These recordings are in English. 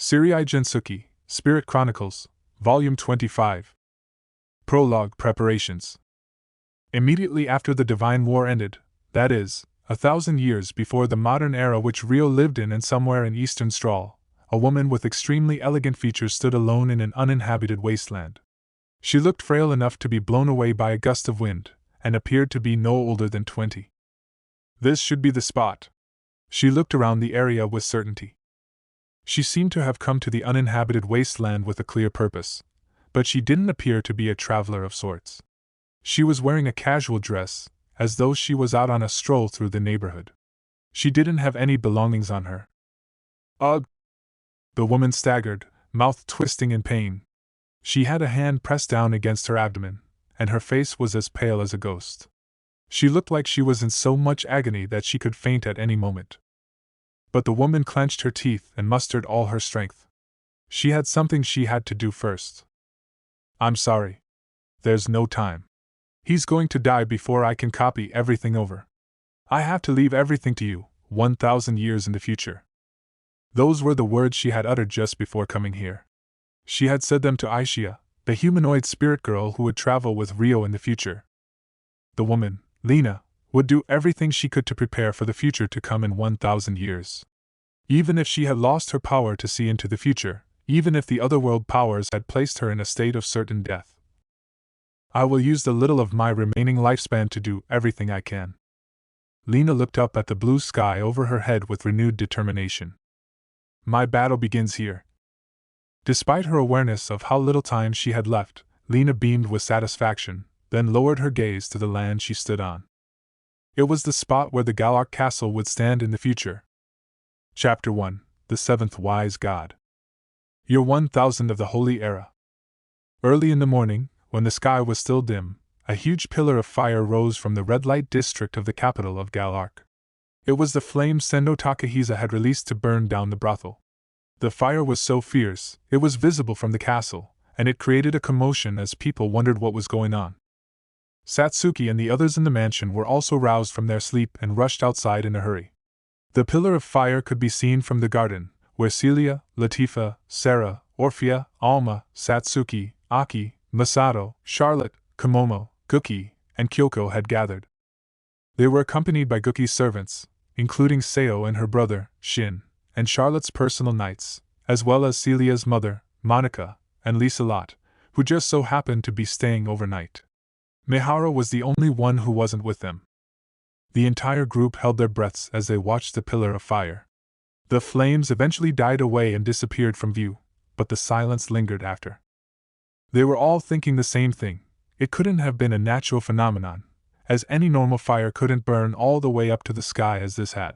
Sirai Jinsuki, Spirit Chronicles, Volume 25. Prologue Preparations. Immediately after the Divine War ended, that is, 1,000 years before the modern era which Rio lived in and somewhere in eastern Stral, a woman with extremely elegant features stood alone in an uninhabited wasteland. She looked frail enough to be blown away by a gust of wind, and appeared to be no older than 20. This should be the spot. She looked around the area with certainty. She seemed to have come to the uninhabited wasteland with a clear purpose, but she didn't appear to be a traveler of sorts. She was wearing a casual dress, as though she was out on a stroll through the neighborhood. She didn't have any belongings on her. Ugh! The woman staggered, mouth twisting in pain. She had a hand pressed down against her abdomen, and her face was as pale as a ghost. She looked like she was in so much agony that she could faint at any moment. But the woman clenched her teeth and mustered all her strength. She had something she had to do first. I'm sorry. There's no time. He's going to die before I can copy everything over. I have to leave everything to you, 1,000 years in the future. Those were the words she had uttered just before coming here. She had said them to Aisha, the humanoid spirit girl who would travel with Rio in the future. The woman, Lena, would do everything she could to prepare for the future to come in 1,000 years. Even if she had lost her power to see into the future, even if the otherworld powers had placed her in a state of certain death. I will use the little of my remaining lifespan to do everything I can. Lena looked up at the blue sky over her head with renewed determination. My battle begins here. Despite her awareness of how little time she had left, Lena beamed with satisfaction, then lowered her gaze to the land she stood on. It was the spot where the Galark Castle would stand in the future. Chapter 1: The Seventh Wise God. Year 1000 of the Holy Era. Early in the morning, when the sky was still dim, a huge pillar of fire rose from the red light district of the capital of Galark. It was the flame Sendo Takahisa had released to burn down the brothel. The fire was so fierce, it was visible from the castle, and it created a commotion as people wondered what was going on. Satsuki and the others in the mansion were also roused from their sleep and rushed outside in a hurry. The pillar of fire could be seen from the garden, where Celia, Latifa, Sarah, Orphea, Alma, Satsuki, Aki, Masato, Charlotte, Komomo, Guki, and Kyoko had gathered. They were accompanied by Guki's servants, including Seo and her brother, Shin, and Charlotte's personal knights, as well as Celia's mother, Monica, and Liselot, who just so happened to be staying overnight. Miharu was the only one who wasn't with them. The entire group held their breaths as they watched the pillar of fire. The flames eventually died away and disappeared from view, but the silence lingered after. They were all thinking the same thing. It couldn't have been a natural phenomenon, as any normal fire couldn't burn all the way up to the sky as this had.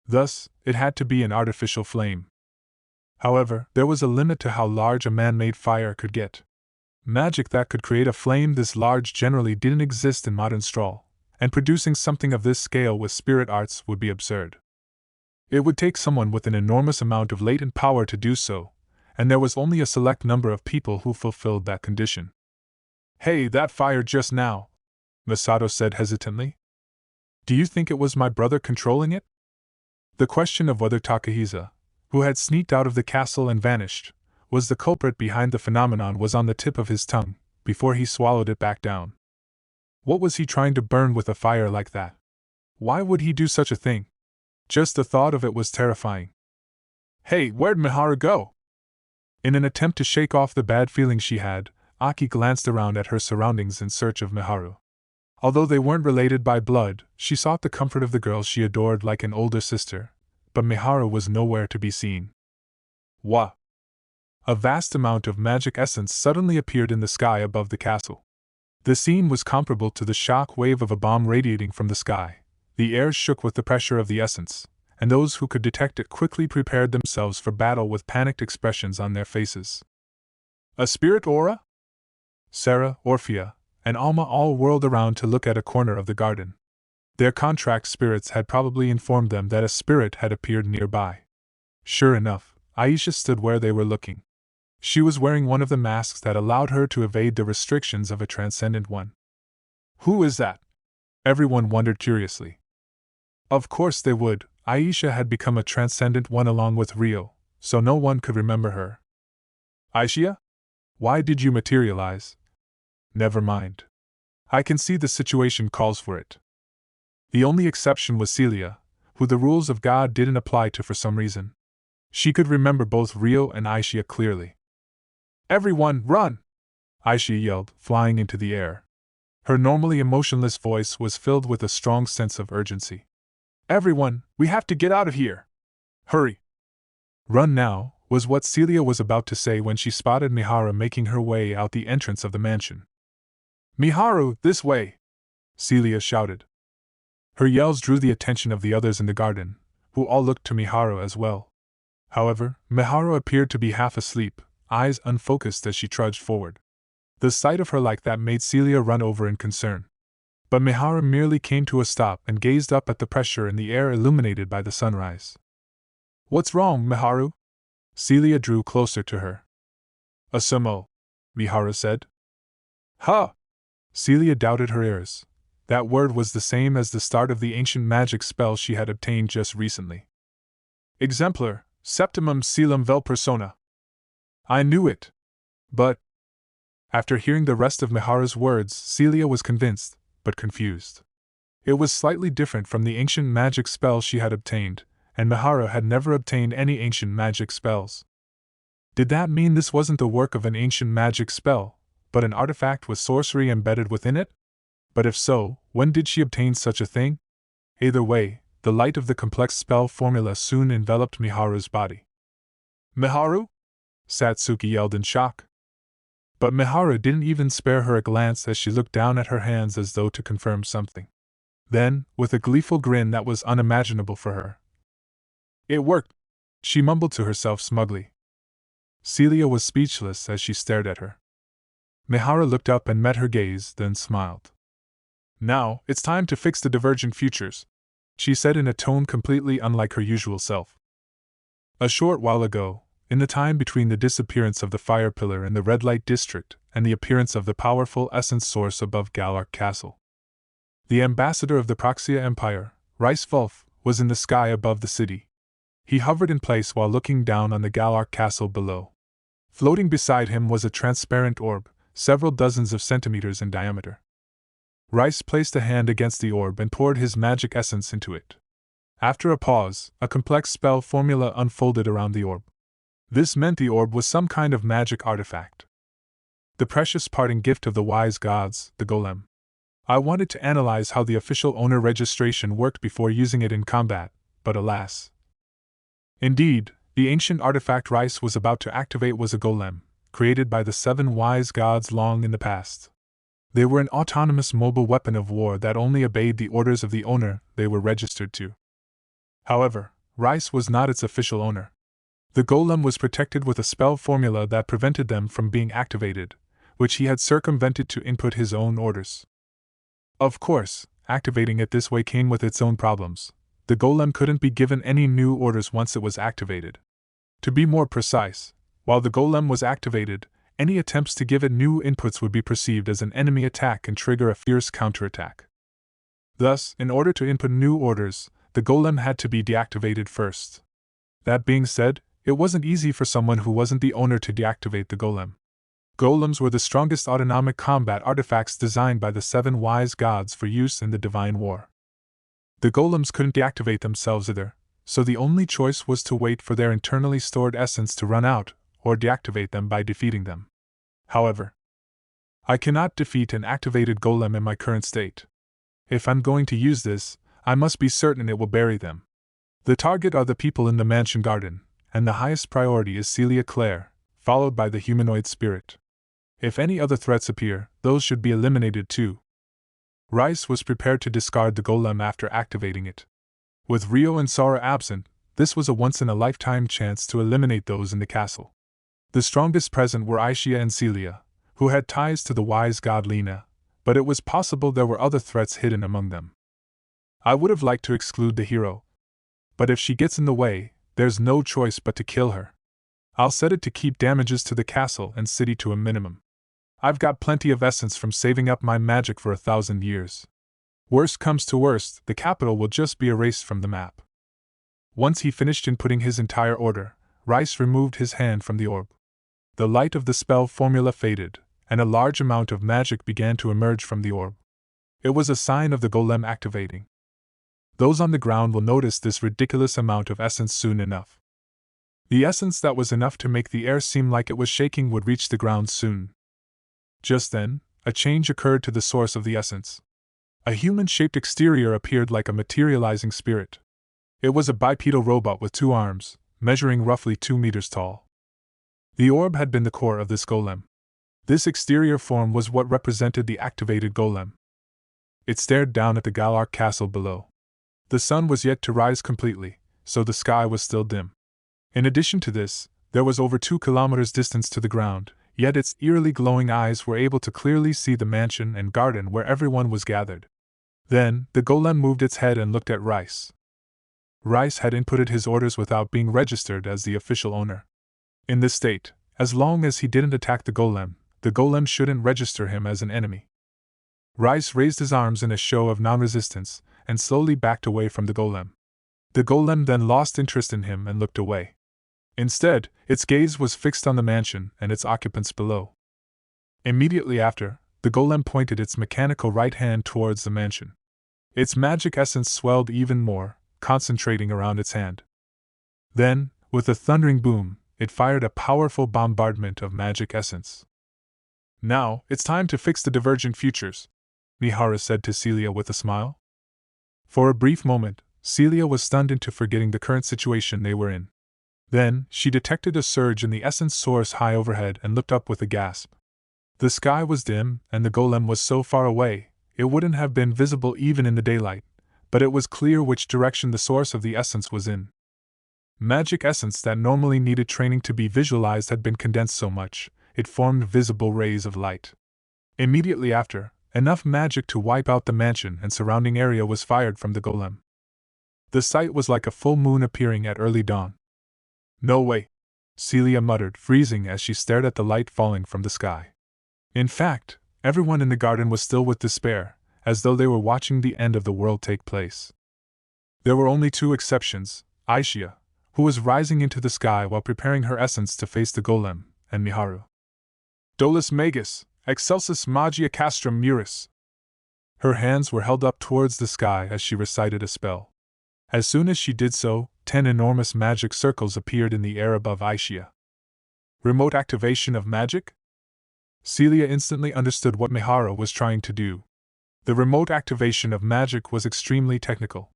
Thus, it had to be an artificial flame. However, there was a limit to how large a man-made fire could get. Magic that could create a flame this large generally didn't exist in modern Stral, and producing something of this scale with spirit arts would be absurd. It would take someone with an enormous amount of latent power to do so, and there was only a select number of people who fulfilled that condition. Hey, that fire just now, Masato said hesitantly. Do you think it was my brother controlling it? The question of whether Takahisa, who had sneaked out of the castle and vanished, was the culprit behind the phenomenon was on the tip of his tongue, before he swallowed it back down. What was he trying to burn with a fire like that? Why would he do such a thing? Just the thought of it was terrifying. Hey, where'd Miharu go? In an attempt to shake off the bad feeling she had, Aki glanced around at her surroundings in search of Miharu. Although they weren't related by blood, she sought the comfort of the girl she adored like an older sister, but Miharu was nowhere to be seen. Wah! A vast amount of magic essence suddenly appeared in the sky above the castle. The scene was comparable to the shock wave of a bomb radiating from the sky. The air shook with the pressure of the essence, and those who could detect it quickly prepared themselves for battle with panicked expressions on their faces. A spirit aura? Sarah, Orphea, and Alma all whirled around to look at a corner of the garden. Their contract spirits had probably informed them that a spirit had appeared nearby. Sure enough, Aisha stood where they were looking. She was wearing one of the masks that allowed her to evade the restrictions of a transcendent one. Who is that? Everyone wondered curiously. Of course they would. Aisha had become a transcendent one along with Rio, so no one could remember her. Aishia? Why did you materialize? Never mind. I can see the situation calls for it. The only exception was Celia, who the rules of God didn't apply to for some reason. She could remember both Rio and Aishia clearly. Everyone, run! Aishia yelled, flying into the air. Her normally emotionless voice was filled with a strong sense of urgency. Everyone, we have to get out of here! Hurry! Run now, was what Celia was about to say when she spotted Miharu making her way out the entrance of the mansion. Miharu, this way! Celia shouted. Her yells drew the attention of the others in the garden, who all looked to Miharu as well. However, Miharu appeared to be half asleep, eyes unfocused as she trudged forward. The sight of her like that made Celia run over in concern. But Miharu merely came to a stop and gazed up at the pressure in the air illuminated by the sunrise. What's wrong, Miharu? Celia drew closer to her. A sumo, Miharu said. Huh! Celia doubted her ears. That word was the same as the start of the ancient magic spell she had obtained just recently. Exemplar, septimum caelum vel persona. I knew it. But... After hearing the rest of Miharu's words, Celia was convinced, but confused. It was slightly different from the ancient magic spell she had obtained, and Miharu had never obtained any ancient magic spells. Did that mean this wasn't the work of an ancient magic spell, but an artifact with sorcery embedded within it? But if so, when did she obtain such a thing? Either way, the light of the complex spell formula soon enveloped Miharu's body. Miharu? Satsuki yelled in shock. But Miharu didn't even spare her a glance as she looked down at her hands as though to confirm something. Then, with a gleeful grin that was unimaginable for her, it worked, she mumbled to herself smugly. Celia was speechless as she stared at her. Miharu looked up and met her gaze, then smiled. Now, it's time to fix the divergent futures, she said in a tone completely unlike her usual self. A short while ago, in the time between the disappearance of the fire pillar in the red light district and the appearance of the powerful essence source above Galark Castle, the ambassador of the Proxia Empire, Rice Vulf, was in the sky above the city. He hovered in place while looking down on the Galark Castle below. Floating beside him was a transparent orb, several dozens of centimeters in diameter. Rice placed a hand against the orb and poured his magic essence into it. After a pause, a complex spell formula unfolded around the orb. This meant the orb was some kind of magic artifact. The precious parting gift of the wise gods, the golem. I wanted to analyze how the official owner registration worked before using it in combat, but alas. Indeed, the ancient artifact Rice was about to activate was a golem, created by the 7 wise gods long in the past. They were an autonomous mobile weapon of war that only obeyed the orders of the owner they were registered to. However, Rice was not its official owner. The golem was protected with a spell formula that prevented them from being activated, which he had circumvented to input his own orders. Of course, activating it this way came with its own problems. The golem couldn't be given any new orders once it was activated. To be more precise, while the golem was activated, any attempts to give it new inputs would be perceived as an enemy attack and trigger a fierce counterattack. Thus, in order to input new orders, the golem had to be deactivated first. That being said, it wasn't easy for someone who wasn't the owner to deactivate the golem. Golems were the strongest autonomic combat artifacts designed by the 7 wise gods for use in the divine war. The golems couldn't deactivate themselves either, so the only choice was to wait for their internally stored essence to run out, or deactivate them by defeating them. However, I cannot defeat an activated golem in my current state. If I'm going to use this, I must be certain it will bury them. The target are the people in the mansion garden, and the highest priority is Celia Clare, followed by the humanoid spirit. If any other threats appear, those should be eliminated too. Rice was prepared to discard the golem after activating it. With Rio and Sora absent, this was a once-in-a-lifetime chance to eliminate those in the castle. The strongest present were Aishia and Celia, who had ties to the wise god Lena, but it was possible there were other threats hidden among them. I would have liked to exclude the hero, but if she gets in the way, there's no choice but to kill her. I'll set it to keep damages to the castle and city to a minimum. I've got plenty of essence from saving up my magic for 1,000 years. Worst comes to worst, the capital will just be erased from the map. Once he finished inputting his entire order, Rice removed his hand from the orb. The light of the spell formula faded, and a large amount of magic began to emerge from the orb. It was a sign of the golem activating. Those on the ground will notice this ridiculous amount of essence soon enough. The essence that was enough to make the air seem like it was shaking would reach the ground soon. Just then, a change occurred to the source of the essence. A human-shaped exterior appeared like a materializing spirit. It was a bipedal robot with 2 arms, measuring roughly 2 meters tall. The orb had been the core of this golem. This exterior form was what represented the activated golem. It stared down at the Galark castle below. The sun was yet to rise completely, so the sky was still dim. In addition to this, there was over 2 kilometers distance to the ground, yet its eerily glowing eyes were able to clearly see the mansion and garden where everyone was gathered. Then, the golem moved its head and looked at Rice. Rice had inputted his orders without being registered as the official owner. In this state, as long as he didn't attack the golem shouldn't register him as an enemy. Rice raised his arms in a show of non-resistance, and slowly backed away from the golem. The golem then lost interest in him and looked away. Instead, its gaze was fixed on the mansion and its occupants below. Immediately after, the golem pointed its mechanical right hand towards the mansion. Its magic essence swelled even more, concentrating around its hand. Then, with a thundering boom, it fired a powerful bombardment of magic essence. "Now, it's time to fix the divergent futures," Mihara said to Celia with a smile. For a brief moment, Celia was stunned into forgetting the current situation they were in. Then, she detected a surge in the essence source high overhead and looked up with a gasp. The sky was dim, and the golem was so far away, it wouldn't have been visible even in the daylight, but it was clear which direction the source of the essence was in. Magic essence that normally needed training to be visualized had been condensed so much, it formed visible rays of light. Immediately after, enough magic to wipe out the mansion and surrounding area was fired from the golem. The sight was like a full moon appearing at early dawn. "No way," Celia muttered, freezing as she stared at the light falling from the sky. In fact, everyone in the garden was still with despair, as though they were watching the end of the world take place. There were only 2 exceptions: Aishia, who was rising into the sky while preparing her essence to face the golem, and Miharu. "Dolus Magus, excelsis magia castrum muris." Her hands were held up towards the sky as she recited a spell. As soon as she did so, 10 enormous magic circles appeared in the air above Aishia. Remote activation of magic? Celia instantly understood what Mihara was trying to do. The remote activation of magic was extremely technical.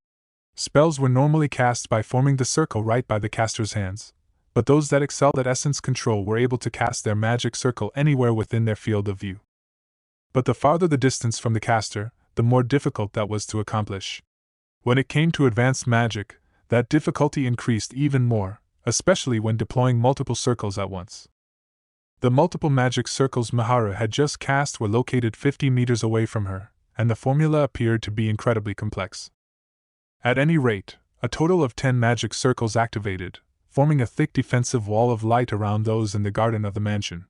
Spells were normally cast by forming the circle right by the caster's hands, but those that excelled at essence control were able to cast their magic circle anywhere within their field of view. But the farther the distance from the caster, the more difficult that was to accomplish. When it came to advanced magic, that difficulty increased even more, especially when deploying multiple circles at once. The multiple magic circles Mihara had just cast were located 50 meters away from her, and the formula appeared to be incredibly complex. At any rate, a total of 10 magic circles activated, forming a thick defensive wall of light around those in the garden of the mansion.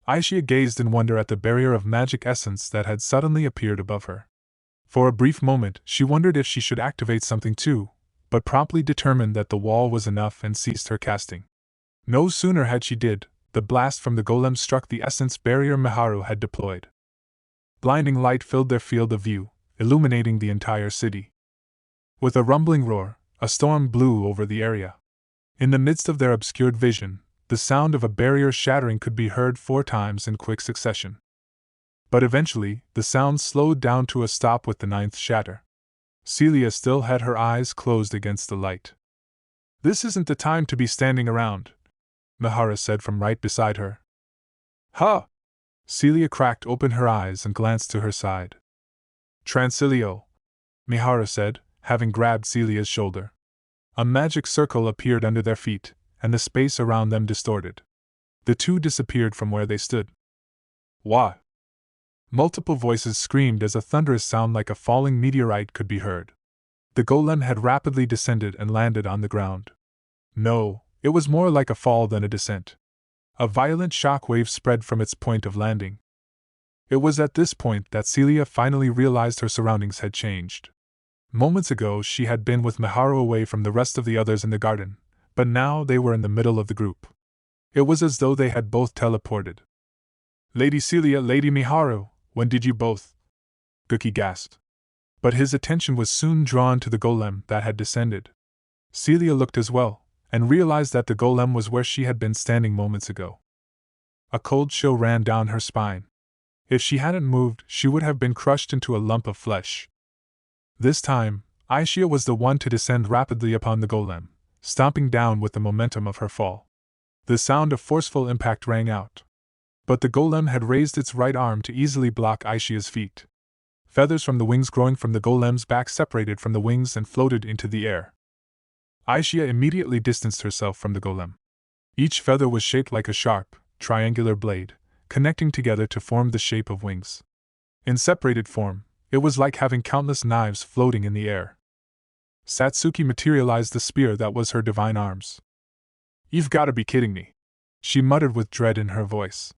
Aishia gazed in wonder at the barrier of magic essence that had suddenly appeared above her. For a brief moment, she wondered if she should activate something too, but promptly determined that the wall was enough and ceased her casting. No sooner had she did, the blast from the golem struck the essence barrier Miharu had deployed. Blinding light filled their field of view, illuminating the entire city. With a rumbling roar, a storm blew over the area. In the midst of their obscured vision, the sound of a barrier shattering could be heard 4 times in quick succession. But eventually, the sound slowed down to a stop with the 9th shatter. Celia still had her eyes closed against the light. "This isn't the time to be standing around," Mihara said from right beside her. "Huh!" Celia cracked open her eyes and glanced to her side. "Transilio," Mihara said, having grabbed Celia's shoulder. A magic circle appeared under their feet, and the space around them distorted. The 2 disappeared from where they stood. "What?" Multiple voices screamed as a thunderous sound like a falling meteorite could be heard. The golem had rapidly descended and landed on the ground. No, it was more like a fall than a descent. A violent shock wave spread from its point of landing. It was at this point that Celia finally realized her surroundings had changed. Moments ago she had been with Miharu away from the rest of the others in the garden, but now they were in the middle of the group. It was as though they had both teleported. Lady Celia, Lady Miharu, when did you both? Guki gasped. But his attention was soon drawn to the golem that had descended. Celia looked as well, and realized that the golem was where she had been standing moments ago. A cold chill ran down her spine. If she hadn't moved, she would have been crushed into a lump of flesh. This time, Aishia was the one to descend rapidly upon the golem, stomping down with the momentum of her fall. The sound of forceful impact rang out. But the golem had raised its right arm to easily block Aishia's feet. Feathers from the wings growing from the golem's back separated from the wings and floated into the air. Aishia immediately distanced herself from the golem. Each feather was shaped like a sharp, triangular blade, connecting together to form the shape of wings. In separated form, it was like having countless knives floating in the air. Satsuki materialized the spear that was her divine arms. "You've got to be kidding me," she muttered with dread in her voice.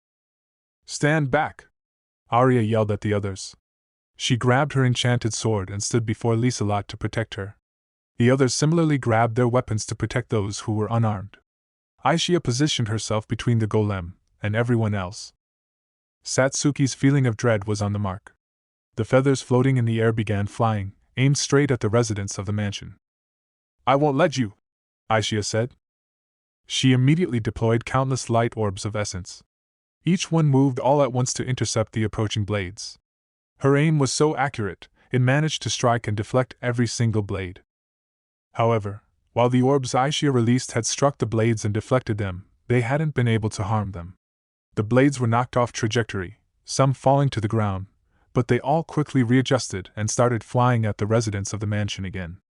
"Stand back!" Arya yelled at the others. She grabbed her enchanted sword and stood before Liselot to protect her. The others similarly grabbed their weapons to protect those who were unarmed. Aishia positioned herself between the golem and everyone else. Satsuki's feeling of dread was on the mark. The feathers floating in the air began flying, aimed straight at the residents of the mansion. "I won't let you," Aishia said. She immediately deployed countless light orbs of essence. Each one moved all at once to intercept the approaching blades. Her aim was so accurate, it managed to strike and deflect every single blade. However, while the orbs Aishia released had struck the blades and deflected them, they hadn't been able to harm them. The blades were knocked off trajectory, some falling to the ground, but they all quickly readjusted and started flying at the residents of the mansion again.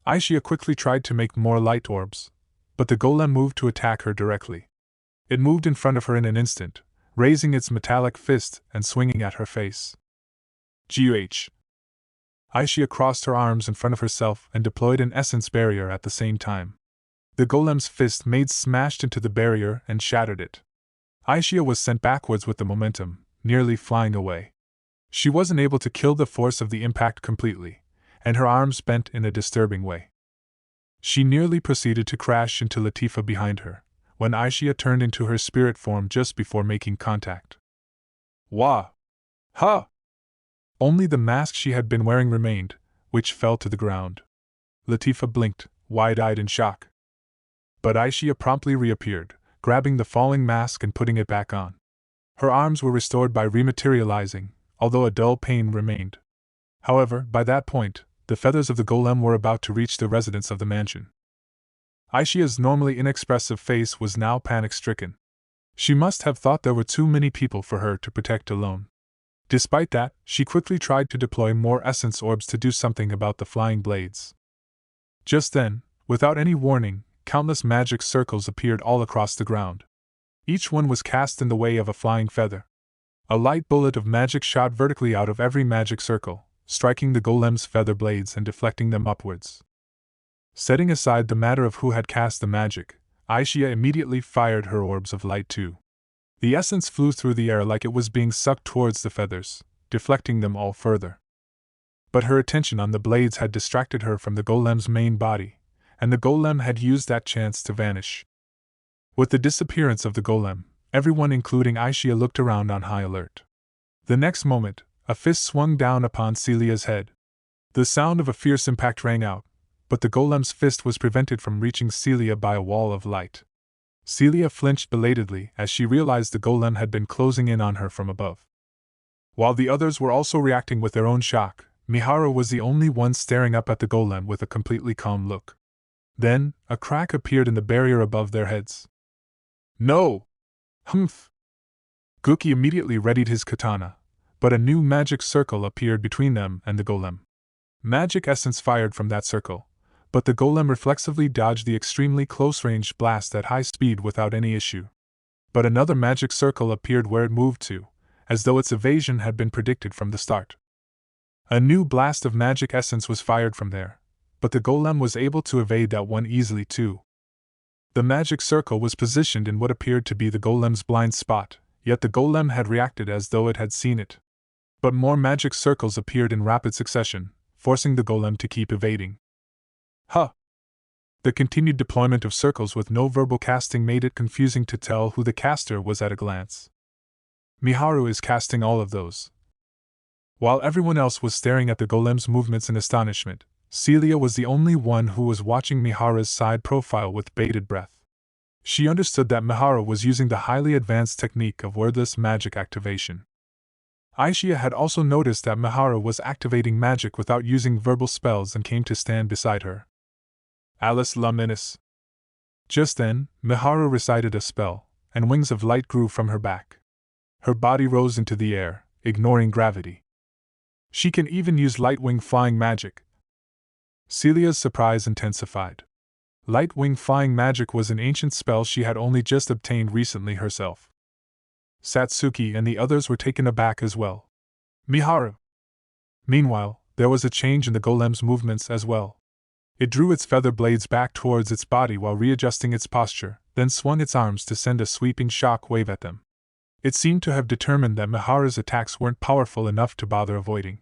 Aishia quickly tried to make more light orbs, but the golem moved to attack her directly. It moved in front of her in an instant, raising its metallic fist and swinging at her face. "Guh!" Aishia crossed her arms in front of herself and deployed an essence barrier at the same time. The golem's fist smashed into the barrier and shattered it. Aishia was sent backwards with the momentum, nearly flying away. She wasn't able to kill the force of the impact completely, and her arms bent in a disturbing way. She nearly proceeded to crash into Latifa behind her, when Aishia turned into her spirit form just before making contact. "Wah! Ha!" Only the mask she had been wearing remained, which fell to the ground. Latifa blinked, wide-eyed in shock. But Aishia promptly reappeared, grabbing the falling mask and putting it back on. Her arms were restored by rematerializing, although a dull pain remained. However, by that point, the feathers of the golem were about to reach the residents of the mansion. Aishia's normally inexpressive face was now panic-stricken. She must have thought there were too many people for her to protect alone. Despite that, she quickly tried to deploy more essence orbs to do something about the flying blades. Just then, without any warning, countless magic circles appeared all across the ground. Each one was cast in the way of a flying feather. A light bullet of magic shot vertically out of every magic circle, striking the golem's feather blades and deflecting them upwards. Setting aside the matter of who had cast the magic, Aishia immediately fired her orbs of light too. The essence flew through the air like it was being sucked towards the feathers, deflecting them all further. But her attention on the blades had distracted her from the golem's main body, and the golem had used that chance to vanish. With the disappearance of the golem, everyone including Aishia looked around on high alert. The next moment, a fist swung down upon Celia's head. The sound of a fierce impact rang out, but the golem's fist was prevented from reaching Celia by a wall of light. Celia flinched belatedly as she realized the golem had been closing in on her from above. While the others were also reacting with their own shock, Miharu was the only one staring up at the golem with a completely calm look. Then, a crack appeared in the barrier above their heads. "No! Humph!" Guki immediately readied his katana, but a new magic circle appeared between them and the golem. Magic essence fired from that circle, but the golem reflexively dodged the extremely close-range blast at high speed without any issue. But another magic circle appeared where it moved to, as though its evasion had been predicted from the start. A new blast of magic essence was fired from there, but the golem was able to evade that one easily too. The magic circle was positioned in what appeared to be the golem's blind spot, yet the golem had reacted as though it had seen it. But more magic circles appeared in rapid succession, forcing the golem to keep evading. "Huh!" The continued deployment of circles with no verbal casting made it confusing to tell who the caster was at a glance. Miharu is casting all of those. While everyone else was staring at the golem's movements in astonishment, Celia was the only one who was watching Miharu's side profile with bated breath. She understood that Miharu was using the highly advanced technique of wordless magic activation. Aishia had also noticed that Miharu was activating magic without using verbal spells and came to stand beside her. Alice Luminous. Just then, Miharu recited a spell, and wings of light grew from her back. Her body rose into the air, ignoring gravity. She can even use light-wing flying magic. Celia's surprise intensified. Light-wing flying magic was an ancient spell she had only just obtained recently herself. Satsuki and the others were taken aback as well. Miharu! Meanwhile, there was a change in the golem's movements as well. It drew its feather blades back towards its body while readjusting its posture, then swung its arms to send a sweeping shock wave at them. It seemed to have determined that Miharu's attacks weren't powerful enough to bother avoiding.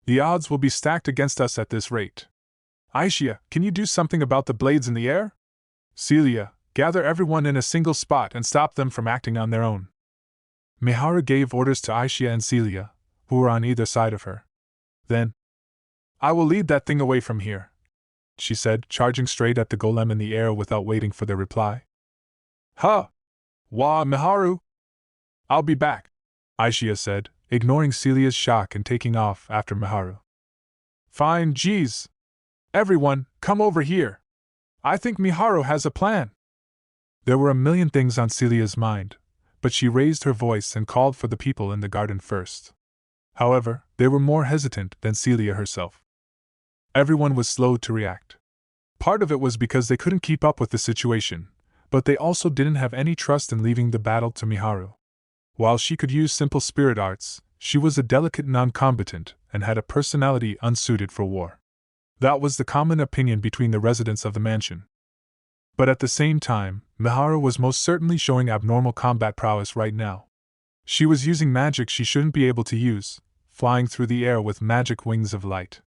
The odds will be stacked against us at this rate. Aishia, can you do something about the blades in the air? Celia, gather everyone in a single spot and stop them from acting on their own. Miharu gave orders to Aishia and Celia, who were on either side of her. Then, I will lead that thing away from here, she said, charging straight at the golem in the air without waiting for their reply. Huh! Wah, Miharu! I'll be back, Aishia said, ignoring Celia's shock and taking off after Miharu. Fine, geez! Everyone, come over here! I think Miharu has a plan! There were a million things on Celia's mind, but she raised her voice and called for the people in the garden first. However, they were more hesitant than Celia herself. Everyone was slow to react. Part of it was because they couldn't keep up with the situation, but they also didn't have any trust in leaving the battle to Miharu. While she could use simple spirit arts, she was a delicate non-combatant and had a personality unsuited for war. That was the common opinion between the residents of the mansion. But at the same time, Miharu was most certainly showing abnormal combat prowess right now. She was using magic she shouldn't be able to use, flying through the air with magic wings of light.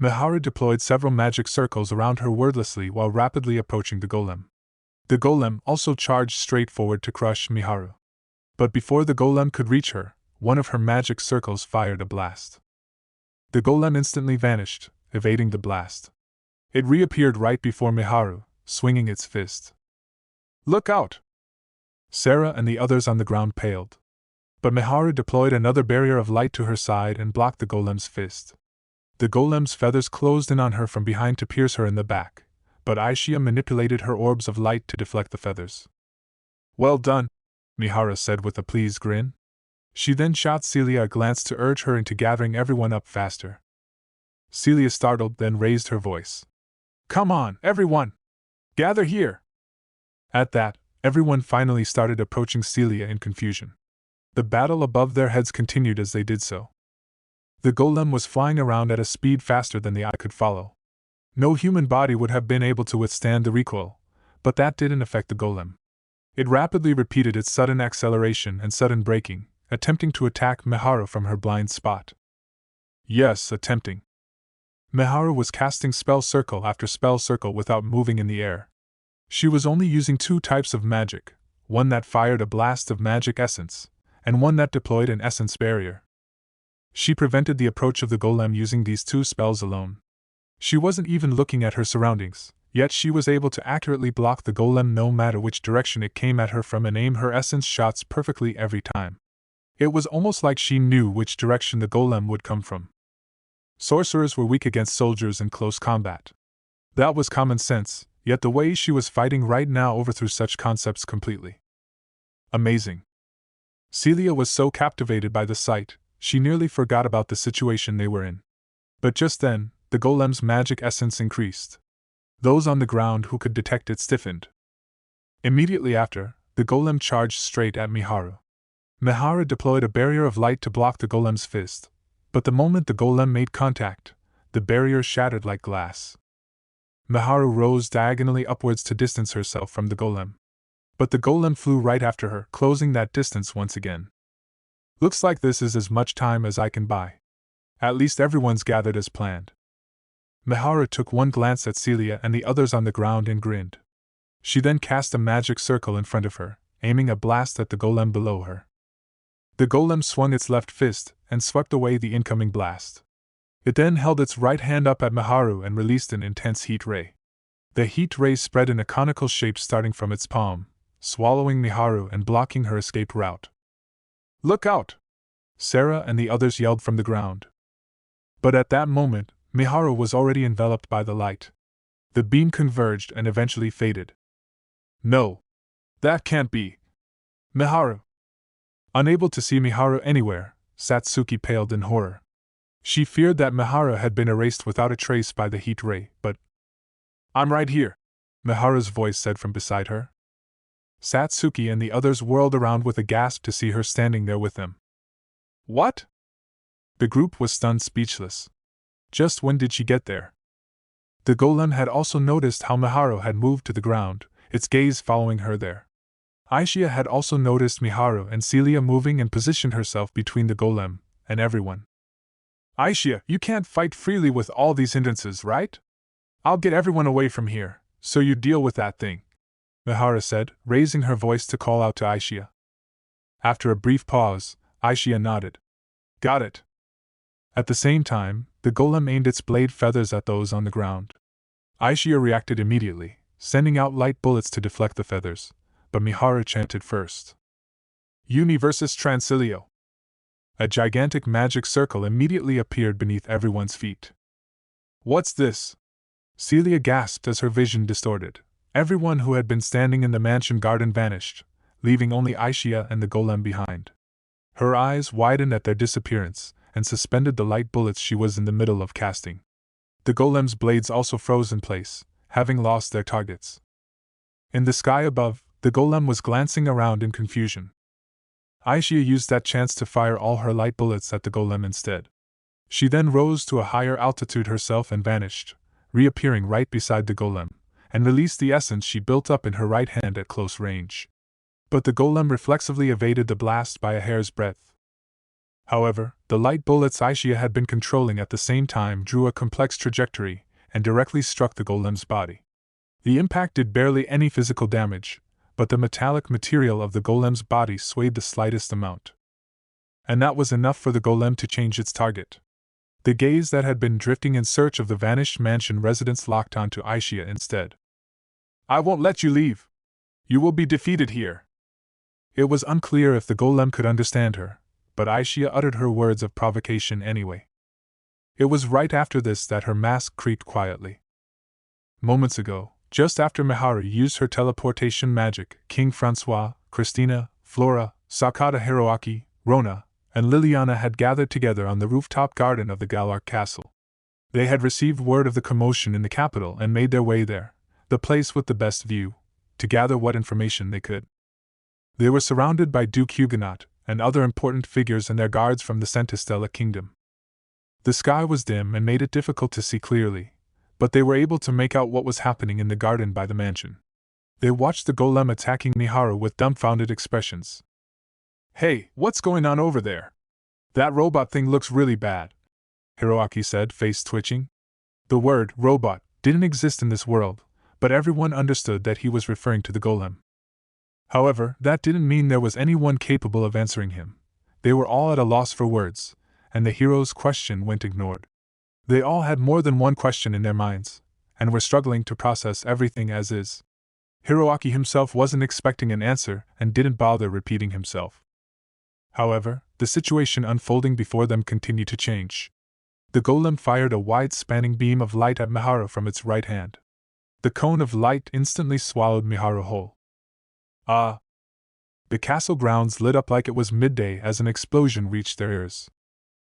Miharu deployed several magic circles around her wordlessly while rapidly approaching the golem. The golem also charged straight forward to crush Miharu. But before the golem could reach her, one of her magic circles fired a blast. The golem instantly vanished, evading the blast. It reappeared right before Miharu, swinging its fist. Look out! Sarah and the others on the ground paled. But Miharu deployed another barrier of light to her side and blocked the golem's fist. The golem's feathers closed in on her from behind to pierce her in the back, but Aishia manipulated her orbs of light to deflect the feathers. Well done, Miharu said with a pleased grin. She then shot Celia a glance to urge her into gathering everyone up faster. Celia startled, then raised her voice. Come on, everyone! Gather here! At that, everyone finally started approaching Celia in confusion. The battle above their heads continued as they did so. The golem was flying around at a speed faster than the eye could follow. No human body would have been able to withstand the recoil, but that didn't affect the golem. It rapidly repeated its sudden acceleration and sudden braking, attempting to attack Miharu from her blind spot. Yes, attempting. Miharu was casting spell circle after spell circle without moving in the air. She was only using two types of magic, one that fired a blast of magic essence, and one that deployed an essence barrier. She prevented the approach of the golem using these two spells alone. She wasn't even looking at her surroundings, yet she was able to accurately block the golem no matter which direction it came at her from and aim her essence shots perfectly every time. It was almost like she knew which direction the golem would come from. Sorcerers were weak against soldiers in close combat. That was common sense, yet the way she was fighting right now overthrew such concepts completely. Amazing. Celia was so captivated by the sight, she nearly forgot about the situation they were in. But just then, the golem's magic essence increased. Those on the ground who could detect it stiffened. Immediately after, the golem charged straight at Miharu. Miharu deployed a barrier of light to block the golem's fist, but the moment the golem made contact, the barrier shattered like glass. Miharu rose diagonally upwards to distance herself from the golem. But the golem flew right after her, closing that distance once again. Looks like this is as much time as I can buy. At least everyone's gathered as planned. Miharu took one glance at Celia and the others on the ground and grinned. She then cast a magic circle in front of her, aiming a blast at the golem below her. The golem swung its left fist and swept away the incoming blast. It then held its right hand up at Miharu and released an intense heat ray. The heat ray spread in a conical shape starting from its palm, swallowing Miharu and blocking her escape route. "Look out!" Sarah and the others yelled from the ground. But at that moment, Miharu was already enveloped by the light. The beam converged and eventually faded. "No! That can't be! Miharu!" Unable to see Miharu anywhere, Satsuki paled in horror. She feared that Miharu had been erased without a trace by the heat ray, but... "I'm right here," Miharu's voice said from beside her. Satsuki and the others whirled around with a gasp to see her standing there with them. "What?" The group was stunned speechless. Just when did she get there? The golem had also noticed how Miharu had moved to the ground, its gaze following her there. Aishia had also noticed Miharu and Celia moving and positioned herself between the golem and everyone. "Aishia, you can't fight freely with all these hindrances, right? I'll get everyone away from here, so you deal with that thing," Miharu said, raising her voice to call out to Aishia. After a brief pause, Aishia nodded. "Got it." At the same time, the golem aimed its blade feathers at those on the ground. Aishia reacted immediately, sending out light bullets to deflect the feathers, but Miharu chanted first. "Uni versus Transilio." A gigantic magic circle immediately appeared beneath everyone's feet. "What's this?" Celia gasped as her vision distorted. Everyone who had been standing in the mansion garden vanished, leaving only Aishia and the golem behind. Her eyes widened at their disappearance, and suspended the light bullets she was in the middle of casting. The golem's blades also froze in place, having lost their targets. In the sky above, the golem was glancing around in confusion. Aishia used that chance to fire all her light bullets at the golem instead. She then rose to a higher altitude herself and vanished, reappearing right beside the golem, and released the essence she built up in her right hand at close range. But the golem reflexively evaded the blast by a hair's breadth. However, the light bullets Aishia had been controlling at the same time drew a complex trajectory and directly struck the golem's body. The impact did barely any physical damage, but the metallic material of the golem's body swayed the slightest amount. And that was enough for the golem to change its target. The gaze that had been drifting in search of the vanished mansion residents locked onto Aishia instead. "I won't let you leave. You will be defeated here." It was unclear if the golem could understand her, but Aishia uttered her words of provocation anyway. It was right after this that her mask creaked quietly. Moments ago, just after Miharu used her teleportation magic, King Francois, Christina, Flora, Sakata Hiroaki, Rona, and Liliana had gathered together on the rooftop garden of the Galark Castle. They had received word of the commotion in the capital and made their way there, the place with the best view, to gather what information they could. They were surrounded by Duke Huguenot and other important figures and their guards from the Centistella kingdom. The sky was dim and made it difficult to see clearly, but they were able to make out what was happening in the garden by the mansion. They watched the golem attacking Miharu with dumbfounded expressions. "Hey, what's going on over there? That robot thing looks really bad," Hiroaki said, face twitching. The word robot didn't exist in this world, but everyone understood that he was referring to the golem. However, that didn't mean there was anyone capable of answering him. They were all at a loss for words, and the hero's question went ignored. They all had more than one question in their minds, and were struggling to process everything as is. Hiroaki himself wasn't expecting an answer and didn't bother repeating himself. However, the situation unfolding before them continued to change. The golem fired a wide-spanning beam of light at Miharu from its right hand. The cone of light instantly swallowed Miharu whole. The castle grounds lit up like it was midday as an explosion reached their ears.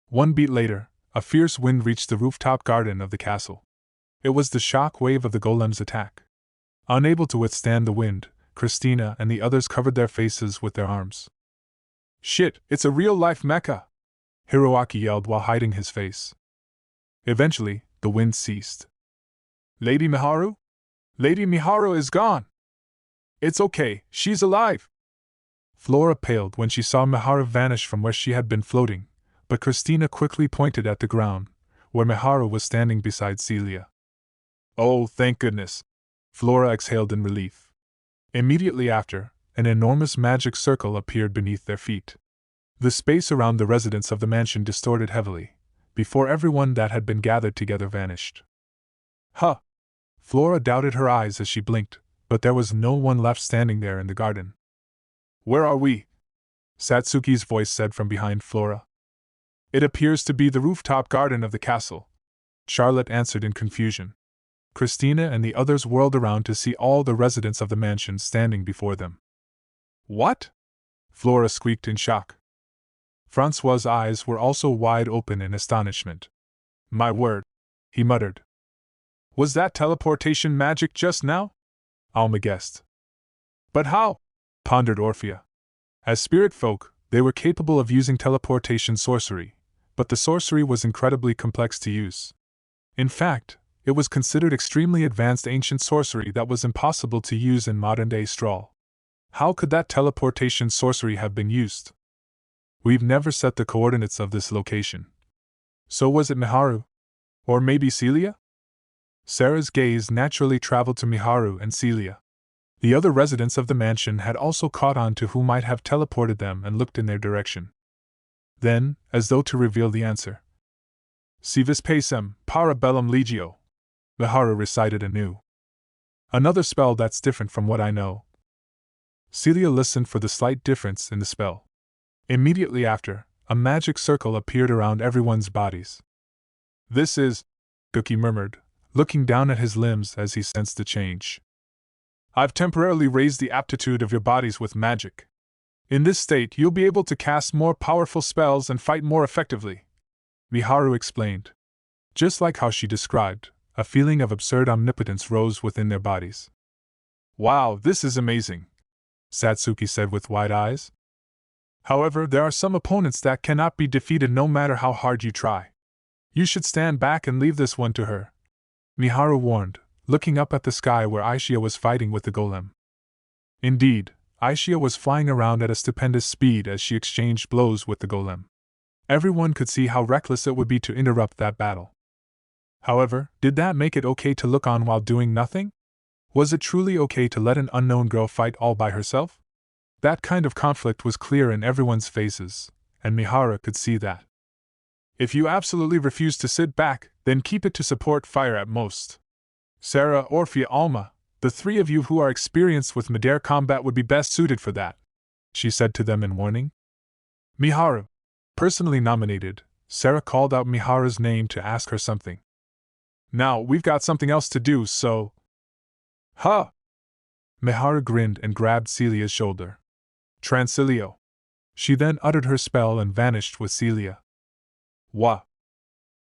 One beat later, a fierce wind reached the rooftop garden of the castle. It was the shock wave of the golem's attack. Unable to withstand the wind, Christina and the others covered their faces with their arms. "Shit, it's a real-life mecha!" Hiroaki yelled while hiding his face. Eventually, the wind ceased. "Lady Miharu? Lady Miharu is gone! It's okay, she's alive!" Flora paled when she saw Miharu vanish from where she had been floating, but Christina quickly pointed at the ground, where Miharu was standing beside Celia. "Oh, thank goodness!" Flora exhaled in relief. Immediately after, an enormous magic circle appeared beneath their feet. The space around the residence of the mansion distorted heavily, before everyone that had been gathered together vanished. Huh! Flora doubted her eyes as she blinked, but there was no one left standing there in the garden. "Where are we?" Satsuki's voice said from behind Flora. "It appears to be the rooftop garden of the castle," Charlotte answered in confusion. Christina and the others whirled around to see all the residents of the mansion standing before them. "What?" Flora squeaked in shock. Francois's eyes were also wide open in astonishment. "My word," he muttered. "Was that teleportation magic just now?" Alma guessed. "But how?" pondered Orphea. As spirit folk, they were capable of using teleportation sorcery, but the sorcery was incredibly complex to use. In fact, it was considered extremely advanced ancient sorcery that was impossible to use in modern-day Strahl. How could that teleportation sorcery have been used? "We've never set the coordinates of this location. So was it Miharu? Or maybe Celia?" Sarah's gaze naturally traveled to Miharu and Celia. The other residents of the mansion had also caught on to who might have teleported them and looked in their direction. Then, as though to reveal the answer, "Si vis pacem, para bellum legio," Miharu recited anew. "Another spell that's different from what I know." Celia listened for the slight difference in the spell. Immediately after, a magic circle appeared around everyone's bodies. "This is," Cookie murmured, looking down at his limbs as he sensed the change. "I've temporarily raised the aptitude of your bodies with magic. In this state, you'll be able to cast more powerful spells and fight more effectively," Miharu explained. Just like how she described, a feeling of absurd omnipotence rose within their bodies. "Wow, this is amazing," Satsuki said with wide eyes. "However, there are some opponents that cannot be defeated no matter how hard you try. You should stand back and leave this one to her," Miharu warned, looking up at the sky where Aishia was fighting with the golem. Indeed, Aishia was flying around at a stupendous speed as she exchanged blows with the golem. Everyone could see how reckless it would be to interrupt that battle. However, did that make it okay to look on while doing nothing? Was it truly okay to let an unknown girl fight all by herself? That kind of conflict was clear in everyone's faces, and Miharu could see that. "If you absolutely refuse to sit back, then keep it to support fire at most. Sarah, Orphea, Alma, the three of you who are experienced with mid-air combat would be best suited for that," she said to them in warning. "Miharu." Personally nominated, Sarah called out Miharu's name to ask her something. "Now, we've got something else to do, so—" "Huh!" Miharu grinned and grabbed Celia's shoulder. "Transilio." She then uttered her spell and vanished with Celia. "What?"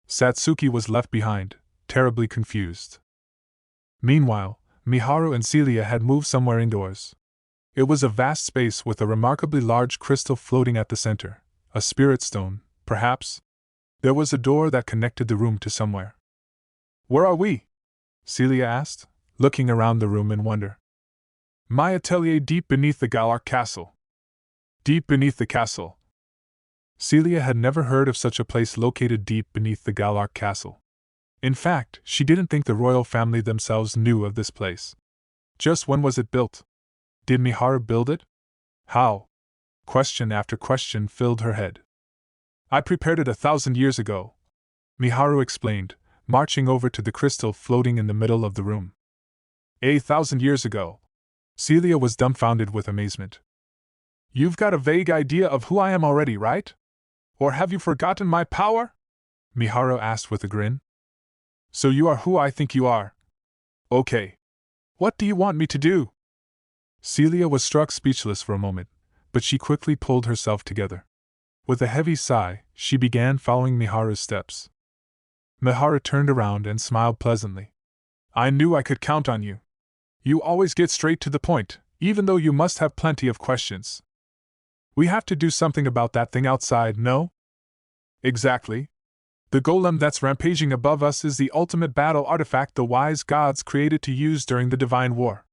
Satsuki was left behind, terribly confused. Meanwhile, Miharu and Celia had moved somewhere indoors. It was a vast space with a remarkably large crystal floating at the center, a spirit stone, perhaps. There was a door that connected the room to somewhere. "Where are we?" Celia asked, looking around the room in wonder. "My atelier deep beneath the Galark Castle." Deep beneath the castle. Celia had never heard of such a place located deep beneath the Galark Castle. In fact, she didn't think the royal family themselves knew of this place. Just when was it built? Did Miharu build it? How? Question after question filled her head. "I prepared it 1,000 years ago," Miharu explained, marching over to the crystal floating in the middle of the room. 1,000 years ago. Celia was dumbfounded with amazement. "You've got a vague idea of who I am already, right? Or have you forgotten my power?" Miharu asked with a grin. "So you are who I think you are. Okay. What do you want me to do?" Celia was struck speechless for a moment, but she quickly pulled herself together. With a heavy sigh, she began following Miharu's steps. Miharu turned around and smiled pleasantly. "I knew I could count on you. You always get straight to the point, even though you must have plenty of questions. We have to do something about that thing outside, no?" "Exactly. The golem that's rampaging above us is the ultimate battle artifact the wise gods created to use during the Divine War.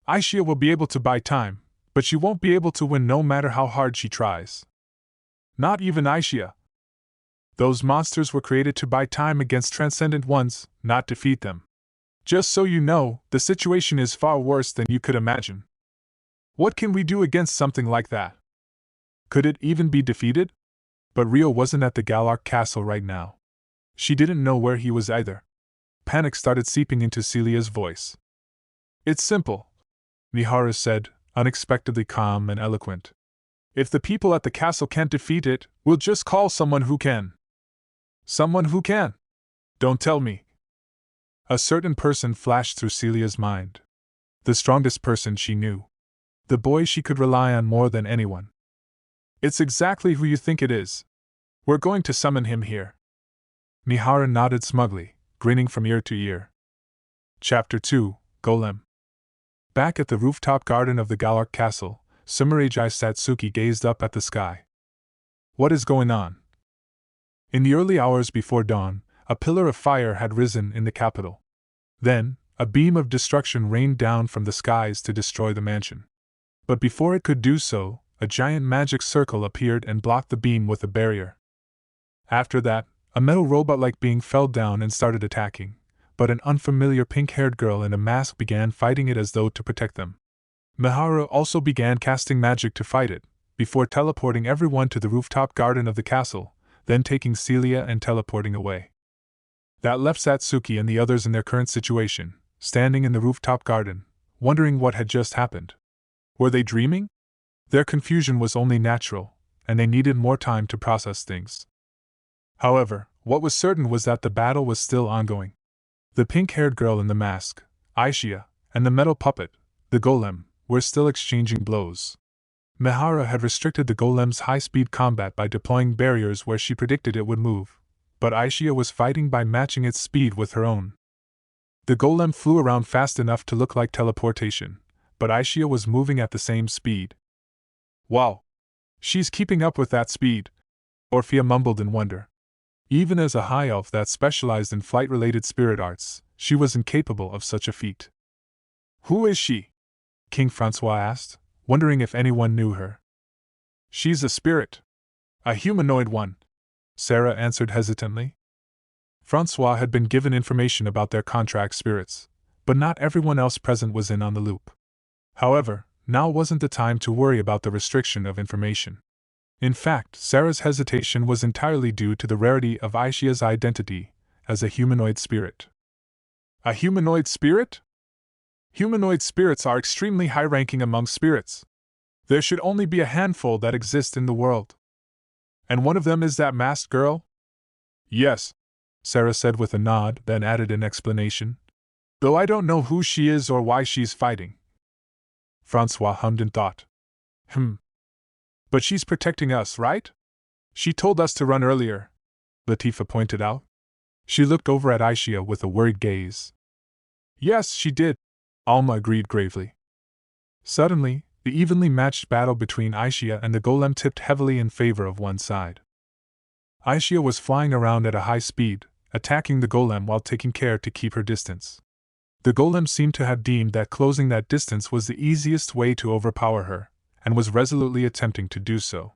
Aishia will be able to buy time, but she won't be able to win no matter how hard she tries." "Not even Aishia?" Those monsters were created to buy time against transcendent ones, not defeat them. Just so you know, the situation is far worse than you could imagine. What can we do against something like that? Could it even be defeated? But Rio wasn't at the Galark castle right now. She didn't know where he was either. Panic started seeping into Celia's voice. It's simple, Miharu said, unexpectedly calm and eloquent. If the people at the castle can't defeat it, we'll just call someone who can. Someone who can? Don't tell me. A certain person flashed through Celia's mind. The strongest person she knew. The boy she could rely on more than anyone. It's exactly who you think it is. We're going to summon him here. Miharu nodded smugly, grinning from ear to ear. Chapter 2, Golem. Back at the rooftop garden of the Galark castle, Sumeragi Satsuki gazed up at the sky. What is going on? In the early hours before dawn, a pillar of fire had risen in the capital. Then, a beam of destruction rained down from the skies to destroy the mansion. But before it could do so, a giant magic circle appeared and blocked the beam with a barrier. After that, a metal robot-like being fell down and started attacking, but an unfamiliar pink-haired girl in a mask began fighting it as though to protect them. Miharu also began casting magic to fight it, before teleporting everyone to the rooftop garden of the castle, then taking Celia and teleporting away. That left Satsuki and the others in their current situation, standing in the rooftop garden, wondering what had just happened. Were they dreaming? Their confusion was only natural, and they needed more time to process things. However, what was certain was that the battle was still ongoing. The pink-haired girl in the mask, Aishia, and the metal puppet, the golem, were still exchanging blows. Miharu had restricted the golem's high-speed combat by deploying barriers where she predicted it would move, but Aishia was fighting by matching its speed with her own. The golem flew around fast enough to look like teleportation, but Aishia was moving at the same speed. Wow! She's keeping up with that speed, Orphea mumbled in wonder. Even as a high elf that specialized in flight-related spirit arts, she was incapable of such a feat. Who is she? King Francois asked, wondering if anyone knew her. She's a spirit. A humanoid one, Sarah answered hesitantly. Francois had been given information about their contract spirits, but not everyone else present was in on the loop. However, now wasn't the time to worry about the restriction of information. In fact, Sarah's hesitation was entirely due to the rarity of Aishia's identity as a humanoid spirit. A humanoid spirit? Humanoid spirits are extremely high-ranking among spirits. There should only be a handful that exist in the world. And one of them is that masked girl? Yes, Sarah said with a nod, then added an explanation. Though I don't know who she is or why she's fighting. Francois hummed in thought. But she's protecting us, right? She told us to run earlier, Latifa pointed out. She looked over at Aishia with a worried gaze. Yes, she did, Alma agreed gravely. Suddenly, the evenly matched battle between Aishia and the golem tipped heavily in favor of one side. Aishia was flying around at a high speed, attacking the golem while taking care to keep her distance. The golem seemed to have deemed that closing that distance was the easiest way to overpower her, and was resolutely attempting to do so.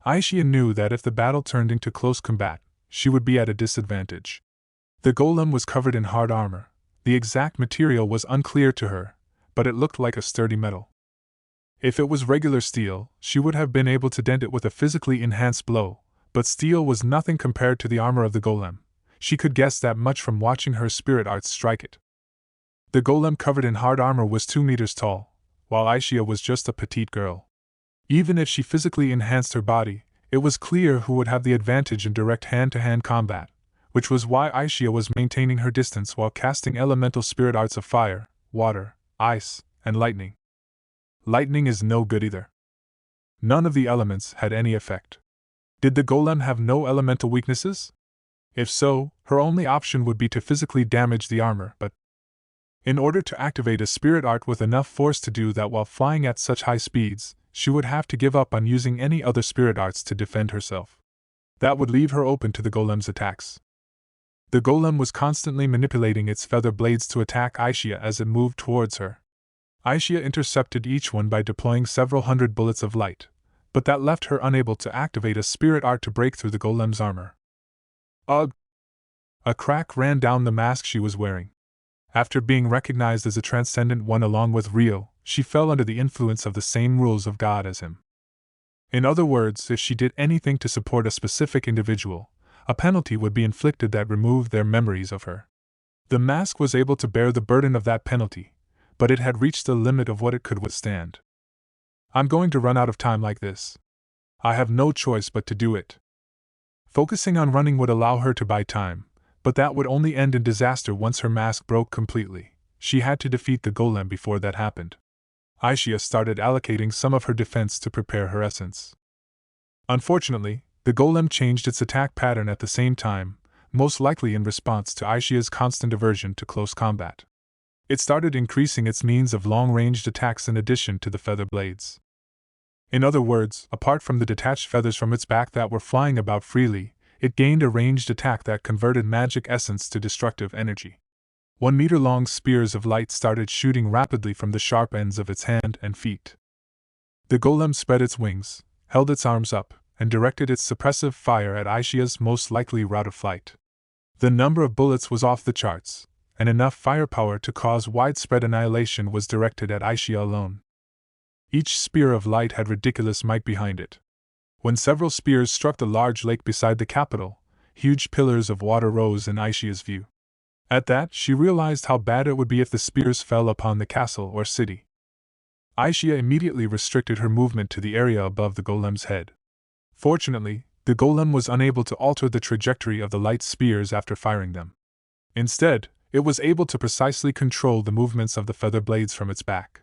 Aishia knew that if the battle turned into close combat, she would be at a disadvantage. The golem was covered in hard armor. The exact material was unclear to her, but it looked like a sturdy metal. If it was regular steel, she would have been able to dent it with a physically enhanced blow, but steel was nothing compared to the armor of the golem. She could guess that much from watching her spirit arts strike it. The golem covered in hard armor was 2 meters tall, while Aishia was just a petite girl. Even if she physically enhanced her body, it was clear who would have the advantage in direct hand-to-hand combat, which was why Aishia was maintaining her distance while casting elemental spirit arts of fire, water, ice, and lightning. Lightning is no good either. None of the elements had any effect. Did the golem have no elemental weaknesses? If so, her only option would be to physically damage the armor, but in order to activate a spirit art with enough force to do that while flying at such high speeds, she would have to give up on using any other spirit arts to defend herself. That would leave her open to the golem's attacks. The golem was constantly manipulating its feather blades to attack Aishia as it moved towards her. Aishia intercepted each one by deploying several hundred bullets of light, but that left her unable to activate a spirit art to break through the golem's armor. Ugh! A crack ran down the mask she was wearing. After being recognized as a transcendent one along with Rio, she fell under the influence of the same rules of God as him. In other words, if she did anything to support a specific individual, a penalty would be inflicted that removed their memories of her. The mask was able to bear the burden of that penalty, but it had reached the limit of what it could withstand. I'm going to run out of time like this. I have no choice but to do it. Focusing on running would allow her to buy time, but that would only end in disaster once her mask broke completely. She had to defeat the golem before that happened. Aisha started allocating some of her defense to prepare her essence. Unfortunately, the golem changed its attack pattern at the same time, most likely in response to Aisha's constant aversion to close combat. It started increasing its means of long-ranged attacks in addition to the feather blades. In other words, apart from the detached feathers from its back that were flying about freely, it gained a ranged attack that converted magic essence to destructive energy. 1-meter-long spears of light started shooting rapidly from the sharp ends of its hand and feet. The golem spread its wings, held its arms up, and directed its suppressive fire at Aisha's most likely route of flight. The number of bullets was off the charts, and enough firepower to cause widespread annihilation was directed at Aisha alone. Each spear of light had ridiculous might behind it. When several spears struck the large lake beside the capital, huge pillars of water rose in Aisha's view. At that, she realized how bad it would be if the spears fell upon the castle or city. Aisha immediately restricted her movement to the area above the golem's head. Fortunately, the golem was unable to alter the trajectory of the light spears after firing them. Instead, it was able to precisely control the movements of the feather blades from its back.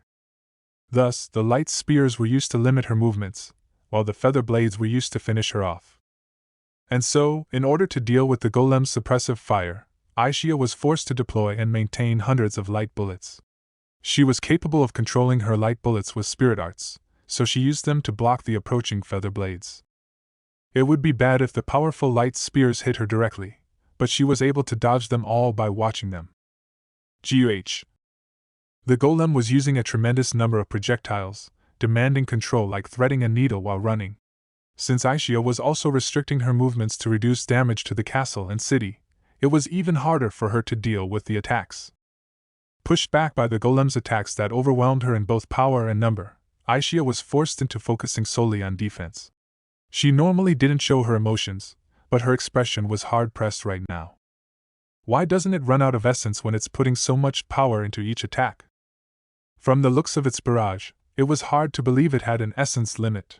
Thus, the light spears were used to limit her movements, while the feather blades were used to finish her off. And so, in order to deal with the golem's suppressive fire, Aisha was forced to deploy and maintain hundreds of light bullets. She was capable of controlling her light bullets with spirit arts, so she used them to block the approaching feather blades. It would be bad if the powerful light spears hit her directly, but she was able to dodge them all by watching them. Guh! The golem was using a tremendous number of projectiles, demanding control like threading a needle while running. Since Aisha was also restricting her movements to reduce damage to the castle and city, it was even harder for her to deal with the attacks. Pushed back by the golem's attacks that overwhelmed her in both power and number, Aisha was forced into focusing solely on defense. She normally didn't show her emotions, but her expression was hard-pressed right now. Why doesn't it run out of essence when it's putting so much power into each attack? From the looks of its barrage, it was hard to believe it had an essence limit.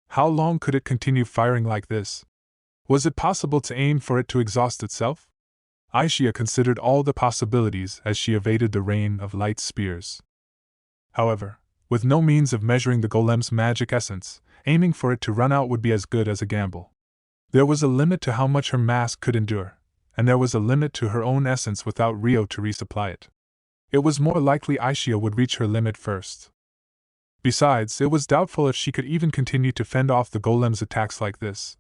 How long could it continue firing like this? Was it possible to aim for it to exhaust itself? Aisha considered all the possibilities as she evaded the rain of light spears. However, with no means of measuring the golem's magic essence, aiming for it to run out would be as good as a gamble. There was a limit to how much her mask could endure, and there was a limit to her own essence without Rio to resupply it. It was more likely Aisha would reach her limit first. Besides, it was doubtful if she could even continue to fend off the golem's attacks like this.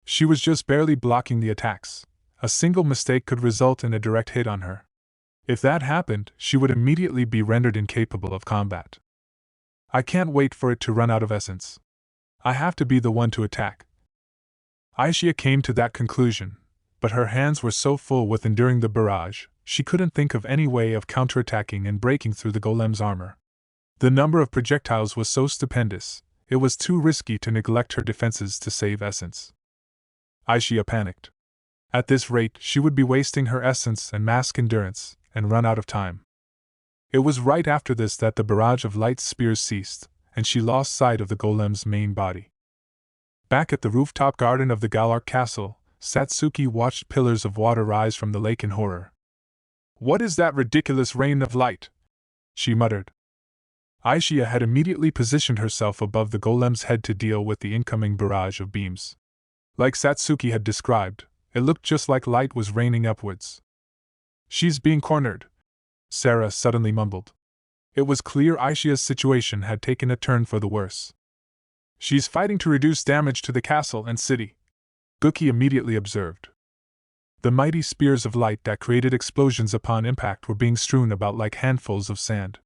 She was just barely blocking the attacks. A single mistake could result in a direct hit on her. If that happened, she would immediately be rendered incapable of combat. I can't wait for it to run out of essence. I have to be the one to attack. Aisha came to that conclusion, but her hands were so full with enduring the barrage, she couldn't think of any way of counterattacking and breaking through the golem's armor. The number of projectiles was so stupendous, it was too risky to neglect her defenses to save essence. Aisha panicked. At this rate, she would be wasting her essence and mask endurance, and run out of time. It was right after this that the barrage of light spears ceased, and she lost sight of the golem's main body. Back at the rooftop garden of the Galark Castle, Satsuki watched pillars of water rise from the lake in horror. "What is that ridiculous rain of light?" she muttered. Aisha had immediately positioned herself above the golem's head to deal with the incoming barrage of beams. Like Satsuki had described, it looked just like light was raining upwards. "She's being cornered," Sarah suddenly mumbled. It was clear Aisha's situation had taken a turn for the worse. "She's fighting to reduce damage to the castle and city," Guki immediately observed. The mighty spears of light that created explosions upon impact were being strewn about like handfuls of sand.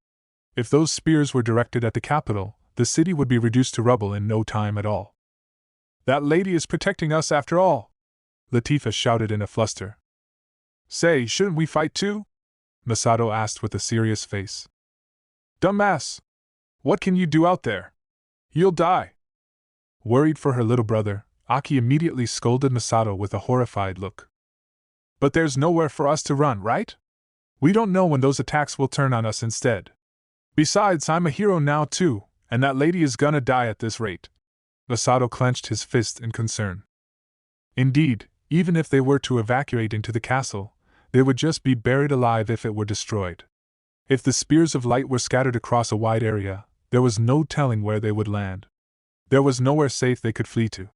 If those spears were directed at the capital, the city would be reduced to rubble in no time at all. "That lady is protecting us after all," Latifa shouted in a fluster. Say, shouldn't we fight too? Masato asked with a serious face. Dumbass! What can you do out there? You'll die! Worried for her little brother, Aki immediately scolded Masato with a horrified look. But there's nowhere for us to run, right? We don't know when those attacks will turn on us instead. Besides, I'm a hero now too, and that lady is gonna die at this rate. Masato clenched his fist in concern. Indeed, even if they were to evacuate into the castle, they would just be buried alive if it were destroyed. If the spears of light were scattered across a wide area, there was no telling where they would land. There was nowhere safe they could flee to.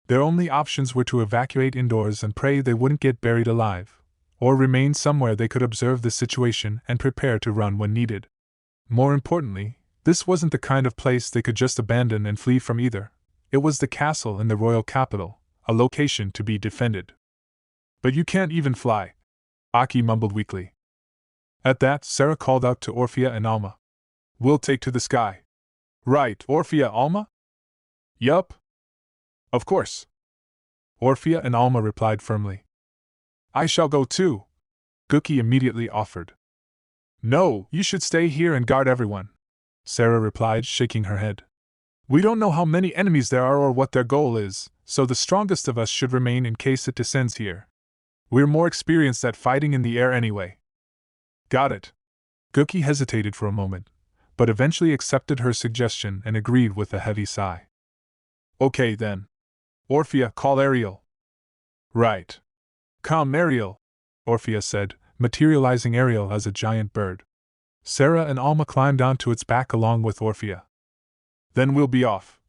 Their only options were to evacuate indoors and pray they wouldn't get buried alive, or remain somewhere they could observe the situation and prepare to run when needed. More importantly, this wasn't the kind of place they could just abandon and flee from either. It was the castle in the royal capital, a location to be defended. But you can't even fly, Aki mumbled weakly. At that, Sarah called out to Orphea and Alma. We'll take to the sky. Right, Orphea, Alma? Yup. Of course. Orphea and Alma replied firmly. I shall go too, Gookie immediately offered. No, you should stay here and guard everyone, Sarah replied, shaking her head. We don't know how many enemies there are or what their goal is, so the strongest of us should remain in case it descends here. We're more experienced at fighting in the air anyway. Got it. Gookie hesitated for a moment, but eventually accepted her suggestion and agreed with a heavy sigh. Okay then. Orphea, call Ariel. Right. Come, Ariel, Orphea said, materializing Ariel as a giant bird. Sarah and Alma climbed onto its back along with Orphea. Then we'll be off,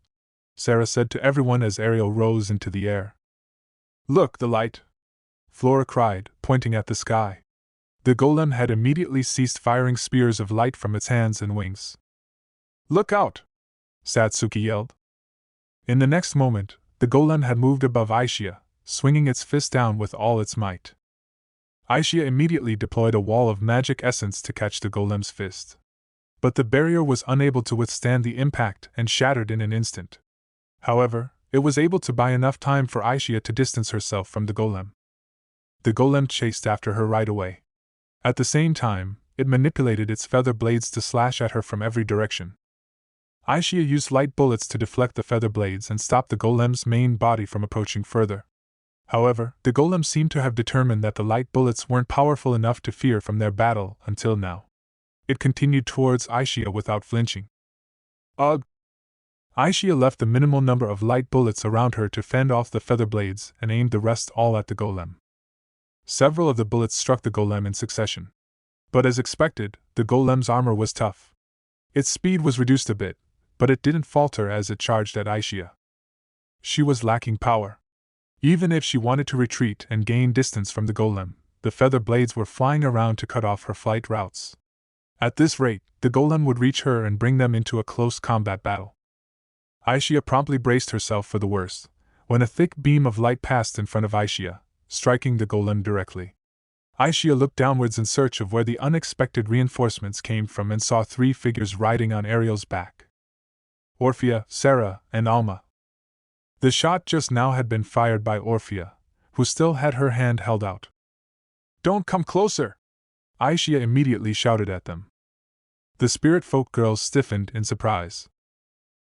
Sarah said to everyone as Ariel rose into the air. Look, the light! Flora cried, pointing at the sky. The golem had immediately ceased firing spears of light from its hands and wings. Look out! Satsuki yelled. In the next moment, the golem had moved above Aishia, swinging its fist down with all its might. Aishia immediately deployed a wall of magic essence to catch the golem's fist. But the barrier was unable to withstand the impact and shattered in an instant. However, it was able to buy enough time for Aishia to distance herself from the golem. The golem chased after her right away. At the same time, it manipulated its feather blades to slash at her from every direction. Aishia used light bullets to deflect the feather blades and stop the golem's main body from approaching further. However, the golem seemed to have determined that the light bullets weren't powerful enough to fear from their battle until now. It continued towards Aishia without flinching. Ugh! Aishia left the minimal number of light bullets around her to fend off the feather blades and aimed the rest all at the golem. Several of the bullets struck the golem in succession. But as expected, the golem's armor was tough. Its speed was reduced a bit, but it didn't falter as it charged at Aishia. She was lacking power. Even if she wanted to retreat and gain distance from the golem, the feather blades were flying around to cut off her flight routes. At this rate, the golem would reach her and bring them into a close combat battle. Aishia promptly braced herself for the worst, when a thick beam of light passed in front of Aishia, striking the golem directly. Aishia looked downwards in search of where the unexpected reinforcements came from and saw three figures riding on Ariel's back. Orphea, Sarah, and Alma. The shot just now had been fired by Orphea, who still had her hand held out. Don't come closer! Aishia immediately shouted at them. The spirit folk girls stiffened in surprise.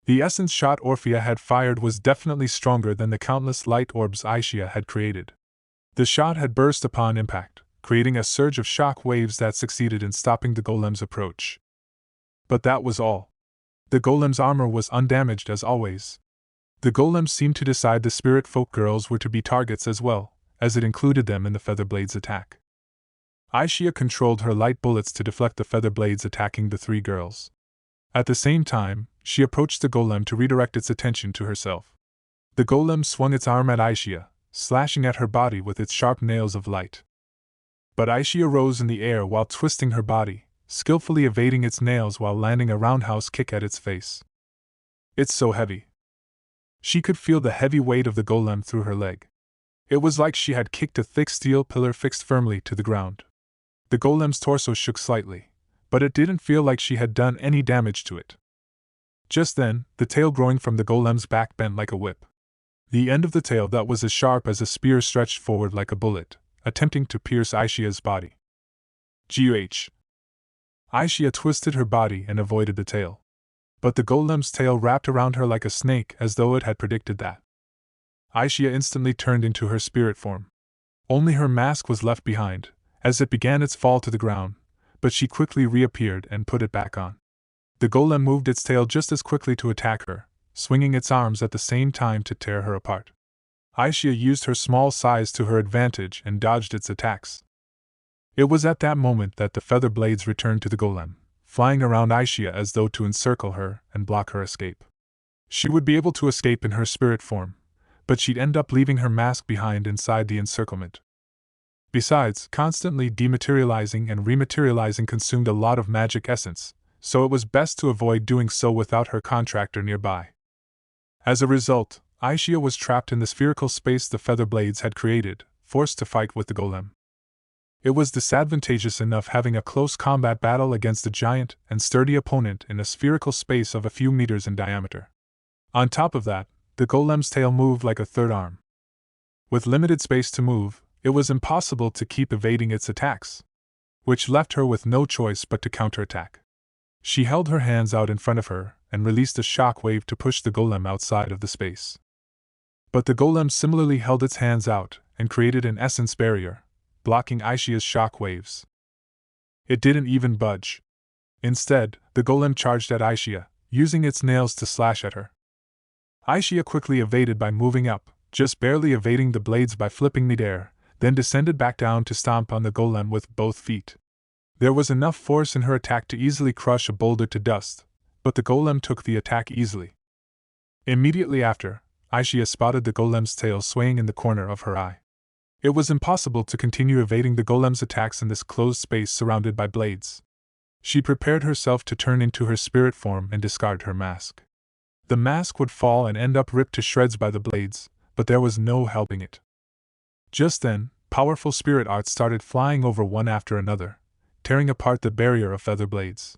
The essence shot Orphea had fired was definitely stronger than the countless light orbs Aishia had created. The shot had burst upon impact, creating a surge of shock waves that succeeded in stopping the golem's approach. But that was all. The golem's armor was undamaged as always. The golem seemed to decide the spirit folk girls were to be targets as well, as it included them in the feather blades attack. Aishia controlled her light bullets to deflect the feather blades attacking the three girls. At the same time, she approached the golem to redirect its attention to herself. The golem swung its arm at Aishia, slashing at her body with its sharp nails of light. But Aishia rose in the air while twisting her body, skillfully evading its nails while landing a roundhouse kick at its face. It's so heavy. She could feel the heavy weight of the golem through her leg. It was like she had kicked a thick steel pillar fixed firmly to the ground. The golem's torso shook slightly, but it didn't feel like she had done any damage to it. Just then, the tail growing from the golem's back bent like a whip. the end of the tail that was as sharp as a spear stretched forward like a bullet, attempting to pierce Aishia's body. Goh! Aishia twisted her body and avoided the tail. But the golem's tail wrapped around her like a snake, as though it had predicted that. Aishia instantly turned into her spirit form. Only her mask was left behind, as it began its fall to the ground, but she quickly reappeared and put it back on. The golem moved its tail just as quickly to attack her, swinging its arms at the same time to tear her apart. Aishia used her small size to her advantage and dodged its attacks. It was at that moment that the feather blades returned to the golem, flying around Aishia as though to encircle her and block her escape. She would be able to escape in her spirit form, but she'd end up leaving her mask behind inside the encirclement. Besides, constantly dematerializing and rematerializing consumed a lot of magic essence, so it was best to avoid doing so without her contractor nearby. As a result, Aishia was trapped in the spherical space the feather blades had created, forced to fight with the golem. It was disadvantageous enough having a close combat battle against a giant and sturdy opponent in a spherical space of a few meters in diameter. On top of that, the golem's tail moved like a third arm. With limited space to move, it was impossible to keep evading its attacks, which left her with no choice but to counterattack. She held her hands out in front of her and released a shock wave to push the golem outside of the space. But the golem similarly held its hands out and created an essence barrier, blocking Aishia's shock waves. It didn't even budge. Instead, the golem charged at Aishia, using its nails to slash at her. Aishia quickly evaded by moving up, just barely evading the blades by flipping midair, then descended back down to stomp on the golem with both feet. There was enough force in her attack to easily crush a boulder to dust, but the golem took the attack easily. Immediately after, Aishia spotted the golem's tail swaying in the corner of her eye. It was impossible to continue evading the golem's attacks in this closed space surrounded by blades. She prepared herself to turn into her spirit form and discard her mask. The mask would fall and end up ripped to shreds by the blades, but there was no helping it. Just then, powerful spirit arts started flying over one after another, tearing apart the barrier of feather blades.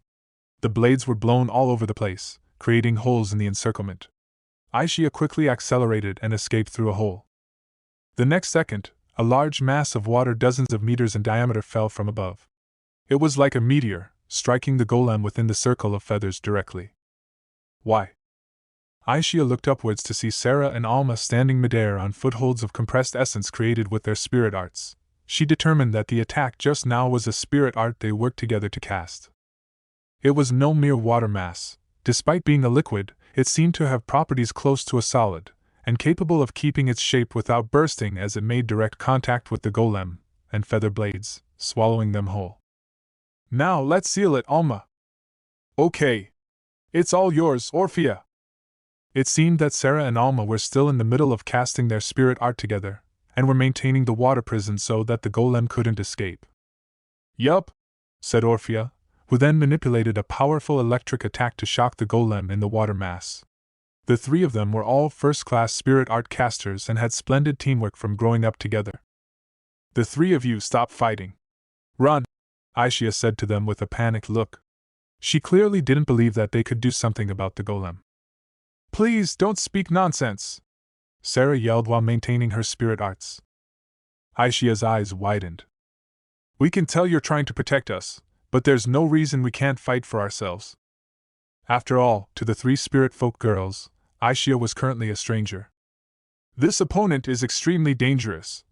The blades were blown all over the place, creating holes in the encirclement. Aishia quickly accelerated and escaped through a hole. The next second, a large mass of water dozens of meters in diameter fell from above. It was like a meteor, striking the golem within the circle of feathers directly. Why? Aishia looked upwards to see Sarah and Alma standing midair on footholds of compressed essence created with their spirit arts. She determined that the attack just now was a spirit art they worked together to cast. It was no mere water mass. Despite being a liquid, it seemed to have properties close to a solid, and capable of keeping its shape without bursting as it made direct contact with the golem and feather blades, swallowing them whole. Now let's seal it, Alma. Okay. It's all yours, Orphea. It seemed that Sarah and Alma were still in the middle of casting their spirit art together, and were maintaining the water prison so that the golem couldn't escape. Yup, said Orphea, who then manipulated a powerful electric attack to shock the golem in the water mass. The three of them were all first-class spirit art casters and had splendid teamwork from growing up together. The three of you stop fighting. Run, Aishia said to them with a panicked look. She clearly didn't believe that they could do something about the golem. Please don't speak nonsense, Sarah yelled while maintaining her spirit arts. Aishia's eyes widened. We can tell you're trying to protect us, but there's no reason we can't fight for ourselves. After all, to the three spirit folk girls, Aishia was currently a stranger. This opponent is extremely dangerous,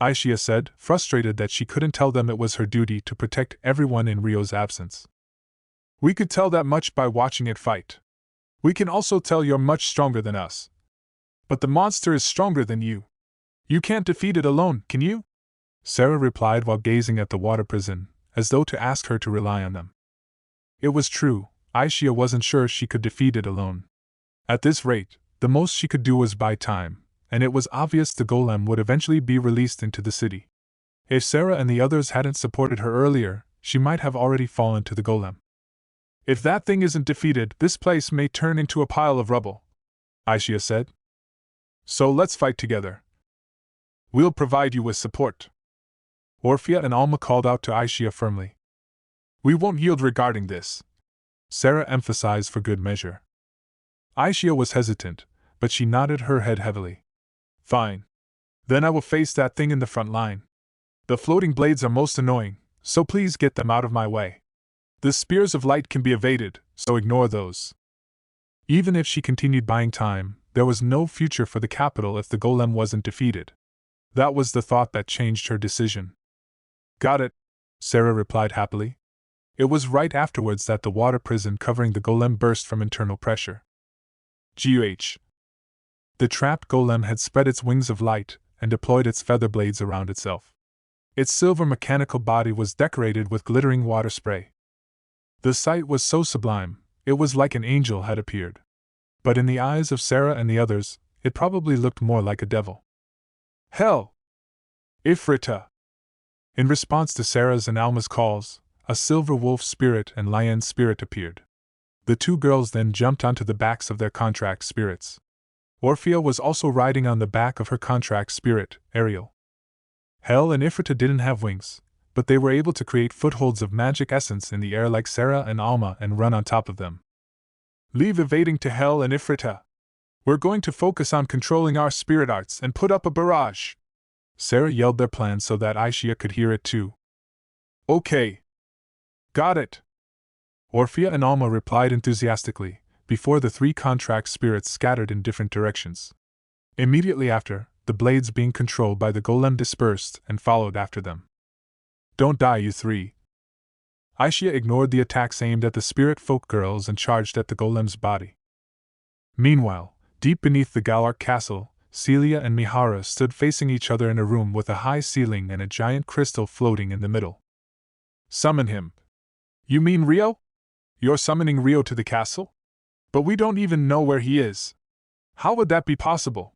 Aishia said, frustrated that she couldn't tell them it was her duty to protect everyone in Rio's absence. We could tell that much by watching it fight. We can also tell you're much stronger than us. But the monster is stronger than you. You can't defeat it alone, can you? Sarah replied while gazing at the water prison, as though to ask her to rely on them. It was true, Aishia wasn't sure she could defeat it alone. At this rate, the most she could do was buy time, and it was obvious the golem would eventually be released into the city. If Sarah and the others hadn't supported her earlier, she might have already fallen to the golem. If that thing isn't defeated, this place may turn into a pile of rubble, Aishia said. So let's fight together. We'll provide you with support. Orphea and Alma called out to Aishia firmly. We won't yield regarding this, Sarah emphasized for good measure. Aishia was hesitant, but she nodded her head heavily. Fine. Then I will face that thing in the front line. The floating blades are most annoying, so please get them out of my way. The spears of light can be evaded, so ignore those. Even if she continued buying time, there was no future for the capital if the golem wasn't defeated. That was the thought that changed her decision. Got it, Sarah replied happily. It was right afterwards that the water prison covering the golem burst from internal pressure. GUH. The trapped golem had spread its wings of light and deployed its feather blades around itself. Its silver mechanical body was decorated with glittering water spray. The sight was so sublime, it was like an angel had appeared. But in the eyes of Sarah and the others, it probably looked more like a devil. Hell! Ifrita! In response to Sarah's and Alma's calls, a silver wolf spirit and lion spirit appeared. The two girls then jumped onto the backs of their contract spirits. Orphea was also riding on the back of her contract spirit, Ariel. Hel and Ifrita didn't have wings, but they were able to create footholds of magic essence in the air like Sarah and Alma and run on top of them. Leave evading to Hel and Ifrita. We're going to focus on controlling our spirit arts and put up a barrage. Sarah yelled their plan so that Aishia could hear it too. Okay. Got it. Orphea and Alma replied enthusiastically, before the three contract spirits scattered in different directions. Immediately after, the blades being controlled by the golem dispersed and followed after them. Don't die, you three. Aishia ignored the attacks aimed at the spirit folk girls and charged at the golem's body. Meanwhile, deep beneath the Galark castle, Celia and Mihara stood facing each other in a room with a high ceiling and a giant crystal floating in the middle. Summon him. You mean Rio? You're summoning Rio to the castle? But we don't even know where he is. How would that be possible?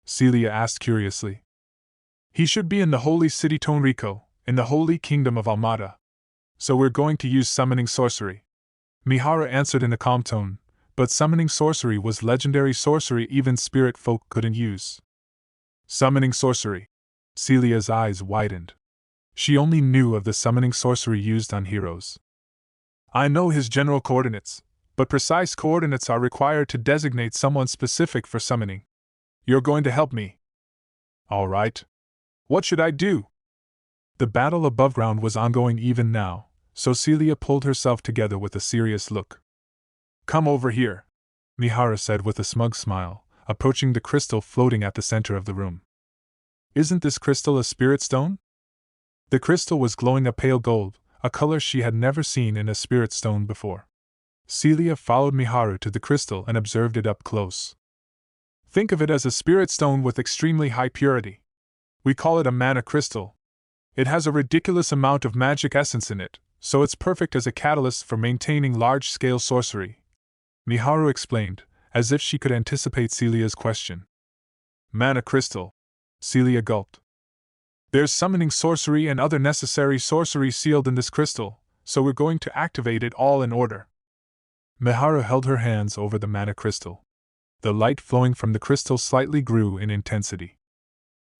Celia asked curiously. He should be in the holy city Tonrico, in the holy kingdom of Almada. So we're going to use summoning sorcery. Mihara answered in a calm tone, but summoning sorcery was legendary sorcery even spirit folk couldn't use. Summoning sorcery. Celia's eyes widened. She only knew of the summoning sorcery used on heroes. I know his general coordinates, but precise coordinates are required to designate someone specific for summoning. You're going to help me. All right. What should I do? The battle above ground was ongoing even now, so Celia pulled herself together with a serious look. Come over here, Mihara said with a smug smile, approaching the crystal floating at the center of the room. Isn't this crystal a spirit stone? The crystal was glowing a pale gold, a color she had never seen in a spirit stone before. Celia followed Miharu to the crystal and observed it up close. Think of it as a spirit stone with extremely high purity. We call it a mana crystal. It has a ridiculous amount of magic essence in it, so it's perfect as a catalyst for maintaining large-scale sorcery. Miharu explained, as if she could anticipate Celia's question. Mana crystal. Celia gulped. There's summoning sorcery and other necessary sorcery sealed in this crystal, so we're going to activate it all in order. Miharu held her hands over the mana crystal. The light flowing from the crystal slightly grew in intensity.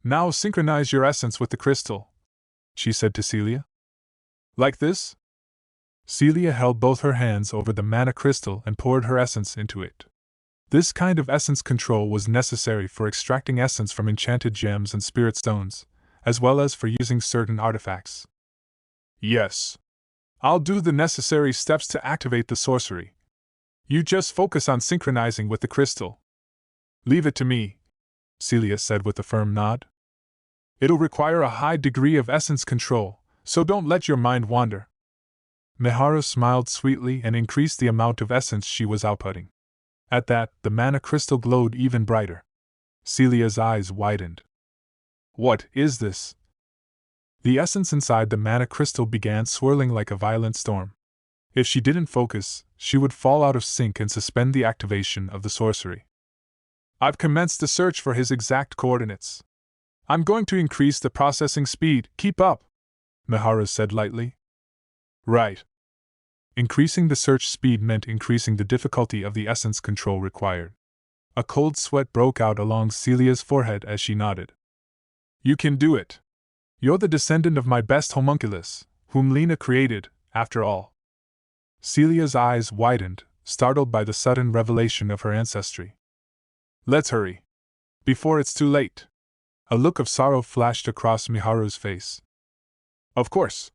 Now synchronize your essence with the crystal, she said to Celia. Like this? Celia held both her hands over the mana crystal and poured her essence into it. This kind of essence control was necessary for extracting essence from enchanted gems and spirit stones, as well as for using certain artifacts. Yes. I'll do the necessary steps to activate the sorcery. You just focus on synchronizing with the crystal. Leave it to me, Celia said with a firm nod. It'll require a high degree of essence control, so don't let your mind wander. Miharu smiled sweetly and increased the amount of essence she was outputting. At that, the mana crystal glowed even brighter. Celia's eyes widened. What is this? The essence inside the mana crystal began swirling like a violent storm. If she didn't focus, she would fall out of sync and suspend the activation of the sorcery. I've commenced the search for his exact coordinates. I'm going to increase the processing speed, keep up, Miharu said lightly. Right. Increasing the search speed meant increasing the difficulty of the essence control required. A cold sweat broke out along Celia's forehead as she nodded. You can do it. You're the descendant of my best homunculus, whom Lena created, after all. Celia's eyes widened, startled by the sudden revelation of her ancestry. Let's hurry. Before it's too late. A look of sorrow flashed across Miharu's face. Of course.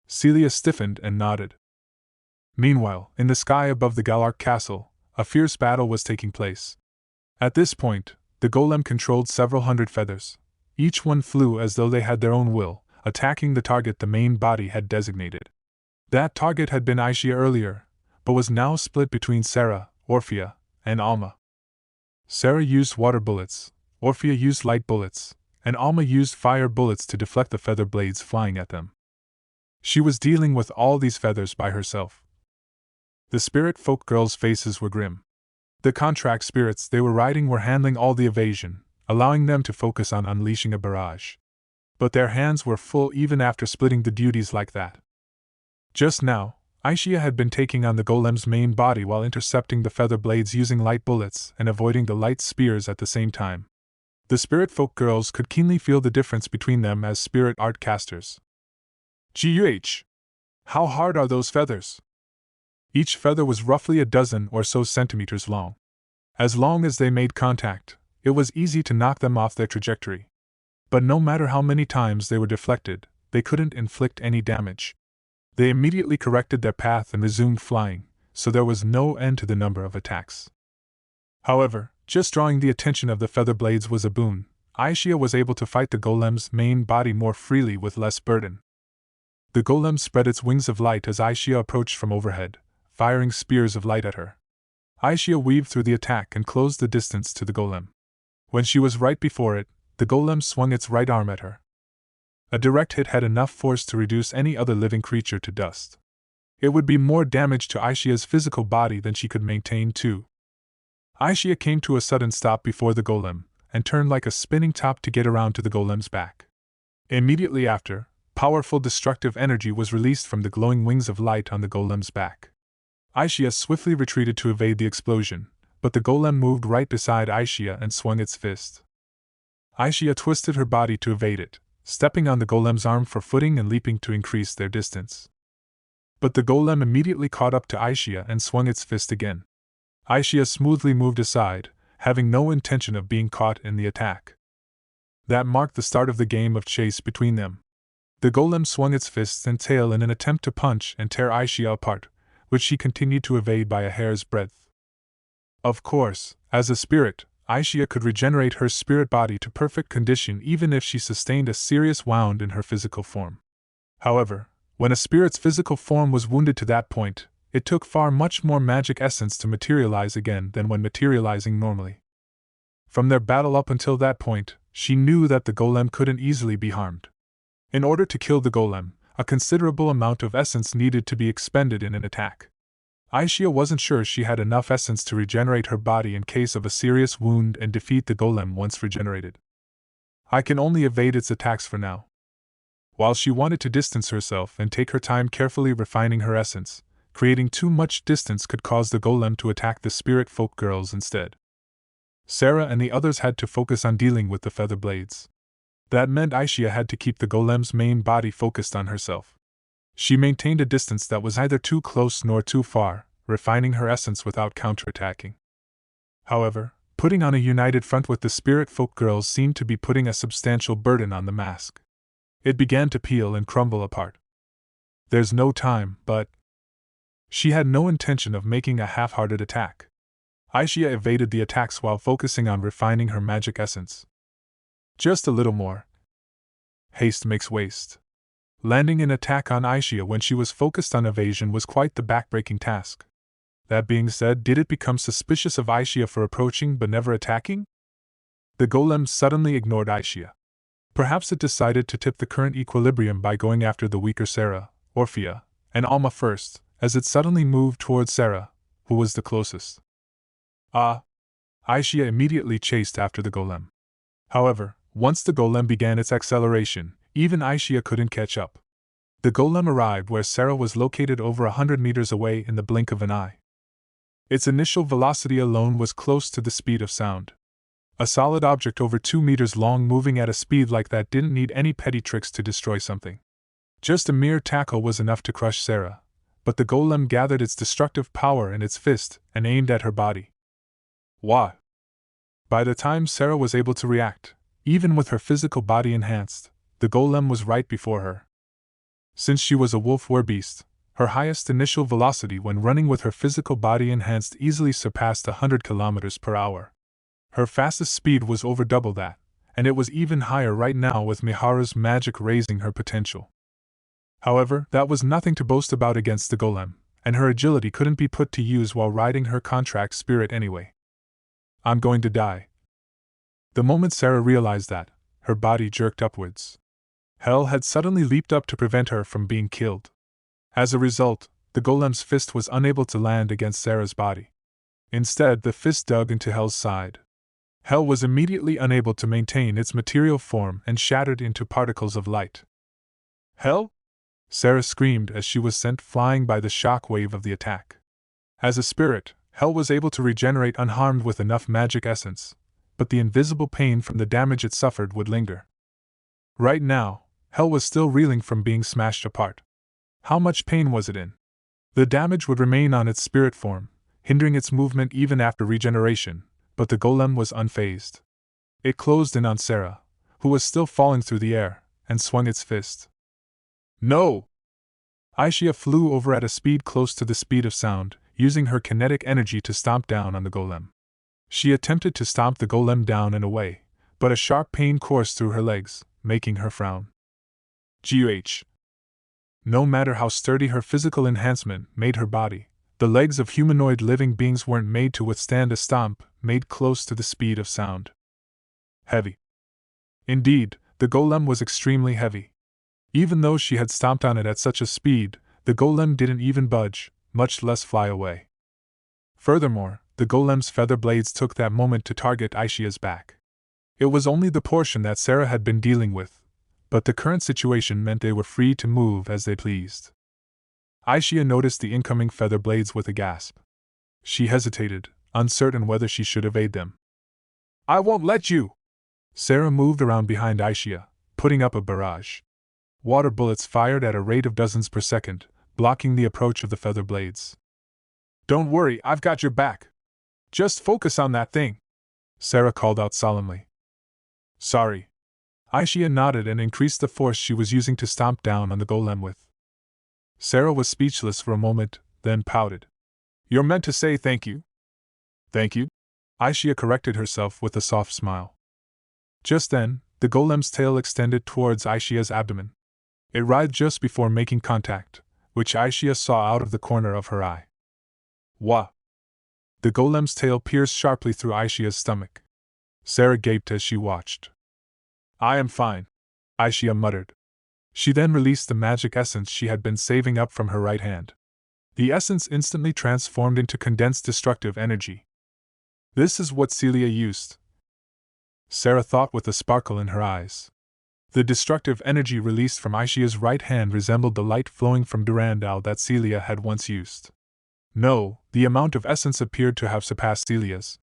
Celia stiffened and nodded. Meanwhile, in the sky above the Galark castle, a fierce battle was taking place. At this point, the golem controlled several hundred feathers. Each one flew as though they had their own will, attacking the target the main body had designated. That target had been Aishia earlier, but was now split between Sarah, Orphea, and Alma. Sarah used water bullets, Orphea used light bullets, and Alma used fire bullets to deflect the feather blades flying at them. She was dealing with all these feathers by herself. The spirit folk girls' faces were grim. The contract spirits they were riding were handling all the evasion, allowing them to focus on unleashing a barrage. But their hands were full even after splitting the duties like that. Just now, Aishia had been taking on the golem's main body while intercepting the feather blades using light bullets and avoiding the light spears at the same time. The spirit folk girls could keenly feel the difference between them as spirit art casters. Guh! How hard are those feathers? Each feather was roughly a dozen or so centimeters long. As long as they made contact, it was easy to knock them off their trajectory. But no matter how many times they were deflected, they couldn't inflict any damage. They immediately corrected their path and resumed flying, so there was no end to the number of attacks. However, just drawing the attention of the feather blades was a boon. Aishia was able to fight the golem's main body more freely with less burden. The golem spread its wings of light as Aishia approached from overhead, firing spears of light at her. Aishia weaved through the attack and closed the distance to the golem. When she was right before it, the golem swung its right arm at her. A direct hit had enough force to reduce any other living creature to dust. It would be more damage to Aishia's physical body than she could maintain too. Aishia came to a sudden stop before the golem, and turned like a spinning top to get around to the golem's back. Immediately after, powerful destructive energy was released from the glowing wings of light on the golem's back. Aishia swiftly retreated to evade the explosion, but the golem moved right beside Aishia and swung its fist. Aishia twisted her body to evade it, stepping on the golem's arm for footing and leaping to increase their distance. But the golem immediately caught up to Aishia and swung its fist again. Aishia smoothly moved aside, having no intention of being caught in the attack. That marked the start of the game of chase between them. The golem swung its fists and tail in an attempt to punch and tear Aishia apart, which she continued to evade by a hair's breadth. Of course, as a spirit, Aishia could regenerate her spirit body to perfect condition even if she sustained a serious wound in her physical form. However, when a spirit's physical form was wounded to that point, it took much more magic essence to materialize again than when materializing normally. From their battle up until that point, she knew that the golem couldn't easily be harmed. In order to kill the golem, a considerable amount of essence needed to be expended in an attack. Aishia wasn't sure she had enough essence to regenerate her body in case of a serious wound and defeat the golem once regenerated. I can only evade its attacks for now. While she wanted to distance herself and take her time carefully refining her essence, creating too much distance could cause the golem to attack the spirit folk girls instead. Sarah and the others had to focus on dealing with the feather blades. That meant Aishia had to keep the golem's main body focused on herself. She maintained a distance that was neither too close nor too far, refining her essence without counterattacking. However, putting on a united front with the spirit folk girls seemed to be putting a substantial burden on the mask. It began to peel and crumble apart. There's no time, but... She had no intention of making a half-hearted attack. Aishia evaded the attacks while focusing on refining her magic essence. Just a little more. Haste makes waste. Landing an attack on Aishia when she was focused on evasion was quite the backbreaking task. That being said, did it become suspicious of Aishia for approaching but never attacking? The golem suddenly ignored Aishia. Perhaps it decided to tip the current equilibrium by going after the weaker Sarah, Orphea, and Alma first, as it suddenly moved towards Sarah, who was the closest. Aishia immediately chased after the golem. However, once the golem began its acceleration, even Aishia couldn't catch up. The golem arrived where Sarah was located over 100 meters away in the blink of an eye. Its initial velocity alone was close to the speed of sound. A solid object over 2 meters long moving at a speed like that didn't need any petty tricks to destroy something. Just a mere tackle was enough to crush Sarah, but the golem gathered its destructive power in its fist and aimed at her body. Wah! By the time Sarah was able to react, even with her physical body enhanced, the golem was right before her. Since she was a wolf werebeast, her highest initial velocity when running with her physical body enhanced easily surpassed 100 kilometers per hour. Her fastest speed was over double that, and it was even higher right now with Miharu's magic raising her potential. However, that was nothing to boast about against the golem, and her agility couldn't be put to use while riding her contract spirit anyway. I'm going to die. The moment Sarah realized that, her body jerked upwards. Hell had suddenly leaped up to prevent her from being killed. As a result, the golem's fist was unable to land against Sarah's body. Instead, the fist dug into Hell's side. Hell was immediately unable to maintain its material form and shattered into particles of light. Hell? Sarah screamed as she was sent flying by the shock wave of the attack. As a spirit, Hell was able to regenerate unharmed with enough magic essence, but the invisible pain from the damage it suffered would linger. Right now, Hell was still reeling from being smashed apart. How much pain was it in? The damage would remain on its spirit form, hindering its movement even after regeneration, but the golem was unfazed. It closed in on Sarah, who was still falling through the air, and swung its fist. No! Aishia flew over at a speed close to the speed of sound, using her kinetic energy to stomp down on the golem. She attempted to stomp the golem down and away, but a sharp pain coursed through her legs, making her frown. Goh! No matter how sturdy her physical enhancement made her body, the legs of humanoid living beings weren't made to withstand a stomp made close to the speed of sound. Heavy. Indeed, the golem was extremely heavy. Even though she had stomped on it at such a speed, the golem didn't even budge, much less fly away. Furthermore, the golem's feather blades took that moment to target Aishia's back. It was only the portion that Sarah had been dealing with, but the current situation meant they were free to move as they pleased. Aishia noticed the incoming feather blades with a gasp. She hesitated, uncertain whether she should evade them. I won't let you! Sarah moved around behind Aishia, putting up a barrage. Water bullets fired at a rate of dozens per second, blocking the approach of the feather blades. Don't worry, I've got your back. Just focus on that thing, Sarah called out solemnly. Sorry. Aishia nodded and increased the force she was using to stomp down on the golem with. Sarah was speechless for a moment, then pouted. You're meant to say thank you. Thank you? Aishia corrected herself with a soft smile. Just then, the golem's tail extended towards Aishia's abdomen. It writhed just before making contact, which Aishia saw out of the corner of her eye. Wah! The golem's tail pierced sharply through Aishia's stomach. Sarah gaped as she watched. I am fine, Aishia muttered. She then released the magic essence she had been saving up from her right hand. The essence instantly transformed into condensed destructive energy. This is what Celia used, Sarah thought with a sparkle in her eyes. The destructive energy released from Aishia's right hand resembled the light flowing from Durandal that Celia had once used. No, the amount of essence appeared to have surpassed Celia's.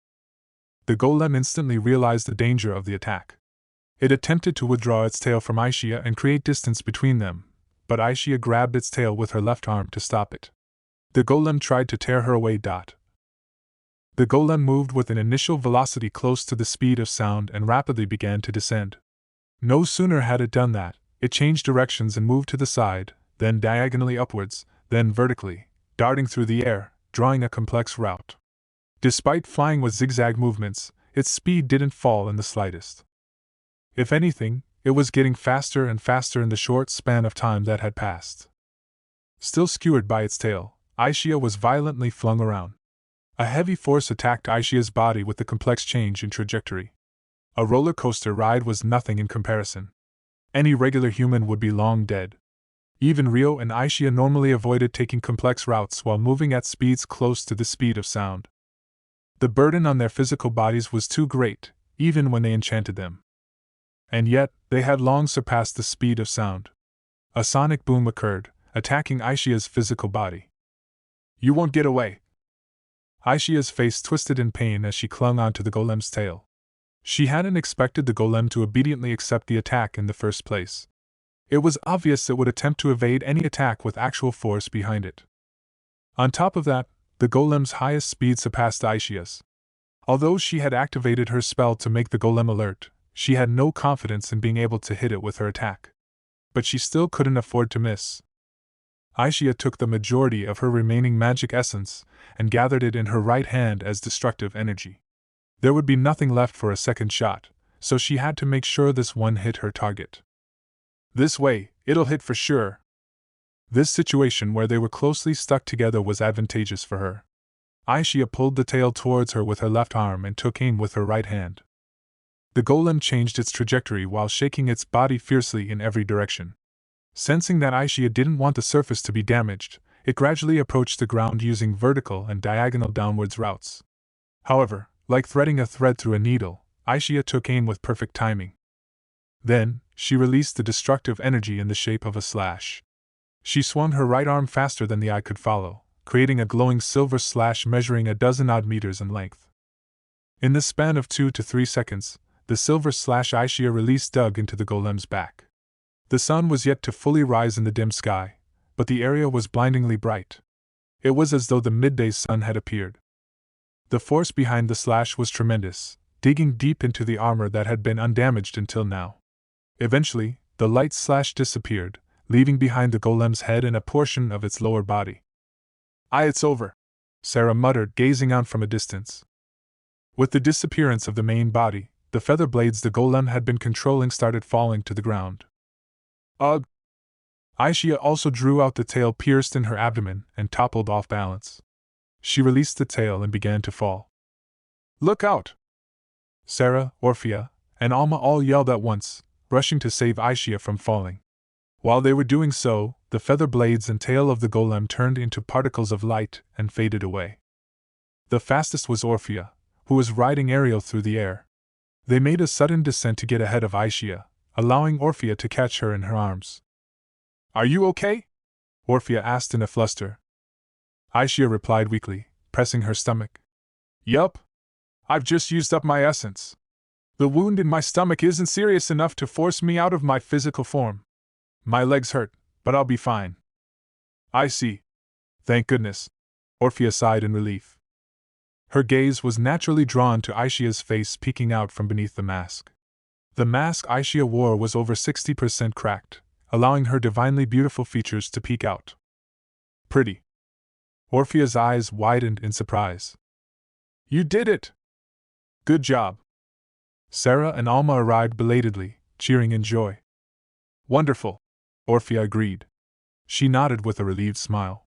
The golem instantly realized the danger of the attack. It attempted to withdraw its tail from Aishia and create distance between them, but Aishia grabbed its tail with her left arm to stop it. The golem tried to tear her away. The golem moved with an initial velocity close to the speed of sound and rapidly began to descend. No sooner had it done that, it changed directions and moved to the side, then diagonally upwards, then vertically, darting through the air, drawing a complex route. Despite flying with zigzag movements, its speed didn't fall in the slightest. If anything, it was getting faster and faster in the short span of time that had passed. Still skewered by its tail, Aishia was violently flung around. A heavy force attacked Aishia's body with the complex change in trajectory. A roller coaster ride was nothing in comparison. Any regular human would be long dead. Even Rio and Aishia normally avoided taking complex routes while moving at speeds close to the speed of sound. The burden on their physical bodies was too great, even when they enchanted them. And yet, they had long surpassed the speed of sound. A sonic boom occurred, attacking Aishia's physical body. You won't get away! Aishia's face twisted in pain as she clung onto the golem's tail. She hadn't expected the golem to obediently accept the attack in the first place. It was obvious it would attempt to evade any attack with actual force behind it. On top of that, the golem's highest speed surpassed Aishia's. Although she had activated her spell to make the golem alert, she had no confidence in being able to hit it with her attack. But she still couldn't afford to miss. Aishia took the majority of her remaining magic essence and gathered it in her right hand as destructive energy. There would be nothing left for a second shot, so she had to make sure this one hit her target. This way, it'll hit for sure. This situation where they were closely stuck together was advantageous for her. Aishia pulled the tail towards her with her left arm and took aim with her right hand. The golem changed its trajectory while shaking its body fiercely in every direction. Sensing that Aishia didn't want the surface to be damaged, it gradually approached the ground using vertical and diagonal downwards routes. However, like threading a thread through a needle, Aishia took aim with perfect timing. Then, she released the destructive energy in the shape of a slash. She swung her right arm faster than the eye could follow, creating a glowing silver slash measuring a dozen odd meters in length. In the span of 2 to 3 seconds, the silver slash Aishia released dug into the golem's back. The sun was yet to fully rise in the dim sky, but the area was blindingly bright. It was as though the midday sun had appeared. The force behind the slash was tremendous, digging deep into the armor that had been undamaged until now. Eventually, the light slash disappeared, leaving behind the golem's head and a portion of its lower body. It's over," Sarah muttered, gazing out from a distance. With the disappearance of the main body, the feather blades the golem had been controlling started falling to the ground. Ugh! Aishia also drew out the tail pierced in her abdomen and toppled off balance. She released the tail and began to fall. "Look out!" Sarah, Orphea, and Alma all yelled at once, rushing to save Aishia from falling. While they were doing so, the feather blades and tail of the golem turned into particles of light and faded away. The fastest was Orphea, who was riding Ariel through the air. They made a sudden descent to get ahead of Aishia, allowing Orphea to catch her in her arms. "Are you okay?" Orphea asked in a fluster. Aishia replied weakly, pressing her stomach. "Yup. I've just used up my essence. The wound in my stomach isn't serious enough to force me out of my physical form. My legs hurt, but I'll be fine." "I see. Thank goodness," Orphea sighed in relief. Her gaze was naturally drawn to Aishia's face peeking out from beneath the mask. The mask Aishia wore was over 60% cracked, allowing her divinely beautiful features to peek out. "Pretty." Orphea's eyes widened in surprise. "You did it! Good job." Sarah and Alma arrived belatedly, cheering in joy. "Wonderful," Orphea agreed. She nodded with a relieved smile.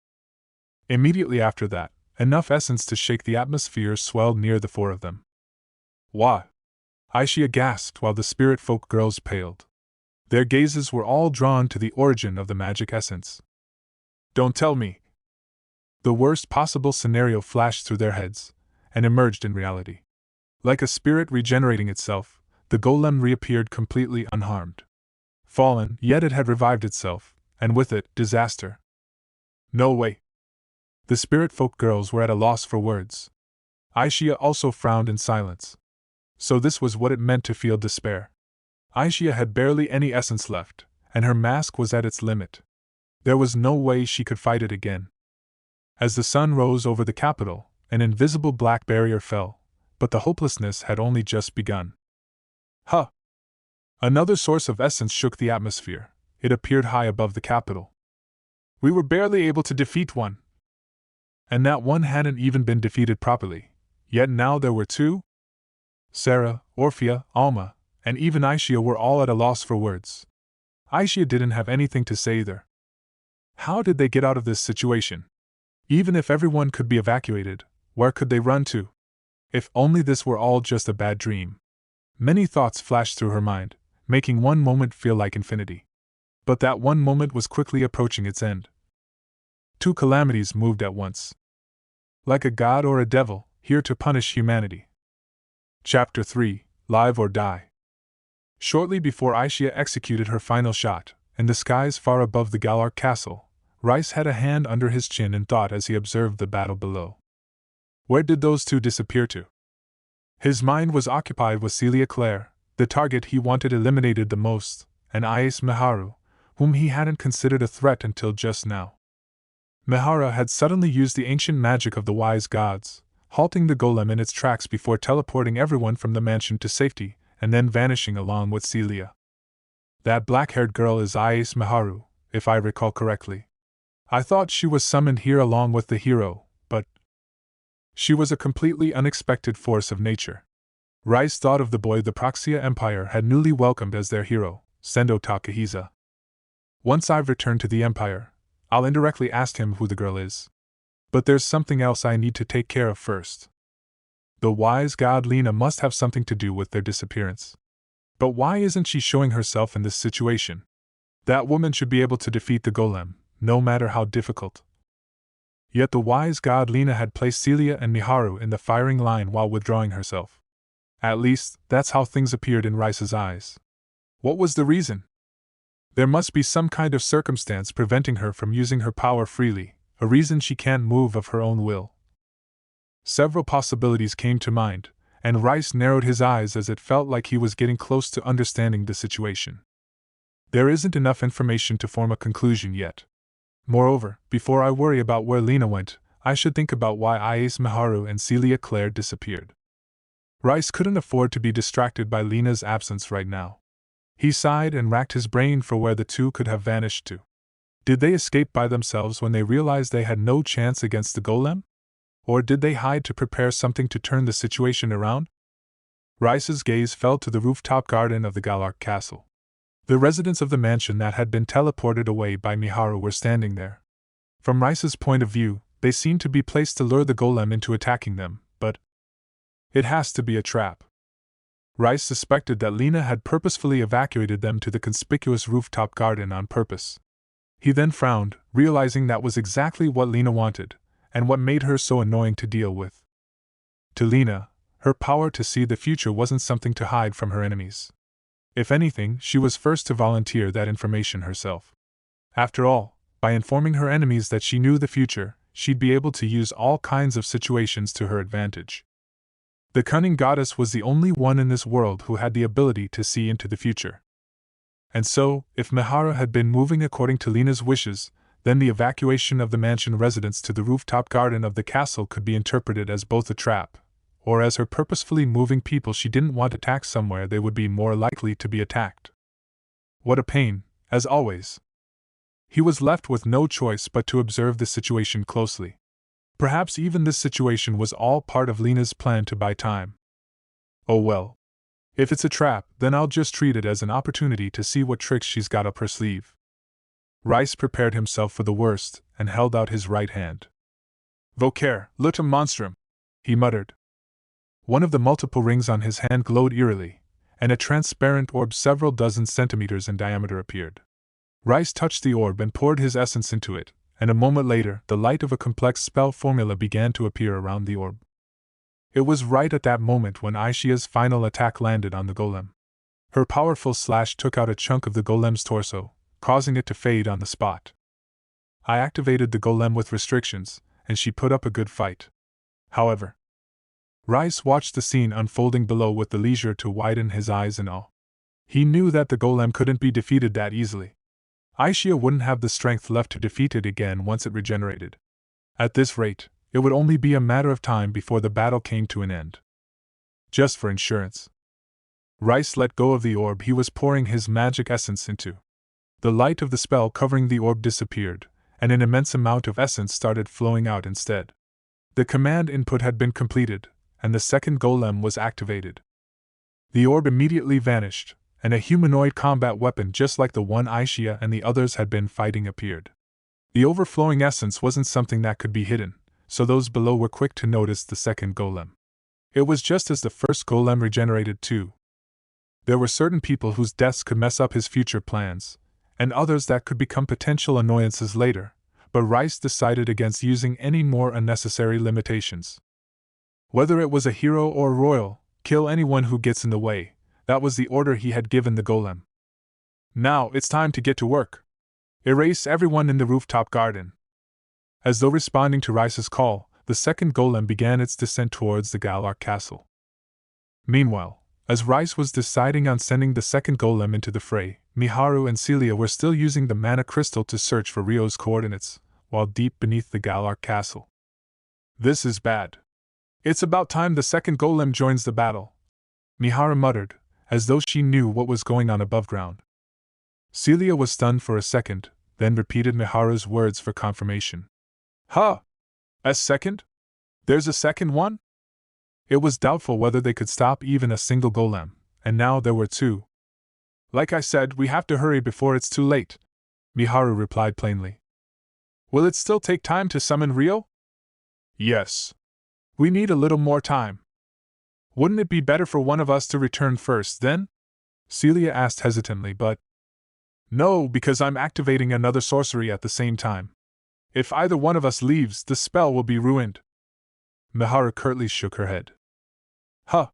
Immediately after that, enough essence to shake the atmosphere swelled near the four of them. "What?" Aishia gasped while the spirit folk girls paled. Their gazes were all drawn to the origin of the magic essence. "Don't tell me." The worst possible scenario flashed through their heads, and emerged in reality. Like a spirit regenerating itself, the golem reappeared completely unharmed. Fallen, yet it had revived itself, and with it, disaster. "No way." The spirit folk girls were at a loss for words. Aishia also frowned in silence. So this was what it meant to feel despair. Aishia had barely any essence left, and her mask was at its limit. There was no way she could fight it again. As the sun rose over the capital, an invisible black barrier fell, but the hopelessness had only just begun. Huh! Another source of essence shook the atmosphere. It appeared high above the capital. "We were barely able to defeat one." And that one hadn't even been defeated properly, yet now there were two? Sarah, Orphea, Alma, and even Aishia were all at a loss for words. Aishia didn't have anything to say either. How did they get out of this situation? Even if everyone could be evacuated, where could they run to? If only this were all just a bad dream. Many thoughts flashed through her mind, making one moment feel like infinity. But that one moment was quickly approaching its end. Two calamities moved at once. Like a god or a devil, here to punish humanity. Chapter 3: Live or Die. Shortly before Aishia executed her final shot, in the skies far above the Galar castle, Rice had a hand under his chin in thought as he observed the battle below. Where did those two disappear to? His mind was occupied with Celia Clare, the target he wanted eliminated the most, and Ais Miharu, whom he hadn't considered a threat until just now. Mihara had suddenly used the ancient magic of the wise gods, halting the golem in its tracks before teleporting everyone from the mansion to safety, and then vanishing along with Celia. That black-haired girl is Ais Miharu, if I recall correctly. I thought she was summoned here along with the hero, but she was a completely unexpected force of nature. Rice thought of the boy the Proxia Empire had newly welcomed as their hero, Sendo Takahisa. Once I've returned to the Empire, I'll indirectly ask him who the girl is. But there's something else I need to take care of first. The wise god Lena must have something to do with their disappearance. But why isn't she showing herself in this situation? That woman should be able to defeat the golem, no matter how difficult. Yet the wise god Lena had placed Celia and Miharu in the firing line while withdrawing herself. At least, that's how things appeared in Rice's eyes. What was the reason? There must be some kind of circumstance preventing her from using her power freely, a reason she can't move of her own will. Several possibilities came to mind, and Rice narrowed his eyes as it felt like he was getting close to understanding the situation. There isn't enough information to form a conclusion yet. Moreover, before I worry about where Lena went, I should think about why Ais Miharu and Celia Claire disappeared. Rice couldn't afford to be distracted by Lena's absence right now. He sighed and racked his brain for where the two could have vanished to. Did they escape by themselves when they realized they had no chance against the golem? Or did they hide to prepare something to turn the situation around? Rice's gaze fell to the rooftop garden of the Galark Castle. The residents of the mansion that had been teleported away by Miharu were standing there. From Rice's point of view, they seemed to be placed to lure the golem into attacking them, but it has to be a trap. Rice suspected that Lena had purposefully evacuated them to the conspicuous rooftop garden on purpose. He then frowned, realizing that was exactly what Lena wanted, and what made her so annoying to deal with. To Lena, her power to see the future wasn't something to hide from her enemies. If anything, she was first to volunteer that information herself. After all, by informing her enemies that she knew the future, she'd be able to use all kinds of situations to her advantage. The cunning goddess was the only one in this world who had the ability to see into the future. And so, if Miharu had been moving according to Lena's wishes, then the evacuation of the mansion residents to the rooftop garden of the castle could be interpreted as both a trap, or as her purposefully moving people she didn't want attacked somewhere they would be more likely to be attacked. What a pain, as always. He was left with no choice but to observe the situation closely. Perhaps even this situation was all part of Lena's plan to buy time. Oh well. If it's a trap, then I'll just treat it as an opportunity to see what tricks she's got up her sleeve. Rice prepared himself for the worst and held out his right hand. Vocare, lutum monstrum, he muttered. One of the multiple rings on his hand glowed eerily, and a transparent orb several dozen centimeters in diameter appeared. Rice touched the orb and poured his essence into it, and a moment later the light of a complex spell formula began to appear around the orb. It was right at that moment when Aishia's final attack landed on the golem. Her powerful slash took out a chunk of the golem's torso, causing it to fade on the spot. I activated the golem with restrictions, and she put up a good fight. However, Rice watched the scene unfolding below with the leisure to widen his eyes in awe. He knew that the golem couldn't be defeated that easily. Aishia wouldn't have the strength left to defeat it again once it regenerated. At this rate, it would only be a matter of time before the battle came to an end. Just for insurance, Rice let go of the orb he was pouring his magic essence into. The light of the spell covering the orb disappeared, and an immense amount of essence started flowing out instead. The command input had been completed, and the second golem was activated. The orb immediately vanished, and a humanoid combat weapon just like the one Aishia and the others had been fighting appeared. The overflowing essence wasn't something that could be hidden, so those below were quick to notice the second golem. It was just as the first golem regenerated too. There were certain people whose deaths could mess up his future plans, and others that could become potential annoyances later, but Rice decided against using any more unnecessary limitations. Whether it was a hero or royal, kill anyone who gets in the way, that was the order he had given the golem. Now it's time to get to work. Erase everyone in the rooftop garden. As though responding to Rice's call, the second golem began its descent towards the Galark castle. Meanwhile, as Rice was deciding on sending the second golem into the fray, Miharu and Celia were still using the mana crystal to search for Rio's coordinates, while deep beneath the Galark castle. This is bad. It's about time the second golem joins the battle, Mihara muttered, as though she knew what was going on above ground. Celia was stunned for a second, then repeated Mihara's words for confirmation. Huh? A second? There's a second one? It was doubtful whether they could stop even a single golem, and now there were two. Like I said, we have to hurry before it's too late, Mihara replied plainly. Will it still take time to summon Rio? Yes. We need a little more time. Wouldn't it be better for one of us to return first, then? Celia asked hesitantly, but... No, because I'm activating another sorcery at the same time. If either one of us leaves, the spell will be ruined. Mihara curtly shook her head. Huh.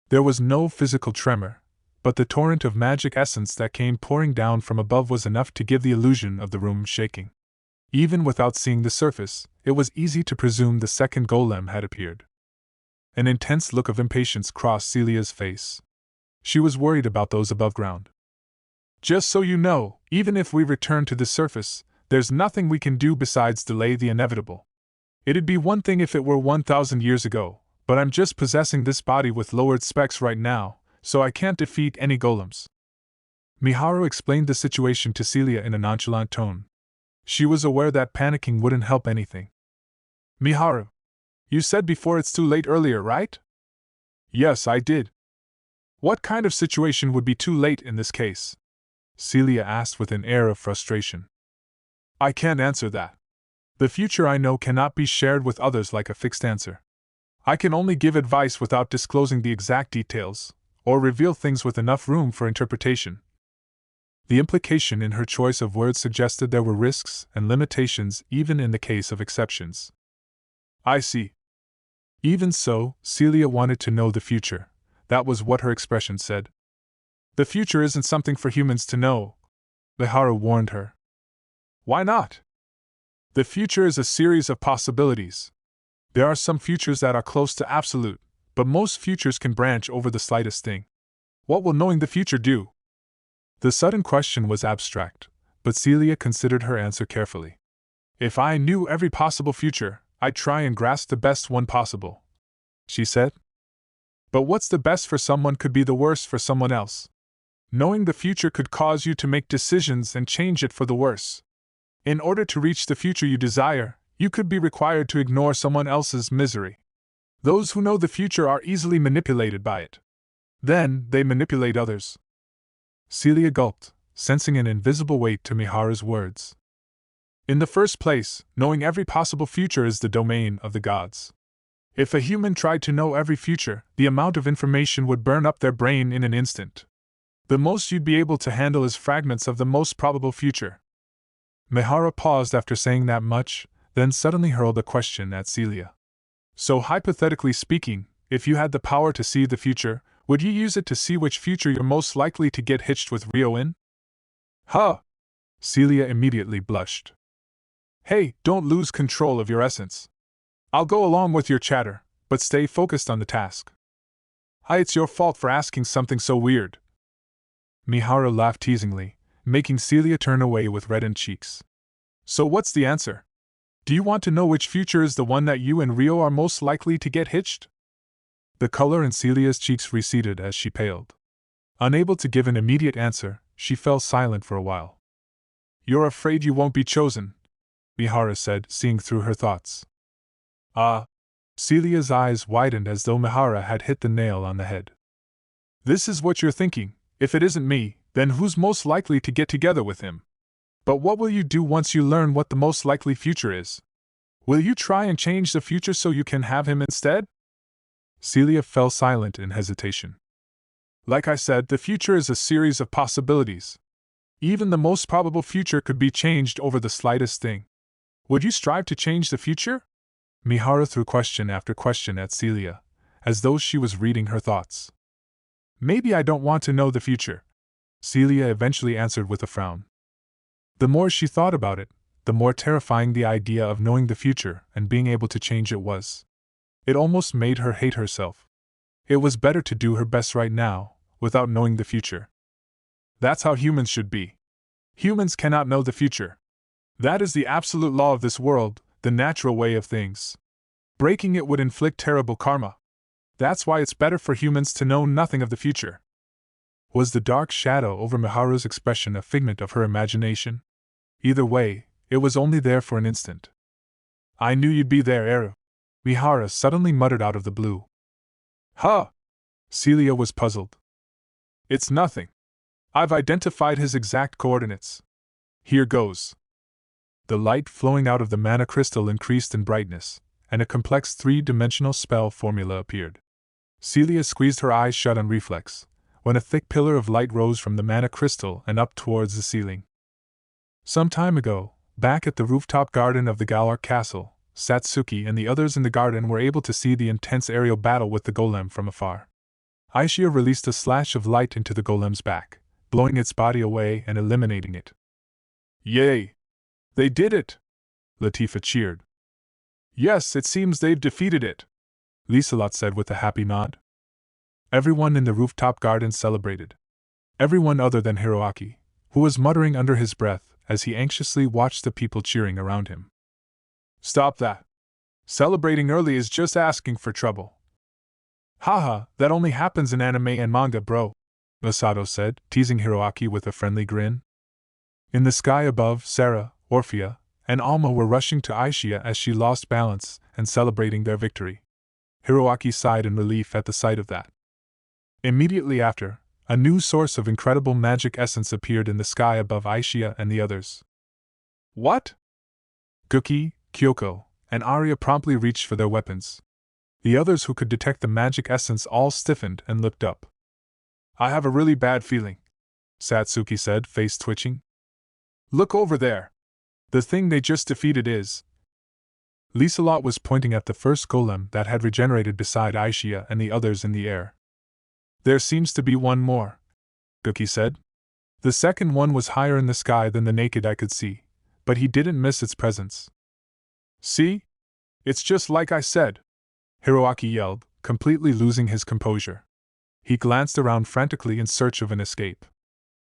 There was no physical tremor, but the torrent of magic essence that came pouring down from above was enough to give the illusion of the room shaking. Even without seeing the surface, it was easy to presume the second golem had appeared. An intense look of impatience crossed Celia's face. She was worried about those above ground. Just so you know, even if we return to the surface, there's nothing we can do besides delay the inevitable. It'd be one thing if it were 1,000 years ago, but I'm just possessing this body with lowered specs right now, so I can't defeat any golems. Mihara explained the situation to Celia in a nonchalant tone. She was aware that panicking wouldn't help anything. Mihara, you said before it's too late earlier, right? Yes, I did. What kind of situation would be too late in this case? Celia asked with an air of frustration. I can't answer that. The future I know cannot be shared with others like a fixed answer. I can only give advice without disclosing the exact details, or reveal things with enough room for interpretation. The implication in her choice of words suggested there were risks and limitations even in the case of exceptions. I see. Even so, Celia wanted to know the future. That was what her expression said. The future isn't something for humans to know, Mihara warned her. Why not? The future is a series of possibilities. There are some futures that are close to absolute, but most futures can branch over the slightest thing. What will knowing the future do? The sudden question was abstract, but Celia considered her answer carefully. If I knew every possible future, I'd try and grasp the best one possible, she said. But what's the best for someone could be the worst for someone else. Knowing the future could cause you to make decisions and change it for the worse. In order to reach the future you desire, you could be required to ignore someone else's misery. Those who know the future are easily manipulated by it. Then, they manipulate others. Celia gulped, sensing an invisible weight to Mihara's words. In the first place, knowing every possible future is the domain of the gods. If a human tried to know every future, the amount of information would burn up their brain in an instant. The most you'd be able to handle is fragments of the most probable future. Mihara paused after saying that much, then suddenly hurled a question at Celia. So hypothetically speaking, if you had the power to see the future, would you use it to see which future you're most likely to get hitched with Rio in? Huh! Celia immediately blushed. Hey, don't lose control of your essence. I'll go along with your chatter, but stay focused on the task. It's your fault for asking something so weird. Mihara laughed teasingly, making Celia turn away with reddened cheeks. So what's the answer? Do you want to know which future is the one that you and Rio are most likely to get hitched? The color in Celia's cheeks receded as she paled. Unable to give an immediate answer, she fell silent for a while. You're afraid you won't be chosen, Mihara said, seeing through her thoughts. Celia's eyes widened as though Mihara had hit the nail on the head. This is what you're thinking. If it isn't me, then who's most likely to get together with him? But what will you do once you learn what the most likely future is? Will you try and change the future so you can have him instead? Celia fell silent in hesitation. Like I said, the future is a series of possibilities. Even the most probable future could be changed over the slightest thing. Would you strive to change the future? Mihara threw question after question at Celia, as though she was reading her thoughts. Maybe I don't want to know the future, Celia eventually answered with a frown. The more she thought about it, the more terrifying the idea of knowing the future and being able to change it was. It almost made her hate herself. It was better to do her best right now, without knowing the future. That's how humans should be. Humans cannot know the future. That is the absolute law of this world, the natural way of things. Breaking it would inflict terrible karma. That's why it's better for humans to know nothing of the future. Was the dark shadow over Miharu's expression a figment of her imagination? Either way, it was only there for an instant. I knew you'd be there, Eru. Mihara suddenly muttered out of the blue. Huh! Celia was puzzled. It's nothing. I've identified his exact coordinates. Here goes. The light flowing out of the mana crystal increased in brightness, and a complex three-dimensional spell formula appeared. Celia squeezed her eyes shut on reflex, when a thick pillar of light rose from the mana crystal and up towards the ceiling. Some time ago, back at the rooftop garden of the Galar Castle, Satsuki and the others in the garden were able to see the intense aerial battle with the golem from afar. Aishia released a slash of light into the golem's back, blowing its body away and eliminating it. Yay! They did it! Latifa cheered. Yes, it seems they've defeated it, Liselot said with a happy nod. Everyone in the rooftop garden celebrated. Everyone other than Hiroaki, who was muttering under his breath as he anxiously watched the people cheering around him. Stop that! Celebrating early is just asking for trouble. Haha, that only happens in anime and manga, bro, Masato said, teasing Hiroaki with a friendly grin. In the sky above, Sarah, Orphea, and Alma were rushing to Aishia as she lost balance and celebrating their victory. Hiroaki sighed in relief at the sight of that. Immediately after, a new source of incredible magic essence appeared in the sky above Aishia and the others. What? Guki, Kyoko, and Arya promptly reached for their weapons. The others who could detect the magic essence all stiffened and looked up. I have a really bad feeling, Satsuki said, face twitching. Look over there. The thing they just defeated is. Liselot was pointing at the first golem that had regenerated beside Aishia and the others in the air. There seems to be one more, Guki said. The second one was higher in the sky than the naked eye could see, but he didn't miss its presence. See? It's just like I said, Hiroaki yelled, completely losing his composure. He glanced around frantically in search of an escape.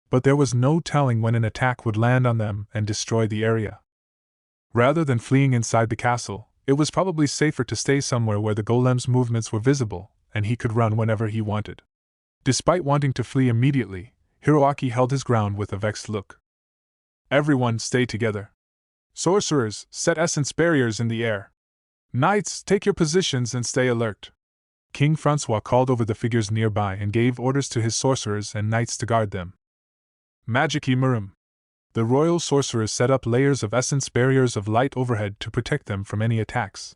But there was no telling when an attack would land on them and destroy the area. Rather than fleeing inside the castle, it was probably safer to stay somewhere where the golem's movements were visible, and he could run whenever he wanted. Despite wanting to flee immediately, Hiroaki held his ground with a vexed look. Everyone stay together. Sorcerers, set essence barriers in the air. Knights, take your positions and stay alert. King Francois called over the figures nearby and gave orders to his sorcerers and knights to guard them. Magiki Murim. The royal sorcerers set up layers of essence barriers of light overhead to protect them from any attacks.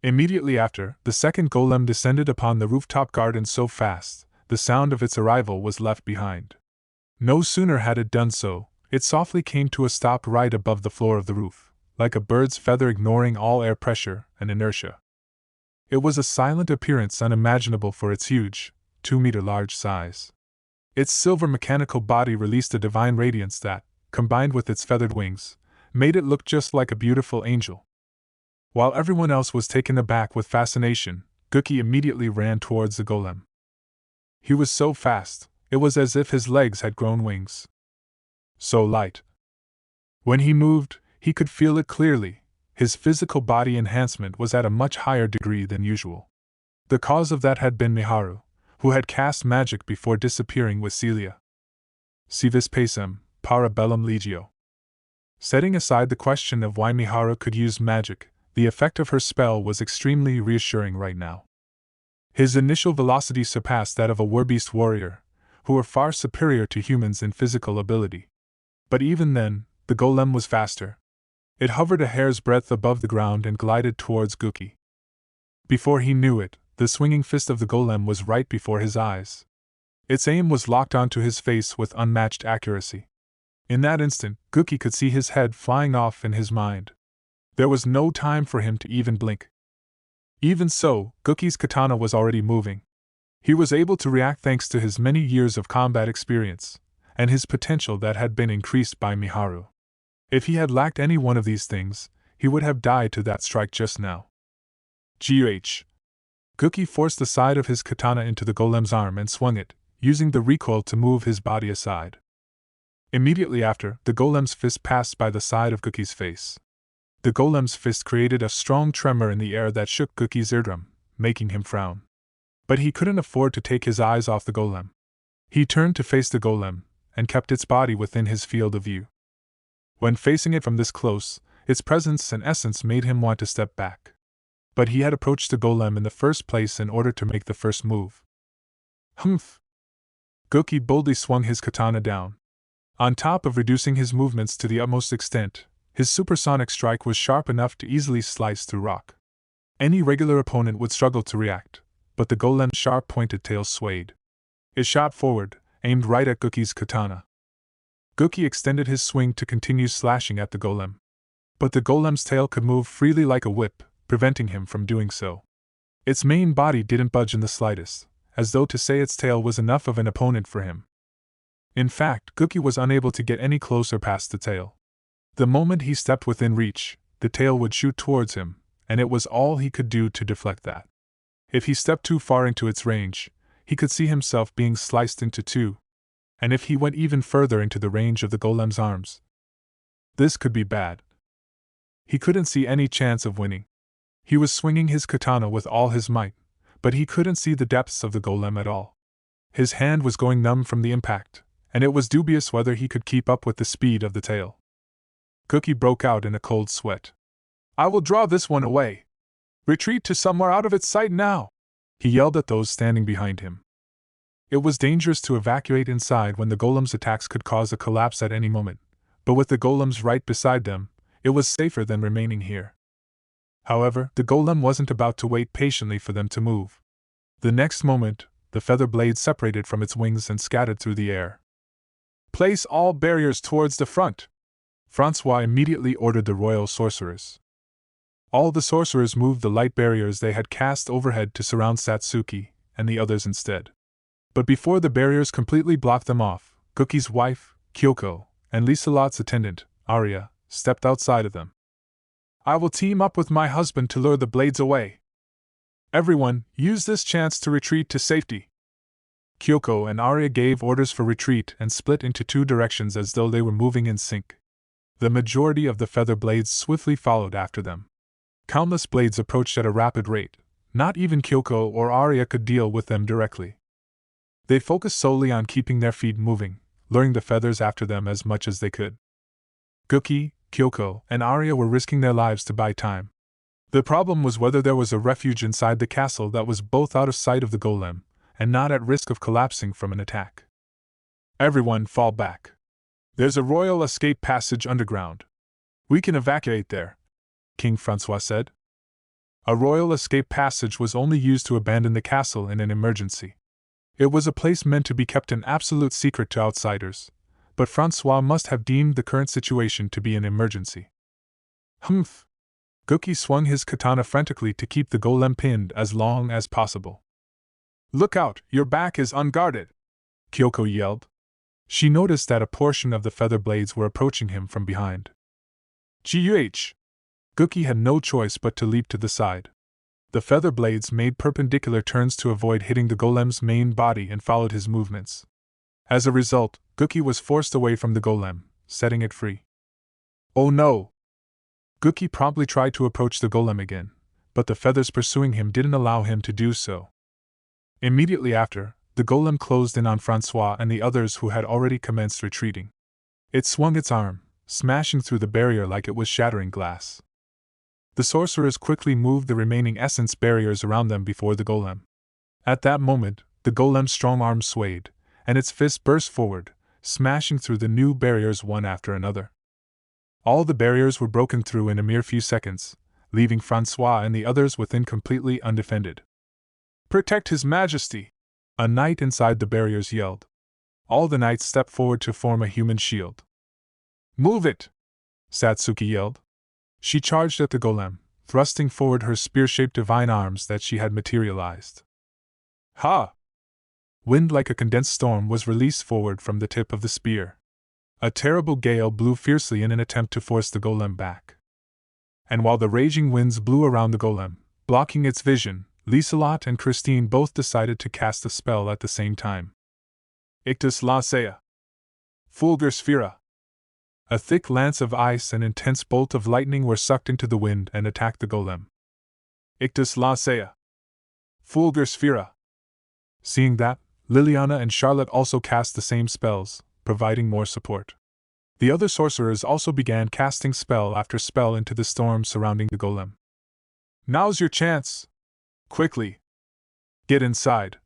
Immediately after, the second golem descended upon the rooftop garden so fast, the sound of its arrival was left behind. No sooner had it done so, it softly came to a stop right above the floor of the roof, like a bird's feather ignoring all air pressure and inertia. It was a silent appearance unimaginable for its huge, 2-meter-large size. Its silver mechanical body released a divine radiance that, combined with its feathered wings, made it look just like a beautiful angel. While everyone else was taken aback with fascination, Guki immediately ran towards the golem. He was so fast, it was as if his legs had grown wings. So light. When he moved, he could feel it clearly. His physical body enhancement was at a much higher degree than usual. The cause of that had been Miharu, who had cast magic before disappearing with Celia. Si vis pacem, para bellum legio. Setting aside the question of why Miharu could use magic, the effect of her spell was extremely reassuring right now. His initial velocity surpassed that of a werbeast warrior, who were far superior to humans in physical ability. But even then, the golem was faster. It hovered a hair's breadth above the ground and glided towards Guki. Before he knew it, the swinging fist of the golem was right before his eyes. Its aim was locked onto his face with unmatched accuracy. In that instant, Guki could see his head flying off in his mind. There was no time for him to even blink. Even so, Guki's katana was already moving. He was able to react thanks to his many years of combat experience, and his potential that had been increased by Miharu. If he had lacked any one of these things, he would have died to that strike just now. G.H. Guki forced the side of his katana into the golem's arm and swung it, using the recoil to move his body aside. Immediately after, the golem's fist passed by the side of Guki's face. The golem's fist created a strong tremor in the air that shook Cookie's eardrum, making him frown. But he couldn't afford to take his eyes off the golem. He turned to face the golem, and kept its body within his field of view. When facing it from this close, its presence and essence made him want to step back. But he had approached the golem in the first place in order to make the first move. Humph! Gookie boldly swung his katana down. On top of reducing his movements to the utmost extent, his supersonic strike was sharp enough to easily slice through rock. Any regular opponent would struggle to react, but the golem's sharp-pointed tail swayed. It shot forward, aimed right at Gookie's katana. Gookie extended his swing to continue slashing at the golem. But the golem's tail could move freely like a whip, preventing him from doing so. Its main body didn't budge in the slightest, as though to say its tail was enough of an opponent for him. In fact, Gookie was unable to get any closer past the tail. The moment he stepped within reach, the tail would shoot towards him, and it was all he could do to deflect that. If he stepped too far into its range, he could see himself being sliced into two, and if he went even further into the range of the golem's arms, this could be bad. He couldn't see any chance of winning. He was swinging his katana with all his might, but he couldn't see the depths of the golem at all. His hand was going numb from the impact, and it was dubious whether he could keep up with the speed of the tail. Gookie broke out in a cold sweat. "I will draw this one away. Retreat to somewhere out of its sight now!" he yelled at those standing behind him. It was dangerous to evacuate inside when the golem's attacks could cause a collapse at any moment, but with the golems right beside them, it was safer than remaining here. However, the golem wasn't about to wait patiently for them to move. The next moment, the feather blades separated from its wings and scattered through the air. "Place all barriers towards the front," Francois immediately ordered the royal sorcerers. All the sorcerers moved the light barriers they had cast overhead to surround Satsuki and the others instead. But before the barriers completely blocked them off, Gookie's wife, Kyoko, and Liselot's attendant, Arya, stepped outside of them. "I will team up with my husband to lure the blades away. Everyone, use this chance to retreat to safety." Kyoko and Arya gave orders for retreat and split into two directions as though they were moving in sync. The majority of the feather blades swiftly followed after them. Countless blades approached at a rapid rate. Not even Kyoko or Arya could deal with them directly. They focused solely on keeping their feet moving, luring the feathers after them as much as they could. Gookie, Kyoko, and Arya were risking their lives to buy time. The problem was whether there was a refuge inside the castle that was both out of sight of the golem and not at risk of collapsing from an attack. "Everyone fall back. There's a royal escape passage underground. We can evacuate there," King Francois said. A royal escape passage was only used to abandon the castle in an emergency. It was a place meant to be kept an absolute secret to outsiders, but Francois must have deemed the current situation to be an emergency. Humph! Gookie swung his katana frantically to keep the golem pinned as long as possible. "Look out, your back is unguarded!" Kyoko yelled. She noticed that a portion of the feather blades were approaching him from behind. "Guh!" Gookie had no choice but to leap to the side. The feather blades made perpendicular turns to avoid hitting the golem's main body and followed his movements. As a result, Gookie was forced away from the golem, setting it free. "Oh no!" Gookie promptly tried to approach the golem again, but the feathers pursuing him didn't allow him to do so. Immediately after, the golem closed in on Francois and the others who had already commenced retreating. It swung its arm, smashing through the barrier like it was shattering glass. The sorcerers quickly moved the remaining essence barriers around them before the golem. At that moment, the golem's strong arm swayed, and its fist burst forward, smashing through the new barriers one after another. All the barriers were broken through in a mere few seconds, leaving Francois and the others within completely undefended. "Protect His Majesty!" a knight inside the barriers yelled. All the knights stepped forward to form a human shield. "Move it!" Satsuki yelled. She charged at the golem, thrusting forward her spear-shaped divine arms that she had materialized. Ha! Wind like a condensed storm was released forward from the tip of the spear. A terrible gale blew fiercely in an attempt to force the golem back. And while the raging winds blew around the golem, blocking its vision, Liselot and Christine both decided to cast a spell at the same time. Ictus Lacea. Fulgur Sphera. A thick lance of ice and intense bolt of lightning were sucked into the wind and attacked the golem. Ictus Lancea. Fulgur Sphera. Seeing that, Liliana and Charlotte also cast the same spells, providing more support. The other sorcerers also began casting spell after spell into the storm surrounding the golem. Now's your chance! Quickly! Get inside!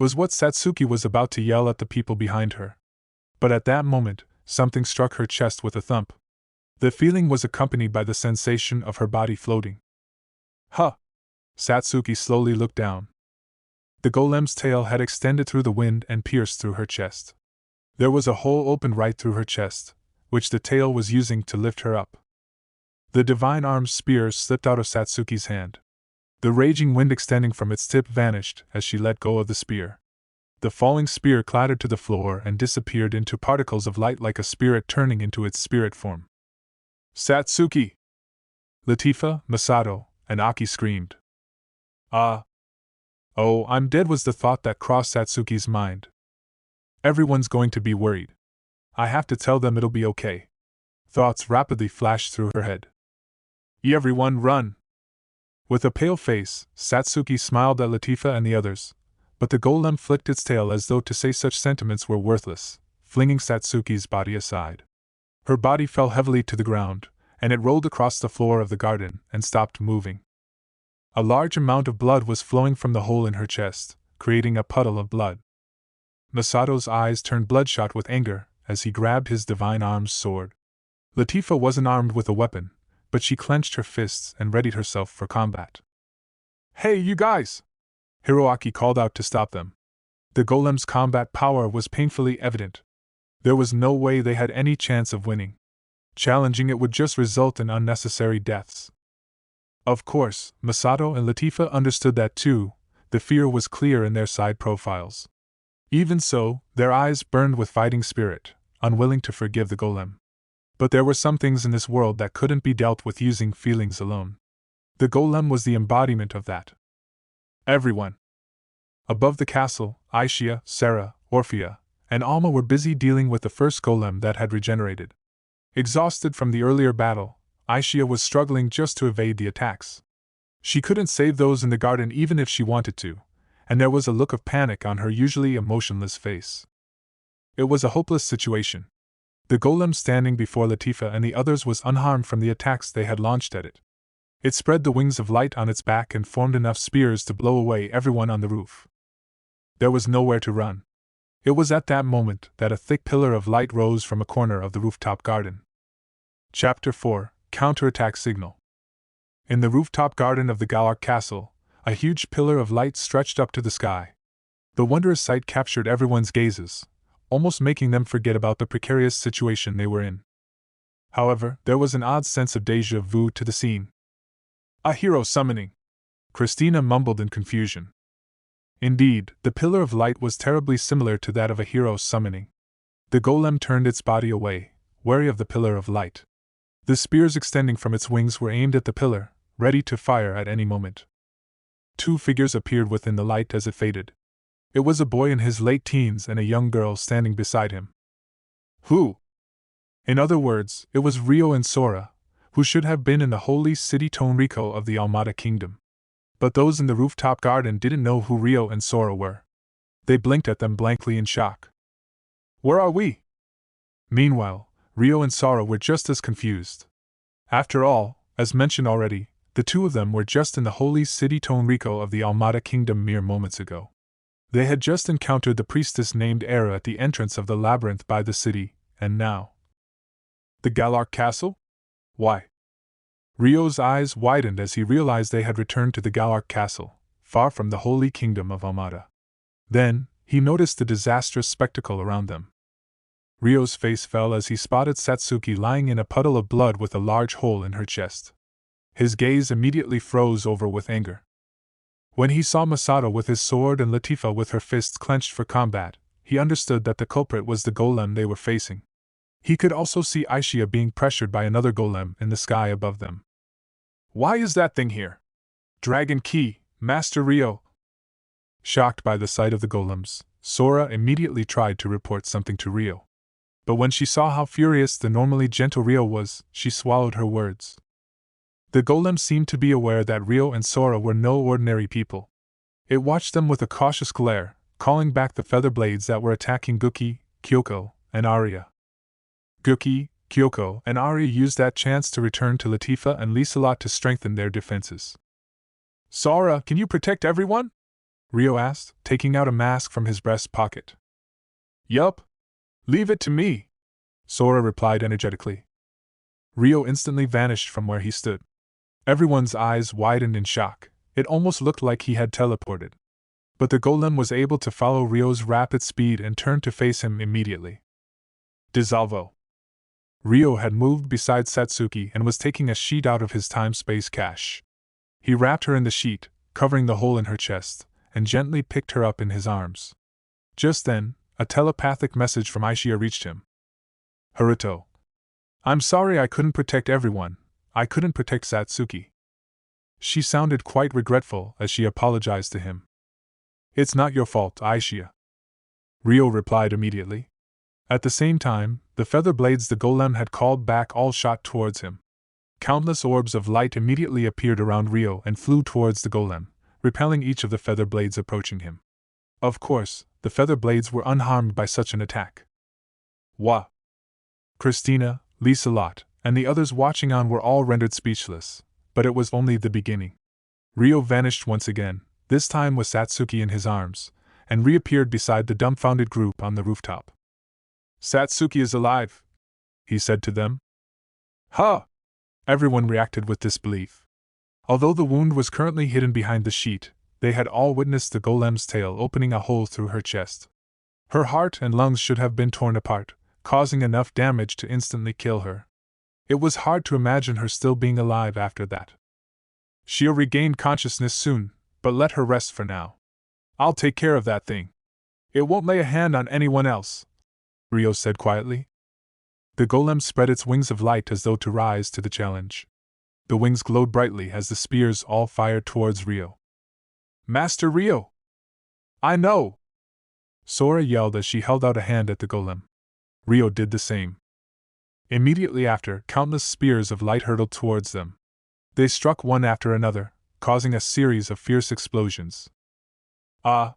Was what Satsuki was about to yell at the people behind her. But at that moment, something struck her chest with a thump. The feeling was accompanied by the sensation of her body floating. Huh! Satsuki slowly looked down. The golem's tail had extended through the wind and pierced through her chest. There was a hole opened right through her chest, which the tail was using to lift her up. The divine arm's spear slipped out of Satsuki's hand. The raging wind extending from its tip vanished as she let go of the spear. The falling spear clattered to the floor and disappeared into particles of light like a spirit turning into its spirit form. Satsuki! Latifa, Masato, and Aki screamed. Oh, I'm dead was the thought that crossed Satsuki's mind. Everyone's going to be worried. I have to tell them it'll be okay. Thoughts rapidly flashed through her head. Everyone run! With a pale face, Satsuki smiled at Latifa and the others, but the golem flicked its tail as though to say such sentiments were worthless, flinging Satsuki's body aside. Her body fell heavily to the ground, and it rolled across the floor of the garden and stopped moving. A large amount of blood was flowing from the hole in her chest, creating a puddle of blood. Masato's eyes turned bloodshot with anger as he grabbed his divine arm's sword. Latifa wasn't armed with a weapon, but she clenched her fists and readied herself for combat. Hey, you guys! Hiroaki called out to stop them. The golem's combat power was painfully evident. There was no way they had any chance of winning. Challenging it would just result in unnecessary deaths. Of course, Masato and Latifa understood that too. The fear was clear in their side profiles. Even so, their eyes burned with fighting spirit, unwilling to forgive the golem. But there were some things in this world that couldn't be dealt with using feelings alone. The golem was the embodiment of that. Everyone. Above the castle, Aishia, Sarah, Orphea, and Alma were busy dealing with the first golem that had regenerated. Exhausted from the earlier battle, Aishia was struggling just to evade the attacks. She couldn't save those in the garden even if she wanted to, and there was a look of panic on her usually emotionless face. It was a hopeless situation. The golem standing before Latifa and the others was unharmed from the attacks they had launched at it. It spread the wings of light on its back and formed enough spears to blow away everyone on the roof. There was nowhere to run. It was at that moment that a thick pillar of light rose from a corner of the rooftop garden. Chapter 4: Counterattack Signal. In the rooftop garden of the Galark Castle, a huge pillar of light stretched up to the sky. The wondrous sight captured everyone's gazes, almost making them forget about the precarious situation they were in. However, there was an odd sense of déjà vu to the scene. A hero summoning! Christina mumbled in confusion. Indeed, the pillar of light was terribly similar to that of a hero summoning. The golem turned its body away, wary of the pillar of light. The spears extending from its wings were aimed at the pillar, ready to fire at any moment. Two figures appeared within the light as it faded. It was a boy in his late teens and a young girl standing beside him. Who? In other words, it was Rio and Sora, who should have been in the holy city Tonrico of the Almada Kingdom. But those in the rooftop garden didn't know who Rio and Sora were. They blinked at them blankly in shock. Where are we? Meanwhile, Rio and Sora were just as confused. After all, as mentioned already, the two of them were just in the holy city Tonrico of the Almada Kingdom mere moments ago. They had just encountered the priestess named Era at the entrance of the labyrinth by the city, and now. The Galark Castle? Why? Rio's eyes widened as he realized they had returned to the Galark Castle, far from the holy kingdom of Almada. Then, he noticed the disastrous spectacle around them. Rio's face fell as he spotted Satsuki lying in a puddle of blood with a large hole in her chest. His gaze immediately froze over with anger. When he saw Masato with his sword and Latifa with her fists clenched for combat, he understood that the culprit was the golem they were facing. He could also see Aishia being pressured by another golem in the sky above them. Why is that thing here? Dragon Key, Master Rio! Shocked by the sight of the golems, Sora immediately tried to report something to Rio. But when she saw how furious the normally gentle Rio was, she swallowed her words. The golem seemed to be aware that Rio and Sora were no ordinary people. It watched them with a cautious glare, calling back the feather blades that were attacking Guki, Kyoko, and Arya. Guki, Kyoko, and Arya used that chance to return to Latifah and Liselot to strengthen their defenses. Sora, can you protect everyone? Rio asked, taking out a mask from his breast pocket. Yup. Leave it to me, Sora replied energetically. Rio instantly vanished from where he stood. Everyone's eyes widened in shock. It almost looked like he had teleported. But the golem was able to follow Rio's rapid speed and turned to face him immediately. Dissolvo. Rio had moved beside Satsuki and was taking a sheet out of his time-space cache. He wrapped her in the sheet, covering the hole in her chest, and gently picked her up in his arms. Just then, a telepathic message from Aishia reached him. Haruto. I'm sorry I couldn't protect everyone. I couldn't protect Satsuki. She sounded quite regretful as she apologized to him. It's not your fault, Aishia. Rio replied immediately. At the same time, the feather blades the golem had called back all shot towards him. Countless orbs of light immediately appeared around Rio and flew towards the golem, repelling each of the feather blades approaching him. Of course, the feather blades were unharmed by such an attack. Wah! Christina, Liselot, and the others watching on were all rendered speechless, but it was only the beginning. Rio vanished once again, this time with Satsuki in his arms, and reappeared beside the dumbfounded group on the rooftop. Satsuki is alive, he said to them. Huh! Everyone reacted with disbelief. Although the wound was currently hidden behind the sheet, they had all witnessed the golem's tail opening a hole through her chest. Her heart and lungs should have been torn apart, causing enough damage to instantly kill her. It was hard to imagine her still being alive after that. She'll regain consciousness soon, but let her rest for now. I'll take care of that thing. It won't lay a hand on anyone else, Rio said quietly. The golem spread its wings of light as though to rise to the challenge. The wings glowed brightly as the spears all fired towards Rio. Master Rio! I know! Sora yelled as she held out a hand at the golem. Rio did the same. Immediately after, countless spears of light hurtled towards them. They struck one after another, causing a series of fierce explosions. Ah!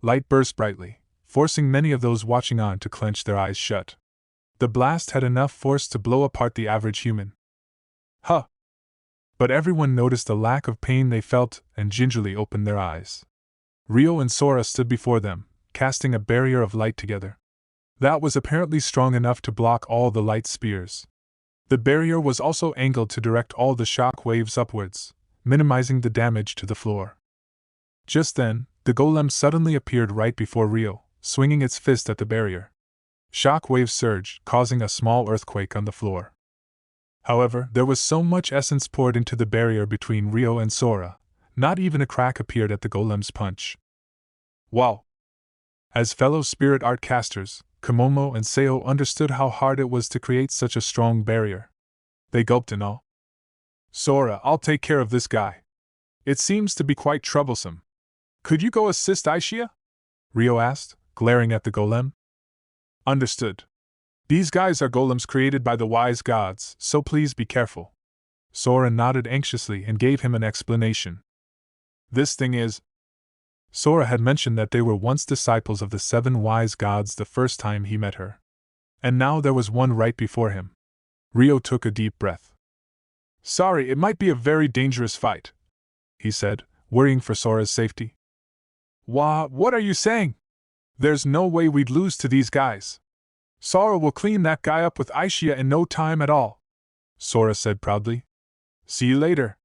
Light burst brightly, forcing many of those watching on to clench their eyes shut. The blast had enough force to blow apart the average human. Huh! But everyone noticed the lack of pain they felt and gingerly opened their eyes. Rio and Sora stood before them, casting a barrier of light together. That was apparently strong enough to block all the light spears. The barrier was also angled to direct all the shock waves upwards, minimizing the damage to the floor. Just then, the golem suddenly appeared right before Rio, swinging its fist at the barrier. Shock waves surged, causing a small earthquake on the floor. However, there was so much essence poured into the barrier between Rio and Sora, not even a crack appeared at the golem's punch. Wow! As fellow spirit art casters, Komomo and Seo understood how hard it was to create such a strong barrier. They gulped in awe. Sora, I'll take care of this guy. It seems to be quite troublesome. Could you go assist Aishia? Rio asked, glaring at the golem. Understood. These guys are golems created by the wise gods, so please be careful. Sora nodded anxiously and gave him an explanation. This thing is... Sora had mentioned that they were once disciples of the 7 wise gods the first time he met her. And now there was one right before him. Rio took a deep breath. Sorry, it might be a very dangerous fight, he said, worrying for Sora's safety. What are you saying? There's no way we'd lose to these guys. Sora will clean that guy up with Aishia in no time at all, Sora said proudly. See you later.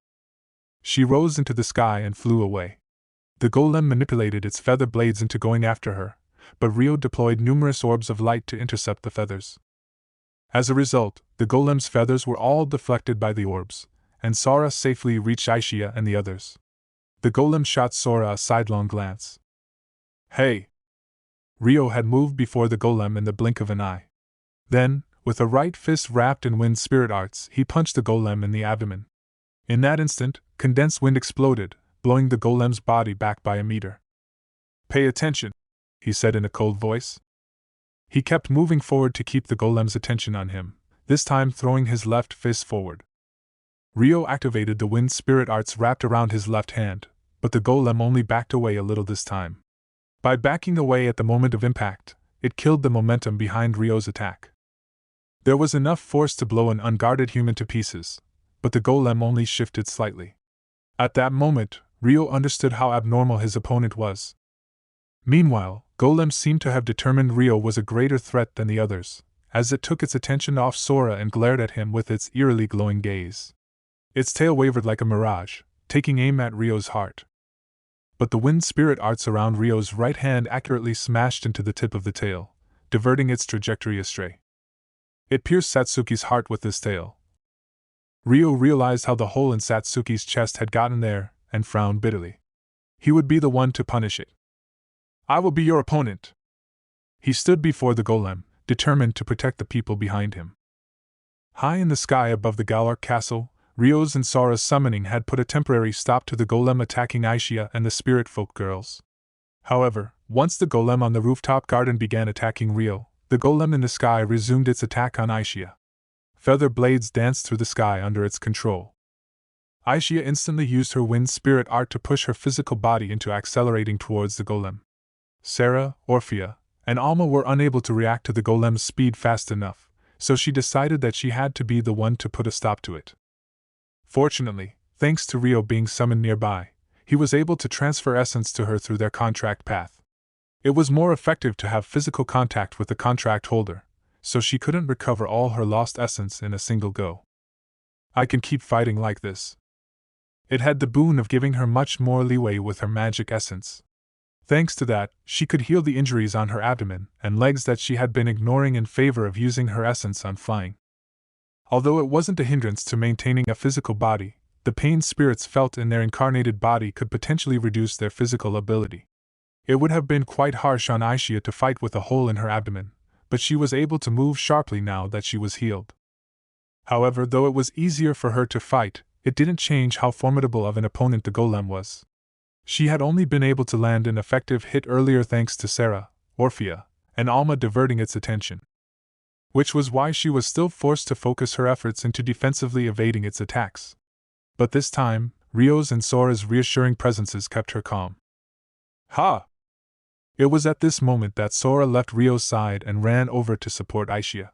She rose into the sky and flew away. The golem manipulated its feather blades into going after her, but Rio deployed numerous orbs of light to intercept the feathers. As a result, the golem's feathers were all deflected by the orbs, and Sora safely reached Aishia and the others. The golem shot Sora a sidelong glance. Hey! Rio had moved before the golem in the blink of an eye. Then, with a right fist wrapped in wind spirit arts, he punched the golem in the abdomen. In that instant, condensed wind exploded, blowing the golem's body back by a meter. Pay attention, he said in a cold voice. He kept moving forward to keep the golem's attention on him, this time throwing his left fist forward. Rio activated the wind spirit arts wrapped around his left hand, but the golem only backed away a little this time. By backing away at the moment of impact, it killed the momentum behind Rio's attack. There was enough force to blow an unguarded human to pieces, but the golem only shifted slightly. At that moment, Rio understood how abnormal his opponent was. Meanwhile, golem seemed to have determined Rio was a greater threat than the others, as it took its attention off Sora and glared at him with its eerily glowing gaze. Its tail wavered like a mirage, taking aim at Rio's heart. But the wind spirit arts around Rio's right hand accurately smashed into the tip of the tail, diverting its trajectory astray. It pierced Satsuki's heart with this tail. Rio realized how the hole in Satsuki's chest had gotten there, and frowned bitterly. He would be the one to punish it. I will be your opponent. He stood before the golem, determined to protect the people behind him. High in the sky above the Galar castle, Rio's and Sora's summoning had put a temporary stop to the golem attacking Aishia and the spirit folk girls. However, once the golem on the rooftop garden began attacking Rio, the golem in the sky resumed its attack on Aishia. Feather blades danced through the sky under its control. Aishia instantly used her wind spirit art to push her physical body into accelerating towards the golem. Sarah, Orphea, and Alma were unable to react to the golem's speed fast enough, so she decided that she had to be the one to put a stop to it. Fortunately, thanks to Rio being summoned nearby, he was able to transfer essence to her through their contract path. It was more effective to have physical contact with the contract holder, so she couldn't recover all her lost essence in a single go. I can keep fighting like this. It had the boon of giving her much more leeway with her magic essence. Thanks to that, she could heal the injuries on her abdomen and legs that she had been ignoring in favor of using her essence on flying. Although it wasn't a hindrance to maintaining a physical body, the pain spirits felt in their incarnated body could potentially reduce their physical ability. It would have been quite harsh on Aishia to fight with a hole in her abdomen, but she was able to move sharply now that she was healed. However, though it was easier for her to fight, it didn't change how formidable of an opponent the golem was. She had only been able to land an effective hit earlier thanks to Sarah, Orphea, and Alma diverting its attention. Which was why she was still forced to focus her efforts into defensively evading its attacks. But this time, Rio's and Sora's reassuring presences kept her calm. Ha! It was at this moment that Sora left Rio's side and ran over to support Aishia.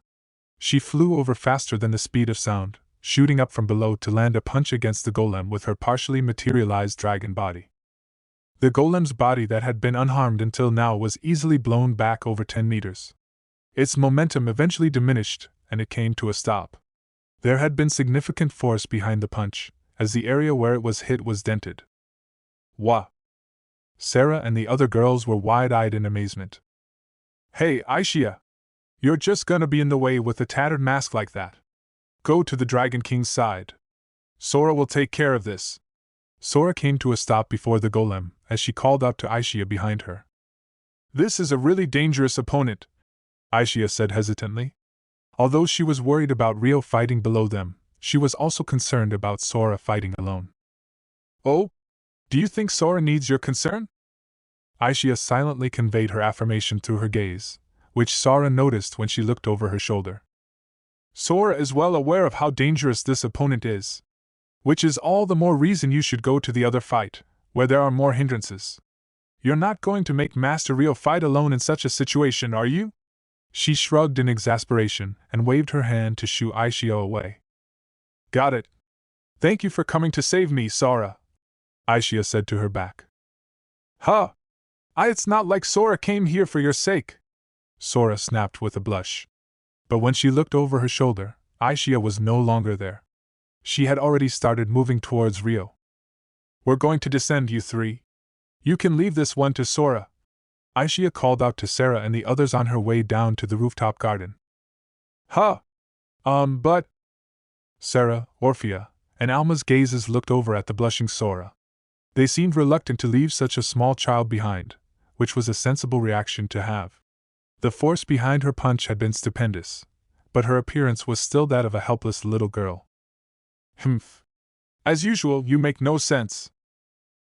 She flew over faster than the speed of sound, shooting up from below to land a punch against the golem with her partially materialized dragon body. The golem's body that had been unharmed until now was easily blown back over 10 meters. Its momentum eventually diminished, and it came to a stop. There had been significant force behind the punch, as the area where it was hit was dented. Wah! Sarah and the other girls were wide-eyed in amazement. Hey, Aishia! You're just gonna be in the way with a tattered mask like that. Go to the Dragon King's side. Sora will take care of this. Sora came to a stop before the golem, as she called out to Aishia behind her. This is a really dangerous opponent, Aishia said hesitantly. Although she was worried about Rio fighting below them, she was also concerned about Sora fighting alone. Oh? Do you think Sora needs your concern? Aishia silently conveyed her affirmation through her gaze, which Sora noticed when she looked over her shoulder. Sora is well aware of how dangerous this opponent is, which is all the more reason you should go to the other fight, where there are more hindrances. You're not going to make Master Rio fight alone in such a situation, are you? She shrugged in exasperation and waved her hand to shoo Aishia away. Got it. Thank you for coming to save me, Sora, Aishia said to her back. Huh! It's not like Sora came here for your sake, Sora snapped with a blush. But when she looked over her shoulder, Aishia was no longer there. She had already started moving towards Rio. We're going to descend, you three. You can leave this one to Sora, Aishia called out to Sarah and the others on her way down to the rooftop garden. Huh! But... Sarah, Orphea, and Alma's gazes looked over at the blushing Sora. They seemed reluctant to leave such a small child behind, which was a sensible reaction to have. The force behind her punch had been stupendous, but her appearance was still that of a helpless little girl. Humph. As usual, you make no sense.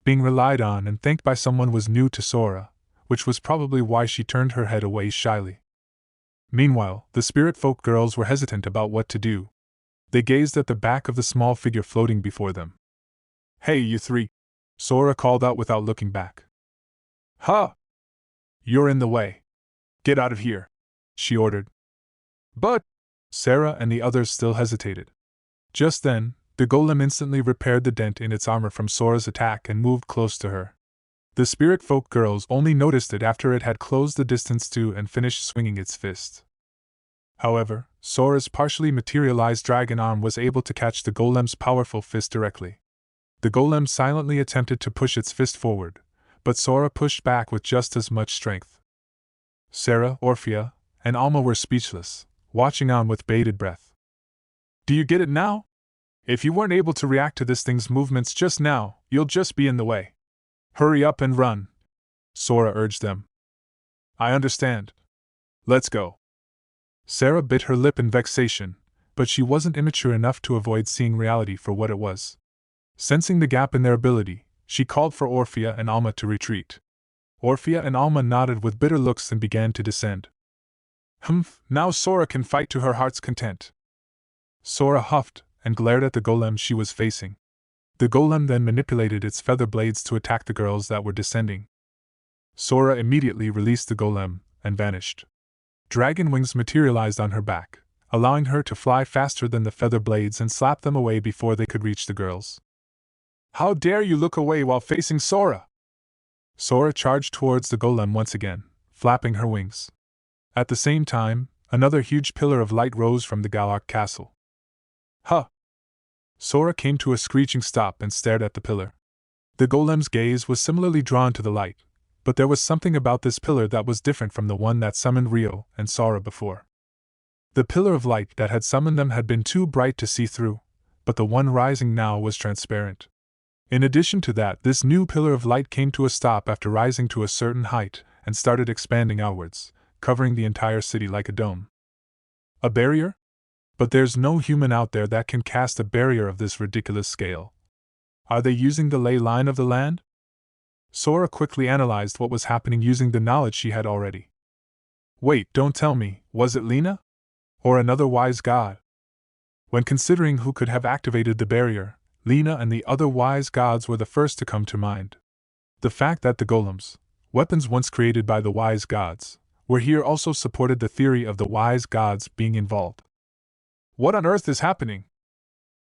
Being relied on and thanked by someone was new to Sora, which was probably why she turned her head away shyly. Meanwhile, the spirit folk girls were hesitant about what to do. They gazed at the back of the small figure floating before them. "Hey, you three!" Sora called out without looking back. "Huh! You're in the way. Get out of here," she ordered. "But," Sarah and the others still hesitated. Just then, the golem instantly repaired the dent in its armor from Sora's attack and moved close to her. The spirit folk girls only noticed it after it had closed the distance to and finished swinging its fist. However, Sora's partially materialized dragon arm was able to catch the golem's powerful fist directly. The golem silently attempted to push its fist forward, but Sora pushed back with just as much strength. Sarah, Orphea, and Alma were speechless, watching on with bated breath. "Do you get it now? If you weren't able to react to this thing's movements just now, you'll just be in the way. Hurry up and run," Sora urged them. "I understand. Let's go." Sarah bit her lip in vexation, but she wasn't immature enough to avoid seeing reality for what it was. Sensing the gap in their ability, she called for Orphea and Alma to retreat. Orphea and Alma nodded with bitter looks and began to descend. "Humph, now Sora can fight to her heart's content." Sora huffed and glared at the golem she was facing. The golem then manipulated its feather blades to attack the girls that were descending. Sora immediately released the golem and vanished. Dragon wings materialized on her back, allowing her to fly faster than the feather blades and slap them away before they could reach the girls. "How dare you look away while facing Sora!" Sora charged towards the golem once again, flapping her wings. At the same time, another huge pillar of light rose from the Galark castle. "Huh!" Sora came to a screeching stop and stared at the pillar. The golem's gaze was similarly drawn to the light, but there was something about this pillar that was different from the one that summoned Rio and Sora before. The pillar of light that had summoned them had been too bright to see through, but the one rising now was transparent. In addition to that, this new pillar of light came to a stop after rising to a certain height and started expanding outwards, covering the entire city like a dome. A barrier? But there's no human out there that can cast a barrier of this ridiculous scale. Are they using the ley line of the land? Sora quickly analyzed what was happening using the knowledge she had already. Wait, don't tell me, was it Lena? Or another wise god? When considering who could have activated the barrier, Lena and the other wise gods were the first to come to mind. The fact that the golems, weapons once created by the wise gods, were here also supported the theory of the wise gods being involved. What on earth is happening?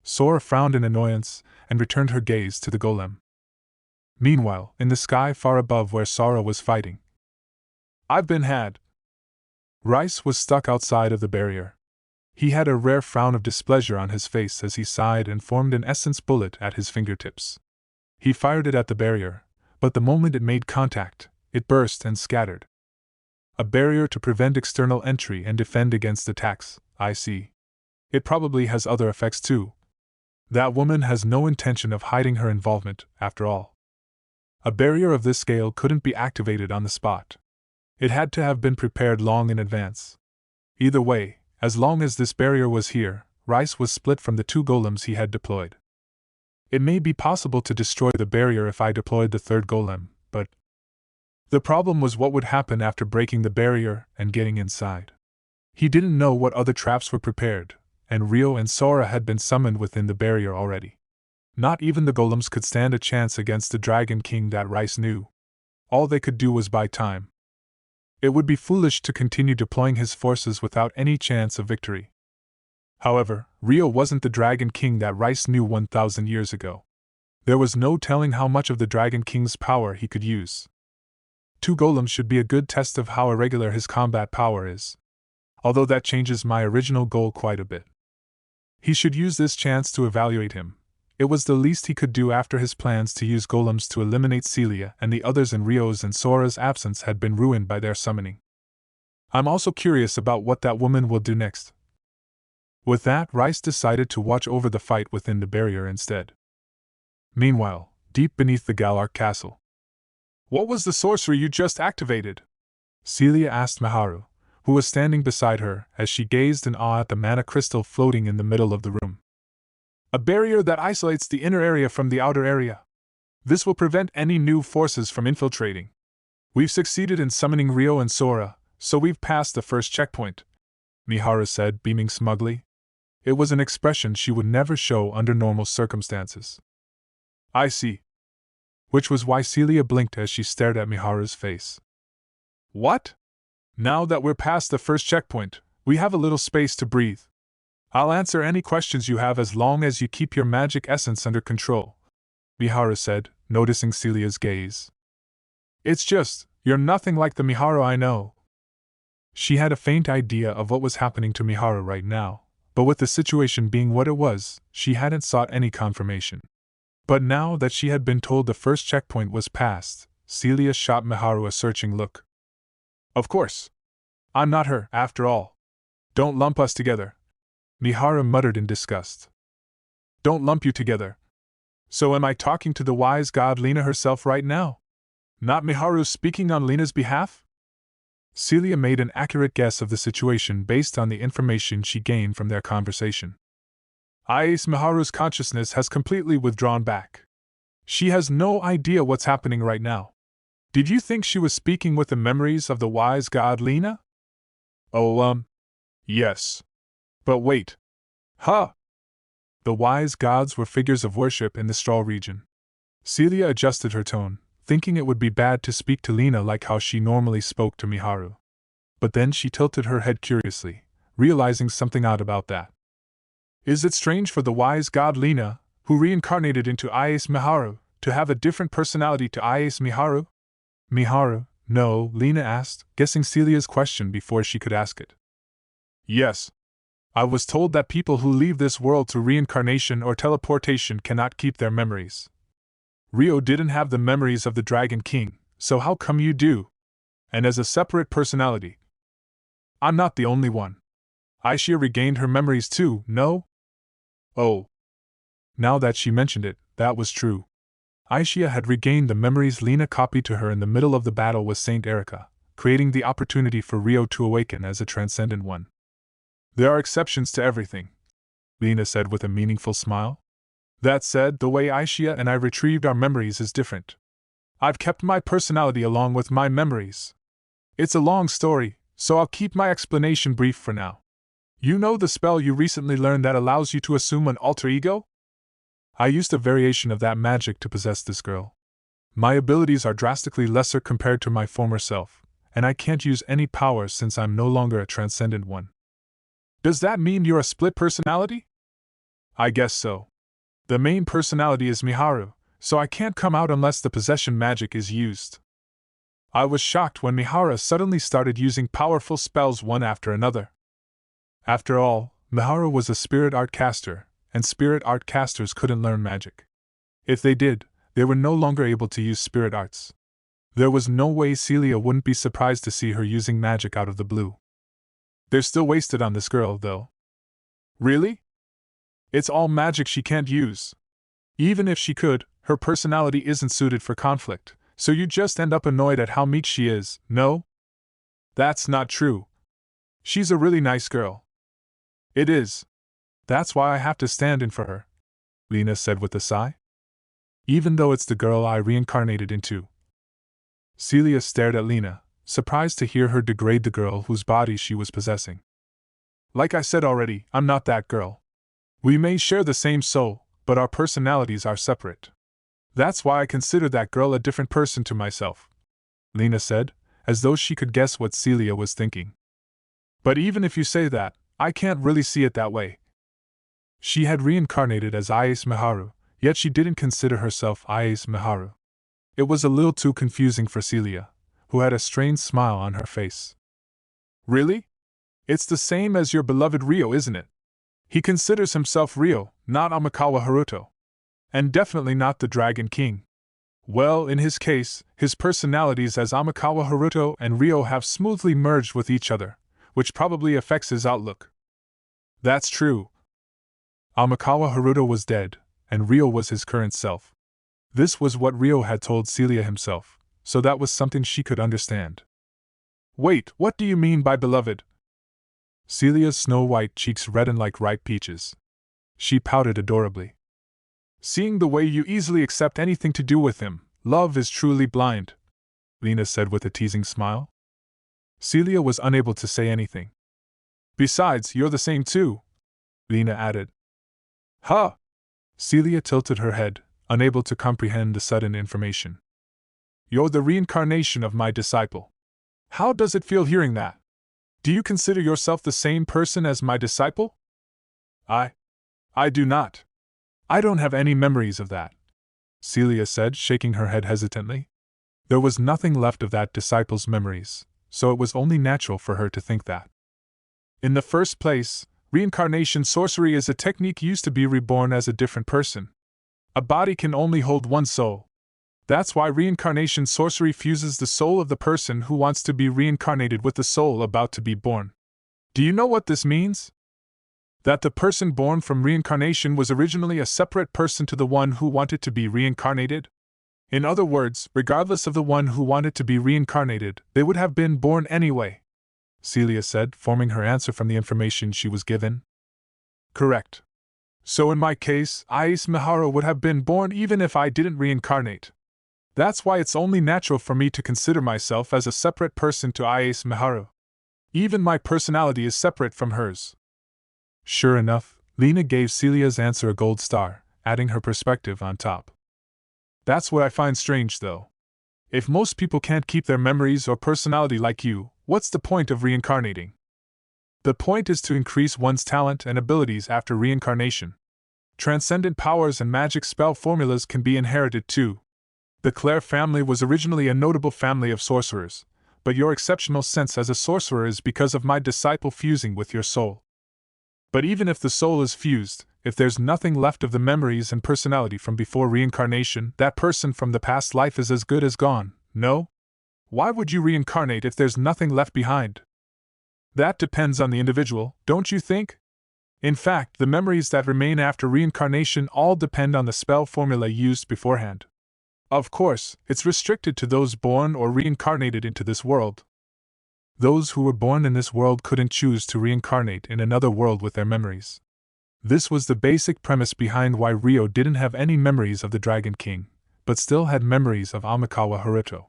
Sora frowned in annoyance and returned her gaze to the golem. Meanwhile, in the sky far above where Sora was fighting, "I've been had." Rice was stuck outside of the barrier. He had a rare frown of displeasure on his face as he sighed and formed an essence bullet at his fingertips. He fired it at the barrier, but the moment it made contact, it burst and scattered. A barrier to prevent external entry and defend against attacks, I see. It probably has other effects too. That woman has no intention of hiding her involvement, after all. A barrier of this scale couldn't be activated on the spot. It had to have been prepared long in advance. Either way, as long as this barrier was here, Rice was split from the two golems he had deployed. It may be possible to destroy the barrier if I deployed the third golem, but the problem was what would happen after breaking the barrier and getting inside. He didn't know what other traps were prepared, and Rio and Sora had been summoned within the barrier already. Not even the golems could stand a chance against the Dragon King that Rice knew. All they could do was buy time. It would be foolish to continue deploying his forces without any chance of victory. However, Rio wasn't the Dragon King that Rice knew 1,000 years ago. There was no telling how much of the Dragon King's power he could use. 2 golems should be a good test of how irregular his combat power is. Although that changes my original goal quite a bit. He should use this chance to evaluate him. It was the least he could do after his plans to use golems to eliminate Celia and the others in Rio's and Sora's absence had been ruined by their summoning. I'm also curious about what that woman will do next. With that, Rice decided to watch over the fight within the barrier instead. Meanwhile, deep beneath the Galark castle. What was the sorcery you just activated? Celia asked Maharu, who was standing beside her as she gazed in awe at the mana crystal floating in the middle of the room. A barrier that isolates the inner area from the outer area. This will prevent any new forces from infiltrating. We've succeeded in summoning Rio and Sora, so we've passed the first checkpoint, Miharu said, beaming smugly. It was an expression she would never show under normal circumstances. I see. Which was why Celia blinked as she stared at Miharu's face. What? Now that we're past the first checkpoint, we have a little space to breathe. I'll answer any questions you have as long as you keep your magic essence under control, Miharu said, noticing Celia's gaze. It's just, you're nothing like the Miharu I know. She had a faint idea of what was happening to Miharu right now, but with the situation being what it was, she hadn't sought any confirmation. But now that she had been told the first checkpoint was passed, Celia shot Miharu a searching look. Of course. I'm not her, after all. Don't lump us together, Miharu muttered in disgust. Don't lump you together. So am I talking to the wise god Lena herself right now? Not Miharu speaking on Lena's behalf? Celia made an accurate guess of the situation based on the information she gained from their conversation. Ais Miharu's consciousness has completely withdrawn back. She has no idea what's happening right now. Did you think she was speaking with the memories of the wise god Lena? Oh, yes. But wait. Huh! The wise gods were figures of worship in the Straw region. Celia adjusted her tone, thinking it would be bad to speak to Lena like how she normally spoke to Miharu. But then she tilted her head curiously, realizing something odd about that. Is it strange for the wise god Lena, who reincarnated into Ais Miharu, to have a different personality to Ais Miharu? Miharu, no, Lena asked, guessing Celia's question before she could ask it. Yes. I was told that people who leave this world through reincarnation or teleportation cannot keep their memories. Rio didn't have the memories of the Dragon King, so how come you do? And as a separate personality. I'm not the only one. Aishia regained her memories too, no? Oh. Now that she mentioned it, that was true. Aishia had regained the memories Lena copied to her in the middle of the battle with Saint Erica, creating the opportunity for Rio to awaken as a transcendent one. There are exceptions to everything, Lena said with a meaningful smile. That said, the way Aishia and I retrieved our memories is different. I've kept my personality along with my memories. It's a long story, so I'll keep my explanation brief for now. You know the spell you recently learned that allows you to assume an alter ego? I used a variation of that magic to possess this girl. My abilities are drastically lesser compared to my former self, and I can't use any powers since I'm no longer a transcendent one. Does that mean you're a split personality? I guess so. The main personality is Miharu, so I can't come out unless the possession magic is used. I was shocked when Miharu suddenly started using powerful spells one after another. After all, Miharu was a spirit art caster, and spirit art casters couldn't learn magic. If they did, they were no longer able to use spirit arts. There was no way Celia wouldn't be surprised to see her using magic out of the blue. They're still wasted on this girl, though. Really? It's all magic she can't use. Even if she could, her personality isn't suited for conflict, so you just end up annoyed at how meek she is, no? That's not true. She's a really nice girl. It is. That's why I have to stand in for her, Lena said with a sigh. Even though it's the girl I reincarnated into. Celia stared at Lena, surprised to hear her degrade the girl whose body she was possessing. Like I said already, I'm not that girl. We may share the same soul, but our personalities are separate. That's why I consider that girl a different person to myself, Lena said, as though she could guess what Celia was thinking. But even if you say that, I can't really see it that way. She had reincarnated as Ais Miharu, yet she didn't consider herself Ais Miharu. It was a little too confusing for Celia, who had a strange smile on her face. Really? It's the same as your beloved Rio, isn't it? He considers himself Rio, not Amikawa Haruto. And definitely not the Dragon King. Well, in his case, his personalities as Amikawa Haruto and Rio have smoothly merged with each other, which probably affects his outlook. That's true. Amikawa Haruto was dead, and Rio was his current self. This was what Rio had told Celia himself, so that was something she could understand. Wait, what do you mean by beloved? Celia's snow-white cheeks reddened like ripe peaches. She pouted adorably. Seeing the way you easily accept anything to do with him, love is truly blind, Lena said with a teasing smile. Celia was unable to say anything. Besides, you're the same too, Lena added. Huh? Celia tilted her head, unable to comprehend the sudden information. You're the reincarnation of my disciple. How does it feel hearing that? Do you consider yourself the same person as my disciple? I do not. I don't have any memories of that, Celia said, shaking her head hesitantly. There was nothing left of that disciple's memories, so it was only natural for her to think that. In the first place, reincarnation sorcery is a technique used to be reborn as a different person. A body can only hold one soul. That's why reincarnation sorcery fuses the soul of the person who wants to be reincarnated with the soul about to be born. Do you know what this means? That the person born from reincarnation was originally a separate person to the one who wanted to be reincarnated? In other words, regardless of the one who wanted to be reincarnated, they would have been born anyway, Celia said, forming her answer from the information she was given. Correct. So in my case, Ais Mihara would have been born even if I didn't reincarnate. That's why it's only natural for me to consider myself as a separate person to Ais Mihara. Even my personality is separate from hers. Sure enough, Lena gave Celia's answer a gold star, adding her perspective on top. That's what I find strange, though. If most people can't keep their memories or personality like you, what's the point of reincarnating? The point is to increase one's talent and abilities after reincarnation. Transcendent powers and magic spell formulas can be inherited too. The Clare family was originally a notable family of sorcerers, but your exceptional sense as a sorcerer is because of my disciple fusing with your soul. But even if the soul is fused, if there's nothing left of the memories and personality from before reincarnation, that person from the past life is as good as gone, no? Why would you reincarnate if there's nothing left behind? That depends on the individual, don't you think? In fact, the memories that remain after reincarnation all depend on the spell formula used beforehand. Of course, it's restricted to those born or reincarnated into this world. Those who were born in this world couldn't choose to reincarnate in another world with their memories. This was the basic premise behind why Rio didn't have any memories of the Dragon King, but still had memories of Amikawa Haruto.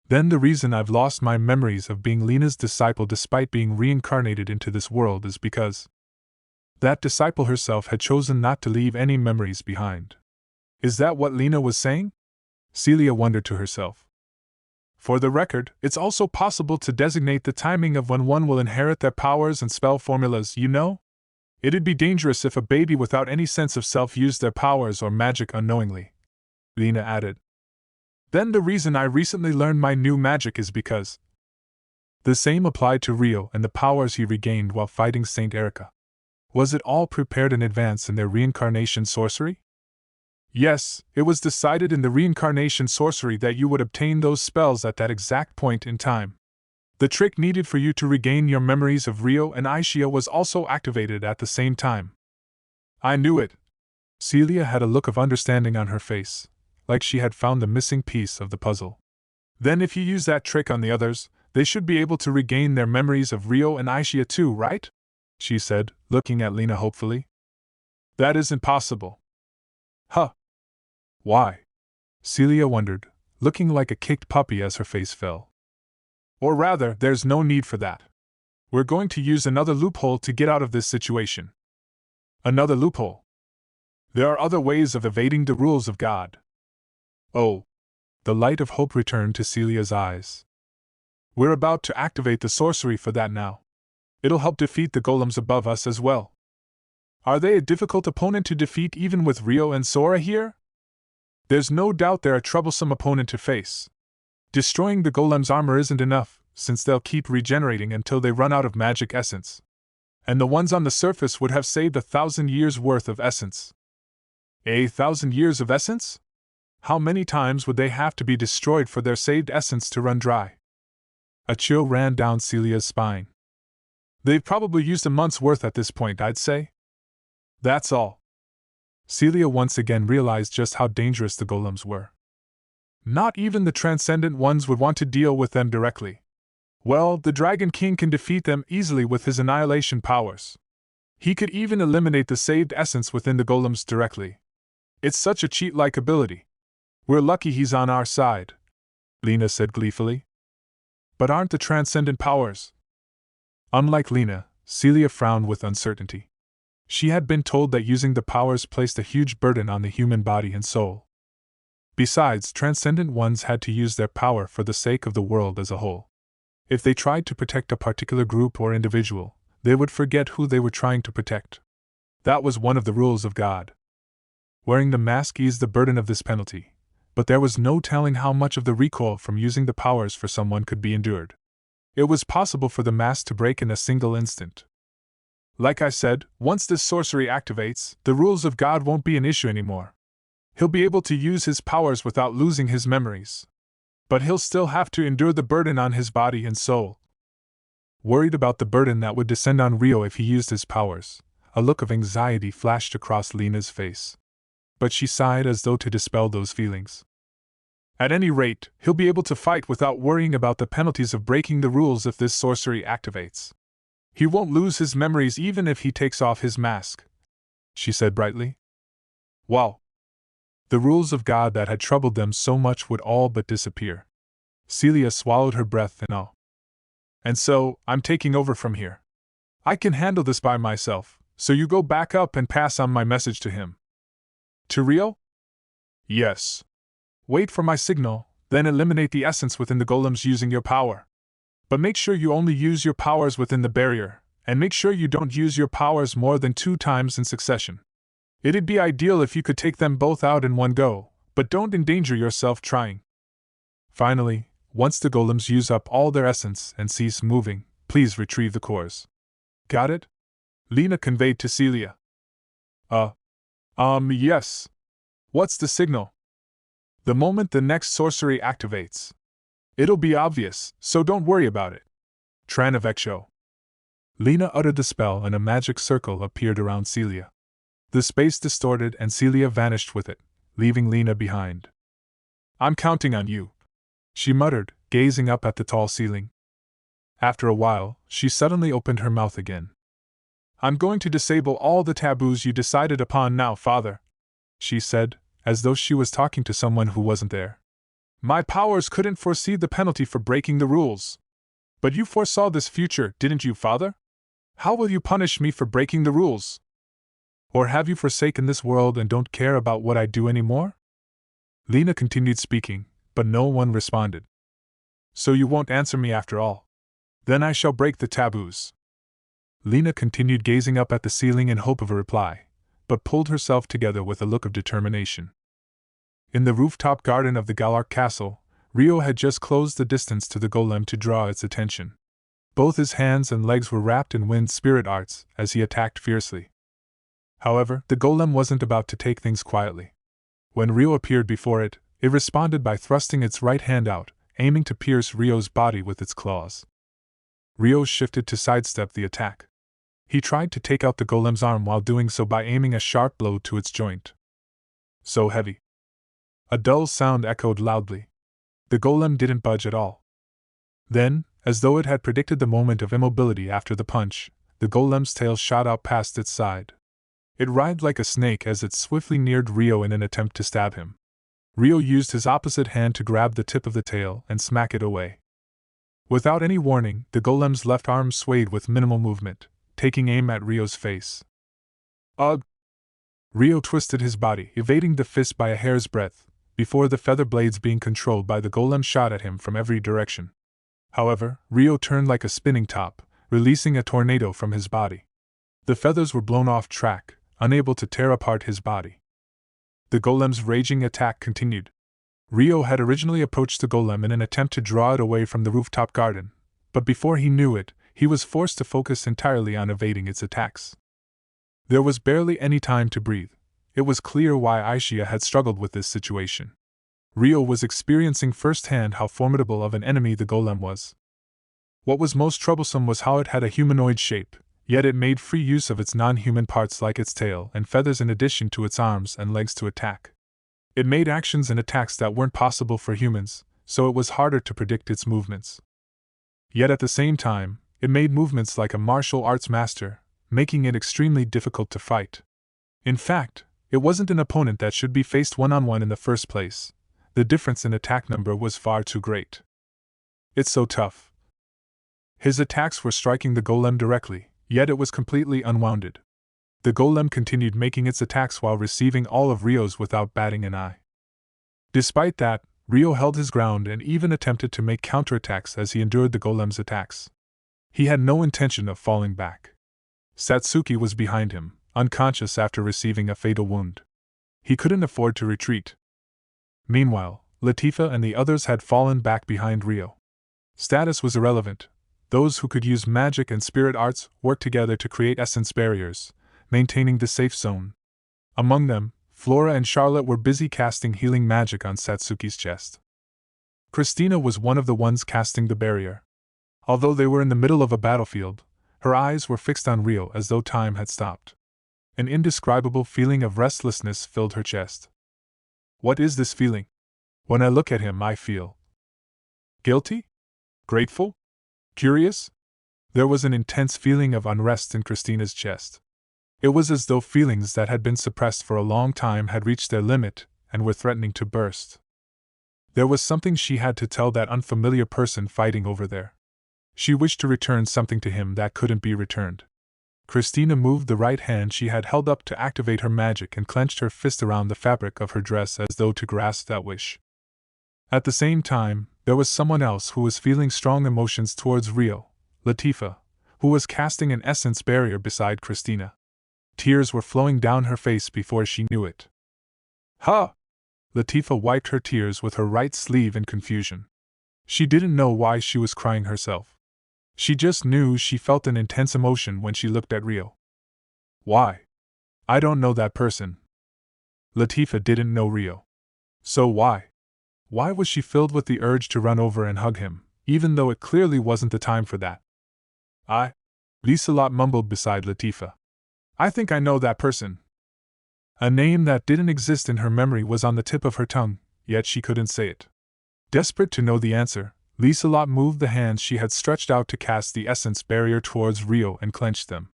Then the reason I've lost my memories of being Lena's disciple despite being reincarnated into this world is because that disciple herself had chosen not to leave any memories behind. Is that what Lena was saying? Celia wondered to herself. For the record, it's also possible to designate the timing of when one will inherit their powers and spell formulas, you know? It'd be dangerous if a baby without any sense of self used their powers or magic unknowingly, Lena added. Then the reason I recently learned my new magic is because the same applied to Rio and the powers he regained while fighting Saint Erica. Was it all prepared in advance in their reincarnation sorcery? Yes, it was decided in the reincarnation sorcery that you would obtain those spells at that exact point in time. The trick needed for you to regain your memories of Rio and Aishia was also activated at the same time. I knew it. Celia had a look of understanding on her face, like she had found the missing piece of the puzzle. Then if you use that trick on the others, they should be able to regain their memories of Rio and Aishia too, right? She said, looking at Lena hopefully. That isn't possible. Huh. Why? Celia wondered, looking like a kicked puppy as her face fell. Or rather, there's no need for that. We're going to use another loophole to get out of this situation. Another loophole? There are other ways of evading the rules of God. Oh. The light of hope returned to Celia's eyes. We're about to activate the sorcery for that now. It'll help defeat the golems above us as well. Are they a difficult opponent to defeat even with Rio and Sora here? There's no doubt they're a troublesome opponent to face. Destroying the golem's armor isn't enough, since they'll keep regenerating until they run out of magic essence. And the ones on the surface would have saved 1,000 years' worth of essence. 1,000 years of essence? How many times would they have to be destroyed for their saved essence to run dry? A chill ran down Celia's spine. They've probably used a month's worth at this point, I'd say. That's all. Celia once again realized just how dangerous the golems were. Not even the transcendent ones would want to deal with them directly. Well, the Dragon King can defeat them easily with his annihilation powers. He could even eliminate the saved essence within the golems directly. It's such a cheat-like ability. We're lucky he's on our side, Lena said gleefully. But aren't the transcendent powers? Unlike Lena, Celia frowned with uncertainty. She had been told that using the powers placed a huge burden on the human body and soul. Besides, transcendent ones had to use their power for the sake of the world as a whole. If they tried to protect a particular group or individual, they would forget who they were trying to protect. That was one of the rules of God. Wearing the mask eased the burden of this penalty, but there was no telling how much of the recoil from using the powers for someone could be endured. It was possible for the mask to break in a single instant. Like I said, once this sorcery activates, the rules of God won't be an issue anymore. He'll be able to use his powers without losing his memories. But he'll still have to endure the burden on his body and soul. Worried about the burden that would descend on Rio if he used his powers, a look of anxiety flashed across Lena's face. But she sighed as though to dispel those feelings. At any rate, he'll be able to fight without worrying about the penalties of breaking the rules if this sorcery activates. He won't lose his memories even if he takes off his mask, she said brightly. Wow! The rules of God that had troubled them so much would all but disappear. Celia swallowed her breath in awe. And so, I'm taking over from here. I can handle this by myself, so you go back up and pass on my message to him. To Rio? Yes. Wait for my signal, then eliminate the essence within the golems using your power. But make sure you only use your powers within the barrier, and make sure you don't use your powers more than 2 times in succession. It'd be ideal if you could take them both out in one go, but don't endanger yourself trying. Finally, once the golems use up all their essence and cease moving, please retrieve the cores. Got it? Lena conveyed to Celia. Yes. What's the signal? The moment the next sorcery activates. It'll be obvious, so don't worry about it. Tranavecchio. Lena uttered the spell and a magic circle appeared around Celia. The space distorted and Celia vanished with it, leaving Lena behind. I'm counting on you, she muttered, gazing up at the tall ceiling. After a while, she suddenly opened her mouth again. I'm going to disable all the taboos you decided upon now, Father, she said, as though she was talking to someone who wasn't there. My powers couldn't foresee the penalty for breaking the rules. But you foresaw this future, didn't you, Father? How will you punish me for breaking the rules? Or have you forsaken this world and don't care about what I do anymore? Lena continued speaking, but no one responded. So you won't answer me after all. Then I shall break the taboos. Lena continued gazing up at the ceiling in hope of a reply, but pulled herself together with a look of determination. In the rooftop garden of the Galark Castle, Rio had just closed the distance to the golem to draw its attention. Both his hands and legs were wrapped in wind spirit arts as he attacked fiercely. However, the golem wasn't about to take things quietly. When Rio appeared before it, it responded by thrusting its right hand out, aiming to pierce Rio's body with its claws. Rio shifted to sidestep the attack. He tried to take out the golem's arm while doing so by aiming a sharp blow to its joint. So heavy. A dull sound echoed loudly. The golem didn't budge at all. Then, as though it had predicted the moment of immobility after the punch, the golem's tail shot out past its side. It writhed like a snake as it swiftly neared Rio in an attempt to stab him. Rio used his opposite hand to grab the tip of the tail and smack it away. Without any warning, the golem's left arm swayed with minimal movement, taking aim at Rio's face. Ugh! Rio twisted his body, evading the fist by a hair's breadth, before the feather blades being controlled by the golem shot at him from every direction. However, Rio turned like a spinning top, releasing a tornado from his body. The feathers were blown off track, unable to tear apart his body. The golem's raging attack continued. Rio had originally approached the golem in an attempt to draw it away from the rooftop garden, but before he knew it, he was forced to focus entirely on evading its attacks. There was barely any time to breathe. It was clear why Aishia had struggled with this situation. Rio was experiencing firsthand how formidable of an enemy the golem was. What was most troublesome was how it had a humanoid shape, yet it made free use of its non-human parts like its tail and feathers in addition to its arms and legs to attack. It made actions and attacks that weren't possible for humans, so it was harder to predict its movements. Yet at the same time, it made movements like a martial arts master, making it extremely difficult to fight. In fact, it wasn't an opponent that should be faced one-on-one in the first place. The difference in attack number was far too great. It's so tough. His attacks were striking the golem directly, yet it was completely unwounded. The golem continued making its attacks while receiving all of Rio's without batting an eye. Despite that, Rio held his ground and even attempted to make counterattacks as he endured the golem's attacks. He had no intention of falling back. Satsuki was behind him, unconscious after receiving a fatal wound. He couldn't afford to retreat. Meanwhile, Latifa and the others had fallen back behind Rio. Status was irrelevant. Those who could use magic and spirit arts worked together to create essence barriers, maintaining the safe zone. Among them, Flora and Charlotte were busy casting healing magic on Satsuki's chest. Christina was one of the ones casting the barrier. Although they were in the middle of a battlefield, her eyes were fixed on Rio as though time had stopped. An indescribable feeling of restlessness filled her chest. What is this feeling? When I look at him, I feel guilty? Grateful? Curious? There was an intense feeling of unrest in Christina's chest. It was as though feelings that had been suppressed for a long time had reached their limit and were threatening to burst. There was something she had to tell that unfamiliar person fighting over there. She wished to return something to him that couldn't be returned. Christina moved the right hand she had held up to activate her magic and clenched her fist around the fabric of her dress as though to grasp that wish. At the same time, there was someone else who was feeling strong emotions towards Rio, Latifa, who was casting an essence barrier beside Christina. Tears were flowing down her face before she knew it. Huh! Latifa wiped her tears with her right sleeve in confusion. She didn't know why she was crying herself. She just knew she felt an intense emotion when she looked at Rio. Why? I don't know that person. Latifa didn't know Rio. So why? Why was she filled with the urge to run over and hug him, even though it clearly wasn't the time for that? Liselot mumbled beside Latifa. I think I know that person. A name that didn't exist in her memory was on the tip of her tongue, yet she couldn't say it. Desperate to know the answer, Liselot moved the hands she had stretched out to cast the essence barrier towards Rio and clenched them.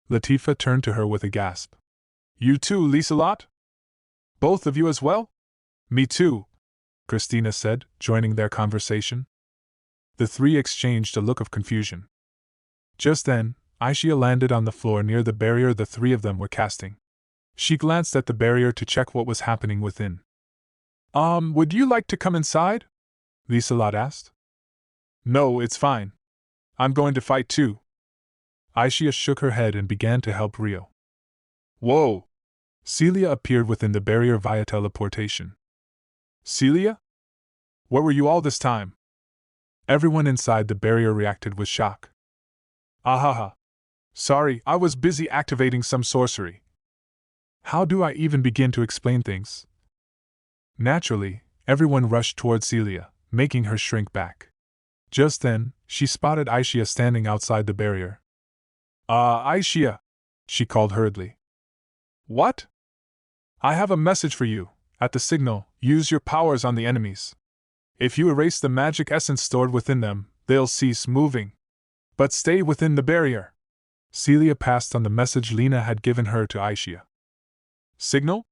Latifa turned to her with a gasp. You too, Liselot? Both of you as well? Me too, Christina said, joining their conversation. The three exchanged a look of confusion. Just then, Aishia landed on the floor near the barrier the three of them were casting. She glanced at the barrier to check what was happening within. Would you like to come inside? Liselot asked. No, it's fine. I'm going to fight too. Aishia shook her head and began to help Rio. Whoa! Celia appeared within the barrier via teleportation. Celia? Where were you all this time? Everyone inside the barrier reacted with shock. Ahaha. Sorry, I was busy activating some sorcery. How do I even begin to explain things? Naturally, everyone rushed toward Celia, making her shrink back. Just then, she spotted Aishia standing outside the barrier. Aishia, she called hurriedly. What? I have a message for you. At the signal, use your powers on the enemies. If you erase the magic essence stored within them, they'll cease moving. But stay within the barrier. Celia passed on the message Lena had given her to Aishia. Signal?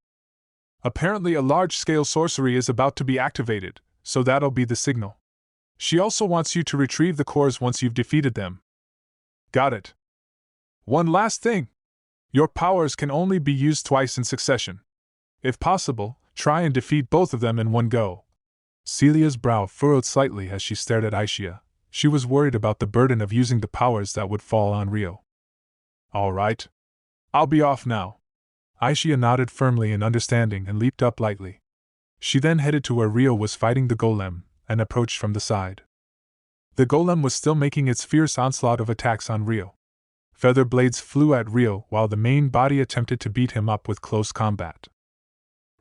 Apparently a large-scale sorcery is about to be activated, so that'll be the signal. She also wants you to retrieve the cores once you've defeated them. Got it. One last thing. Your powers can only be used twice in succession. If possible, try and defeat both of them in one go. Celia's brow furrowed slightly as she stared at Aishia. She was worried about the burden of using the powers that would fall on Rio. All right. I'll be off now. Aishia nodded firmly in understanding and leaped up lightly. She then headed to where Rio was fighting the golem, and approached from the side. The golem was still making its fierce onslaught of attacks on Rio. Feather blades flew at Rio while the main body attempted to beat him up with close combat.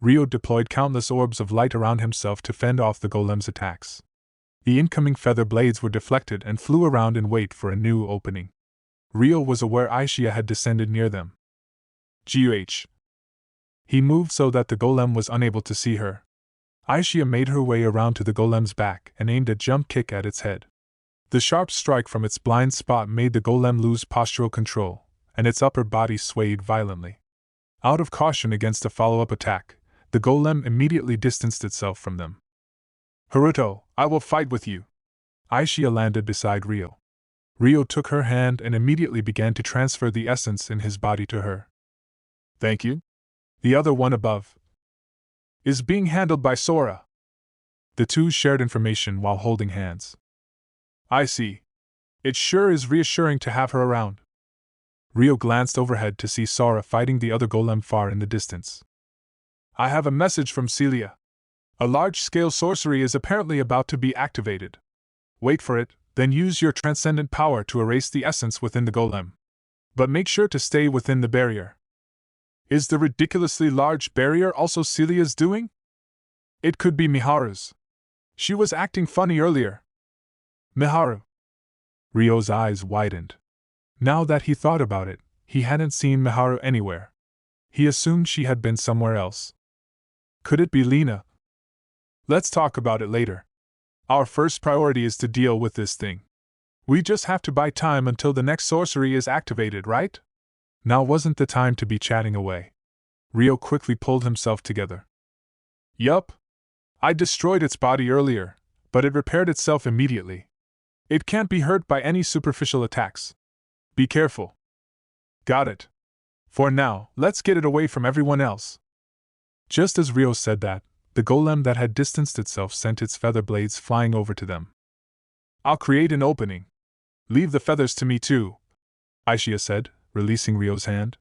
Rio deployed countless orbs of light around himself to fend off the golem's attacks. The incoming feather blades were deflected and flew around in wait for a new opening. Rio was aware Aishia had descended near them. Guh. He moved so that the golem was unable to see her. Aishia made her way around to the golem's back and aimed a jump kick at its head. The sharp strike from its blind spot made the golem lose postural control, and its upper body swayed violently. Out of caution against a follow-up attack, the golem immediately distanced itself from them. Haruto, I will fight with you. Aishia landed beside Rio. Rio took her hand and immediately began to transfer the essence in his body to her. Thank you. The other one above is being handled by Sora. The two shared information while holding hands. I see. It sure is reassuring to have her around. Rio glanced overhead to see Sora fighting the other golem far in the distance. I have a message from Celia. A large-scale sorcery is apparently about to be activated. Wait for it, then use your transcendent power to erase the essence within the golem. But make sure to stay within the barrier. Is the ridiculously large barrier also Celia's doing? It could be Miharu's. She was acting funny earlier. Miharu. Rio's eyes widened. Now that he thought about it, he hadn't seen Miharu anywhere. He assumed she had been somewhere else. Could it be Lena? Let's talk about it later. Our first priority is to deal with this thing. We just have to buy time until the next sorcery is activated, right? Now wasn't the time to be chatting away. Rio quickly pulled himself together. Yup. I destroyed its body earlier, but it repaired itself immediately. It can't be hurt by any superficial attacks. Be careful. Got it. For now, let's get it away from everyone else. Just as Rio said that, the golem that had distanced itself sent its feather blades flying over to them. I'll create an opening. Leave the feathers to me too, Aishia said, releasing Rio's hand.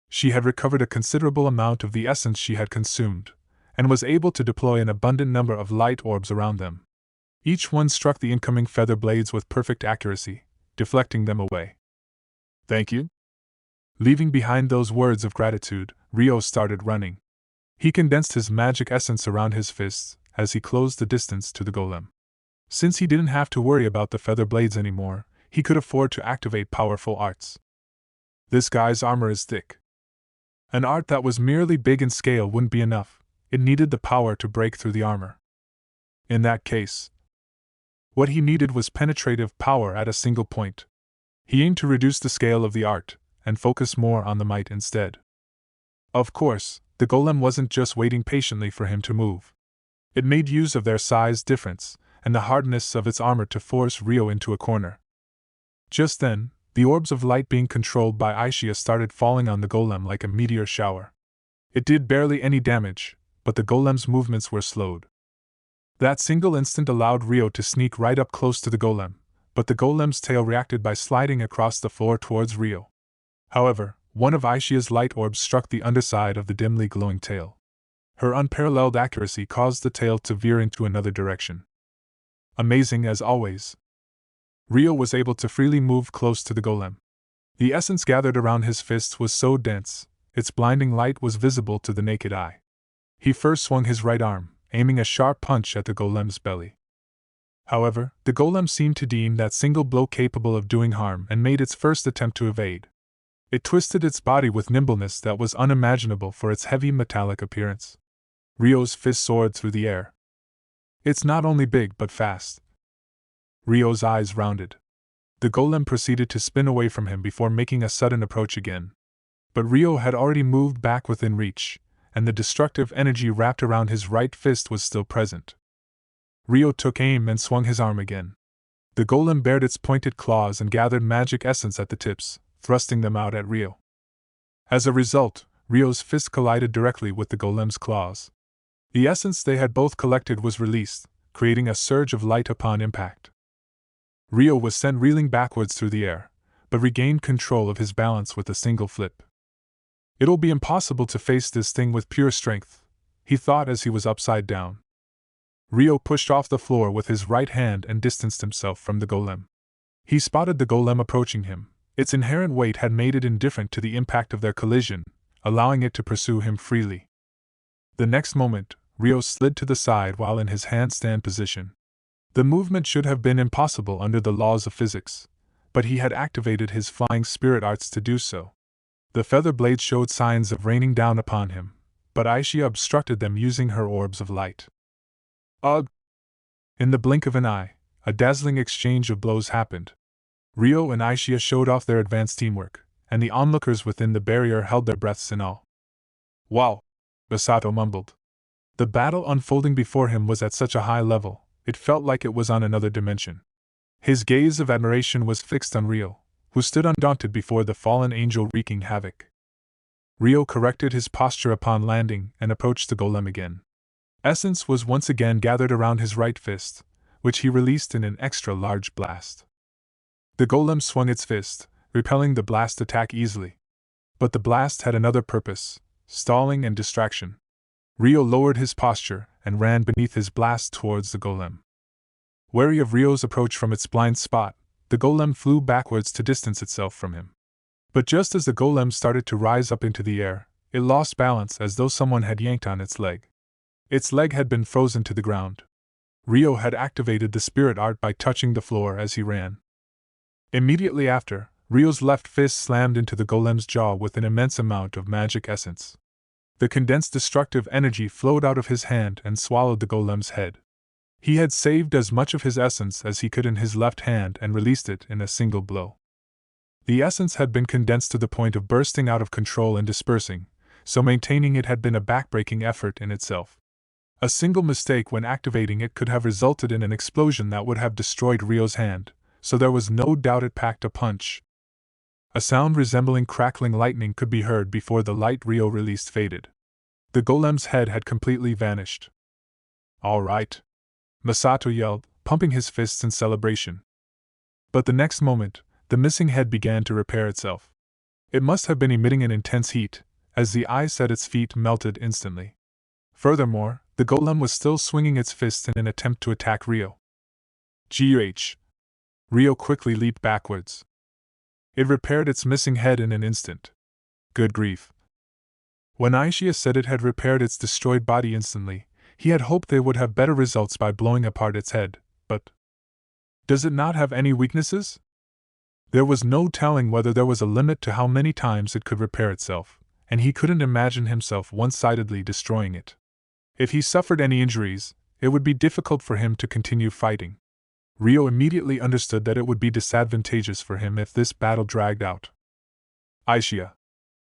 She had recovered a considerable amount of the essence she had consumed, and was able to deploy an abundant number of light orbs around them. Each one struck the incoming feather blades with perfect accuracy, deflecting them away. Thank you. Leaving behind those words of gratitude, Rio started running. He condensed his magic essence around his fists as he closed the distance to the golem. Since he didn't have to worry about the feather blades anymore, he could afford to activate powerful arts. This guy's armor is thick. An art that was merely big in scale wouldn't be enough. It needed the power to break through the armor. In that case, what he needed was penetrative power at a single point. He aimed to reduce the scale of the art, and focus more on the might instead. Of course, the golem wasn't just waiting patiently for him to move. It made use of their size difference, and the hardness of its armor to force Rio into a corner. Just then, the orbs of light being controlled by Aishia started falling on the golem like a meteor shower. It did barely any damage, but the golem's movements were slowed. That single instant allowed Rio to sneak right up close to the golem, but the golem's tail reacted by sliding across the floor towards Rio. However, one of Aishia's light orbs struck the underside of the dimly glowing tail. Her unparalleled accuracy caused the tail to veer into another direction. Amazing as always. Rio was able to freely move close to the golem. The essence gathered around his fists was so dense, its blinding light was visible to the naked eye. He first swung his right arm, aiming a sharp punch at the golem's belly. However, the golem seemed to deem that single blow capable of doing harm and made its first attempt to evade. It twisted its body with nimbleness that was unimaginable for its heavy metallic appearance. Rio's fist soared through the air. It's not only big but fast. Rio's eyes rounded. The golem proceeded to spin away from him before making a sudden approach again. But Rio had already moved back within reach, and the destructive energy wrapped around his right fist was still present. Rio took aim and swung his arm again. The golem bared its pointed claws and gathered magic essence at the tips, thrusting them out at Rio. As a result, Rio's fist collided directly with the golem's claws. The essence they had both collected was released, creating a surge of light upon impact. Rio was sent reeling backwards through the air, but regained control of his balance with a single flip. It'll be impossible to face this thing with pure strength, he thought as he was upside down. Rio pushed off the floor with his right hand and distanced himself from the golem. He spotted the golem approaching him. Its inherent weight had made it indifferent to the impact of their collision, allowing it to pursue him freely. The next moment, Rio slid to the side while in his handstand position. The movement should have been impossible under the laws of physics, but he had activated his flying spirit arts to do so. The feather blades showed signs of raining down upon him, but Aishia obstructed them using her orbs of light. Ugh! In the blink of an eye, a dazzling exchange of blows happened. Rio and Aishia showed off their advanced teamwork, and the onlookers within the barrier held their breaths in awe. Wow! Basato mumbled. The battle unfolding before him was at such a high level, it felt like it was on another dimension. His gaze of admiration was fixed on Rio, who stood undaunted before the fallen angel wreaking havoc. Rio corrected his posture upon landing and approached the golem again. Essence was once again gathered around his right fist, which he released in an extra-large blast. The golem swung its fist, repelling the blast attack easily. But the blast had another purpose: stalling and distraction. Rio lowered his posture and ran beneath his blast towards the golem. Wary of Rio's approach from its blind spot, the golem flew backwards to distance itself from him. But just as the golem started to rise up into the air, it lost balance as though someone had yanked on its leg. Its leg had been frozen to the ground. Rio had activated the spirit art by touching the floor as he ran. Immediately after, Rio's left fist slammed into the golem's jaw with an immense amount of magic essence. The condensed destructive energy flowed out of his hand and swallowed the golem's head. He had saved as much of his essence as he could in his left hand and released it in a single blow. The essence had been condensed to the point of bursting out of control and dispersing, so maintaining it had been a backbreaking effort in itself. A single mistake when activating it could have resulted in an explosion that would have destroyed Rio's hand, so there was no doubt it packed a punch. A sound resembling crackling lightning could be heard before the light Rio released faded. The golem's head had completely vanished. "All right," Masato yelled, pumping his fists in celebration. But the next moment, the missing head began to repair itself. It must have been emitting an intense heat, as the ice at its feet melted instantly. Furthermore, the golem was still swinging its fists in an attempt to attack Rio. "Gh!" Rio quickly leaped backwards. It repaired its missing head in an instant. Good grief. When Aishia said it had repaired its destroyed body instantly, he had hoped they would have better results by blowing apart its head, but does it not have any weaknesses? There was no telling whether there was a limit to how many times it could repair itself, and he couldn't imagine himself one-sidedly destroying it. If he suffered any injuries, it would be difficult for him to continue fighting. Rio immediately understood that it would be disadvantageous for him if this battle dragged out. "Aishia,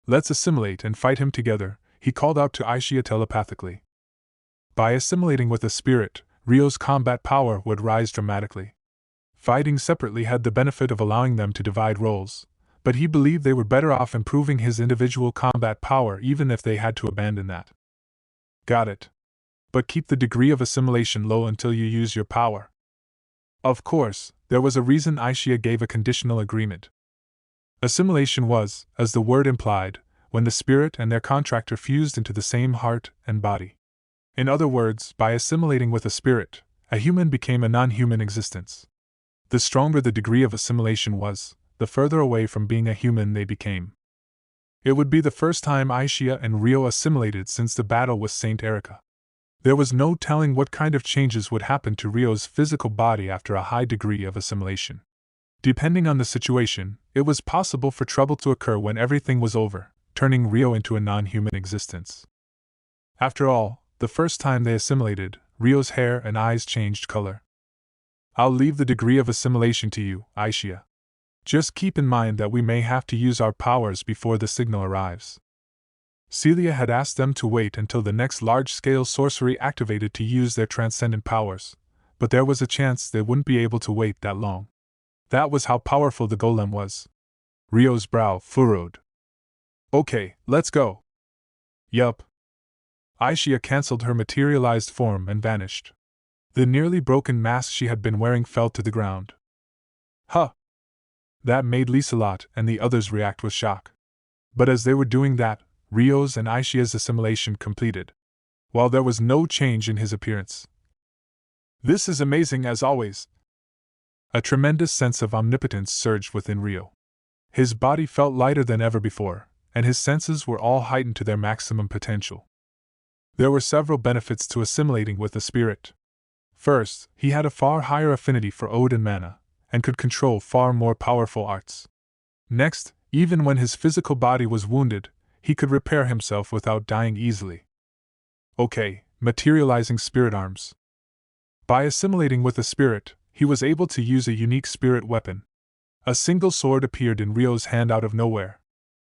let's assimilate and fight him together," he called out to Aishia telepathically. By assimilating with a spirit, Rio's combat power would rise dramatically. Fighting separately had the benefit of allowing them to divide roles, but he believed they were better off improving his individual combat power even if they had to abandon that. "Got it. But keep the degree of assimilation low until you use your power." Of course, there was a reason Aishia gave a conditional agreement. Assimilation was, as the word implied, when the spirit and their contractor fused into the same heart and body. In other words, by assimilating with a spirit, a human became a non-human existence. The stronger the degree of assimilation was, the further away from being a human they became. It would be the first time Aishia and Rio assimilated since the battle with Saint Erica. There was no telling what kind of changes would happen to Rio's physical body after a high degree of assimilation. Depending on the situation, it was possible for trouble to occur when everything was over, turning Rio into a non-human existence. After all, the first time they assimilated, Rio's hair and eyes changed color. "I'll leave the degree of assimilation to you, Aishia. Just keep in mind that we may have to use our powers before the signal arrives." Celia had asked them to wait until the next large-scale sorcery activated to use their transcendent powers, but there was a chance they wouldn't be able to wait that long. That was how powerful the golem was. Rio's brow furrowed. "Okay, let's go." "Yup." Aishia cancelled her materialized form and vanished. The nearly broken mask she had been wearing fell to the ground. "Huh!" That made Lieselot and the others react with shock. But as they were doing that, Rio's and Aishia's assimilation completed, while there was no change in his appearance. "This is amazing as always." A tremendous sense of omnipotence surged within Rio. His body felt lighter than ever before, and his senses were all heightened to their maximum potential. There were several benefits to assimilating with the spirit. First, he had a far higher affinity for Ode and mana, and could control far more powerful arts. Next, even when his physical body was wounded, he could repair himself without dying easily. Okay, materializing spirit arms. By assimilating with the spirit, he was able to use a unique spirit weapon. A single sword appeared in Rio's hand out of nowhere.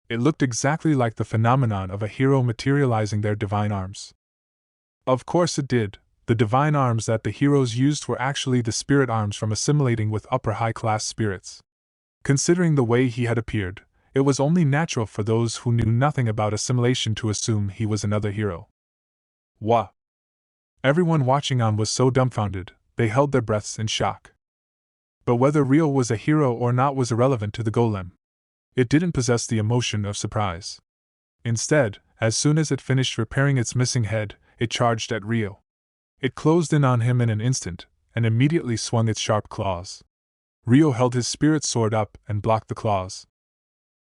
It looked exactly like the phenomenon of a hero materializing their divine arms. Of course it did, the divine arms that the heroes used were actually the spirit arms from assimilating with upper high-class spirits. Considering the way he had appeared, it was only natural for those who knew nothing about assimilation to assume he was another hero. What? Everyone watching on was so dumbfounded, they held their breaths in shock. But whether Rio was a hero or not was irrelevant to the golem. It didn't possess the emotion of surprise. Instead, as soon as it finished repairing its missing head, it charged at Rio. It closed in on him in an instant, and immediately swung its sharp claws. Rio held his spirit sword up and blocked the claws.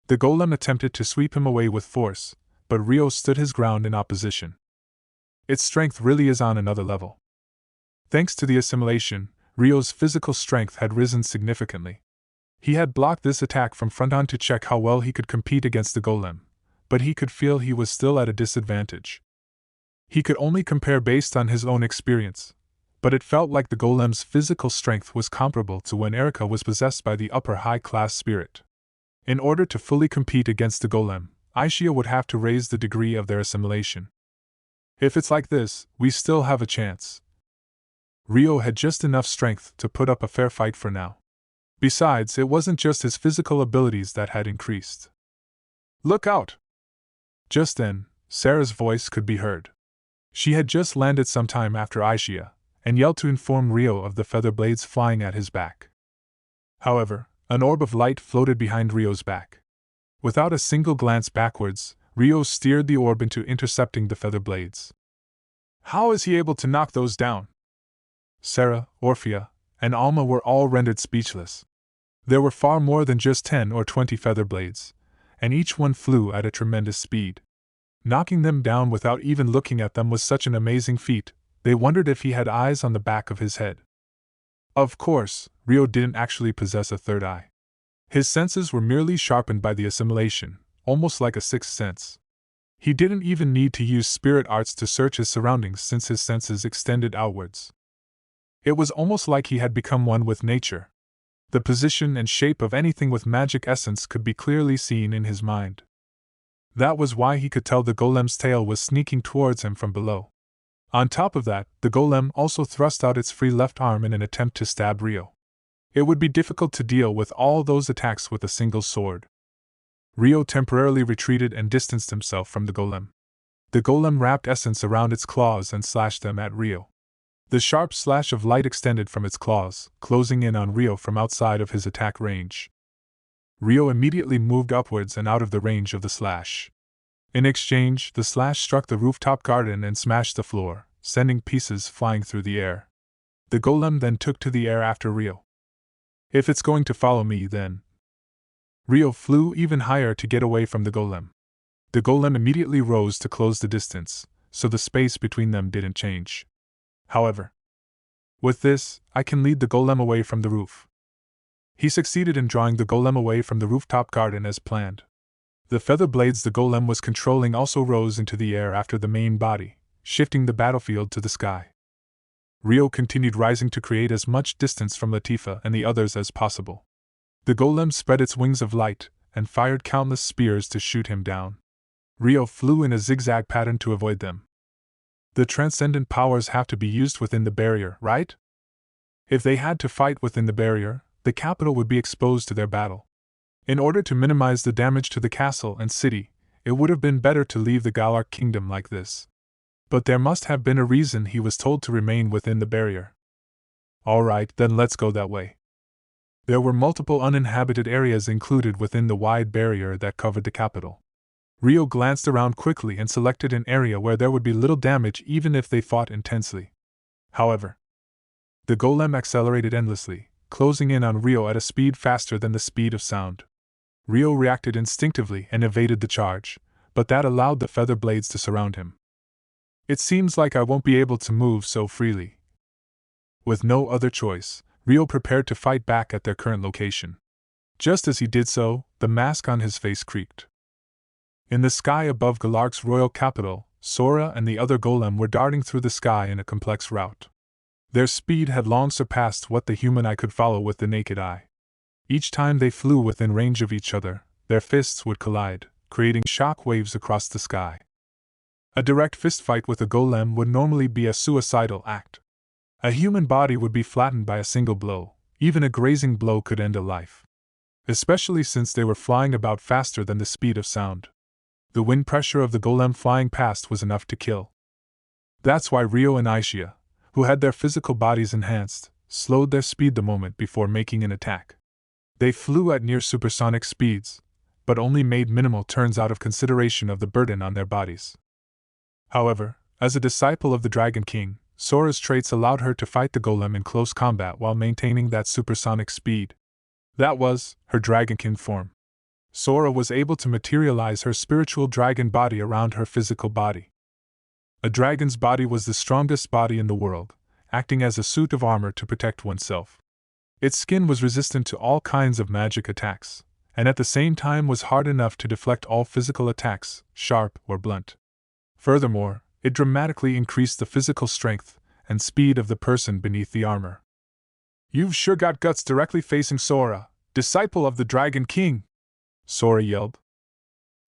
The golem attempted to sweep him away with force, but Rio stood his ground in opposition. Its strength really is on another level. Thanks to the assimilation, Rio's physical strength had risen significantly. He had blocked this attack from front on to check how well he could compete against the golem, but he could feel he was still at a disadvantage. He could only compare based on his own experience, but it felt like the golem's physical strength was comparable to when Erica was possessed by the upper high-class spirit. In order to fully compete against the golem, Aishia would have to raise the degree of their assimilation. If it's like this, we still have a chance. Rio had just enough strength to put up a fair fight for now. Besides, it wasn't just his physical abilities that had increased. Look out! Just then, Sarah's voice could be heard. She had just landed some time after Aishia, and yelled to inform Rio of the feather blades flying at his back. However, an orb of light floated behind Rio's back. Without a single glance backwards, Rio steered the orb into intercepting the feather blades. How is he able to knock those down? Sarah, Orphea, and Alma were all rendered speechless. There were far more than just 10 or 20 feather blades, and each one flew at a tremendous speed. Knocking them down without even looking at them was such an amazing feat, they wondered if he had eyes on the back of his head. Of course, Rio didn't actually possess a third eye. His senses were merely sharpened by the assimilation, almost like a sixth sense. He didn't even need to use spirit arts to search his surroundings since his senses extended outwards. It was almost like he had become one with nature. The position and shape of anything with magic essence could be clearly seen in his mind. That was why he could tell the golem's tail was sneaking towards him from below. On top of that, the golem also thrust out its free left arm in an attempt to stab Rio. It would be difficult to deal with all those attacks with a single sword. Rio temporarily retreated and distanced himself from the golem. The golem wrapped essence around its claws and slashed them at Rio. The sharp slash of light extended from its claws, closing in on Rio from outside of his attack range. Rio immediately moved upwards and out of the range of the slash. In exchange, the slash struck the rooftop garden and smashed the floor, sending pieces flying through the air. The golem then took to the air after Rio. If it's going to follow me, then. Rio flew even higher to get away from the golem. The golem immediately rose to close the distance, so the space between them didn't change. However, with this, I can lead the golem away from the roof. He succeeded in drawing the golem away from the rooftop garden as planned. The feather blades the golem was controlling also rose into the air after the main body, shifting the battlefield to the sky. Rio continued rising to create as much distance from Latifa and the others as possible. The golem spread its wings of light and fired countless spears to shoot him down. Rio flew in a zigzag pattern to avoid them. The transcendent powers have to be used within the barrier, right? If they had to fight within the barrier, the capital would be exposed to their battle. In order to minimize the damage to the castle and city, it would have been better to leave the Galark kingdom like this. But there must have been a reason he was told to remain within the barrier. Alright, then let's go that way. There were multiple uninhabited areas included within the wide barrier that covered the capital. Rio glanced around quickly and selected an area where there would be little damage even if they fought intensely. However, the golem accelerated endlessly, closing in on Rio at a speed faster than the speed of sound. Rio reacted instinctively and evaded the charge, but that allowed the feather blades to surround him. It seems like I won't be able to move so freely. With no other choice, Rio prepared to fight back at their current location. Just as he did so, the mask on his face creaked. In the sky above Galark's royal capital, Sora and the other golem were darting through the sky in a complex route. Their speed had long surpassed what the human eye could follow with the naked eye. Each time they flew within range of each other, their fists would collide, creating shock waves across the sky. A direct fistfight with a golem would normally be a suicidal act. A human body would be flattened by a single blow. Even a grazing blow could end a life. Especially since they were flying about faster than the speed of sound. The wind pressure of the golem flying past was enough to kill. That's why Rio and Aishia, who had their physical bodies enhanced, slowed their speed the moment before making an attack. They flew at near supersonic speeds, but only made minimal turns out of consideration of the burden on their bodies. However, as a disciple of the Dragon King, Sora's traits allowed her to fight the golem in close combat while maintaining that supersonic speed. That was her dragonkin form. Sora was able to materialize her spiritual dragon body around her physical body. A dragon's body was the strongest body in the world, acting as a suit of armor to protect oneself. Its skin was resistant to all kinds of magic attacks, and at the same time was hard enough to deflect all physical attacks, sharp or blunt. Furthermore, it dramatically increased the physical strength and speed of the person beneath the armor. "You've sure got guts," directly facing Sora, disciple of the Dragon King, Sora yelled.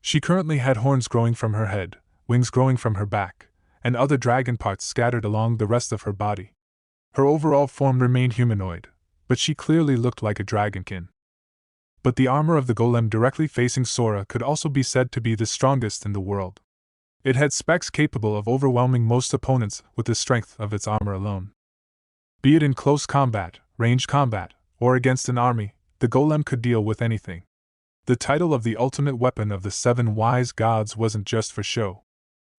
She currently had horns growing from her head, wings growing from her back, and other dragon parts scattered along the rest of her body. Her overall form remained humanoid, but she clearly looked like a dragonkin. But the armor of the golem directly facing Sora could also be said to be the strongest in the world. It had specs capable of overwhelming most opponents with the strength of its armor alone. Be it in close combat, ranged combat, or against an army, the golem could deal with anything. The title of the ultimate weapon of the 7 wise gods wasn't just for show.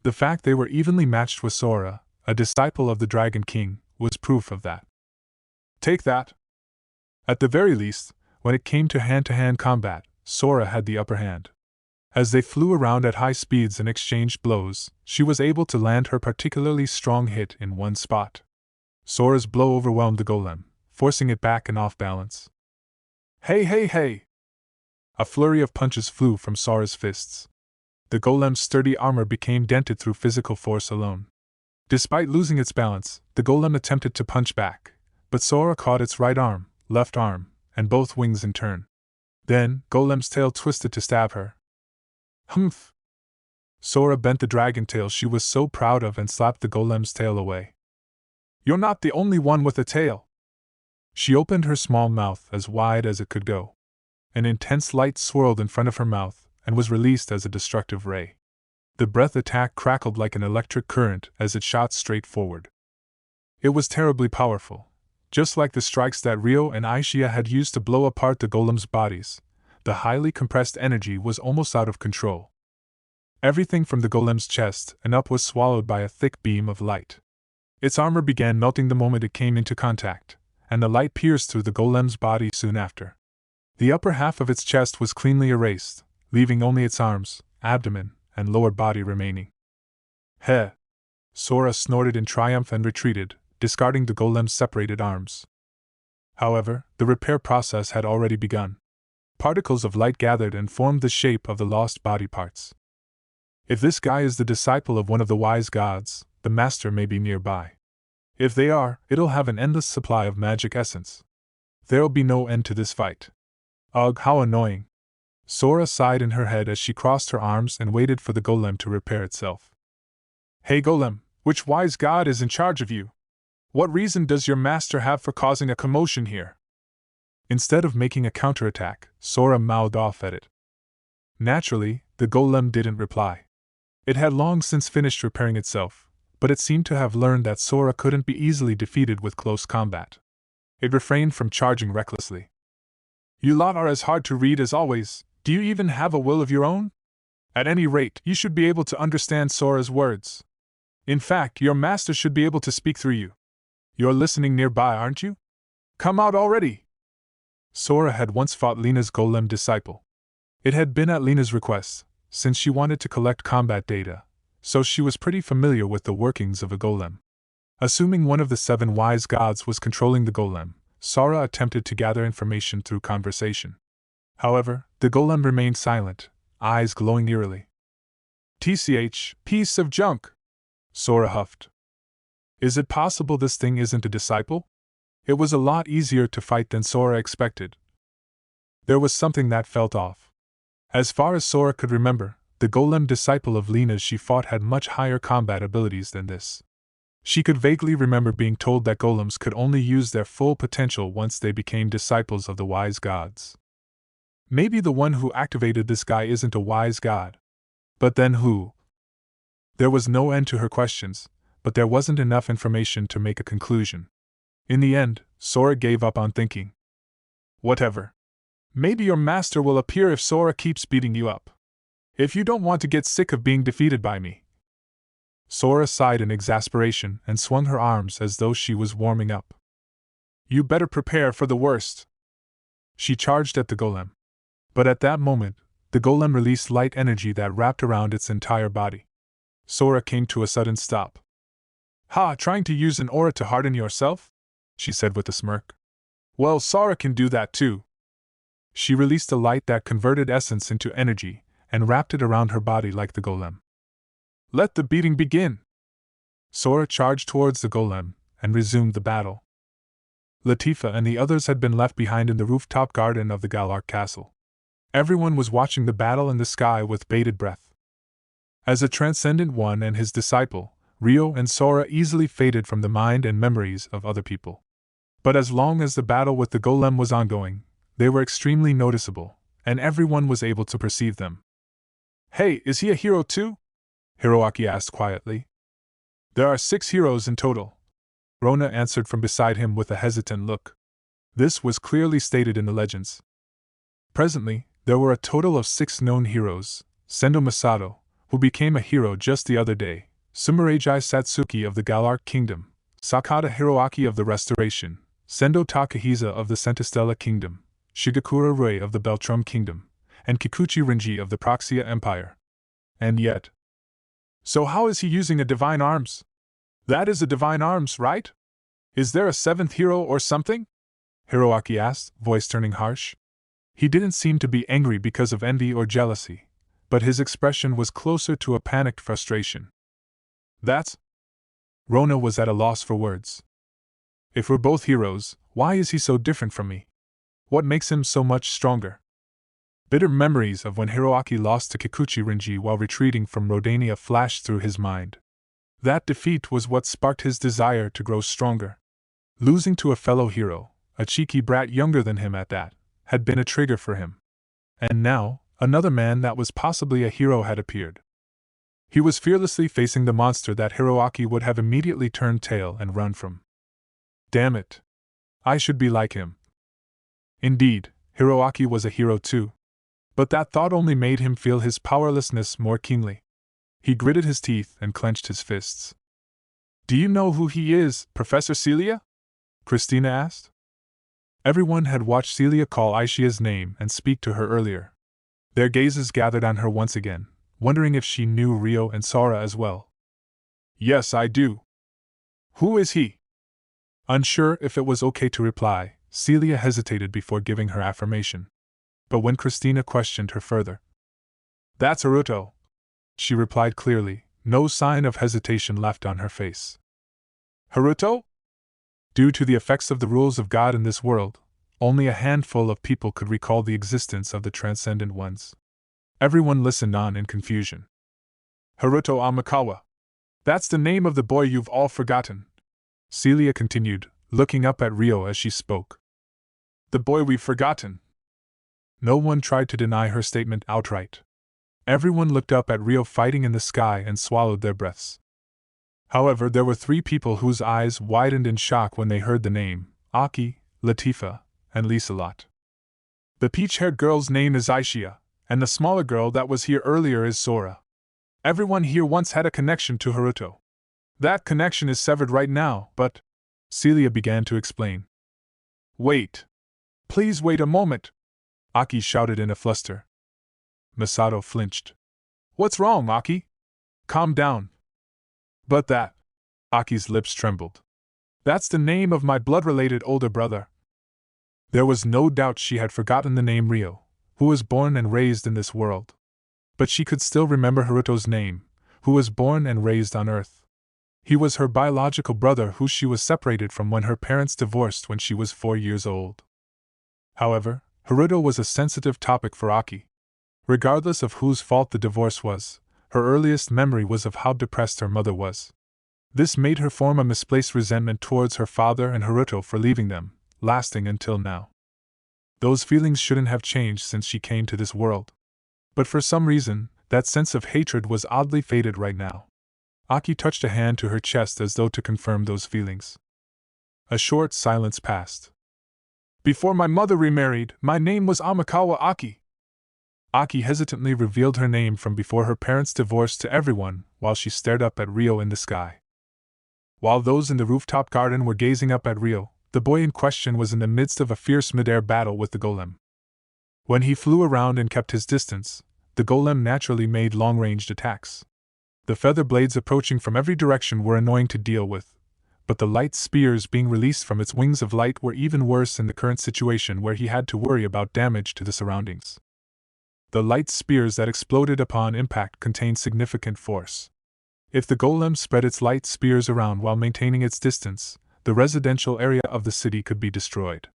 The fact they were evenly matched with Sora, a disciple of the Dragon King, was proof of that. Take that! At the very least, when it came to hand-to-hand combat, Sora had the upper hand. As they flew around at high speeds and exchanged blows, she was able to land her particularly strong hit in one spot. Sora's blow overwhelmed the golem, forcing it back and off balance. "Hey, hey, hey!" A flurry of punches flew from Sora's fists. The golem's sturdy armor became dented through physical force alone. Despite losing its balance, the golem attempted to punch back, but Sora caught its right arm, left arm, and both wings in turn. Then, golem's tail twisted to stab her. Humph! Sora bent the dragon tail she was so proud of and slapped the golem's tail away. "You're not the only one with a tail!" She opened her small mouth as wide as it could go. An intense light swirled in front of her mouth and was released as a destructive ray. The breath attack crackled like an electric current as it shot straight forward. It was terribly powerful. Just like the strikes that Rio and Aishia had used to blow apart the golem's bodies, the highly compressed energy was almost out of control. Everything from the golem's chest and up was swallowed by a thick beam of light. Its armor began melting the moment it came into contact, and the light pierced through the golem's body soon after. The upper half of its chest was cleanly erased, leaving only its arms, abdomen, and lower body remaining. "Heh!" Sora snorted in triumph and retreated, discarding the golem's separated arms. However, the repair process had already begun. Particles of light gathered and formed the shape of the lost body parts. If this guy is the disciple of one of the wise gods, the master may be nearby. If they are, it'll have an endless supply of magic essence. There'll be no end to this fight. Ugh, how annoying! Sora sighed in her head as she crossed her arms and waited for the golem to repair itself. "Hey golem, which wise god is in charge of you? What reason does your master have for causing a commotion here?" Instead of making a counterattack, Sora mouthed off at it. Naturally, the golem didn't reply. It had long since finished repairing itself, but it seemed to have learned that Sora couldn't be easily defeated with close combat. It refrained from charging recklessly. "You lot are as hard to read as always. Do you even have a will of your own? At any rate, you should be able to understand Sora's words. In fact, your master should be able to speak through you. You're listening nearby, aren't you? Come out already!" Sora had once fought Lena's golem disciple. It had been at Lena's request, since she wanted to collect combat data, so she was pretty familiar with the workings of a golem. Assuming one of the 7 wise gods was controlling the golem, Sora attempted to gather information through conversation. However, the golem remained silent, eyes glowing eerily. "TCH, piece of junk!" Sora huffed. Is it possible this thing isn't a disciple? It was a lot easier to fight than Sora expected. There was something that felt off. As far as Sora could remember, the golem disciple of Lena's she fought had much higher combat abilities than this. She could vaguely remember being told that golems could only use their full potential once they became disciples of the wise gods. Maybe the one who activated this guy isn't a wise god. But then who? There was no end to her questions, but there wasn't enough information to make a conclusion. In the end, Sora gave up on thinking. Whatever. Maybe your master will appear if Sora keeps beating you up. If you don't want to get sick of being defeated by me. Sora sighed in exasperation and swung her arms as though she was warming up. You better prepare for the worst. She charged at the golem. But at that moment, the golem released light energy that wrapped around its entire body. Sora came to a sudden stop. Ha, trying to use an aura to harden yourself? She said with a smirk. Well, Sora can do that too. She released a light that converted essence into energy and wrapped it around her body like the golem. Let the beating begin! Sora charged towards the golem and resumed the battle. Latifa and the others had been left behind in the rooftop garden of the Galark castle. Everyone was watching the battle in the sky with bated breath. As a transcendent one and his disciple, Rio and Sora easily faded from the mind and memories of other people. But as long as the battle with the golem was ongoing, they were extremely noticeable, and everyone was able to perceive them. Hey, is he a hero too? Hiroaki asked quietly. There are 6 heroes in total. Rona answered from beside him with a hesitant look. This was clearly stated in the legends. Presently, there were a total of 6 known heroes: Sendo Masato, who became a hero just the other day, Sumeragi Satsuki of the Galark Kingdom, Sakata Hiroaki of the Restoration, Sendo Takahisa of the Centistella Kingdom, Shigakura Rei of the Beltrum Kingdom, and Kikuchi Rinji of the Proxia Empire. And yet... So how is he using a divine arms? That is a divine arms, right? Is there a 7th hero or something? Hiroaki asked, voice turning harsh. He didn't seem to be angry because of envy or jealousy, but his expression was closer to a panicked frustration. That's... Rona was at a loss for words. If we're both heroes, why is he so different from me? What makes him so much stronger? Bitter memories of when Hiroaki lost to Kikuchi Rinji while retreating from Rodania flashed through his mind. That defeat was what sparked his desire to grow stronger. Losing to a fellow hero, a cheeky brat younger than him at that, had been a trigger for him. And now, another man that was possibly a hero had appeared. He was fearlessly facing the monster that Hiroaki would have immediately turned tail and run from. Damn it. I should be like him. Indeed, Hiroaki was a hero too. But that thought only made him feel his powerlessness more keenly. He gritted his teeth and clenched his fists. Do you know who he is, Professor Celia? Christina asked. Everyone had watched Celia call Aishia's name and speak to her earlier. Their gazes gathered on her once again, wondering if she knew Rio and Sora as well. Yes, I do. Who is he? Unsure if it was okay to reply, Celia hesitated before giving her affirmation. But when Christina questioned her further, That's Haruto, she replied clearly, no sign of hesitation left on her face. Haruto? Due to the effects of the rules of God in this world, only a handful of people could recall the existence of the Transcendent Ones. Everyone listened on in confusion. Haruto Amakawa. That's the name of the boy you've all forgotten, Celia continued, looking up at Rio as she spoke. The boy we've forgotten. No one tried to deny her statement outright. Everyone looked up at Rio fighting in the sky and swallowed their breaths. However, there were 3 people whose eyes widened in shock when they heard the name: Aki, Latifa, and Liselot. The peach-haired girl's name is Aishia, and the smaller girl that was here earlier is Sora. Everyone here once had a connection to Haruto. That connection is severed right now, but... Celia began to explain. Wait. Please wait a moment, Aki shouted in a fluster. Masato flinched. What's wrong, Aki? Calm down. But that... Aki's lips trembled. That's the name of my blood-related older brother. There was no doubt she had forgotten the name Rio, who was born and raised in this world. But she could still remember Haruto's name, who was born and raised on Earth. He was her biological brother who she was separated from when her parents divorced when she was 4 years old. However, Haruto was a sensitive topic for Aki. Regardless of whose fault the divorce was, her earliest memory was of how depressed her mother was. This made her form a misplaced resentment towards her father and Haruto for leaving them, lasting until now. Those feelings shouldn't have changed since she came to this world. But for some reason, that sense of hatred was oddly faded right now. Aki touched a hand to her chest as though to confirm those feelings. A short silence passed. Before my mother remarried, my name was Amakawa Aki. Aki hesitantly revealed her name from before her parents' divorce to everyone while she stared up at Ryo in the sky. While those in the rooftop garden were gazing up at Ryo, the boy in question was in the midst of a fierce mid-air battle with the golem. When he flew around and kept his distance, the golem naturally made long-ranged attacks. The feather blades approaching from every direction were annoying to deal with, but the light spears being released from its wings of light were even worse in the current situation where he had to worry about damage to the surroundings. The light spears that exploded upon impact contained significant force. If the golem spread its light spears around while maintaining its distance, the residential area of the city could be destroyed.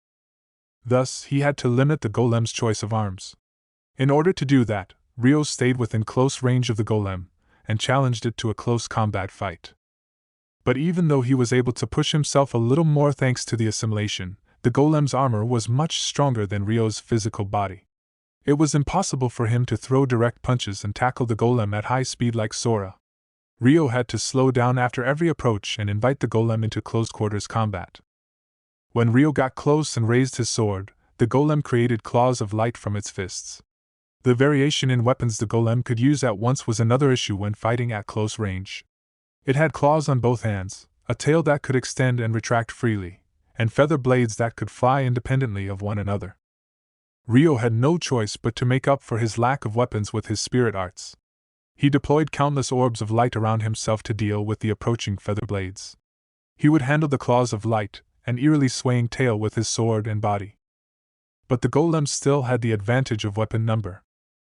Thus, he had to limit the golem's choice of arms. In order to do that, Ryo stayed within close range of the golem and challenged it to a close combat fight. But even though he was able to push himself a little more thanks to the assimilation, the golem's armor was much stronger than Ryo's physical body. It was impossible for him to throw direct punches and tackle the golem at high speed like Sora. Ryo had to slow down after every approach and invite the golem into close-quarters combat. When Ryo got close and raised his sword, the golem created claws of light from its fists. The variation in weapons the golem could use at once was another issue when fighting at close range. It had claws on both hands, a tail that could extend and retract freely, and feather blades that could fly independently of one another. Ryo had no choice but to make up for his lack of weapons with his spirit arts. He deployed countless orbs of light around himself to deal with the approaching feather blades. He would handle the claws of light, an eerily swaying tail with his sword and body. But the golem still had the advantage of weapon number.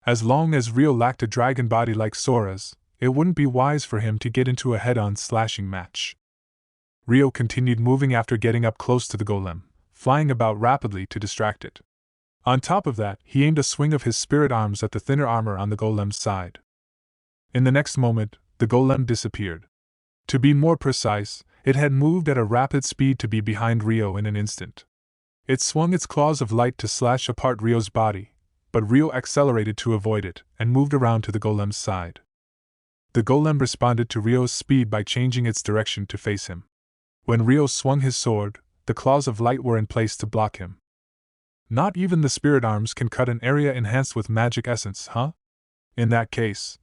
As long as Ryo lacked a dragon body like Sora's, it wouldn't be wise for him to get into a head-on slashing match. Ryo continued moving after getting up close to the golem, flying about rapidly to distract it. On top of that, he aimed a swing of his spirit arms at the thinner armor on the golem's side. In the next moment, the golem disappeared. To be more precise, it had moved at a rapid speed to be behind Ryo in an instant. It swung its claws of light to slash apart Ryo's body, but Ryo accelerated to avoid it and moved around to the golem's side. The golem responded to Ryo's speed by changing its direction to face him. When Ryo swung his sword, the claws of light were in place to block him. Not even the spirit arms can cut an area enhanced with magic essence, huh? In that case,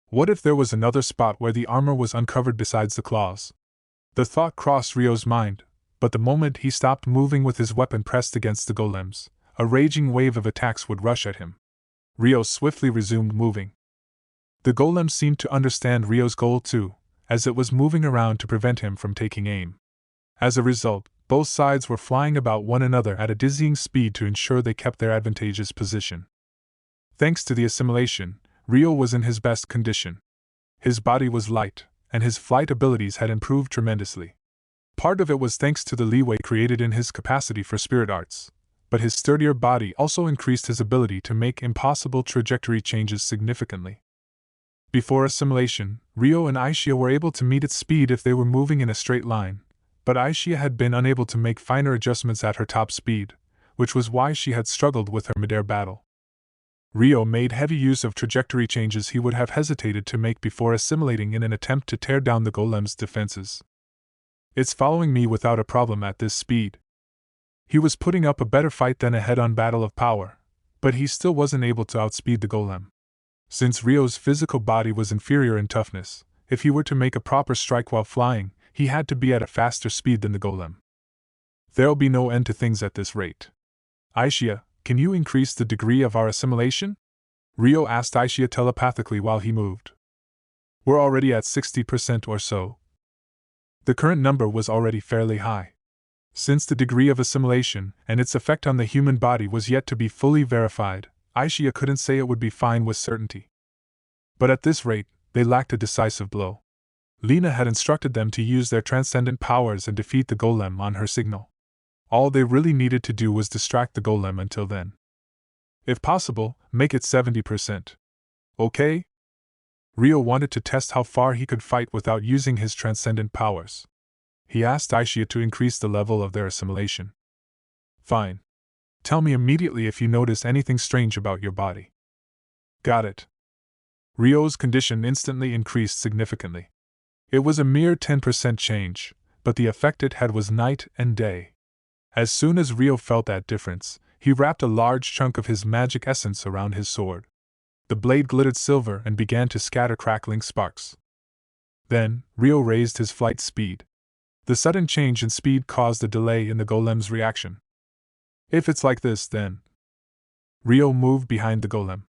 what if there was another spot where the armor was uncovered besides the claws? The thought crossed Ryo's mind, but the moment he stopped moving with his weapon pressed against the golem's, a raging wave of attacks would rush at him. Ryo swiftly resumed moving. The golem seemed to understand Ryo's goal too, as it was moving around to prevent him from taking aim. As a result, both sides were flying about one another at a dizzying speed to ensure they kept their advantageous position. Thanks to the assimilation, Ryo was in his best condition. His body was light, and his flight abilities had improved tremendously. Part of it was thanks to the leeway created in his capacity for spirit arts, but his sturdier body also increased his ability to make impossible trajectory changes significantly. Before assimilation, Ryo and Aishia were able to meet its speed if they were moving in a straight line, but Aishia had been unable to make finer adjustments at her top speed, which was why she had struggled with her midair battle. Ryo made heavy use of trajectory changes he would have hesitated to make before assimilating in an attempt to tear down the golem's defenses. It's following me without a problem at this speed. He was putting up a better fight than a head-on battle of power, but he still wasn't able to outspeed the golem. Since Ryo's physical body was inferior in toughness, if he were to make a proper strike while flying, he had to be at a faster speed than the golem. There'll be no end to things at this rate. Aishia, can you increase the degree of our assimilation? Ryo asked Aishia telepathically while he moved. We're already at 60% or so. The current number was already fairly high. Since the degree of assimilation and its effect on the human body was yet to be fully verified, Aishia couldn't say it would be fine with certainty. But at this rate, they lacked a decisive blow. Lena had instructed them to use their transcendent powers and defeat the golem on her signal. All they really needed to do was distract the golem until then. If possible, make it 70%. Okay? Rio wanted to test how far he could fight without using his transcendent powers. He asked Aisha to increase the level of their assimilation. Fine. Tell me immediately if you notice anything strange about your body. Got it. Rio's condition instantly increased significantly. It was a mere 10% change, but the effect it had was night and day. As soon as Rio felt that difference, he wrapped a large chunk of his magic essence around his sword. The blade glittered silver and began to scatter crackling sparks. Then, Rio raised his flight speed. The sudden change in speed caused a delay in the golem's reaction. If it's like this, then... Rio moved behind the golem.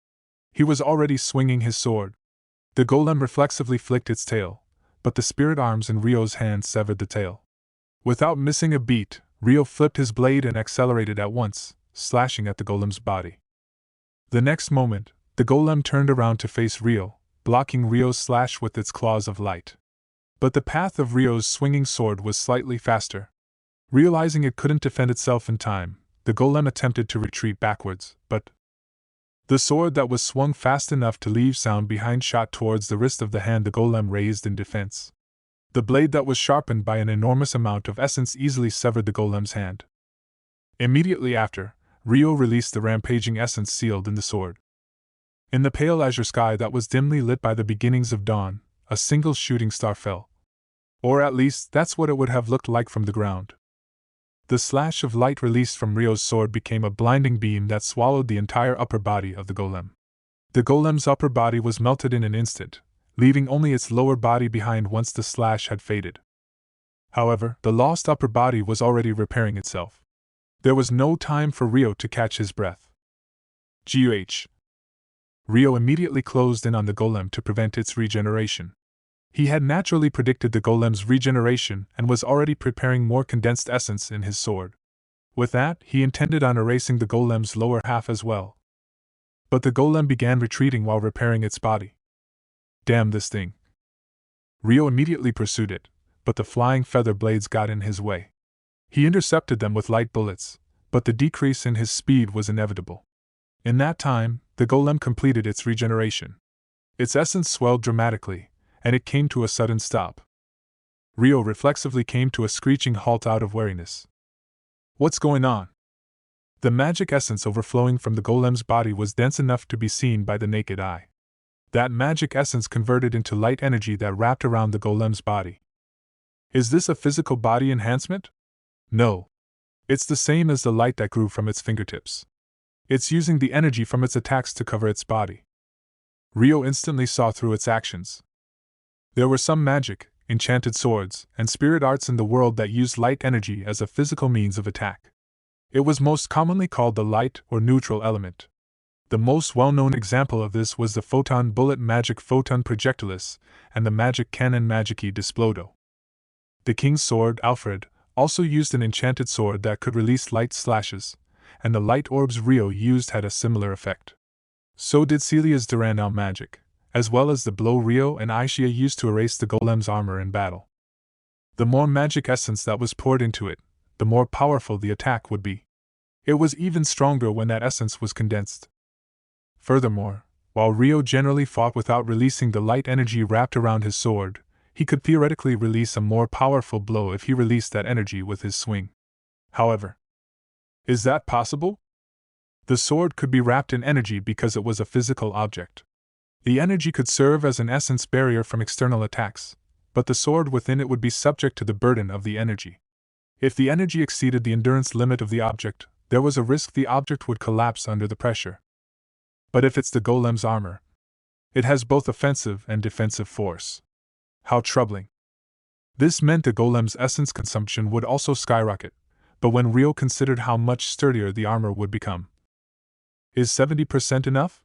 He was already swinging his sword. The golem reflexively flicked its tail, but the spirit arms in Rio's hand severed the tail. Without missing a beat, Rio flipped his blade and accelerated at once, slashing at the golem's body. The next moment, the golem turned around to face Rio, blocking Rio's slash with its claws of light. But the path of Rio's swinging sword was slightly faster. Realizing it couldn't defend itself in time, the golem attempted to retreat backwards, but the sword that was swung fast enough to leave sound behind shot towards the wrist of the hand the golem raised in defense. The blade that was sharpened by an enormous amount of essence easily severed the golem's hand. Immediately after, Rio released the rampaging essence sealed in the sword. In the pale azure sky that was dimly lit by the beginnings of dawn, a single shooting star fell. Or at least, that's what it would have looked like from the ground. The slash of light released from Rio's sword became a blinding beam that swallowed the entire upper body of the golem. The golem's upper body was melted in an instant, leaving only its lower body behind once the slash had faded. However, the lost upper body was already repairing itself. There was no time for Rio to catch his breath. GUH. Rio immediately closed in on the golem to prevent its regeneration. He had naturally predicted the golem's regeneration and was already preparing more condensed essence in his sword. With that, he intended on erasing the golem's lower half as well. But the golem began retreating while repairing its body. Damn this thing. Rio immediately pursued it, but the flying feather blades got in his way. He intercepted them with light bullets, but the decrease in his speed was inevitable. In that time, the golem completed its regeneration. Its essence swelled dramatically, and it came to a sudden stop. Rio reflexively came to a screeching halt out of wariness. What's going on? The magic essence overflowing from the golem's body was dense enough to be seen by the naked eye. That magic essence converted into light energy that wrapped around the golem's body. Is this a physical body enhancement? No. It's the same as the light that grew from its fingertips. It's using the energy from its attacks to cover its body. Rio instantly saw through its actions. There were some magic, enchanted swords, and spirit arts in the world that used light energy as a physical means of attack. It was most commonly called the light or neutral element. The most well-known example of this was the photon bullet magic photon projectilis and the magic cannon Magiki Displodo. The king's sword, Alfred, also used an enchanted sword that could release light slashes, and the light orbs Rio used had a similar effect. So did Celia's Durandal magic, as well as the blow Rio and Aisha used to erase the golem's armor in battle. The more magic essence that was poured into it, the more powerful the attack would be. It was even stronger when that essence was condensed. Furthermore, while Rio generally fought without releasing the light energy wrapped around his sword, he could theoretically release a more powerful blow if he released that energy with his swing. However, is that possible? The sword could be wrapped in energy because it was a physical object. The energy could serve as an essence barrier from external attacks, but the sword within it would be subject to the burden of the energy. If the energy exceeded the endurance limit of the object, there was a risk the object would collapse under the pressure. But if it's the golem's armor, it has both offensive and defensive force. How troubling. This meant the golem's essence consumption would also skyrocket, but when Rio considered how much sturdier the armor would become. Is 70% enough?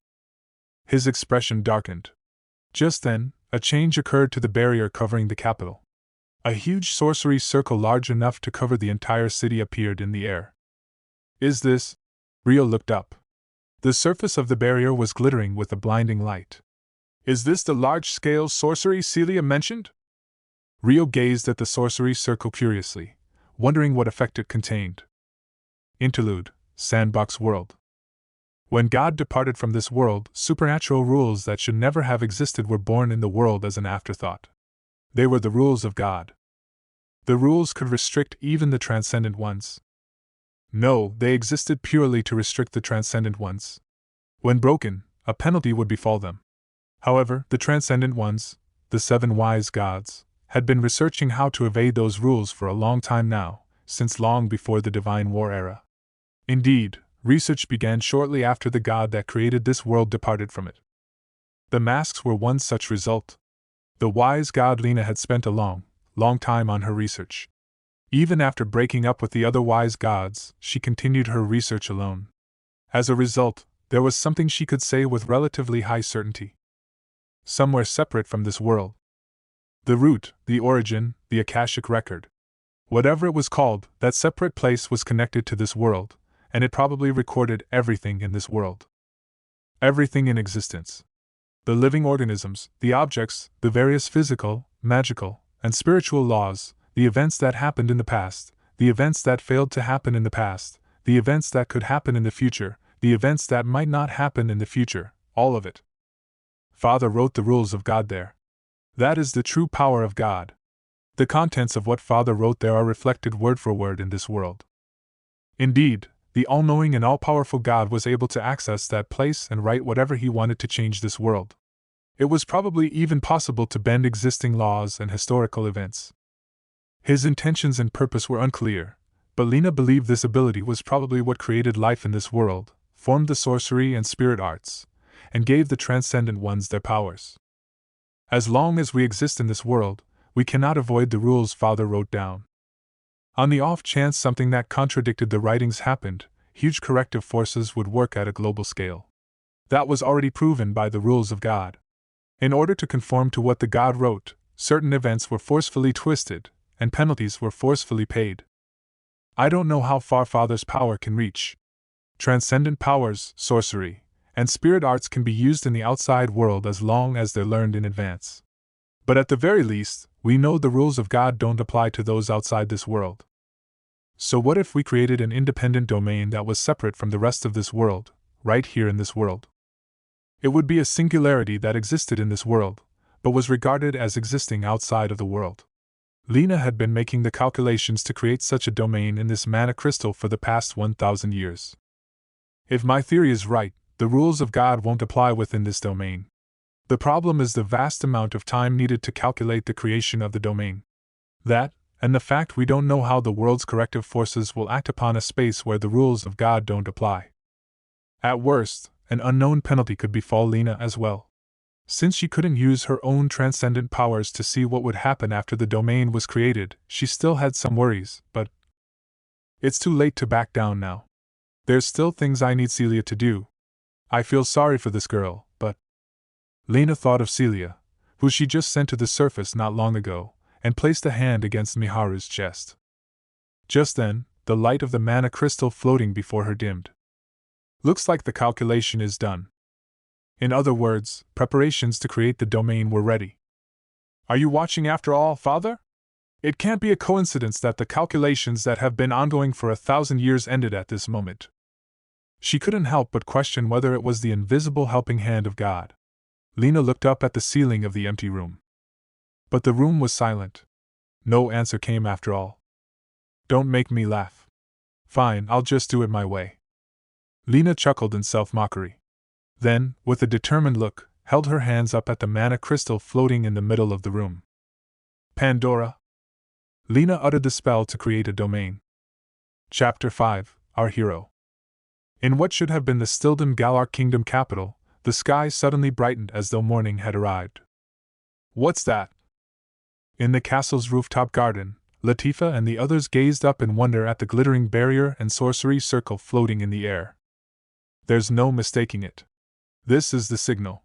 His expression darkened. Just then, a change occurred to the barrier covering the capital. A huge sorcery circle large enough to cover the entire city appeared in the air. Is this? Rio looked up. The surface of the barrier was glittering with a blinding light. Is this the large-scale sorcery Celia mentioned? Rio gazed at the sorcery circle curiously, wondering what effect it contained. Interlude, Sandbox World. When God departed from this world, supernatural rules that should never have existed were born in the world as an afterthought. They were the rules of God. The rules could restrict even the transcendent ones. No, they existed purely to restrict the transcendent ones. When broken, a penalty would befall them. However, the transcendent ones, the 7 wise gods, had been researching how to evade those rules for a long time now, since long before the Divine War era. Indeed, research began shortly after the God that created this world departed from it. The masks were one such result. The wise god Lena had spent a long time on her research. Even after breaking up with the other wise gods, she continued her research alone. As a result, there was something she could say with relatively high certainty. Somewhere separate from this world. The root, the origin, the Akashic record. Whatever it was called, that separate place was connected to this world, and it probably recorded everything in this world. Everything in existence. The living organisms, the objects, the various physical, magical, and spiritual laws, the events that happened in the past, the events that failed to happen in the past, the events that could happen in the future, the events that might not happen in the future, all of it. Father wrote the rules of God there. That is the true power of God. The contents of what Father wrote there are reflected word for word in this world. Indeed, the all-knowing and all-powerful God was able to access that place and write whatever he wanted to change this world. It was probably even possible to bend existing laws and historical events. His intentions and purpose were unclear, but Lena believed this ability was probably what created life in this world, formed the sorcery and spirit arts, and gave the transcendent ones their powers. As long as we exist in this world, we cannot avoid the rules Father wrote down. On the off chance something that contradicted the writings happened, huge corrective forces would work at a global scale. That was already proven by the rules of God. In order to conform to what the God wrote, certain events were forcefully twisted, and penalties were forcefully paid. I don't know how far Father's power can reach. Transcendent powers, sorcery, and spirit arts can be used in the outside world as long as they're learned in advance. But at the very least, we know the rules of God don't apply to those outside this world. So what if we created an independent domain that was separate from the rest of this world, right here in this world? It would be a singularity that existed in this world, but was regarded as existing outside of the world. Lena had been making the calculations to create such a domain in this mana crystal for the past 1,000 years. If my theory is right, the rules of God won't apply within this domain. The problem is the vast amount of time needed to calculate the creation of the domain. That, and the fact we don't know how the world's corrective forces will act upon a space where the rules of God don't apply. At worst, an unknown penalty could befall Lena as well. Since she couldn't use her own transcendent powers to see what would happen after the domain was created, she still had some worries, but it's too late to back down now. There's still things I need Celia to do. I feel sorry for this girl, but Lena thought of Celia, who she just sent to the surface not long ago, and placed a hand against Miharu's chest. Just then, the light of the mana crystal floating before her dimmed. Looks like the calculation is done. In other words, preparations to create the domain were ready. Are you watching after all, Father? It can't be a coincidence that the calculations that have been ongoing for 1,000 years ended at this moment. She couldn't help but question whether it was the invisible helping hand of God. Lena looked up at the ceiling of the empty room. But the room was silent. No answer came after all. Don't make me laugh. Fine, I'll just do it my way. Lena chuckled in self-mockery. Then, with a determined look, held her hands up at the mana crystal floating in the middle of the room. Pandora. Lena uttered the spell to create a domain. Chapter 5, Our Hero. In what should have been the Stilden Galar Kingdom capital, the sky suddenly brightened as though morning had arrived. What's that? In the castle's rooftop garden, Latifa and the others gazed up in wonder at the glittering barrier and sorcery circle floating in the air. There's no mistaking it. This is the signal.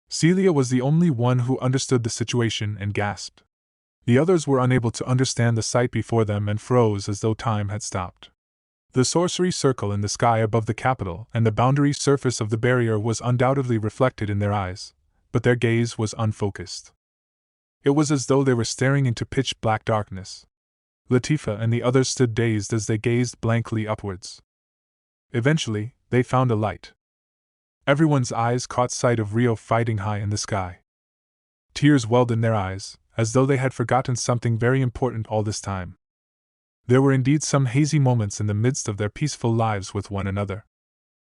Celia was the only one who understood the situation and gasped. The others were unable to understand the sight before them and froze as though time had stopped. The sorcery circle in the sky above the capital and the boundary surface of the barrier was undoubtedly reflected in their eyes, but their gaze was unfocused. It was as though they were staring into pitch-black darkness. Latifa and the others stood dazed as they gazed blankly upwards. Eventually, they found a light. Everyone's eyes caught sight of Rio fighting high in the sky. Tears welled in their eyes, as though they had forgotten something very important all this time. There were indeed some hazy moments in the midst of their peaceful lives with one another.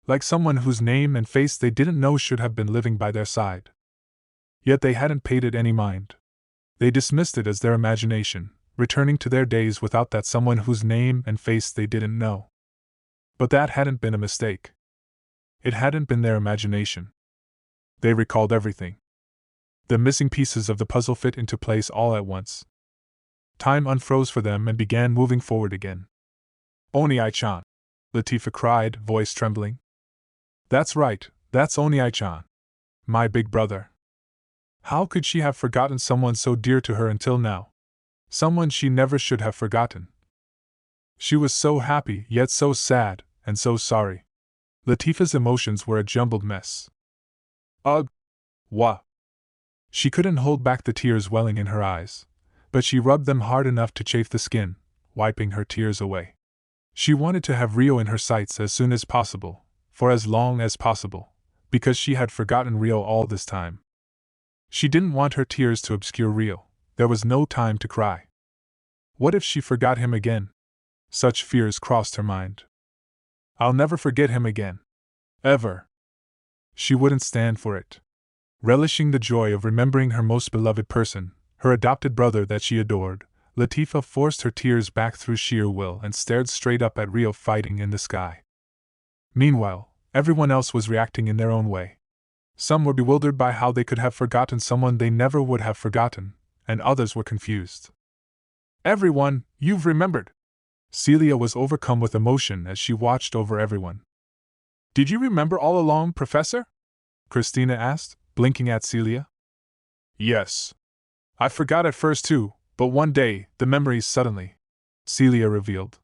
Like someone whose name and face they didn't know should have been living by their side. Yet they hadn't paid it any mind. They dismissed it as their imagination, returning to their days without that someone whose name and face they didn't know. But that hadn't been a mistake. It hadn't been their imagination. They recalled everything. The missing pieces of the puzzle fit into place all at once. Time unfroze for them and began moving forward again. Oni-chan! Latifah cried, voice trembling. That's right, that's Oni-chan. My big brother. How could she have forgotten someone so dear to her until now? Someone she never should have forgotten. She was so happy, yet so sad, and so sorry. Latifah's emotions were a jumbled mess. Ugh! Wah! She couldn't hold back the tears welling in her eyes, but she rubbed them hard enough to chafe the skin, wiping her tears away. She wanted to have Rio in her sights as soon as possible, for as long as possible, because she had forgotten Rio all this time. She didn't want her tears to obscure Rio. There was no time to cry. What if she forgot him again? Such fears crossed her mind. I'll never forget him again. Ever. She wouldn't stand for it. Relishing the joy of remembering her most beloved person, her adopted brother that she adored, Latifah forced her tears back through sheer will and stared straight up at Rio fighting in the sky. Meanwhile, everyone else was reacting in their own way. Some were bewildered by how they could have forgotten someone they never would have forgotten, and others were confused. Everyone, you've remembered! Celia was overcome with emotion as she watched over everyone. Did you remember all along, Professor? Christina asked, blinking at Celia. Yes. I forgot at first too, but one day, the memories suddenly, Celia revealed.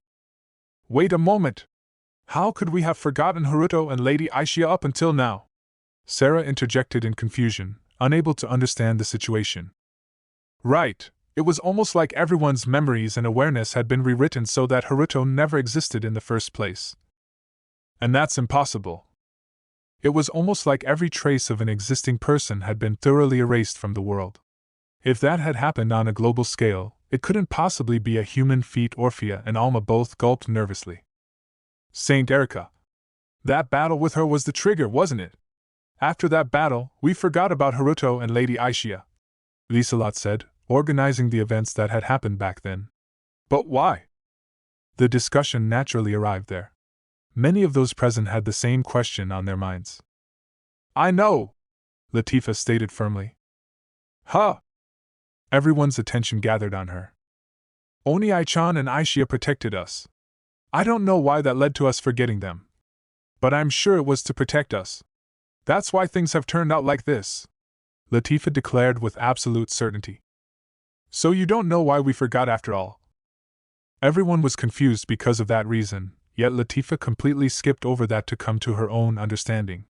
Wait a moment! How could we have forgotten Haruto and Lady Aishia up until now? Sarah interjected in confusion, unable to understand the situation. Right, it was almost like everyone's memories and awareness had been rewritten so that Haruto never existed in the first place. And that's impossible. It was almost like every trace of an existing person had been thoroughly erased from the world. If that had happened on a global scale, it couldn't possibly be a human feat. Orphea and Alma both gulped nervously. Saint Erica. That battle with her was the trigger, wasn't it? After that battle, we forgot about Haruto and Lady Aishia, Lieselot said, organizing the events that had happened back then. But why? The discussion naturally arrived there. Many of those present had the same question on their minds. I know, Latifah stated firmly. Huh! Everyone's attention gathered on her. Oni-chan and Aishia protected us. I don't know why that led to us forgetting them. But I'm sure it was to protect us. That's why things have turned out like this, Latifah declared with absolute certainty. So you don't know why we forgot after all? Everyone was confused because of that reason, yet Latifah completely skipped over that to come to her own understanding.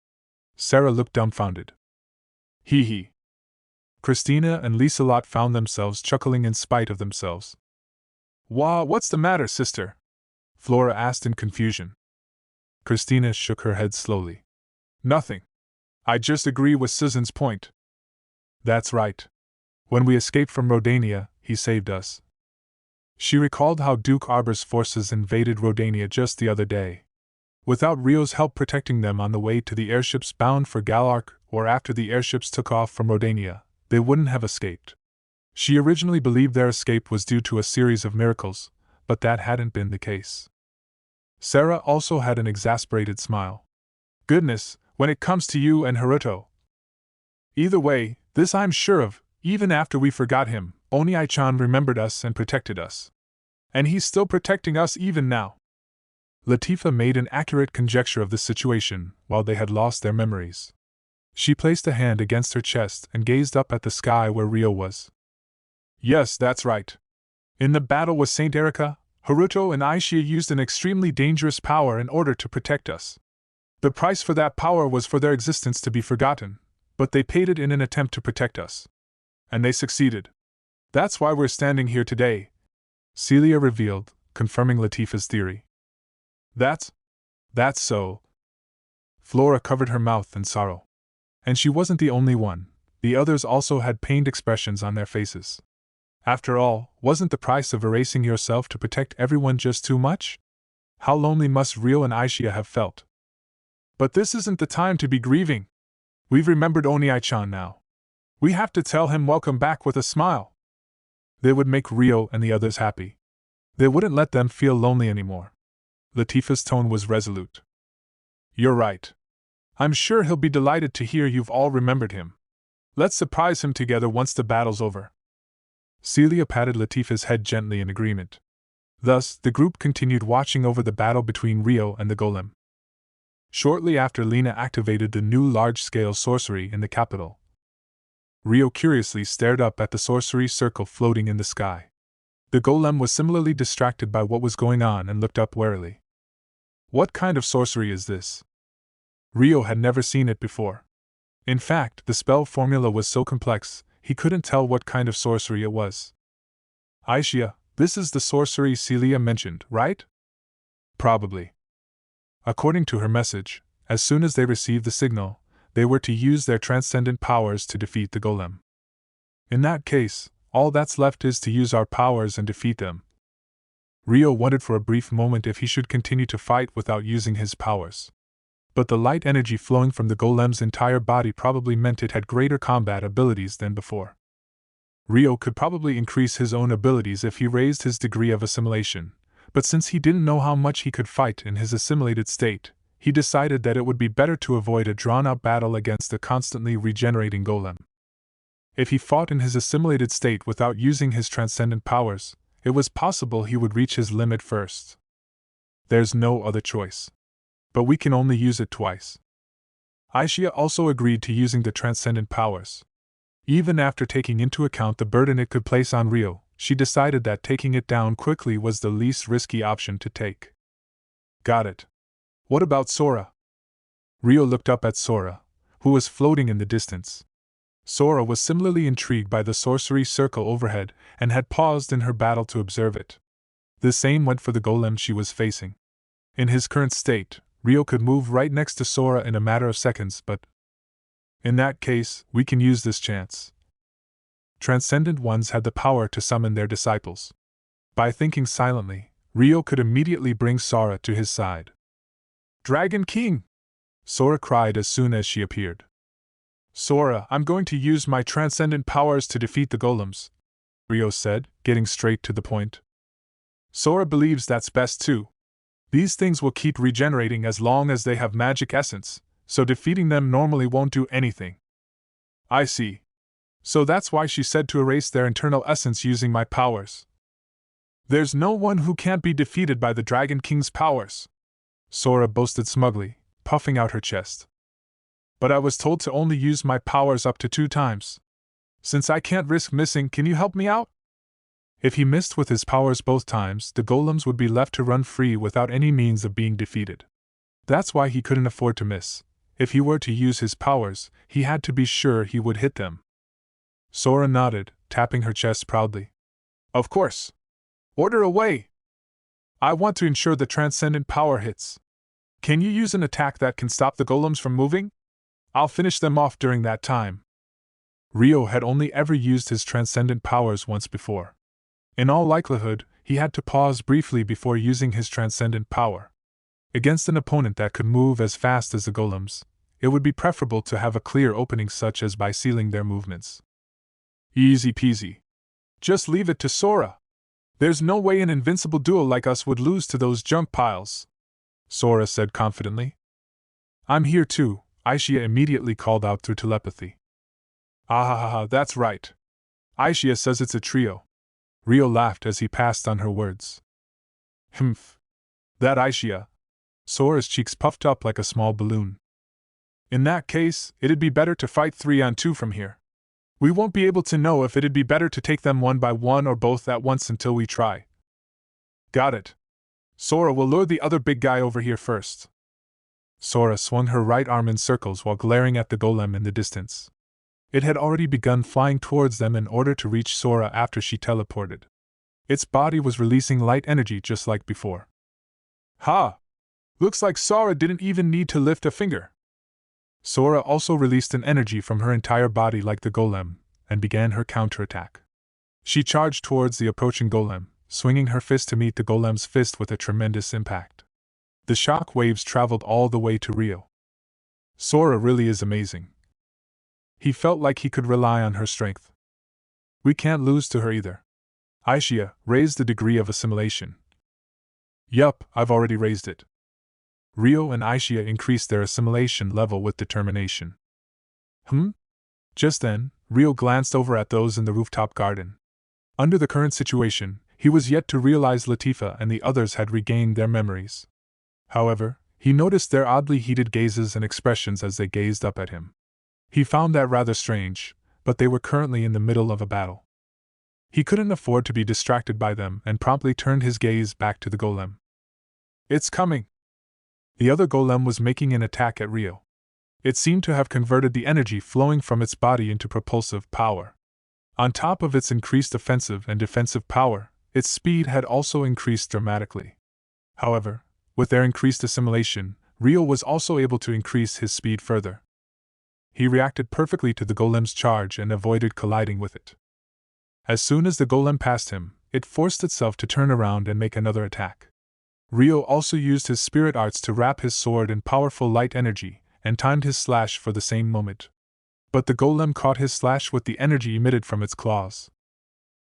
Sarah looked dumbfounded. Hee hee. Christina and Lieselot found themselves chuckling in spite of themselves. Wah, what's the matter, sister? Flora asked in confusion. Christina shook her head slowly. Nothing. I just agree with Susan's point. That's right. When we escaped from Rodania, he saved us. She recalled how Duke Arbor's forces invaded Rodania just the other day. Without Rio's help protecting them on the way to the airships bound for Galark or after the airships took off from Rodania, they wouldn't have escaped. She originally believed their escape was due to a series of miracles, but that hadn't been the case. Sarah also had an exasperated smile. Goodness, when it comes to you and Haruto. Either way, this I'm sure of, even after we forgot him, Oni-chan remembered us and protected us. And he's still protecting us even now. Latifah made an accurate conjecture of the situation while they had lost their memories. She placed a hand against her chest and gazed up at the sky where Rio was. Yes, that's right. In the battle with Saint Erica, Haruto and Aishia used an extremely dangerous power in order to protect us. The price for that power was for their existence to be forgotten, but they paid it in an attempt to protect us. And they succeeded. That's why we're standing here today, Celia revealed, confirming Latifah's theory. That's so. Flora covered her mouth in sorrow. And she wasn't the only one, the others also had pained expressions on their faces. After all, wasn't the price of erasing yourself to protect everyone just too much? How lonely must Rio and Aishia have felt? But this isn't the time to be grieving. We've remembered Oniai-chan now. We have to tell him welcome back with a smile. They would make Rio and the others happy. They wouldn't let them feel lonely anymore. Latifah's tone was resolute. You're right. I'm sure he'll be delighted to hear you've all remembered him. Let's surprise him together once the battle's over. Celia patted Latifah's head gently in agreement. Thus, the group continued watching over the battle between Rio and the golem. Shortly after Lena activated the new large-scale sorcery in the capital, Rio curiously stared up at the sorcery circle floating in the sky. The golem was similarly distracted by what was going on and looked up warily. What kind of sorcery is this? Rio had never seen it before. In fact, the spell formula was so complex, he couldn't tell what kind of sorcery it was. Aishia, this is the sorcery Celia mentioned, right? Probably. According to her message, as soon as they received the signal, they were to use their transcendent powers to defeat the golem. In that case, all that's left is to use our powers and defeat them. Rio wondered for a brief moment if he should continue to fight without using his powers. But the light energy flowing from the golem's entire body probably meant it had greater combat abilities than before. Rio could probably increase his own abilities if he raised his degree of assimilation, but since he didn't know how much he could fight in his assimilated state, he decided that it would be better to avoid a drawn-out battle against a constantly regenerating golem. If he fought in his assimilated state without using his transcendent powers, it was possible he would reach his limit first. There's no other choice. But we can only use it twice. Aishia also agreed to using the transcendent powers. Even after taking into account the burden it could place on Rio, she decided that taking it down quickly was the least risky option to take. Got it. What about Sora? Rio looked up at Sora, who was floating in the distance. Sora was similarly intrigued by the sorcery circle overhead and had paused in her battle to observe it. The same went for the golem she was facing. In his current state, Rio could move right next to Sora in a matter of seconds, but in that case, we can use this chance. Transcendent ones had the power to summon their disciples. By thinking silently, Rio could immediately bring Sora to his side. Dragon King! Sora cried as soon as she appeared. Sora, I'm going to use my transcendent powers to defeat the golems, Rio said, getting straight to the point. Sora believes that's best too. These things will keep regenerating as long as they have magic essence, so defeating them normally won't do anything. I see. So that's why she said to erase their internal essence using my powers. There's no one who can't be defeated by the Dragon King's powers, Sora boasted smugly, puffing out her chest. But I was told to only use my powers up to 2 times. Since I can't risk missing, can you help me out? If he missed with his powers both times, the golems would be left to run free without any means of being defeated. That's why he couldn't afford to miss. If he were to use his powers, he had to be sure he would hit them. Sora nodded, tapping her chest proudly. Of course. Order away! I want to ensure the transcendent power hits. Can you use an attack that can stop the golems from moving? I'll finish them off during that time. Rio had only ever used his transcendent powers once before. In all likelihood, he had to pause briefly before using his transcendent power. Against an opponent that could move as fast as the golems, it would be preferable to have a clear opening such as by sealing their movements. Easy peasy. Just leave it to Sora. There's no way an invincible duo like us would lose to those junk piles, Sora said confidently. I'm here too, Aishia immediately called out through telepathy. Ah, that's right. Aishia says it's a trio. Rio laughed as he passed on her words. Humph. That Aishia. Sora's cheeks puffed up like a small balloon. In that case, it'd be better to fight 3-on-2 from here. We won't be able to know if it'd be better to take them one by one or both at once until we try. Got it. Sora will lure the other big guy over here first. Sora swung her right arm in circles while glaring at the golem in the distance. It had already begun flying towards them in order to reach Sora after she teleported. Its body was releasing light energy just like before. Ha! Looks like Sora didn't even need to lift a finger. Sora also released an energy from her entire body like the golem, and began her counterattack. She charged towards the approaching golem, swinging her fist to meet the golem's fist with a tremendous impact. The shock waves traveled all the way to Rio. Sora really is amazing. He felt like he could rely on her strength. We can't lose to her either. Aishia, raise the degree of assimilation. Yup, I've already raised it. Rio and Aishia increased their assimilation level with determination. Just then, Rio glanced over at those in the rooftop garden. Under the current situation, he was yet to realize Latifa and the others had regained their memories. However, he noticed their oddly heated gazes and expressions as they gazed up at him. He found that rather strange, but they were currently in the middle of a battle. He couldn't afford to be distracted by them and promptly turned his gaze back to the golem. It's coming! The other golem was making an attack at Rio. It seemed to have converted the energy flowing from its body into propulsive power. On top of its increased offensive and defensive power, its speed had also increased dramatically. However, with their increased assimilation, Rio was also able to increase his speed further. He reacted perfectly to the golem's charge and avoided colliding with it. As soon as the golem passed him, it forced itself to turn around and make another attack. Rio also used his spirit arts to wrap his sword in powerful light energy, and timed his slash for the same moment. But the golem caught his slash with the energy emitted from its claws.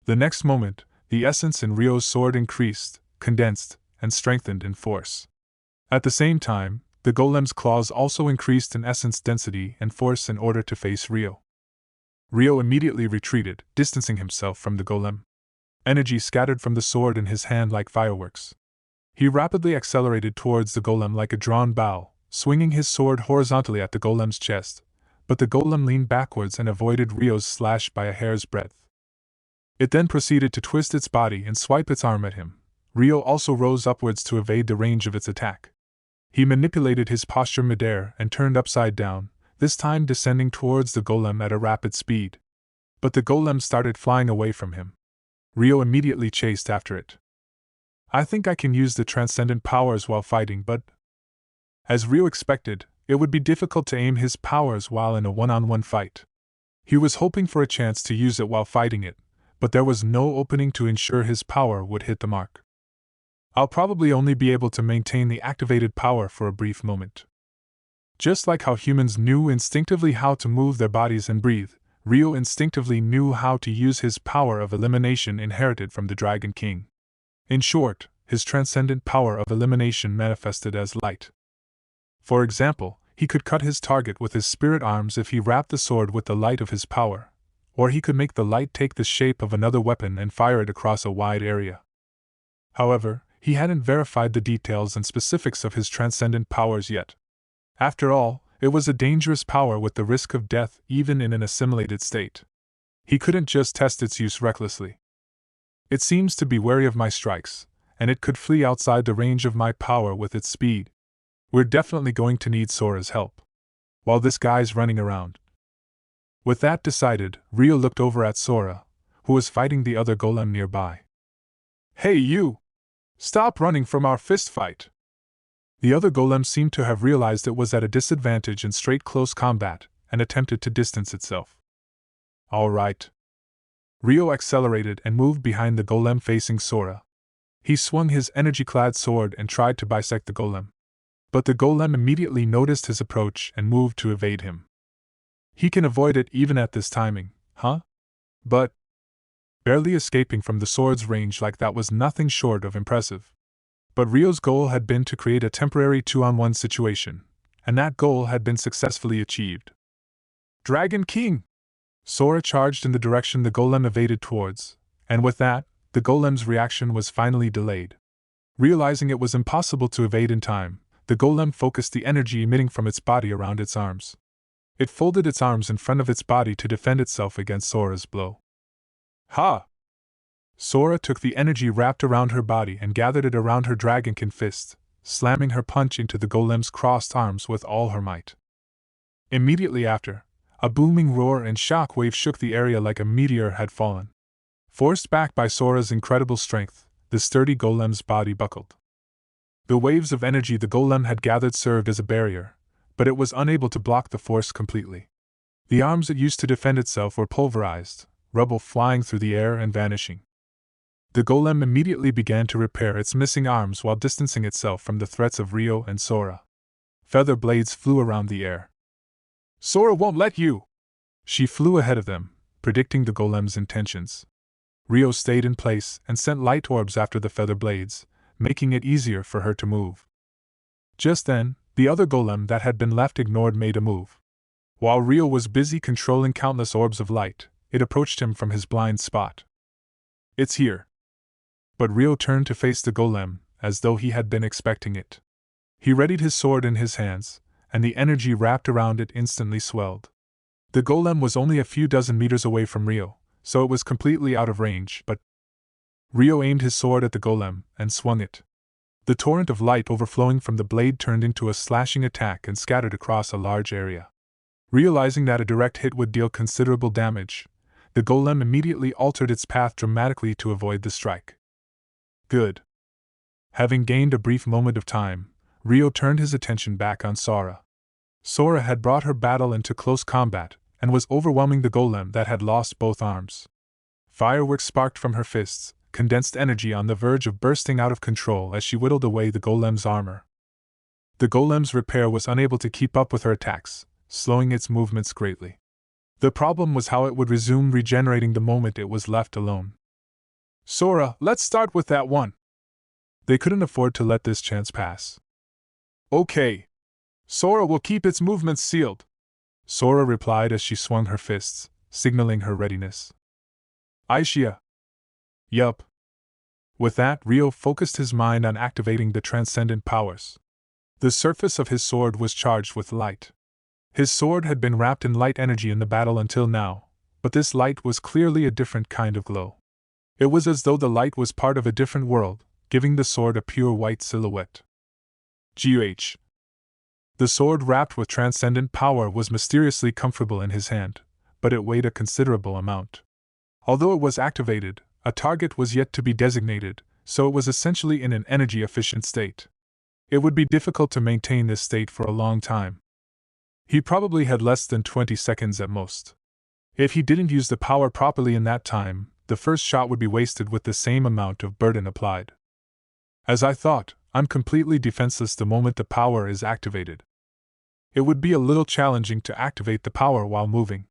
The next moment, the essence in Rio's sword increased, condensed, and strengthened in force. At the same time, the golem's claws also increased in essence density and force in order to face Rio. Rio immediately retreated, distancing himself from the golem. Energy scattered from the sword in his hand like fireworks. He rapidly accelerated towards the golem like a drawn bow, swinging his sword horizontally at the golem's chest, but the golem leaned backwards and avoided Rio's slash by a hair's breadth. It then proceeded to twist its body and swipe its arm at him. Rio also rose upwards to evade the range of its attack. He manipulated his posture midair and turned upside down, this time descending towards the golem at a rapid speed. But the golem started flying away from him. Rio immediately chased after it. I think I can use the transcendent powers while fighting, but... As Rio expected, it would be difficult to aim his powers while in a one-on-one fight. He was hoping for a chance to use it while fighting it, but there was no opening to ensure his power would hit the mark. I'll probably only be able to maintain the activated power for a brief moment. Just like how humans knew instinctively how to move their bodies and breathe, Rio instinctively knew how to use his power of elimination inherited from the Dragon King. In short, his transcendent power of elimination manifested as light. For example, he could cut his target with his spirit arms if he wrapped the sword with the light of his power, or he could make the light take the shape of another weapon and fire it across a wide area. However, he hadn't verified the details and specifics of his transcendent powers yet. After all, it was a dangerous power with the risk of death even in an assimilated state. He couldn't just test its use recklessly. It seems to be wary of my strikes, and it could flee outside the range of my power with its speed. We're definitely going to need Sora's help. While this guy's running around. With that decided, Rio looked over at Sora, who was fighting the other golem nearby. Hey you! Stop running from our fist fight! The other golem seemed to have realized it was at a disadvantage in straight close combat, and attempted to distance itself. Alright. Rio accelerated and moved behind the golem facing Sora. He swung his energy-clad sword and tried to bisect the golem. But the golem immediately noticed his approach and moved to evade him. He can avoid it even at this timing, huh? But barely escaping from the sword's range like that was nothing short of impressive. But Rio's goal had been to create a temporary 2-on-1 situation, and that goal had been successfully achieved. Dragon King! Sora charged in the direction the golem evaded towards, and with that, the golem's reaction was finally delayed. Realizing it was impossible to evade in time, the golem focused the energy emitting from its body around its arms. It folded its arms in front of its body to defend itself against Sora's blow. Ha! Sora took the energy wrapped around her body and gathered it around her dragonkin fist, slamming her punch into the golem's crossed arms with all her might. Immediately after, a booming roar and shock wave shook the area like a meteor had fallen. Forced back by Sora's incredible strength, the sturdy golem's body buckled. The waves of energy the golem had gathered served as a barrier, but it was unable to block the force completely. The arms it used to defend itself were pulverized, rubble flying through the air and vanishing. The golem immediately began to repair its missing arms while distancing itself from the threats of Rio and Sora. Feather blades flew around the air. "Sora won't let you!" She flew ahead of them, predicting the golem's intentions. Rio stayed in place and sent light orbs after the feather blades, making it easier for her to move. Just then, the other golem that had been left ignored made a move. While Rio was busy controlling countless orbs of light, it approached him from his blind spot. "It's here." But Rio turned to face the golem, as though he had been expecting it. He readied his sword in his hands, and the energy wrapped around it instantly swelled. The golem was only a few dozen meters away from Rio, so it was completely out of range, but Rio aimed his sword at the golem and swung it. The torrent of light overflowing from the blade turned into a slashing attack and scattered across a large area. Realizing that a direct hit would deal considerable damage, the golem immediately altered its path dramatically to avoid the strike. Good. Having gained a brief moment of time, Rio turned his attention back on Sora. Sora had brought her battle into close combat and was overwhelming the golem that had lost both arms. Fireworks sparked from her fists, condensed energy on the verge of bursting out of control as she whittled away the golem's armor. The golem's repair was unable to keep up with her attacks, slowing its movements greatly. The problem was how it would resume regenerating the moment it was left alone. "Sora, let's start with that one." They couldn't afford to let this chance pass. "Okay. Sora will keep its movements sealed," Sora replied as she swung her fists, signaling her readiness. "Aishia." "Yup." With that, Rio focused his mind on activating the transcendent powers. The surface of his sword was charged with light. His sword had been wrapped in light energy in the battle until now, but this light was clearly a different kind of glow. It was as though the light was part of a different world, giving the sword a pure white silhouette. Goh. The sword wrapped with transcendent power was mysteriously comfortable in his hand, but it weighed a considerable amount. Although it was activated, a target was yet to be designated, so it was essentially in an energy-efficient state. It would be difficult to maintain this state for a long time. He probably had less than 20 seconds at most. If he didn't use the power properly in that time, the first shot would be wasted with the same amount of burden applied. As I thought, I'm completely defenseless the moment the power is activated. It would be a little challenging to activate the power while moving.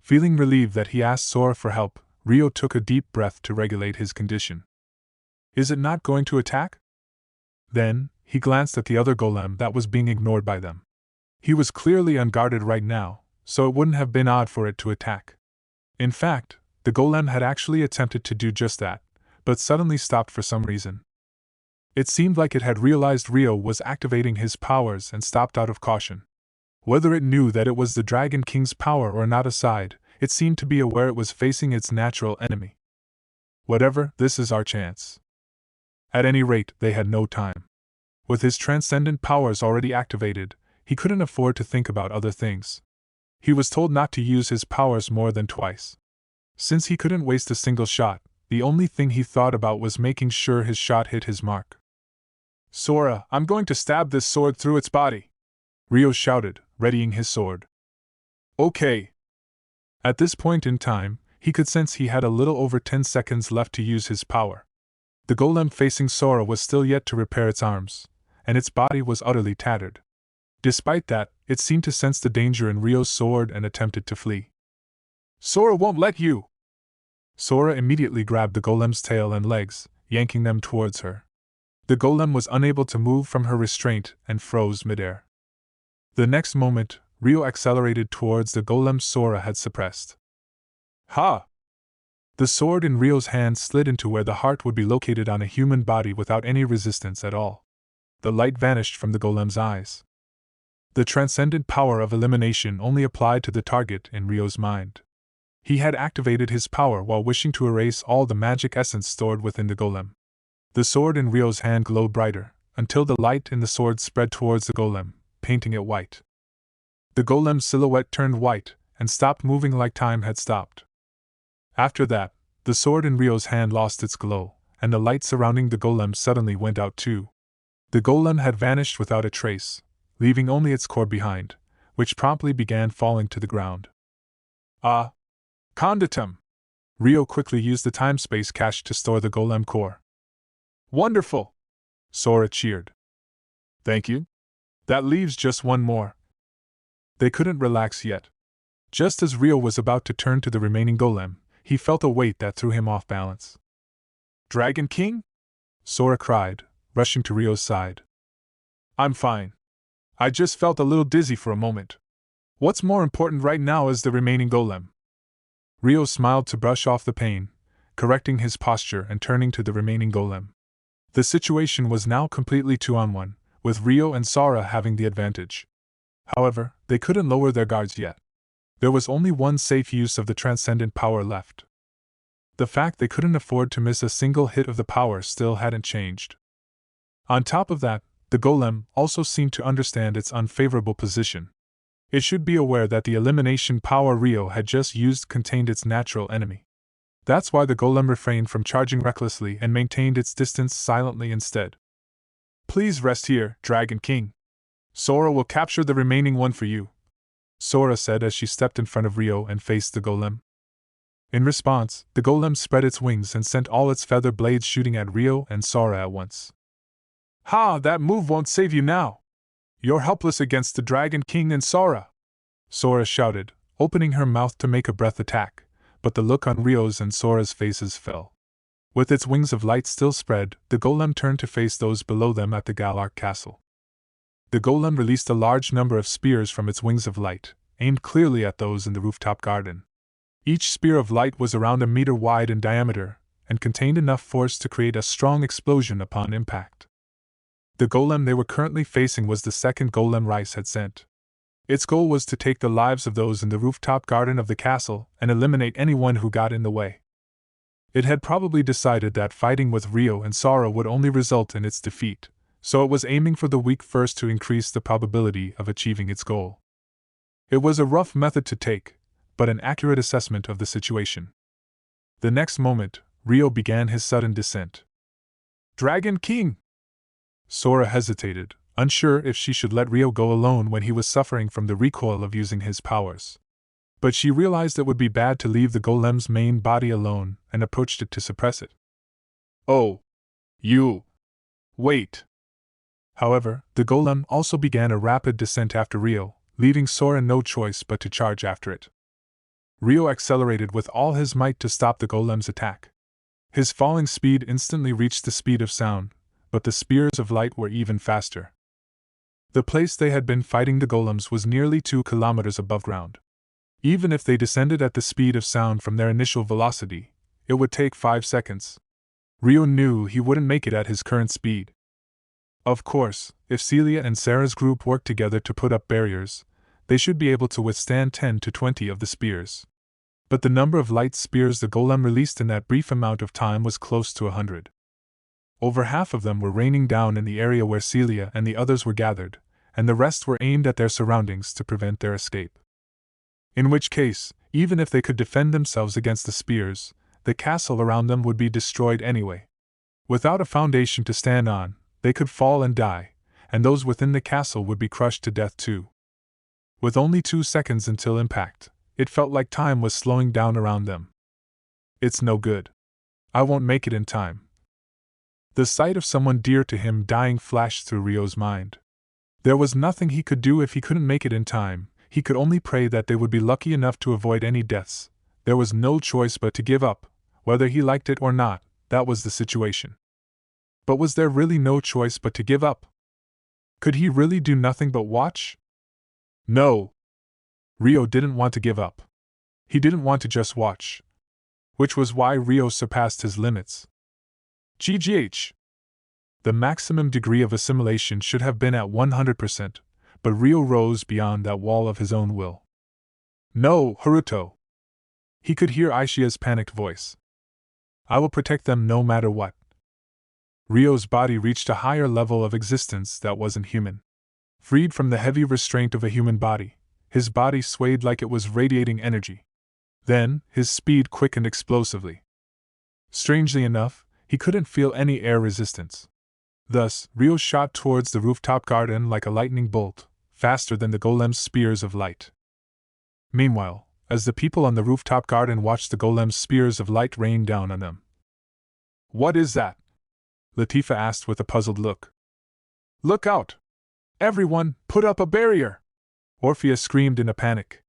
Feeling relieved that he asked Sora for help, Rio took a deep breath to regulate his condition. Is it not going to attack? Then, he glanced at the other golem that was being ignored by them. He was clearly unguarded right now, so it wouldn't have been odd for it to attack. In fact, the golem had actually attempted to do just that, but suddenly stopped for some reason. It seemed like it had realized Rio was activating his powers and stopped out of caution. Whether it knew that it was the Dragon King's power or not aside, it seemed to be aware it was facing its natural enemy. Whatever, this is our chance. At any rate, they had no time. With his transcendent powers already activated, he couldn't afford to think about other things. He was told not to use his powers more than twice. Since he couldn't waste a single shot, the only thing he thought about was making sure his shot hit his mark. "Sora, I'm going to stab this sword through its body," Rio shouted, readying his sword. "Okay." At this point in time, he could sense he had a little over 10 seconds left to use his power. The golem facing Sora was still yet to repair its arms, and its body was utterly tattered. Despite that, it seemed to sense the danger in Rio's sword and attempted to flee. "Sora won't let you!" Sora immediately grabbed the golem's tail and legs, yanking them towards her. The golem was unable to move from her restraint and froze midair. The next moment, Rio accelerated towards the golem Sora had suppressed. Ha! The sword in Rio's hand slid into where the heart would be located on a human body without any resistance at all. The light vanished from the golem's eyes. The transcendent power of elimination only applied to the target in Rio's mind. He had activated his power while wishing to erase all the magic essence stored within the golem. The sword in Rio's hand glowed brighter, until the light in the sword spread towards the golem, painting it white. The golem's silhouette turned white, and stopped moving like time had stopped. After that, the sword in Rio's hand lost its glow, and the light surrounding the golem suddenly went out too. The golem had vanished without a trace, leaving only its core behind, which promptly began falling to the ground. Ah! Conditum! Rio quickly used the time-space cache to store the golem core. Wonderful! Sora cheered. Thank you. That leaves just one more. They couldn't relax yet. Just as Rio was about to turn to the remaining golem, he felt a weight that threw him off balance. Dragon King? Sora cried, rushing to Rio's side. I'm fine. I just felt a little dizzy for a moment. What's more important right now is the remaining golem. Rio smiled to brush off the pain, correcting his posture and turning to the remaining golem. The situation was now completely 2-on-1, with Rio and Sora having the advantage. However, they couldn't lower their guards yet. There was only one safe use of the transcendent power left. The fact they couldn't afford to miss a single hit of the power still hadn't changed. On top of that, the golem also seemed to understand its unfavorable position. It should be aware that the elimination power Rio had just used contained its natural enemy. That's why the golem refrained from charging recklessly and maintained its distance silently instead. Please rest here, Dragon King. Sora will capture the remaining one for you, Sora said as she stepped in front of Rio and faced the golem. In response, the golem spread its wings and sent all its feather blades shooting at Rio and Sora at once. Ha! That move won't save you now! You're helpless against the Dragon King and Sora! Sora shouted, opening her mouth to make a breath attack, but the look on Rio's and Sora's faces fell. With its wings of light still spread, the golem turned to face those below them at the Galark Castle. The golem released a large number of spears from its wings of light, aimed clearly at those in the rooftop garden. Each spear of light was around a meter wide in diameter, and contained enough force to create a strong explosion upon impact. The golem they were currently facing was the second golem Rice had sent. Its goal was to take the lives of those in the rooftop garden of the castle and eliminate anyone who got in the way. It had probably decided that fighting with Rio and Sora would only result in its defeat, so it was aiming for the weak first to increase the probability of achieving its goal. It was a rough method to take, but an accurate assessment of the situation. The next moment, Rio began his sudden descent. Dragon King! Sora hesitated, unsure if she should let Rio go alone when he was suffering from the recoil of using his powers. But she realized it would be bad to leave the golem's main body alone and approached it to suppress it. Oh! You! Wait! However, the golem also began a rapid descent after Rio, leaving Sora no choice but to charge after it. Rio accelerated with all his might to stop the golem's attack. His falling speed instantly reached the speed of sound, but the spears of light were even faster. The place they had been fighting the golems was nearly 2 kilometers above ground. Even if they descended at the speed of sound from their initial velocity, it would take 5 seconds. Rio knew he wouldn't make it at his current speed. Of course, if Celia and Sarah's group worked together to put up barriers, they should be able to withstand 10 to 20 of the spears. But the number of light spears the golem released in that brief amount of time was close to 100. Over half of them were raining down in the area where Celia and the others were gathered, and the rest were aimed at their surroundings to prevent their escape. In which case, even if they could defend themselves against the spears, the castle around them would be destroyed anyway. Without a foundation to stand on, they could fall and die, and those within the castle would be crushed to death too. With only 2 seconds until impact, it felt like time was slowing down around them. It's no good. I won't make it in time. The sight of someone dear to him dying flashed through Rio's mind. There was nothing he could do if he couldn't make it in time. He could only pray that they would be lucky enough to avoid any deaths. There was no choice but to give up, whether he liked it or not. That was the situation. But was there really no choice but to give up? Could he really do nothing but watch? No. Rio didn't want to give up. He didn't want to just watch. Which was why Rio surpassed his limits. GGH. The maximum degree of assimilation should have been at 100%, but Rio rose beyond that wall of his own will. No, Haruto. He could hear Aishia's panicked voice. I will protect them no matter what. Rio's body reached a higher level of existence that wasn't human. Freed from the heavy restraint of a human body, his body swayed like it was radiating energy. Then, his speed quickened explosively. Strangely enough, he couldn't feel any air resistance. Thus, Rio shot towards the rooftop garden like a lightning bolt, faster than the golem's spears of light. Meanwhile, as the people on the rooftop garden watched the golem's spears of light rain down on them. "What is that?" Latifah asked with a puzzled look. "Look out! Everyone, put up a barrier!" Orpheus screamed in a panic.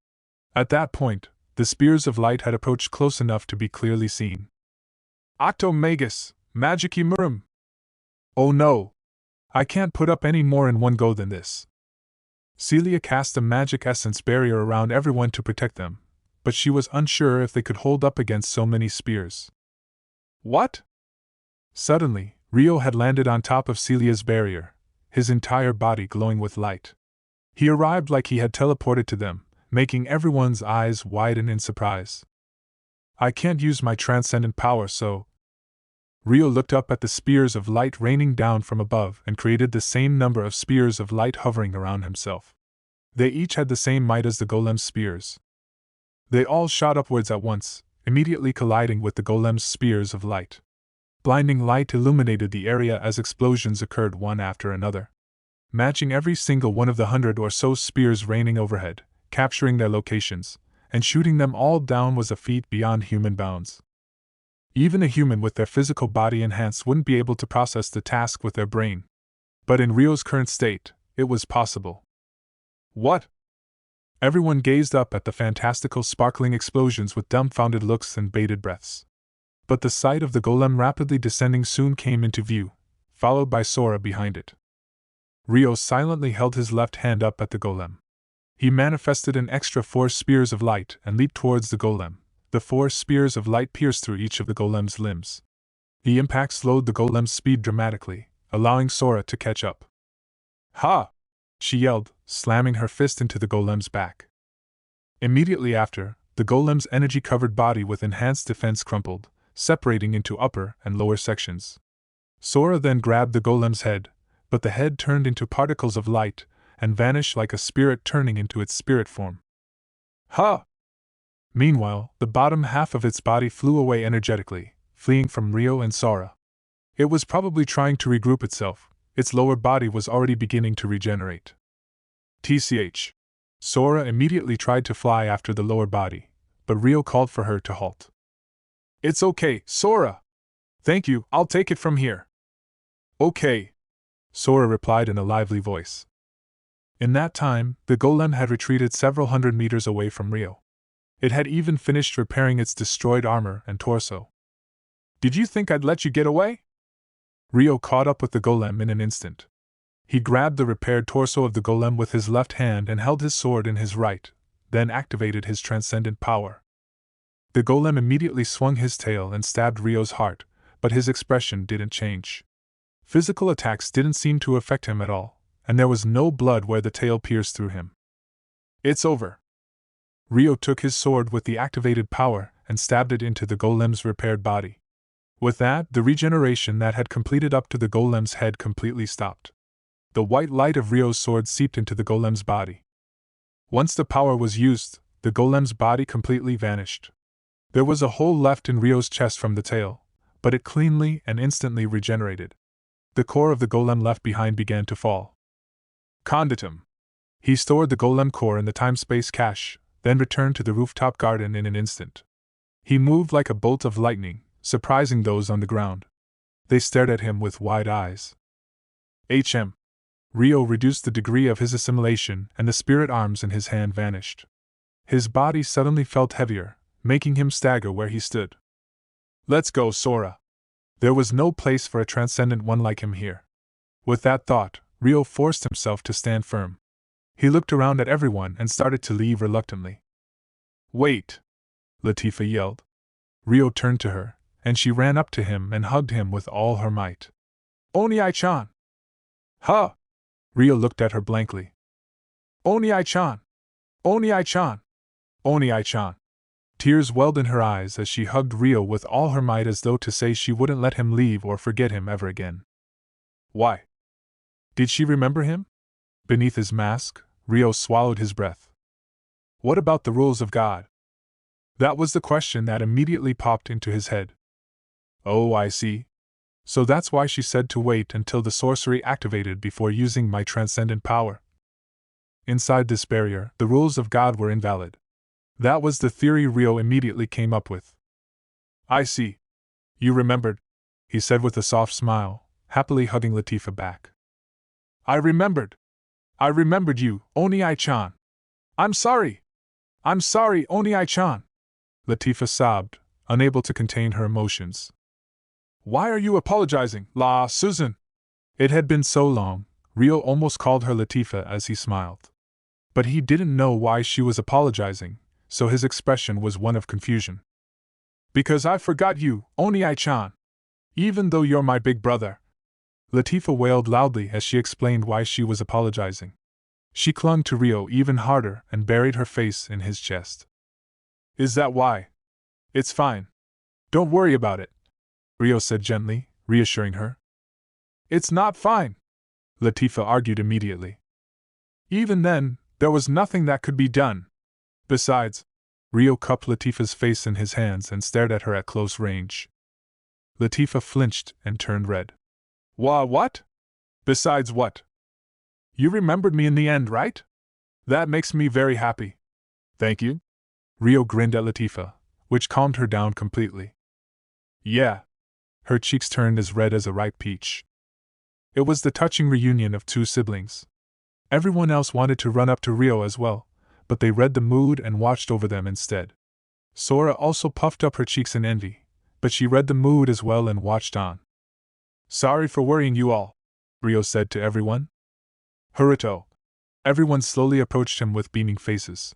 At that point, the spears of light had approached close enough to be clearly seen. "Octo Magus, Magiki Murum!" "Oh no! I can't put up any more in one go than this." Celia cast a magic essence barrier around everyone to protect them, but she was unsure if they could hold up against so many spears. "What?" Suddenly, Rio had landed on top of Celia's barrier, his entire body glowing with light. He arrived like he had teleported to them, making everyone's eyes widen in surprise. "I can't use my transcendent power, so—" Rio looked up at the spears of light raining down from above and created the same number of spears of light hovering around himself. They each had the same might as the golem's spears. They all shot upwards at once, immediately colliding with the golem's spears of light. Blinding light illuminated the area as explosions occurred one after another, matching every single one of the 100 or so spears raining overhead. Capturing their locations, and shooting them all down was a feat beyond human bounds. Even a human with their physical body enhanced wouldn't be able to process the task with their brain. But in Rio's current state, it was possible. "What?" Everyone gazed up at the fantastical sparkling explosions with dumbfounded looks and bated breaths. But the sight of the golem rapidly descending soon came into view, followed by Sora behind it. Rio silently held his left hand up at the golem. He manifested an extra 4 spears of light and leaped towards the golem. The 4 spears of light pierced through each of the golem's limbs. The impact slowed the golem's speed dramatically, allowing Sora to catch up. "Ha!" she yelled, slamming her fist into the golem's back. Immediately after, the golem's energy-covered body with enhanced defense crumpled, separating into upper and lower sections. Sora then grabbed the golem's head, but the head turned into particles of light and vanished like a spirit turning into its spirit form. "Ha!" Meanwhile, the bottom half of its body flew away energetically, fleeing from Rio and Sora. It was probably trying to regroup itself. Its lower body was already beginning to regenerate. TCH. Sora immediately tried to fly after the lower body, but Rio called for her to halt. "It's okay, Sora! Thank you, I'll take it from here." "Okay," Sora replied in a lively voice. In that time, the golem had retreated several hundred meters away from Rio. It had even finished repairing its destroyed armor and torso. "Did you think I'd let you get away?" Rio caught up with the golem in an instant. He grabbed the repaired torso of the golem with his left hand and held his sword in his right, then activated his transcendent power. The golem immediately swung his tail and stabbed Rio's heart, but his expression didn't change. Physical attacks didn't seem to affect him at all, and there was no blood where the tail pierced through him. "It's over." Rio took his sword with the activated power and stabbed it into the golem's repaired body. With that, the regeneration that had completed up to the golem's head completely stopped. The white light of Rio's sword seeped into the golem's body. Once the power was used, the golem's body completely vanished. There was a hole left in Rio's chest from the tail, but it cleanly and instantly regenerated. The core of the golem left behind began to fall. Conditum. He stored the golem core in the time-space cache, then returned to the rooftop garden in an instant. He moved like a bolt of lightning, surprising those on the ground. They stared at him with wide eyes. Rio reduced the degree of his assimilation and the spirit arms in his hand vanished. His body suddenly felt heavier, making him stagger where he stood. "Let's go, Sora." There was no place for a transcendent one like him here. With that thought, Rio forced himself to stand firm. He looked around at everyone and started to leave reluctantly. "Wait!" Latifah yelled. Rio turned to her, and she ran up to him and hugged him with all her might. "Oni-chan!" "Huh!" Rio looked at her blankly. "Oni-chan! Oni-chan! Oni-chan!" Tears welled in her eyes as she hugged Rio with all her might as though to say she wouldn't let him leave or forget him ever again. Why? Did she remember him? Beneath his mask, Rio swallowed his breath. What about the rules of God? That was the question that immediately popped into his head. Oh, I see. So that's why she said to wait until the sorcery activated before using my transcendent power. inside this barrier, the rules of God were invalid. That was the theory Rio immediately came up with. I see. You remembered, he said with a soft smile, happily hugging Latifa back. I remembered you, Oni-chan. I'm sorry, Oni-chan. Latifa sobbed, unable to contain her emotions. Why are you apologizing, La Susan? It had been so long, Rio almost called her Latifa as he smiled. But he didn't know why she was apologizing, so his expression was one of confusion. Because I forgot you, Oni-chan. Even though you're my big brother. Latifa wailed loudly as she explained why she was apologizing. She clung to Rio even harder and buried her face in his chest. Is that why? It's fine. Don't worry about it, Rio said gently, reassuring her. It's not fine, Latifa argued immediately. Even then, there was nothing that could be done. Besides, Rio cupped Latifa's face in his hands and stared at her at close range. Latifa flinched and turned red. What? Besides what? You remembered me in the end, right? That makes me very happy. Thank you. Rio grinned at Latifa, which calmed her down completely. Yeah. Her cheeks turned as red as a ripe peach. It was the touching reunion of two siblings. Everyone else wanted to run up to Rio as well, but they read the mood and watched over them instead. Sora also puffed up her cheeks in envy, but she read the mood as well and watched on. Sorry for worrying you all, Rio said to everyone. Haruto. Everyone slowly approached him with beaming faces.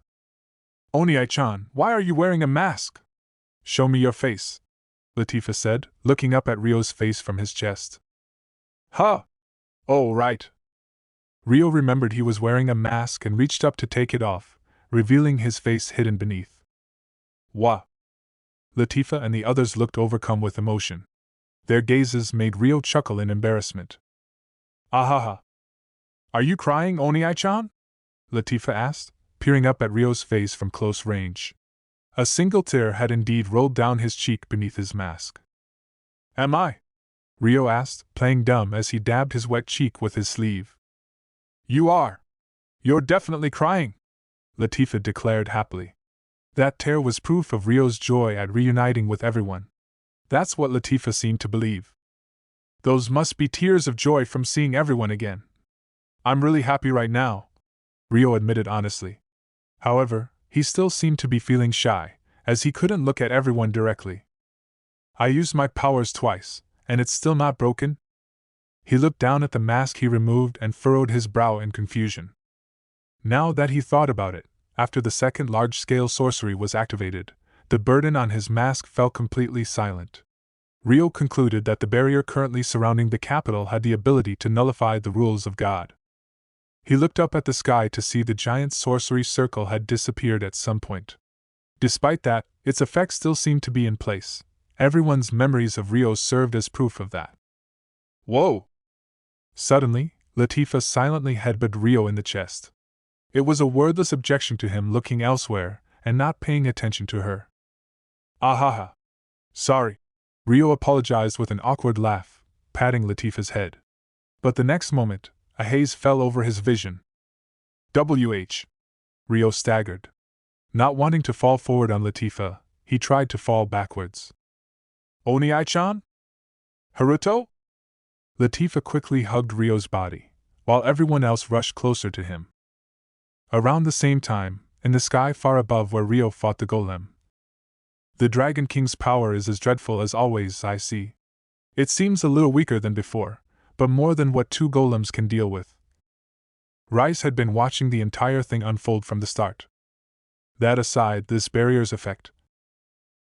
Oni-chan, why are you wearing a mask? Show me your face, Latifa said, looking up at Rio's face from his chest. Huh? Oh, right. Rio remembered he was wearing a mask and reached up to take it off, revealing his face hidden beneath. What? Latifa and the others looked overcome with emotion. Their gazes made Rio chuckle in embarrassment. Ahaha. Are you crying, Oni-chan? Latifa asked, peering up at Rio's face from close range. A single tear had indeed rolled down his cheek beneath his mask. Am I? Rio asked, playing dumb as he dabbed his wet cheek with his sleeve. You are. You're definitely crying, Latifa declared happily. That tear was proof of Rio's joy at reuniting with everyone. That's what Latifa seemed to believe. Those must be tears of joy from seeing everyone again. I'm really happy right now, Rio admitted honestly. However, he still seemed to be feeling shy, as he couldn't look at everyone directly. I used my powers twice, and it's still not broken? He looked down at the mask he removed and furrowed his brow in confusion. Now that he thought about it, after the second large-scale sorcery was activated, the burden on his mask fell completely silent. Rio concluded that the barrier currently surrounding the capital had the ability to nullify the rules of God. He looked up at the sky to see the giant sorcery circle had disappeared at some point. Despite that, its effect still seemed to be in place. Everyone's memories of Rio served as proof of that. Whoa! Suddenly, Latifa silently headbutted Rio in the chest. It was a wordless objection to him looking elsewhere and not paying attention to her. Ahaha. Sorry. Rio apologized with an awkward laugh, patting Latifa's head. But the next moment, a haze fell over his vision. WH. Rio staggered. Not wanting to fall forward on Latifa, he tried to fall backwards. Oni-chan? Haruto? Latifa quickly hugged Rio's body, while everyone else rushed closer to him. Around the same time, in the sky far above where Rio fought the golem. The Dragon King's power is as dreadful as always, I see. It seems a little weaker than before, but more than what two golems can deal with. Rice had been watching the entire thing unfold from the start. That aside, this barrier's effect.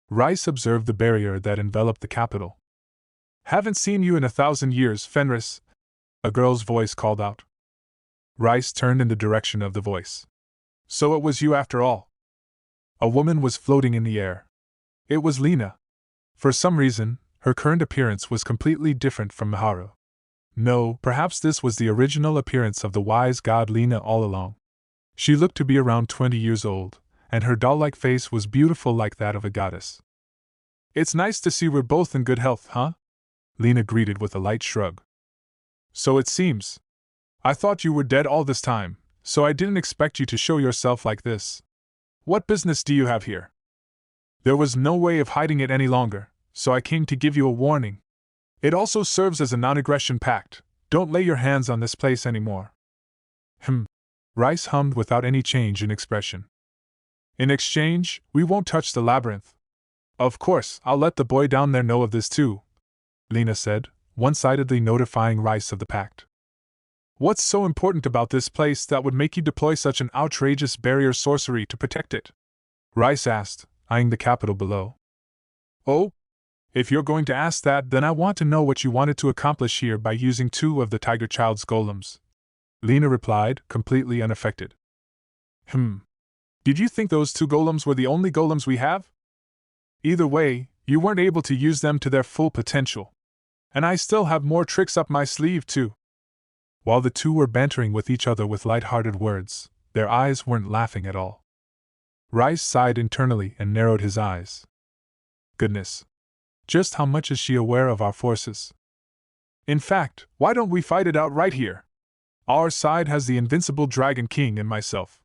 Rice observed the barrier that enveloped the capital. Haven't seen you in 1,000 years, Fenris, a girl's voice called out. Rice turned in the direction of the voice. So it was you after all. A woman was floating in the air. It was Lena. For some reason, her current appearance was completely different from Miharu. No, perhaps this was the original appearance of the wise god Lena all along. She looked to be around 20 years old, and her doll-like face was beautiful like that of a goddess. It's nice to see we're both in good health, huh? Lena greeted with a light shrug. So it seems. I thought you were dead all this time, so I didn't expect you to show yourself like this. What business do you have here? There was no way of hiding it any longer, so I came to give you a warning. It also serves as a non-aggression pact. Don't lay your hands on this place anymore. Rice hummed without any change in expression. In exchange, we won't touch the labyrinth. Of course, I'll let the boy down there know of this too, Lena said, one-sidedly notifying Rice of the pact. What's so important about this place that would make you deploy such an outrageous barrier sorcery to protect it? Rice asked, eyeing the capital below. Oh? If you're going to ask that, then I want to know what you wanted to accomplish here by using 2 of the Tiger Child's golems, Lena replied, completely unaffected. Did you think those 2 golems were the only golems we have? Either way, you weren't able to use them to their full potential. And I still have more tricks up my sleeve, too. While the 2 were bantering with each other with light-hearted words, their eyes weren't laughing at all. Rice sighed internally and narrowed his eyes. Goodness. Just how much is she aware of our forces? In fact, why don't we fight it out right here? Our side has the invincible Dragon King and myself.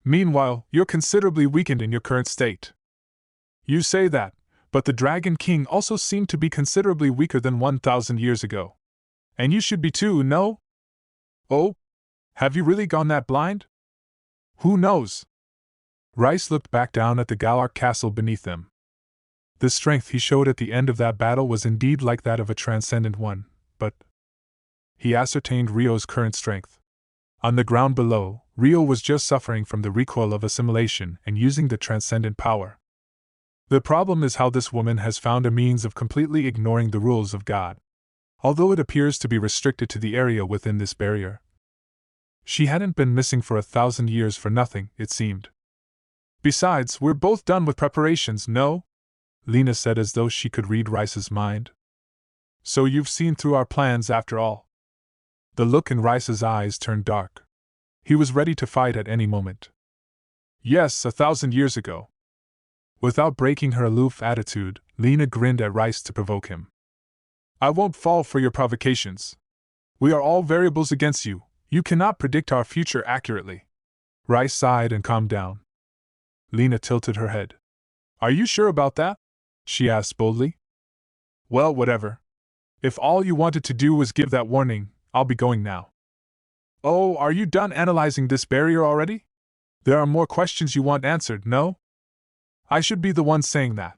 Meanwhile, you're considerably weakened in your current state. You say that, but the Dragon King also seemed to be considerably weaker than 1,000 years ago. And you should be too, no? Oh? Have you really gone that blind? Who knows? Rice looked back down at the Galar castle beneath them. The strength he showed at the end of that battle was indeed like that of a transcendent one, but he ascertained Rio's current strength. On the ground below, Rio was just suffering from the recoil of assimilation and using the transcendent power. The problem is how this woman has found a means of completely ignoring the rules of God. Although it appears to be restricted to the area within this barrier. She hadn't been missing for 1,000 years for nothing, it seemed. Besides, we're both done with preparations, no? Lena said as though she could read Rice's mind. So you've seen through our plans after all. The look in Rice's eyes turned dark. He was ready to fight at any moment. Yes, 1,000 years ago. Without breaking her aloof attitude, Lena grinned at Rice to provoke him. I won't fall for your provocations. We are all variables against you. You cannot predict our future accurately. Rice sighed and calmed down. Lena tilted her head. Are you sure about that? She asked boldly. Well, whatever. If all you wanted to do was give that warning, I'll be going now. Oh, are you done analyzing this barrier already? There are more questions you want answered, no? I should be the one saying that.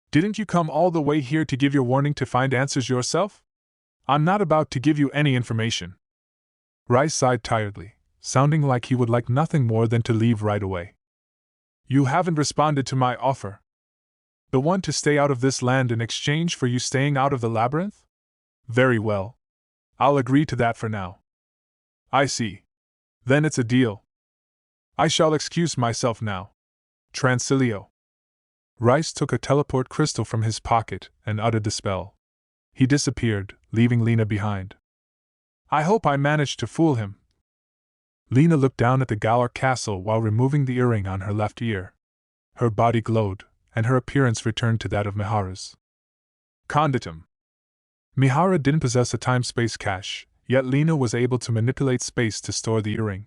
Didn't you come all the way here to give your warning to find answers yourself? I'm not about to give you any information. Rice sighed tiredly, sounding like he would like nothing more than to leave right away. You haven't responded to my offer. The one to stay out of this land in exchange for you staying out of the labyrinth? Very well. I'll agree to that for now. I see. Then it's a deal. I shall excuse myself now. Transilio. Rice took a teleport crystal from his pocket and uttered the spell. He disappeared, leaving Lena behind. I hope I managed to fool him. Lena looked down at the Galar castle while removing the earring on her left ear. Her body glowed, and her appearance returned to that of Mihara's. Conditum. Mihara didn't possess a time-space cache, yet Lena was able to manipulate space to store the earring.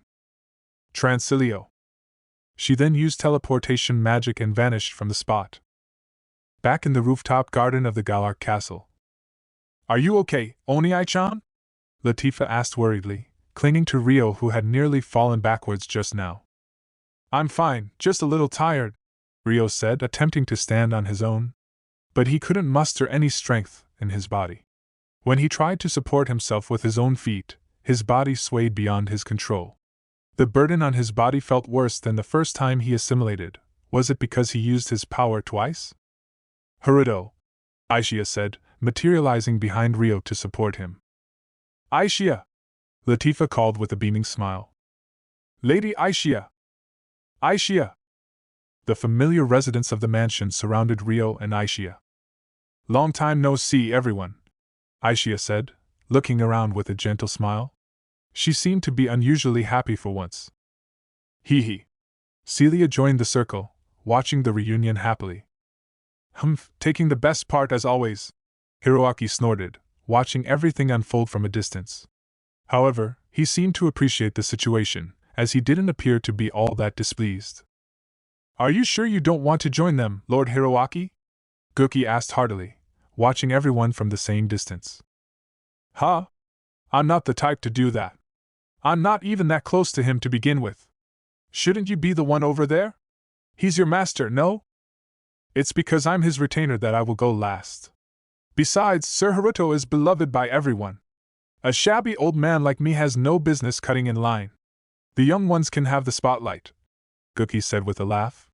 Transilio. She then used teleportation magic and vanished from the spot. Back in the rooftop garden of the Galar castle. Are you okay, Oni-chan? Latifah asked worriedly, clinging to Rio who had nearly fallen backwards just now. I'm fine, just a little tired, Rio said, attempting to stand on his own. But he couldn't muster any strength in his body. When he tried to support himself with his own feet, his body swayed beyond his control. The burden on his body felt worse than the first time he assimilated. Was it because he used his power twice? Haruto, Aishia said, materializing behind Rio to support him. Aishia! Latifah called with a beaming smile. Lady Aishia! Aishia! The familiar residents of the mansion surrounded Rio and Aishia. Long time no see, everyone, Aishia said, looking around with a gentle smile. She seemed to be unusually happy for once. Hee hee. Celia joined the circle, watching the reunion happily. Humph, taking the best part as always, Hiroaki snorted, watching everything unfold from a distance. However, he seemed to appreciate the situation, as he didn't appear to be all that displeased. "Are you sure you don't want to join them, Lord Hiroaki?" Gookie asked heartily, watching everyone from the same distance. "Huh? I'm not the type to do that. I'm not even that close to him to begin with. Shouldn't you be the one over there? He's your master, no? It's because I'm his retainer that I will go last. Besides, Sir Haruto is beloved by everyone. A shabby old man like me has no business cutting in line. The young ones can have the spotlight," Gookie said with a laugh.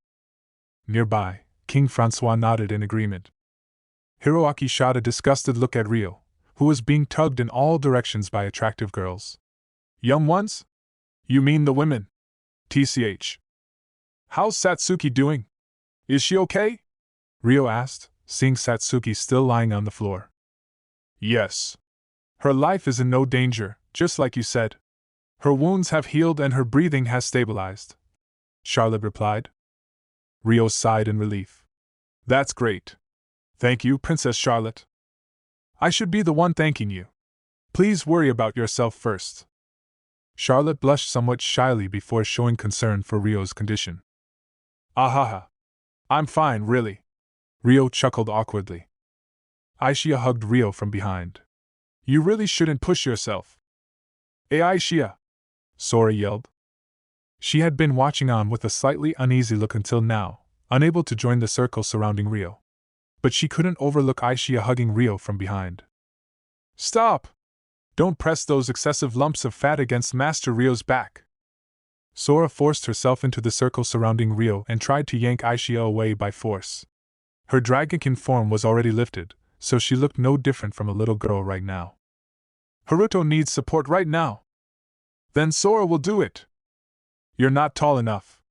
Nearby, King Francois nodded in agreement. Hiroaki shot a disgusted look at Ryo, who was being tugged in all directions by attractive girls. "Young ones? You mean the women? TCH. How's Satsuki doing? Is she okay?" Ryo asked, seeing Satsuki still lying on the floor. "Yes. Her life is in no danger, just like you said. Her wounds have healed and her breathing has stabilized," Charlotte replied. Ryo sighed in relief. "That's great. Thank you, Princess Charlotte. I should be the one thanking you. Please worry about yourself first." Charlotte blushed somewhat shyly before showing concern for Ryo's condition. "Ahaha. I'm fine, really." Ryo chuckled awkwardly. Aishia hugged Ryo from behind. "You really shouldn't push yourself." Aishia!" Sora yelled. She had been watching on with a slightly uneasy look until now, unable to join the circle surrounding Ryo. But she couldn't overlook Aishia hugging Ryo from behind. "Stop! Don't press those excessive lumps of fat against Master Ryo's back." Sora forced herself into the circle surrounding Ryo and tried to yank Aishia away by force. Her dragonkin form was already lifted, so she looked no different from a little girl right now. "Haruto needs support right now." "Then Sora will do it." "You're not tall enough.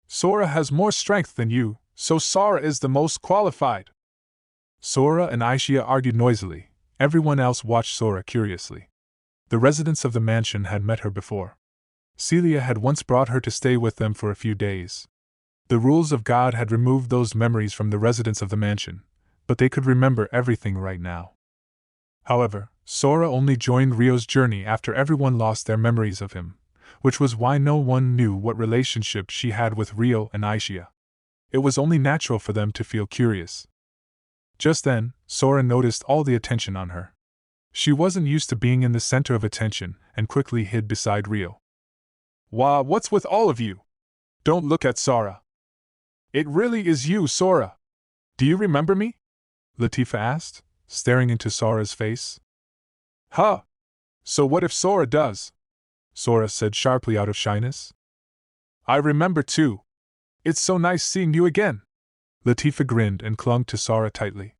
Sora has more strength than you, so Sora is the most qualified." Sora and Aishia argued noisily. Everyone else watched Sora curiously. The residents of the mansion had met her before. Celia had once brought her to stay with them for a few days. The rules of God had removed those memories from the residents of the mansion, but they could remember everything right now. However, Sora only joined Ryo's journey after everyone lost their memories of him, which was why no one knew what relationship she had with Ryo and Aishia. It was only natural for them to feel curious. Just then, Sora noticed all the attention on her. She wasn't used to being in the center of attention and quickly hid beside Ryo. "Wah, what's with all of you? Don't look at Sora." "It really is you, Sora. Do you remember me?" Latifah asked, staring into Sora's face. "Huh! So what if Sora does?" Sora said sharply out of shyness. "I remember too. It's so nice seeing you again." Latifah grinned and clung to Sora tightly.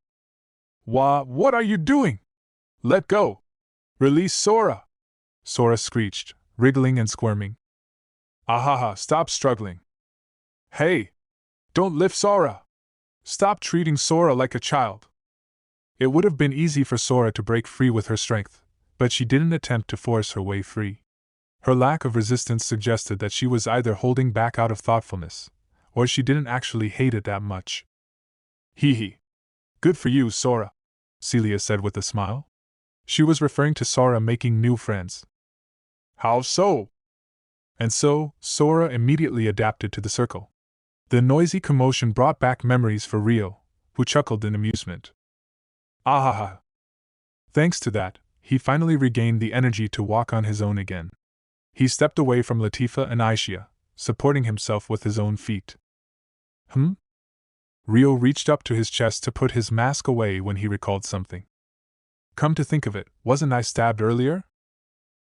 "Wah, what are you doing? Let go! Release Sora!" Sora screeched, wriggling and squirming. "Ahaha, stop struggling. Hey! Don't lift Sora! Stop treating Sora like a child." It would have been easy for Sora to break free with her strength, but she didn't attempt to force her way free. Her lack of resistance suggested that she was either holding back out of thoughtfulness, or she didn't actually hate it that much. "Hee hee. Good for you, Sora," Celia said with a smile. She was referring to Sora making new friends. "How so?" And so, Sora immediately adapted to the circle. The noisy commotion brought back memories for Ryo, who chuckled in amusement. Ahaha! Thanks to that, he finally regained the energy to walk on his own again. He stepped away from Latifah and Aishia, supporting himself with his own feet. Ryo reached up to his chest to put his mask away when he recalled something. "Come to think of it, wasn't I stabbed earlier?"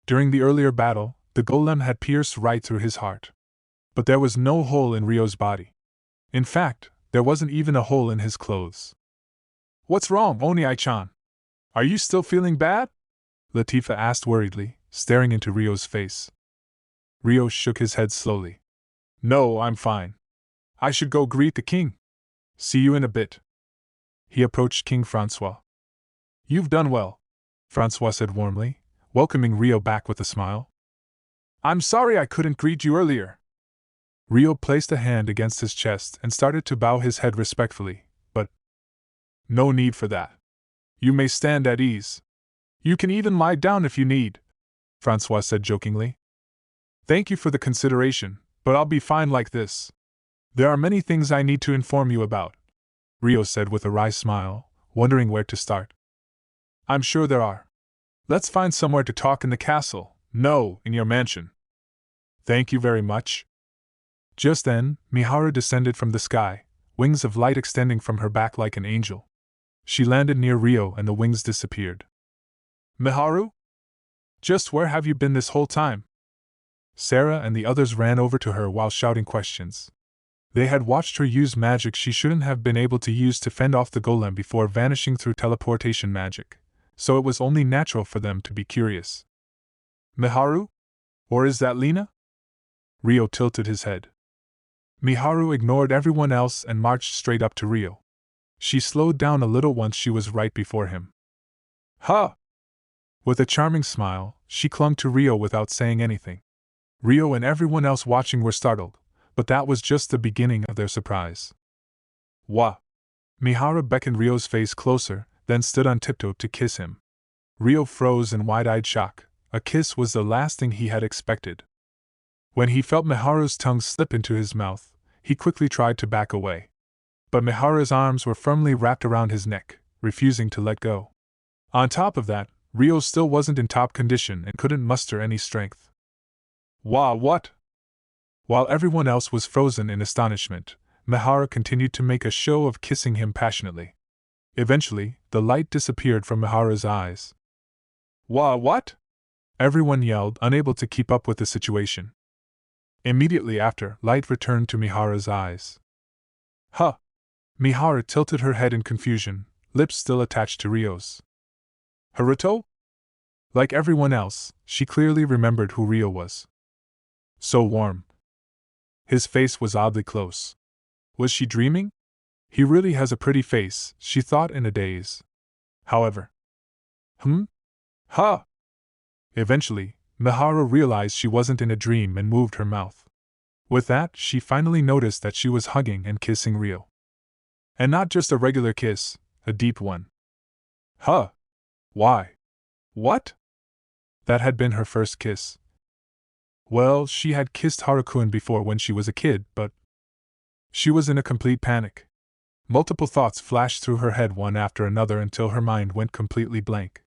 During the earlier battle, the golem had pierced right through his heart. But there was no hole in Ryo's body. In fact, there wasn't even a hole in his clothes. "What's wrong, Oni-chan? Are you still feeling bad?" Latifah asked worriedly, staring into Ryo's face. Ryo shook his head slowly. "No, I'm fine. I should go greet the king. See you in a bit." He approached King Francois. "You've done well," Francois said warmly, welcoming Ryo back with a smile. "I'm sorry I couldn't greet you earlier." Ryo placed a hand against his chest and started to bow his head respectfully, but "No need for that. You may stand at ease. You can even lie down if you need," Francois said jokingly. Thank you for the consideration, but I'll be fine like this. There are many things I need to inform you about, Rio said with a wry smile, wondering where to start. I'm sure there are. Let's find somewhere to talk in the castle, no, in your mansion. Thank you very much. Just then, Miharu descended from the sky, wings of light extending from her back like an angel. She landed near Rio and the wings disappeared. Miharu? Just where have you been this whole time? Sarah and the others ran over to her while shouting questions. They had watched her use magic she shouldn't have been able to use to fend off the golem before vanishing through teleportation magic, so it was only natural for them to be curious. Miharu? Or is that Lena? Rio tilted his head. Miharu ignored everyone else and marched straight up to Rio. She slowed down a little once she was right before him. Huh! With a charming smile, she clung to Rio without saying anything. Rio and everyone else watching were startled, but that was just the beginning of their surprise. Wah! Miharu beckoned Rio's face closer, then stood on tiptoe to kiss him. Rio froze in wide-eyed shock. A kiss was the last thing he had expected. When he felt Miharu's tongue slip into his mouth, he quickly tried to back away. But Miharu's arms were firmly wrapped around his neck, refusing to let go. On top of that, Rio still wasn't in top condition and couldn't muster any strength. Wah, what? While everyone else was frozen in astonishment, Miharu continued to make a show of kissing him passionately. Eventually, the light disappeared from Miharu's eyes. Wah, what? Everyone yelled, unable to keep up with the situation. Immediately after, light returned to Miharu's eyes. Huh! Miharu tilted her head in confusion, lips still attached to Rio's. Haruto? Like everyone else, she clearly remembered who Rio was. So warm. His face was oddly close. Was she dreaming? He really has a pretty face, she thought in a daze. However. Huh! Eventually, Miharu realized she wasn't in a dream and moved her mouth. With that, she finally noticed that she was hugging and kissing Rio. And not just a regular kiss, a deep one. Huh! Why? What? That had been her first kiss. Well, she had kissed Haruko before when she was a kid, but she was in a complete panic. Multiple thoughts flashed through her head one after another until her mind went completely blank.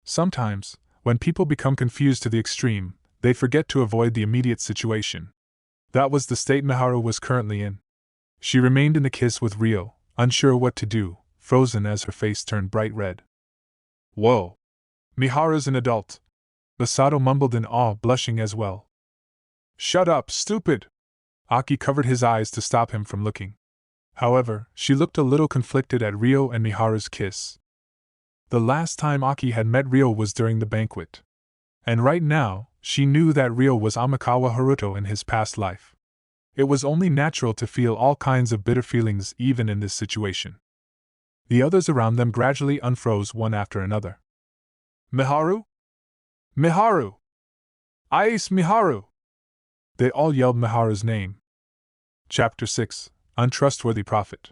Sometimes, when people become confused to the extreme, they forget to avoid the immediate situation. That was the state Miharu was currently in. She remained in the kiss with Rio, unsure what to do, frozen as her face turned bright red. Whoa! Miharu's an adult. Masato mumbled in awe, blushing as well. Shut up, stupid! Aki covered his eyes to stop him from looking. However, she looked a little conflicted at Rio and Miharu's kiss. The last time Aki had met Rio was during the banquet. And right now, she knew that Rio was Amikawa Haruto in his past life. It was only natural to feel all kinds of bitter feelings even in this situation. The others around them gradually unfroze one after another. Miharu? Miharu! Ice Miharu! They all yelled Miharu's name. Chapter 6: Untrustworthy Prophet.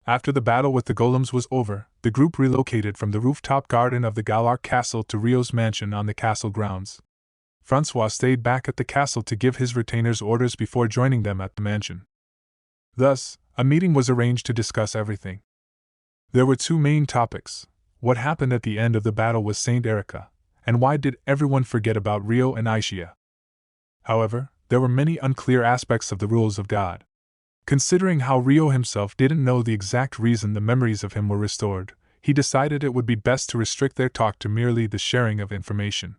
After the battle with the golems was over, the group relocated from the rooftop garden of the Galar castle to Rio's mansion on the castle grounds. Francois stayed back at the castle to give his retainers orders before joining them at the mansion. Thus, a meeting was arranged to discuss everything. There were two main topics: what happened at the end of the battle with Saint Erica, and why did everyone forget about Rio and Aishia? However, there were many unclear aspects of the rules of God. Considering how Rio himself didn't know the exact reason the memories of him were restored, he decided it would be best to restrict their talk to merely the sharing of information.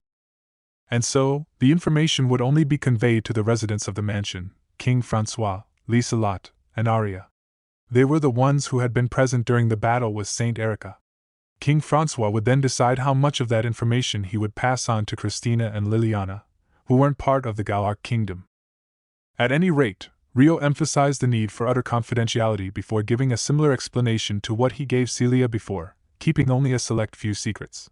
And so, the information would only be conveyed to the residents of the mansion, King Francois, Liselotte, and Aria. They were the ones who had been present during the battle with Saint Erica. King Francois would then decide how much of that information he would pass on to Christina and Liliana, who weren't part of the Galar kingdom. At any rate, Rio emphasized the need for utter confidentiality before giving a similar explanation to what he gave Celia before, keeping only a select few secrets.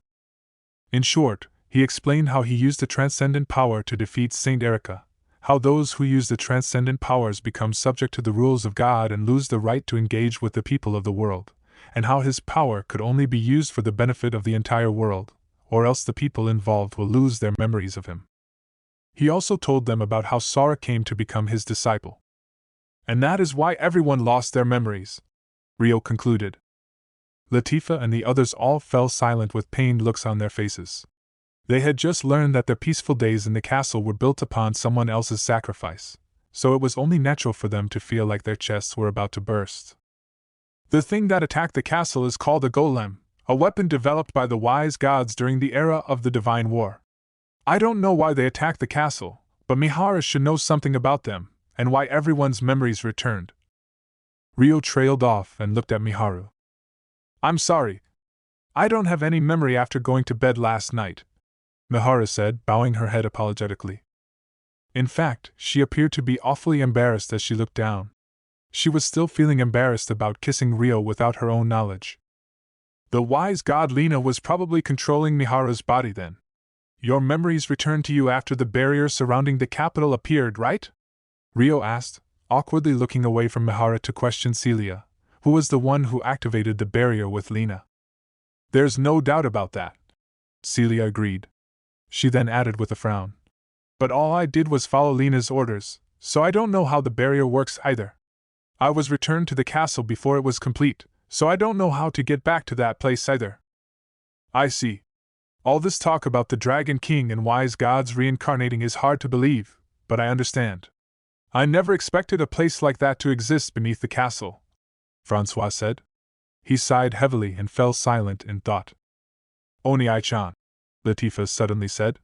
In short, he explained how he used the transcendent power to defeat Saint Erica, how those who use the transcendent powers become subject to the rules of God and lose the right to engage with the people of the world, and how his power could only be used for the benefit of the entire world, or else the people involved will lose their memories of him. He also told them about how Sora came to become his disciple. And that is why everyone lost their memories, Rio concluded. Latifa and the others all fell silent with pained looks on their faces. They had just learned that their peaceful days in the castle were built upon someone else's sacrifice, so it was only natural for them to feel like their chests were about to burst. The thing that attacked the castle is called a golem, a weapon developed by the wise gods during the era of the Divine War. I don't know why they attacked the castle, but Mihara should know something about them, and why everyone's memories returned. Rio trailed off and looked at Miharu. I'm sorry. I don't have any memory after going to bed last night, Mihara said, bowing her head apologetically. In fact, she appeared to be awfully embarrassed as she looked down. She was still feeling embarrassed about kissing Rio without her own knowledge. The wise god Lina was probably controlling Miharu's body then. Your memories returned to you after the barrier surrounding the capital appeared, right? Rio asked, awkwardly looking away from Mihara to question Celia, who was the one who activated the barrier with Lina. There's no doubt about that, Celia agreed. She then added with a frown. But all I did was follow Lina's orders, so I don't know how the barrier works either. I was returned to the castle before it was complete, so I don't know how to get back to that place either. I see. All this talk about the Dragon King and wise gods reincarnating is hard to believe, but I understand. I never expected a place like that to exist beneath the castle, Francois said. He sighed heavily and fell silent in thought. Oni-chan, Latifa suddenly said.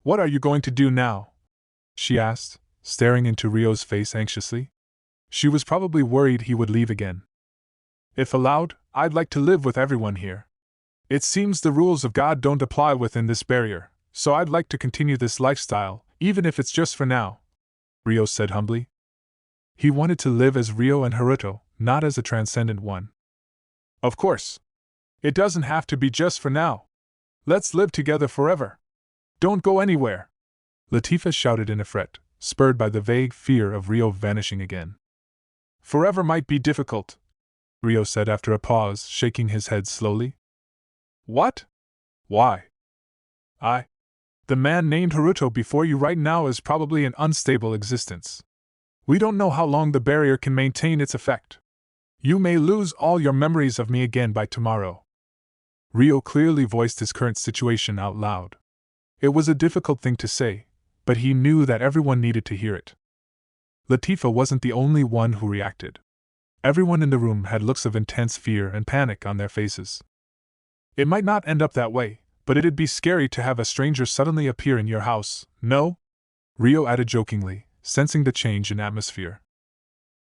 What are you going to do now? She asked, staring into Rio's face anxiously. She was probably worried he would leave again. If allowed, I'd like to live with everyone here. It seems the rules of God don't apply within this barrier, so I'd like to continue this lifestyle, even if it's just for now, Rio said humbly. He wanted to live as Rio and Haruto, not as a transcendent one. Of course. It doesn't have to be just for now. Let's live together forever. Don't go anywhere, Latifa shouted in a fret, spurred by the vague fear of Rio vanishing again. Forever might be difficult, Rio said after a pause, shaking his head slowly. What? Why? The man named Haruto before you right now is probably an unstable existence. We don't know how long the barrier can maintain its effect. You may lose all your memories of me again by tomorrow. Rio clearly voiced his current situation out loud. It was a difficult thing to say, but he knew that everyone needed to hear it. Latifa wasn't the only one who reacted. Everyone in the room had looks of intense fear and panic on their faces. It might not end up that way, but it'd be scary to have a stranger suddenly appear in your house, no? Rio added jokingly, sensing the change in atmosphere.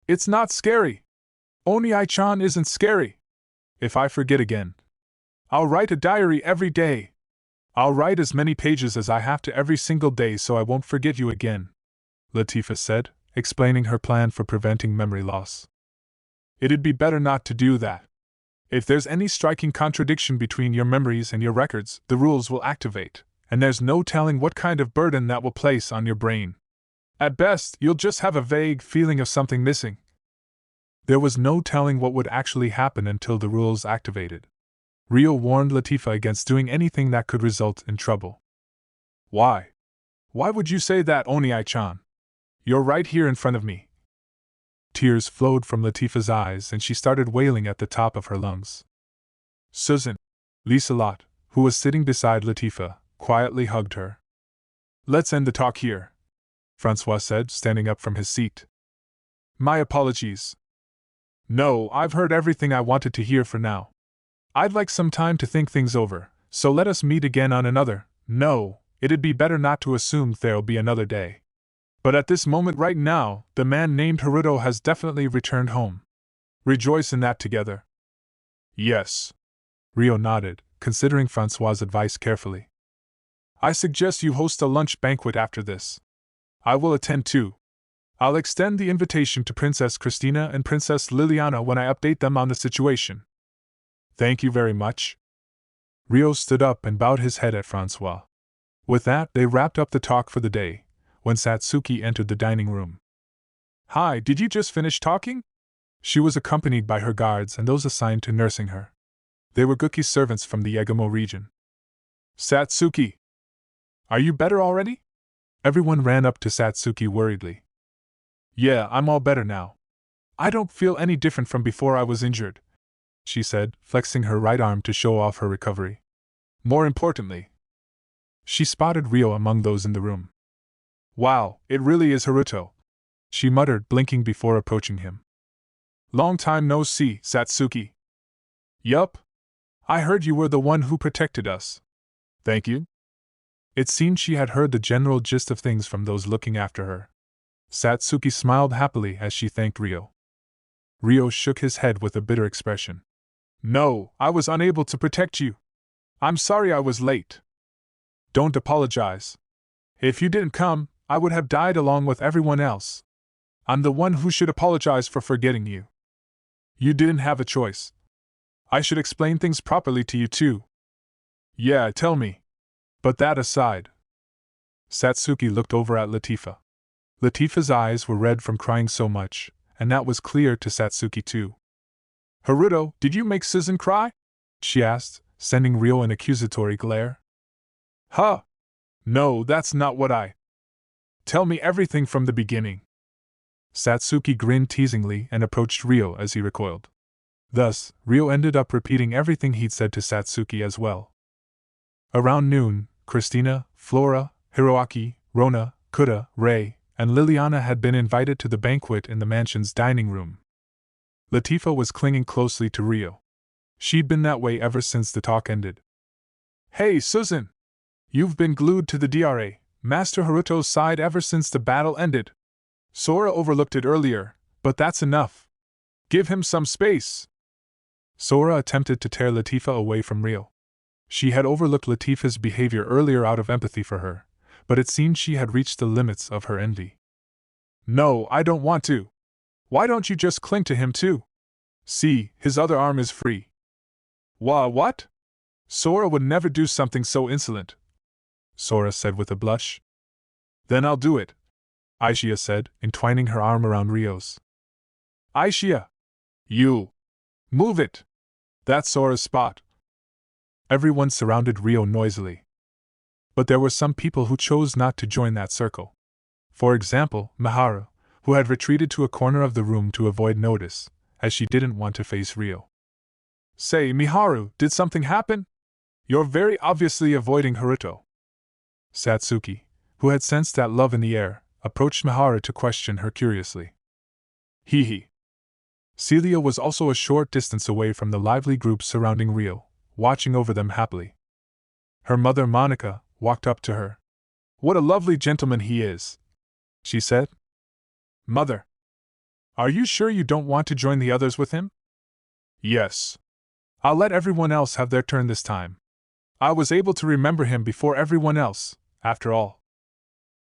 It's not scary. Oni-chan isn't scary. If I forget again, I'll write a diary every day. I'll write as many pages as I have to every single day so I won't forget you again, Latifa said, explaining her plan for preventing memory loss. It'd be better not to do that. If there's any striking contradiction between your memories and your records, the rules will activate, and there's no telling what kind of burden that will place on your brain. At best, you'll just have a vague feeling of something missing. There was no telling what would actually happen until the rules activated. Rio warned Latifa against doing anything that could result in trouble. Why? Why would you say that, Oni-chan? You're right here in front of me. Tears flowed from Latifa's eyes and she started wailing at the top of her lungs. Susan, Lieselot, who was sitting beside Latifa, quietly hugged her. Let's end the talk here, Francois said, standing up from his seat. My apologies. No, I've heard everything I wanted to hear for now. I'd like some time to think things over, so let us meet again on another. No, it'd be better not to assume there'll be another day. But at this moment right now, the man named Haruto has definitely returned home. Rejoice in that together. Yes. Rio nodded, considering Francois' advice carefully. I suggest you host a lunch banquet after this. I will attend too. I'll extend the invitation to Princess Christina and Princess Liliana when I update them on the situation. Thank you very much. Rio stood up and bowed his head at Francois. With that, they wrapped up the talk for the day, when Satsuki entered the dining room. Hi, did you just finish talking? She was accompanied by her guards and those assigned to nursing her. They were Guki's servants from the Egamo region. Satsuki! Are you better already? Everyone ran up to Satsuki worriedly. Yeah, I'm all better now. I don't feel any different from before I was injured, she said, flexing her right arm to show off her recovery. More importantly, she spotted Ryo among those in the room. Wow, it really is Haruto, she muttered, blinking before approaching him. Long time no see, Satsuki. Yup. I heard you were the one who protected us. Thank you. It seemed she had heard the general gist of things from those looking after her. Satsuki smiled happily as she thanked Ryo. Ryo shook his head with a bitter expression. No, I was unable to protect you. I'm sorry I was late. Don't apologize. If you didn't come, I would have died along with everyone else. I'm the one who should apologize for forgetting you. You didn't have a choice. I should explain things properly to you too. Yeah, tell me. But that aside. Satsuki looked over at Latifa. Latifa's eyes were red from crying so much, and that was clear to Satsuki too. Haruto, did you make Susan cry? She asked, sending Ryo an accusatory glare. Huh? No, that's not what I. Tell me everything from the beginning. Satsuki grinned teasingly and approached Ryo as he recoiled. Thus, Ryo ended up repeating everything he'd said to Satsuki as well. Around noon, Christina, Flora, Hiroaki, Rona, Kuda, Rei, and Liliana had been invited to the banquet in the mansion's dining room. Latifa was clinging closely to Ryo. She'd been that way ever since the talk ended. Hey, Susan! You've been glued to the DRA, Master Haruto's side ever since the battle ended. Sora overlooked it earlier, but that's enough. Give him some space. Sora attempted to tear Latifa away from Ryo. She had overlooked Latifa's behavior earlier out of empathy for her, but it seemed she had reached the limits of her envy. No, I don't want to. Why don't you just cling to him too? See, his other arm is free. What? Sora would never do something so insolent, Sora said with a blush. Then I'll do it, Aishia said, entwining her arm around Ryo's. Aishia! You! Move it! That's Sora's spot. Everyone surrounded Ryo noisily. But there were some people who chose not to join that circle. For example, Miharu, who had retreated to a corner of the room to avoid notice, as she didn't want to face Ryo. Say, Miharu, did something happen? You're very obviously avoiding Haruto. Satsuki, who had sensed that love in the air, approached Miharu to question her curiously. Hee. Celia was also a short distance away from the lively group surrounding Ryo, watching over them happily. Her mother, Monica, walked up to her. What a lovely gentleman he is, she said. Mother, are you sure you don't want to join the others with him? Yes. I'll let everyone else have their turn this time. I was able to remember him before everyone else, after all.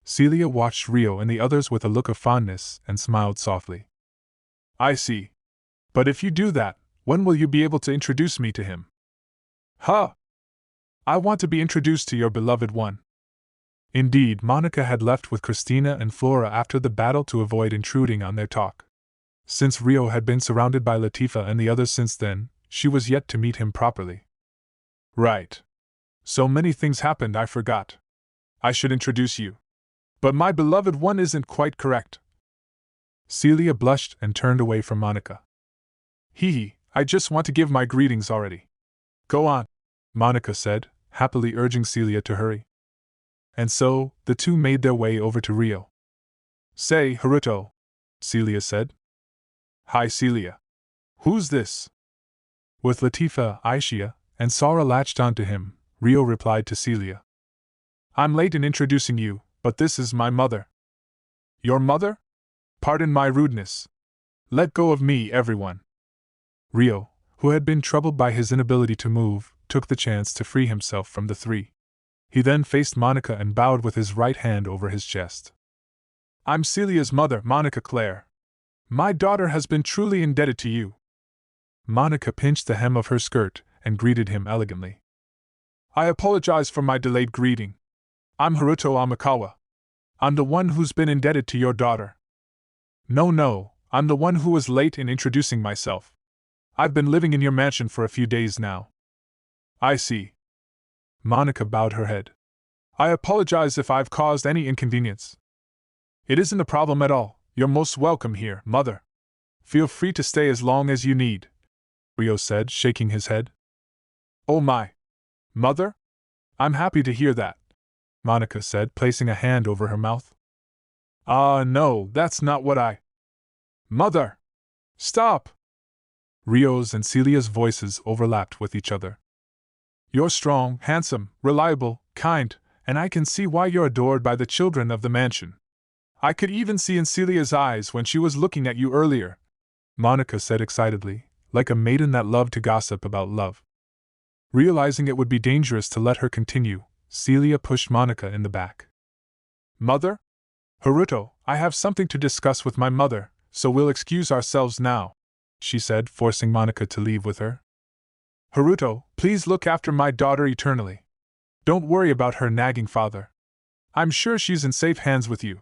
Celia watched Ryo and the others with a look of fondness and smiled softly. I see. But if you do that, when will you be able to introduce me to him? Huh? I want to be introduced to your beloved one. Indeed, Monica had left with Christina and Flora after the battle to avoid intruding on their talk. Since Ryo had been surrounded by Latifa and the others since then, she was yet to meet him properly. Right. So many things happened I forgot. I should introduce you. But my beloved one isn't quite correct. Celia blushed and turned away from Monica. I just want to give my greetings already. Go on, Monica said, happily urging Celia to hurry. And so, the two made their way over to Ryo. Say, Haruto, Celia said. Hi, Celia. Who's this? With Latifa, Aishia, and Sora latched onto him, Ryo replied to Celia. I'm late in introducing you, but this is my mother. Your mother? Pardon my rudeness. Let go of me, everyone. Ryo, who had been troubled by his inability to move, took the chance to free himself from the three. He then faced Monica and bowed with his right hand over his chest. I'm Celia's mother, Monica Claire. My daughter has been truly indebted to you. Monica pinched the hem of her skirt and greeted him elegantly. I apologize for my delayed greeting. I'm Haruto Amakawa. I'm the one who's been indebted to your daughter. No, I'm the one who was late in introducing myself. I've been living in your mansion for a few days now. I see. Monica bowed her head. I apologize if I've caused any inconvenience. It isn't a problem at all. You're most welcome here, Mother. Feel free to stay as long as you need, Rio said, shaking his head. Oh my! Mother? I'm happy to hear that, Monica said, placing a hand over her mouth. No, that's not what I... Mother! Stop! Rio's and Celia's voices overlapped with each other. You're strong, handsome, reliable, kind, and I can see why you're adored by the children of the mansion. I could even see in Celia's eyes when she was looking at you earlier, Monica said excitedly, like a maiden that loved to gossip about love. Realizing it would be dangerous to let her continue, Celia pushed Monica in the back. Mother? Haruto, I have something to discuss with my mother, so we'll excuse ourselves now, she said, forcing Monica to leave with her. Haruto, please look after my daughter eternally. Don't worry about her nagging father. I'm sure she's in safe hands with you,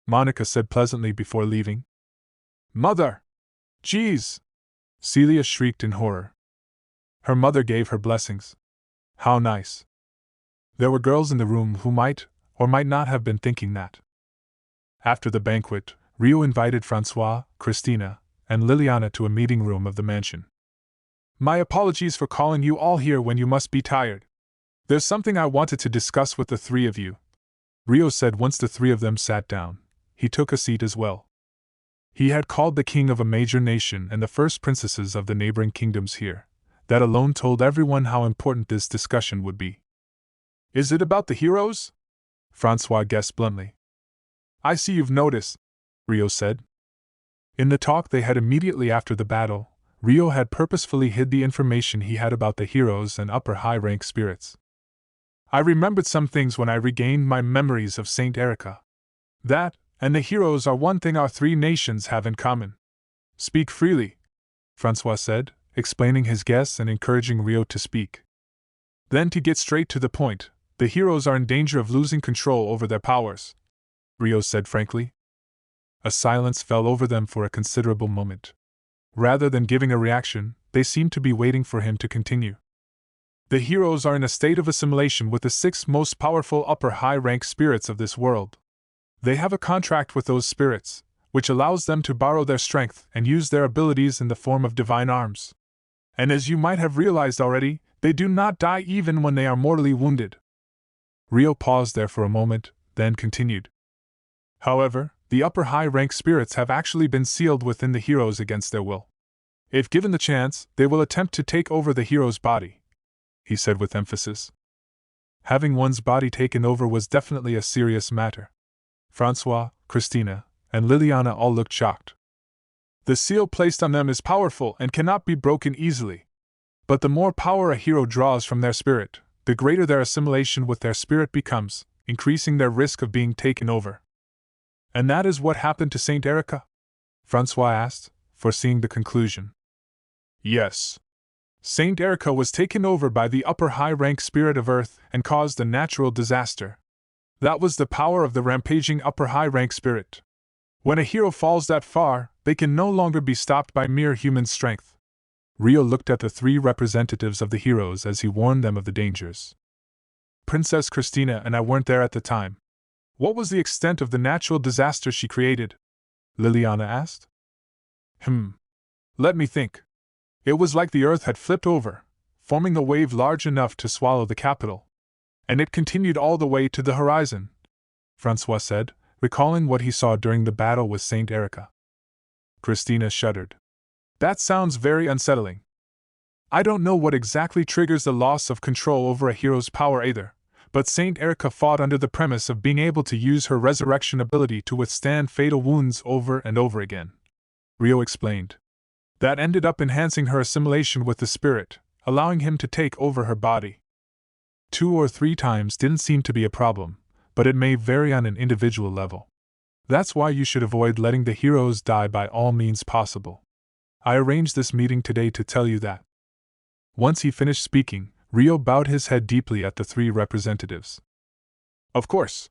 Monica said pleasantly before leaving. Mother! Jeez! Celia shrieked in horror. Her mother gave her blessings. How nice. There were girls in the room who might, or might not have been thinking that. After the banquet, Rio invited Francois, Christina, and Liliana to a meeting room of the mansion. My apologies for calling you all here when you must be tired. There's something I wanted to discuss with the three of you, Rio said once the three of them sat down. He took a seat as well. He had called the king of a major nation and the first princesses of the neighboring kingdoms here. That alone told everyone how important this discussion would be. Is it about the heroes? Francois guessed bluntly. I see you've noticed, Rio said. In the talk they had immediately after the battle, Rio had purposefully hid the information he had about the heroes and upper high-rank spirits. I remembered some things when I regained my memories of Saint Erica. That, and the heroes are one thing our three nations have in common. Speak freely, Francois said, explaining his guess and encouraging Rio to speak. Then to get straight to the point, the heroes are in danger of losing control over their powers, Rio said frankly. A silence fell over them for a considerable moment. Rather than giving a reaction, they seemed to be waiting for him to continue. The heroes are in a state of assimilation with the 6 most powerful upper high-rank spirits of this world. They have a contract with those spirits, which allows them to borrow their strength and use their abilities in the form of divine arms. And as you might have realized already, they do not die even when they are mortally wounded. Rio paused there for a moment, then continued. However, the upper high-rank spirits have actually been sealed within the heroes against their will. If given the chance, they will attempt to take over the hero's body, he said with emphasis. Having one's body taken over was definitely a serious matter. Francois, Christina, and Liliana all looked shocked. The seal placed on them is powerful and cannot be broken easily. But the more power a hero draws from their spirit, the greater their assimilation with their spirit becomes, increasing their risk of being taken over. And that is what happened to Saint Erica? Francois asked, foreseeing the conclusion. Yes. Saint Erica was taken over by the upper high-rank spirit of Earth and caused a natural disaster. That was the power of the rampaging upper high-rank spirit. When a hero falls that far, they can no longer be stopped by mere human strength. Rio looked at the 3 representatives of the heroes as he warned them of the dangers. Princess Christina and I weren't there at the time. What was the extent of the natural disaster she created? Liliana asked. Let me think. It was like the earth had flipped over, forming a wave large enough to swallow the capital. And it continued all the way to the horizon, Francois said, recalling what he saw during the battle with Saint Erica. Christina shuddered. That sounds very unsettling. I don't know what exactly triggers the loss of control over a hero's power either, but Saint Erica fought under the premise of being able to use her resurrection ability to withstand fatal wounds over and over again. Rio explained. That ended up enhancing her assimilation with the spirit, allowing him to take over her body. 2 or 3 times didn't seem to be a problem, but it may vary on an individual level. That's why you should avoid letting the heroes die by all means possible. I arranged this meeting today to tell you that. Once he finished speaking, Rio bowed his head deeply at the 3 representatives. Of course.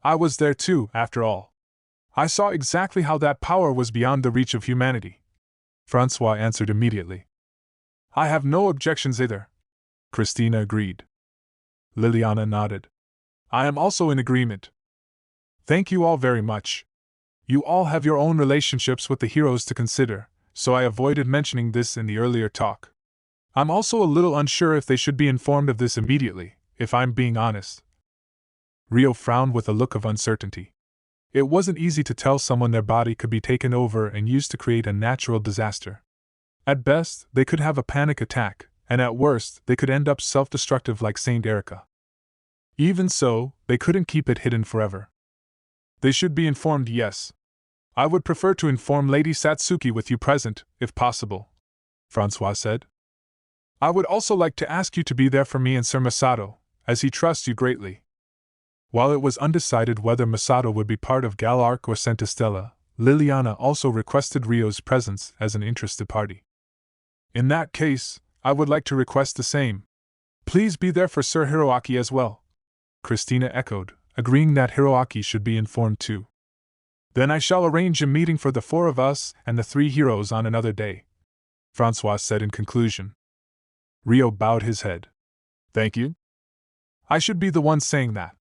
I was there too, after all. I saw exactly how that power was beyond the reach of humanity. Francois answered immediately. I have no objections either. Christina agreed. Liliana nodded. I am also in agreement. Thank you all very much. You all have your own relationships with the heroes to consider, so I avoided mentioning this in the earlier talk. I'm also a little unsure if they should be informed of this immediately, if I'm being honest. Rio frowned with a look of uncertainty. It wasn't easy to tell someone their body could be taken over and used to create a natural disaster. At best, they could have a panic attack, and at worst, they could end up self-destructive like Saint Erica. Even so, they couldn't keep it hidden forever. They should be informed, yes. I would prefer to inform Lady Satsuki with you present, if possible, Francois said. I would also like to ask you to be there for me and Sir Masato, as he trusts you greatly. While it was undecided whether Masato would be part of Galark or Centistella, Liliana also requested Rio's presence as an interested party. In that case, I would like to request the same. Please be there for Sir Hiroaki as well, Christina echoed, agreeing that Hiroaki should be informed too. Then I shall arrange a meeting for the four of us and the three heroes on another day, Francois said in conclusion. Rio bowed his head. Thank you? I should be the one saying that.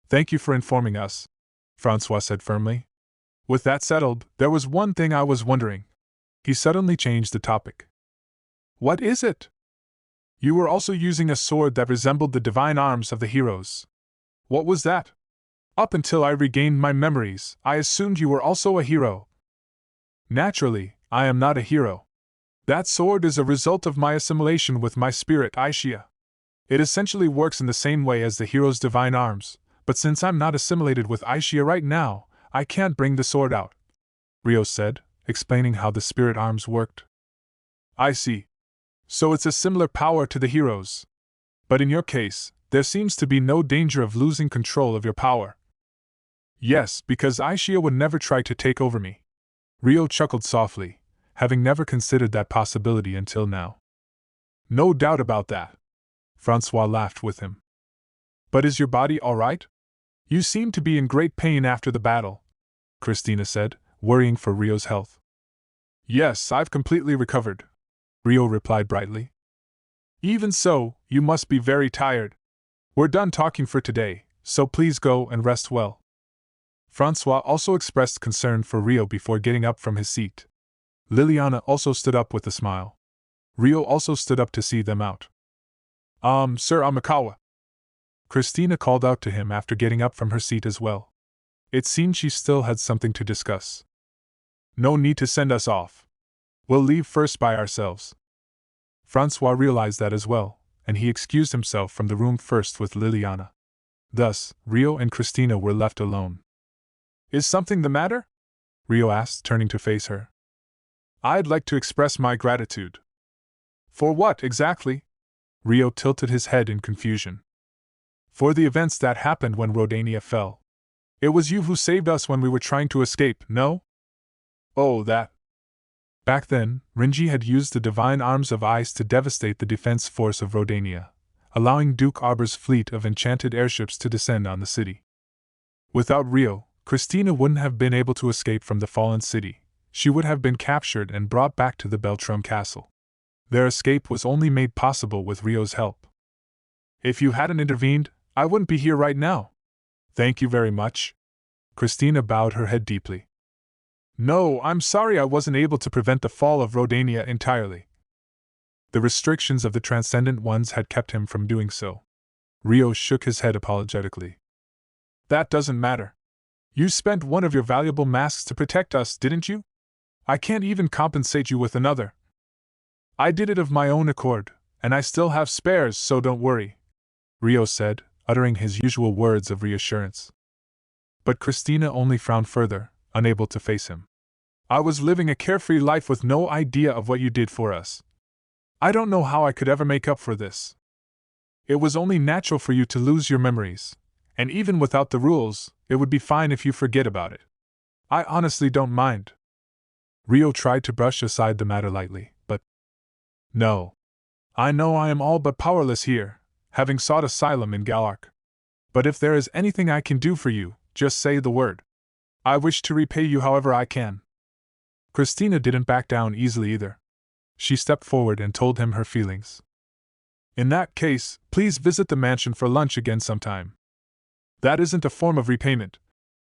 Thank you for informing us, Francois said firmly. With that settled, there was one thing I was wondering. He suddenly changed the topic. What is it? You were also using a sword that resembled the divine arms of the heroes. What was that? Up until I regained my memories, I assumed you were also a hero. Naturally, I am not a hero. That sword is a result of my assimilation with my spirit Aishia. It essentially works in the same way as the hero's divine arms, but since I'm not assimilated with Aishia right now, I can't bring the sword out, Rio said, explaining how the spirit arms worked. I see. So it's a similar power to the heroes. But in your case, there seems to be no danger of losing control of your power. Yes, because Aishia would never try to take over me. Rio chuckled softly, having never considered that possibility until now. No doubt about that. Francois laughed with him. But is your body all right? You seem to be in great pain after the battle, Christina said, worrying for Rio's health. Yes, I've completely recovered, Rio replied brightly. Even so, you must be very tired. We're done talking for today, so please go and rest well. Francois also expressed concern for Rio before getting up from his seat. Liliana also stood up with a smile. Rio also stood up to see them out. Sir Amikawa. Christina called out to him after getting up from her seat as well. It seemed she still had something to discuss. No need to send us off. We'll leave first by ourselves. Francois realized that as well, and he excused himself from the room first with Liliana. Thus, Rio and Christina were left alone. Is something the matter? Rio asked, turning to face her. I'd like to express my gratitude. For what, exactly? Rio tilted his head in confusion. For the events that happened when Rodania fell. It was you who saved us when we were trying to escape, no? Oh, that. Back then, Rinji had used the divine arms of ice to devastate the defense force of Rodania, allowing Duke Arbor's fleet of enchanted airships to descend on the city. Without Rio, Christina wouldn't have been able to escape from the fallen city. She would have been captured and brought back to the Beltrum castle. Their escape was only made possible with Rio's help. If you hadn't intervened, I wouldn't be here right now. Thank you very much. Christina bowed her head deeply. No, I'm sorry I wasn't able to prevent the fall of Rodania entirely. The restrictions of the Transcendent Ones had kept him from doing so. Rio shook his head apologetically. That doesn't matter. You spent one of your valuable masks to protect us, didn't you? I can't even compensate you with another. I did it of my own accord, and I still have spares, so don't worry, Rio said, uttering his usual words of reassurance. But Christina only frowned further, unable to face him. I was living a carefree life with no idea of what you did for us. I don't know how I could ever make up for this. It was only natural for you to lose your memories, and even without the rules, it would be fine if you forget about it. I honestly don't mind. Rio tried to brush aside the matter lightly, but... No. I know I am all but powerless here, having sought asylum in Galark. But if there is anything I can do for you, just say the word. I wish to repay you however I can. Christina didn't back down easily either. She stepped forward and told him her feelings. In that case, please visit the mansion for lunch again sometime. That isn't a form of repayment,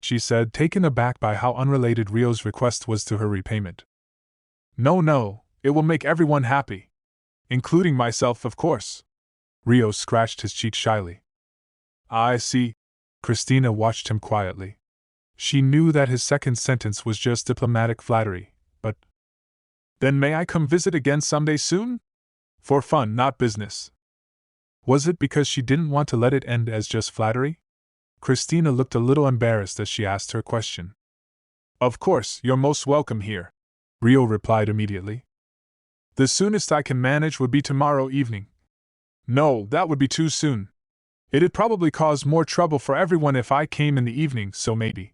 she said, taken aback by how unrelated Rio's request was to her repayment. No, it will make everyone happy. Including myself, of course. Rio scratched his cheek shyly. I see. Christina watched him quietly. She knew that his second sentence was just diplomatic flattery, but… Then may I come visit again someday soon? For fun, not business. Was it because she didn't want to let it end as just flattery? Christina looked a little embarrassed as she asked her question. Of course, you're most welcome here, Rio replied immediately. The soonest I can manage would be tomorrow evening. No, that would be too soon. It'd probably cause more trouble for everyone if I came in the evening, so maybe.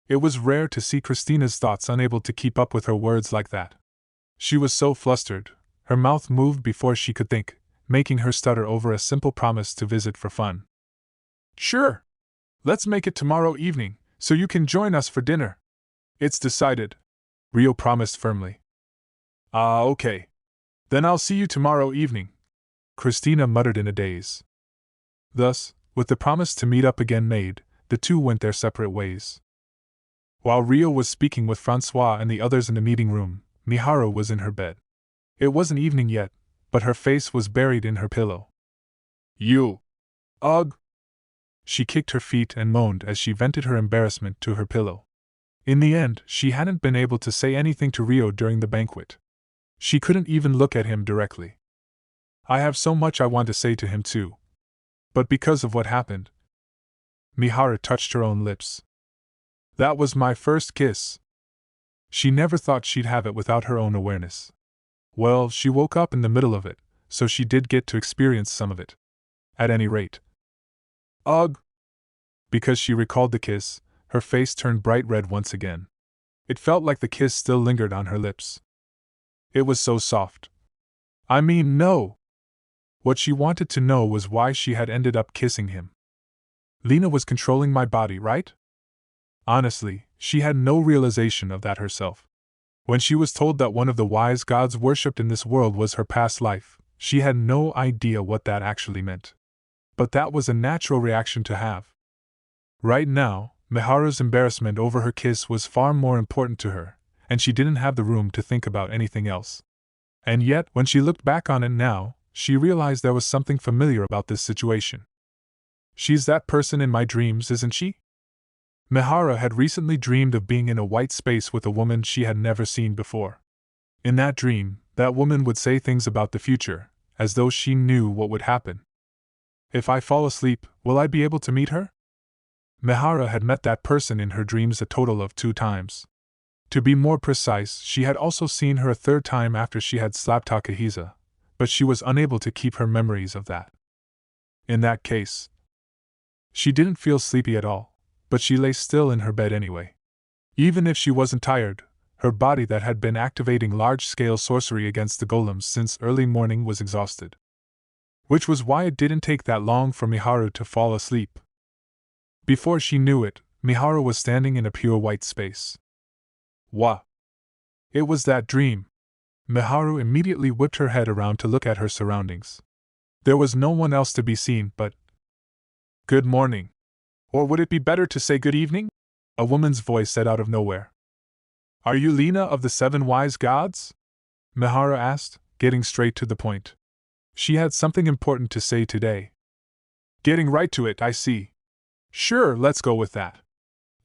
It was rare to see Christina's thoughts unable to keep up with her words like that. She was so flustered, her mouth moved before she could think, making her stutter over a simple promise to visit for fun. Sure. Let's make it tomorrow evening, so you can join us for dinner. It's decided, Rio promised firmly. Okay. Then I'll see you tomorrow evening, Christina muttered in a daze. Thus, with the promise to meet up again made, the two went their separate ways. While Rio was speaking with Francois and the others in the meeting room, Miharu was in her bed. It wasn't evening yet, but her face was buried in her pillow. You! Ugh! She kicked her feet and moaned as she vented her embarrassment to her pillow. In the end, she hadn't been able to say anything to Rio during the banquet. She couldn't even look at him directly. I have so much I want to say to him too. But because of what happened… Miharu touched her own lips. That was my first kiss. She never thought she'd have it without her own awareness. Well, she woke up in the middle of it, so she did get to experience some of it. At any rate. Ugh! Because she recalled the kiss, her face turned bright red once again. It felt like the kiss still lingered on her lips. It was so soft. I mean, no! What she wanted to know was why she had ended up kissing him. Lena was controlling my body, right? Honestly, she had no realization of that herself. When she was told that one of the wise gods worshipped in this world was her past life, she had no idea what that actually meant. But that was a natural reaction to have. Right now, Miharu's embarrassment over her kiss was far more important to her, and she didn't have the room to think about anything else. And yet, when she looked back on it now, she realized there was something familiar about this situation. She's that person in my dreams, isn't she? Miharu had recently dreamed of being in a white space with a woman she had never seen before. In that dream, that woman would say things about the future, as though she knew what would happen. If I fall asleep, will I be able to meet her? Miharu had met that person in her dreams a total of 2 times. To be more precise, she had also seen her a 3rd time after she had slapped Takahisa, but she was unable to keep her memories of that. In that case, she didn't feel sleepy at all, but she lay still in her bed anyway. Even if she wasn't tired, her body that had been activating large-scale sorcery against the golems since early morning was exhausted. Which was why it didn't take that long for Miharu to fall asleep. Before she knew it, Miharu was standing in a pure white space. What? It was that dream. Miharu immediately whipped her head around to look at her surroundings. There was no one else to be seen but… Good morning. Or would it be better to say good evening? A woman's voice said out of nowhere. Are you Lena of the 7 wise gods? Miharu asked, getting straight to the point. She had something important to say today. Getting right to it, I see. Sure, let's go with that.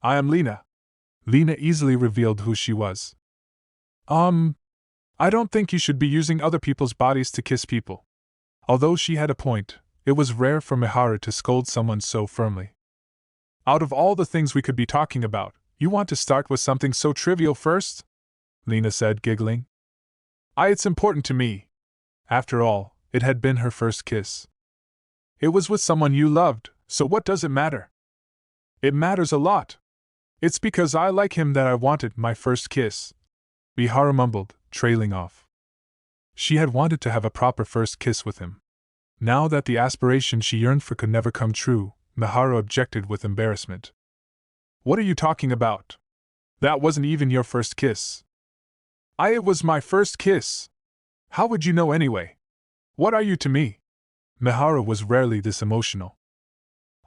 I am Lena. Lena easily revealed who she was. I don't think you should be using other people's bodies to kiss people. Although she had a point, it was rare for Miharu to scold someone so firmly. Out of all the things we could be talking about, you want to start with something so trivial first? Lena said, giggling. It's important to me. After all, it had been her first kiss. It was with someone you loved, so what does it matter? It matters a lot. It's because I like him that I wanted my first kiss. Miharu mumbled, trailing off. She had wanted to have a proper first kiss with him. Now that the aspiration she yearned for could never come true, Miharu objected with embarrassment. What are you talking about? That wasn't even your first kiss. It was my first kiss. How would you know anyway? What are you to me? Miharu was rarely this emotional.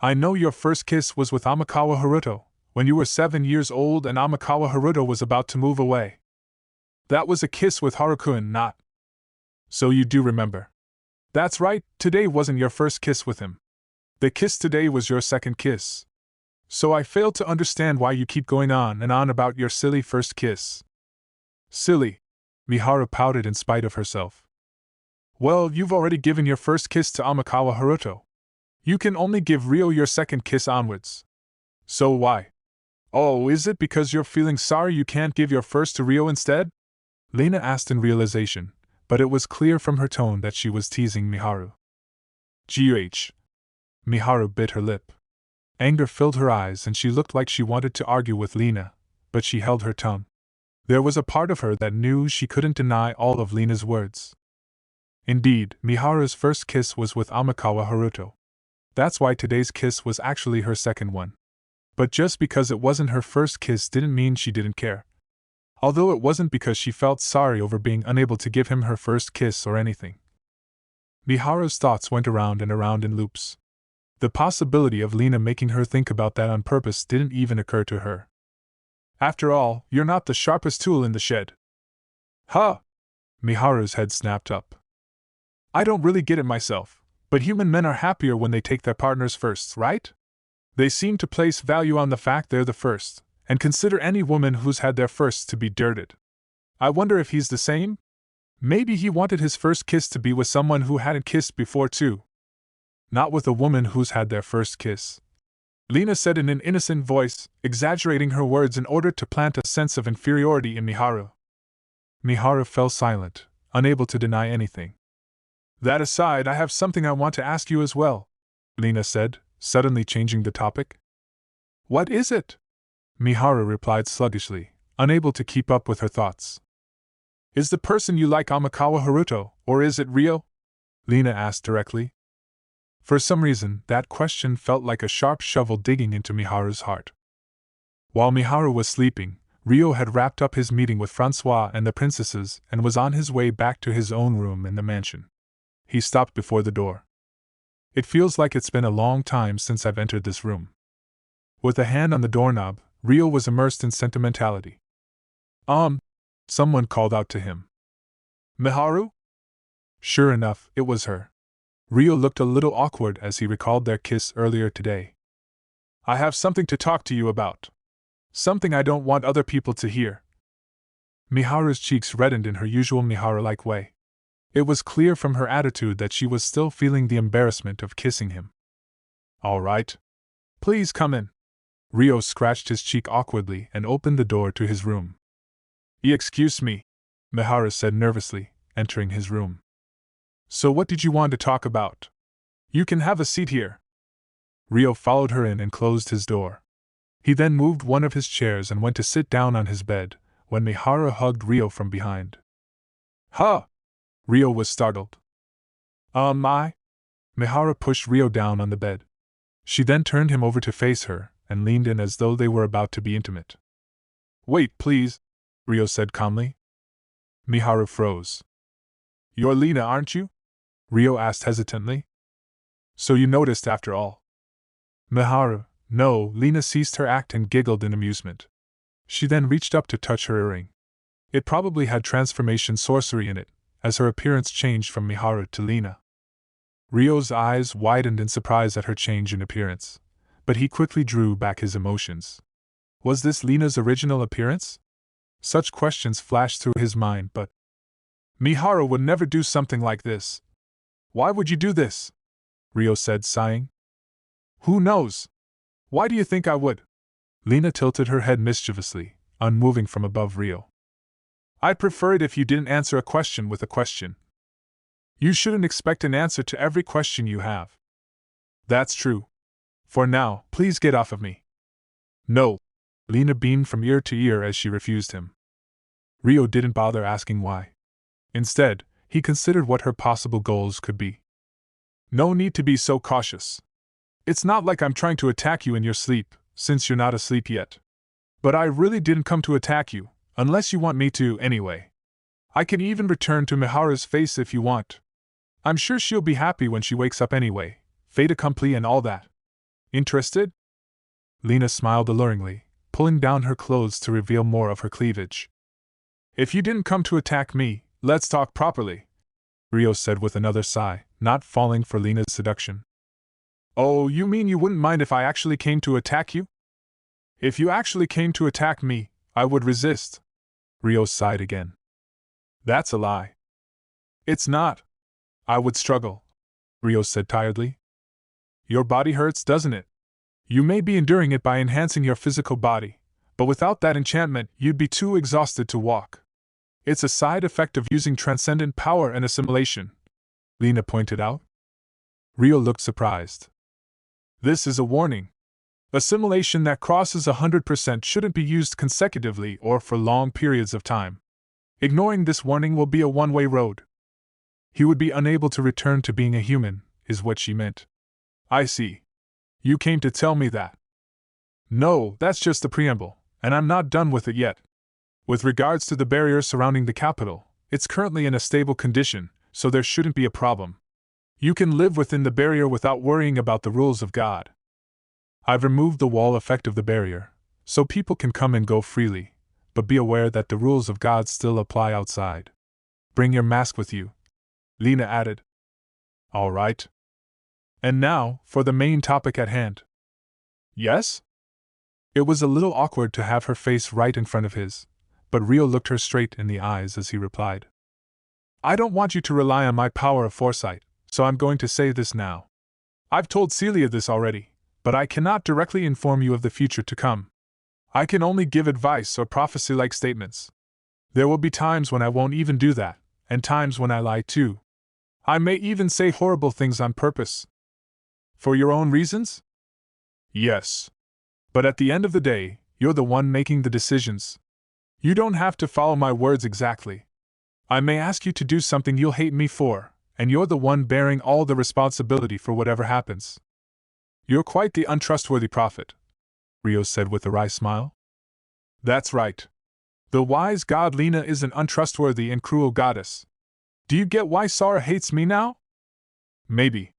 I know your first kiss was with Amikawa Haruto, when you were 7 years old and Amikawa Haruto was about to move away. That was a kiss with Harukun, not. So you do remember. That's right, today wasn't your first kiss with him. The kiss today was your second kiss. So I fail to understand why you keep going on and on about your silly first kiss. Silly. Miharu pouted in spite of herself. Well, you've already given your first kiss to Amikawa Haruto. You can only give Ryo your second kiss onwards. So why? Oh, is it because you're feeling sorry you can't give your first to Ryo instead? Lena asked in realization, but it was clear from her tone that she was teasing Miharu. Gh. Miharu bit her lip. Anger filled her eyes and she looked like she wanted to argue with Lena, but she held her tongue. There was a part of her that knew she couldn't deny all of Lena's words. Indeed, Miharu's first kiss was with Amikawa Haruto. That's why today's kiss was actually her second one. But just because it wasn't her first kiss didn't mean she didn't care. Although it wasn't because she felt sorry over being unable to give him her first kiss or anything. Miharu's thoughts went around and around in loops. The possibility of Lena making her think about that on purpose didn't even occur to her. After all, you're not the sharpest tool in the shed. Huh! Miharu's head snapped up. I don't really get it myself, but human men are happier when they take their partners first, right? They seem to place value on the fact they're the first, and consider any woman who's had their first to be dirted. I wonder if he's the same? Maybe he wanted his first kiss to be with someone who hadn't kissed before too. Not with a woman who's had their first kiss. Lena said in an innocent voice, exaggerating her words in order to plant a sense of inferiority in Miharu. Miharu fell silent, unable to deny anything. That aside, I have something I want to ask you as well, Lena said, suddenly changing the topic. What is it? Miharu replied sluggishly, unable to keep up with her thoughts. Is the person you like Amikawa Haruto, or is it Ryo? Lena asked directly. For some reason, that question felt like a sharp shovel digging into Miharu's heart. While Miharu was sleeping, Ryo had wrapped up his meeting with Francois and the princesses and was on his way back to his own room in the mansion. He stopped before the door. It feels like it's been a long time since I've entered this room. With a hand on the doorknob, Ryo was immersed in sentimentality. Someone called out to him. Miharu? Sure enough, it was her. Ryo looked a little awkward as he recalled their kiss earlier today. I have something to talk to you about. Something I don't want other people to hear. Miharu's cheeks reddened in her usual Miharu-like way. It was clear from her attitude that she was still feeling the embarrassment of kissing him. All right. Please come in. Ryo scratched his cheek awkwardly and opened the door to his room. Excuse me, Miharu said nervously, entering his room. So what did you want to talk about? You can have a seat here. Ryo followed her in and closed his door. He then moved one of his chairs and went to sit down on his bed, when Miharu hugged Ryo from behind. Huh! Ryo was startled. My? Miharu pushed Ryo down on the bed. She then turned him over to face her, and leaned in as though they were about to be intimate. Wait, please, Ryo said calmly. Miharu froze. You're Lena, aren't you? Ryo asked hesitantly. So you noticed after all. Miharu, no, Lena ceased her act and giggled in amusement. She then reached up to touch her earring. It probably had transformation sorcery in it, as her appearance changed from Miharu to Lena. Ryo's eyes widened in surprise at her change in appearance, but he quickly drew back his emotions. Was this Lena's original appearance? Such questions flashed through his mind, but Miharu would never do something like this. Why would you do this? Ryo said, sighing. Who knows? Why do you think I would? Lena tilted her head mischievously, unmoving from above Ryo. I'd prefer it if you didn't answer a question with a question. You shouldn't expect an answer to every question you have. That's true. For now, please get off of me. No. Lena beamed from ear to ear as she refused him. Ryo didn't bother asking why. Instead, he considered what her possible goals could be. No need to be so cautious. It's not like I'm trying to attack you in your sleep, since you're not asleep yet. But I really didn't come to attack you, unless you want me to anyway. I can even return to Miharu's face if you want. I'm sure she'll be happy when she wakes up anyway, fait accompli and all that. Interested? Lena smiled alluringly, pulling down her clothes to reveal more of her cleavage. If you didn't come to attack me, let's talk properly, Rio said with another sigh, not falling for Lena's seduction. Oh, you mean you wouldn't mind if I actually came to attack you? If you actually came to attack me, I would resist. Rio sighed again. That's a lie. It's not. I would struggle, Rio said tiredly. Your body hurts, doesn't it? You may be enduring it by enhancing your physical body, but without that enchantment, you'd be too exhausted to walk. It's a side effect of using transcendent power and assimilation, Lena pointed out. Rio looked surprised. This is a warning. Assimilation that crosses 100% shouldn't be used consecutively or for long periods of time. Ignoring this warning will be a one-way road. He would be unable to return to being a human, is what she meant. I see. You came to tell me that. No, that's just the preamble, and I'm not done with it yet. With regards to the barrier surrounding the capital, it's currently in a stable condition, so there shouldn't be a problem. You can live within the barrier without worrying about the rules of God. I've removed the wall effect of the barrier, so people can come and go freely, but be aware that the rules of God still apply outside. Bring your mask with you, Lena added. All right. And now, for the main topic at hand. Yes? It was a little awkward to have her face right in front of his, but Rio looked her straight in the eyes as he replied. I don't want you to rely on my power of foresight, so I'm going to say this now. I've told Celia this already, but I cannot directly inform you of the future to come. I can only give advice or prophecy-like statements. There will be times when I won't even do that, and times when I lie too. I may even say horrible things on purpose. For your own reasons? Yes. But at the end of the day, you're the one making the decisions. You don't have to follow my words exactly. I may ask you to do something you'll hate me for, and you're the one bearing all the responsibility for whatever happens. You're quite the untrustworthy prophet, Rio said with a wry smile. That's right. The wise god Lena is an untrustworthy and cruel goddess. Do you get why Sora hates me now? Maybe.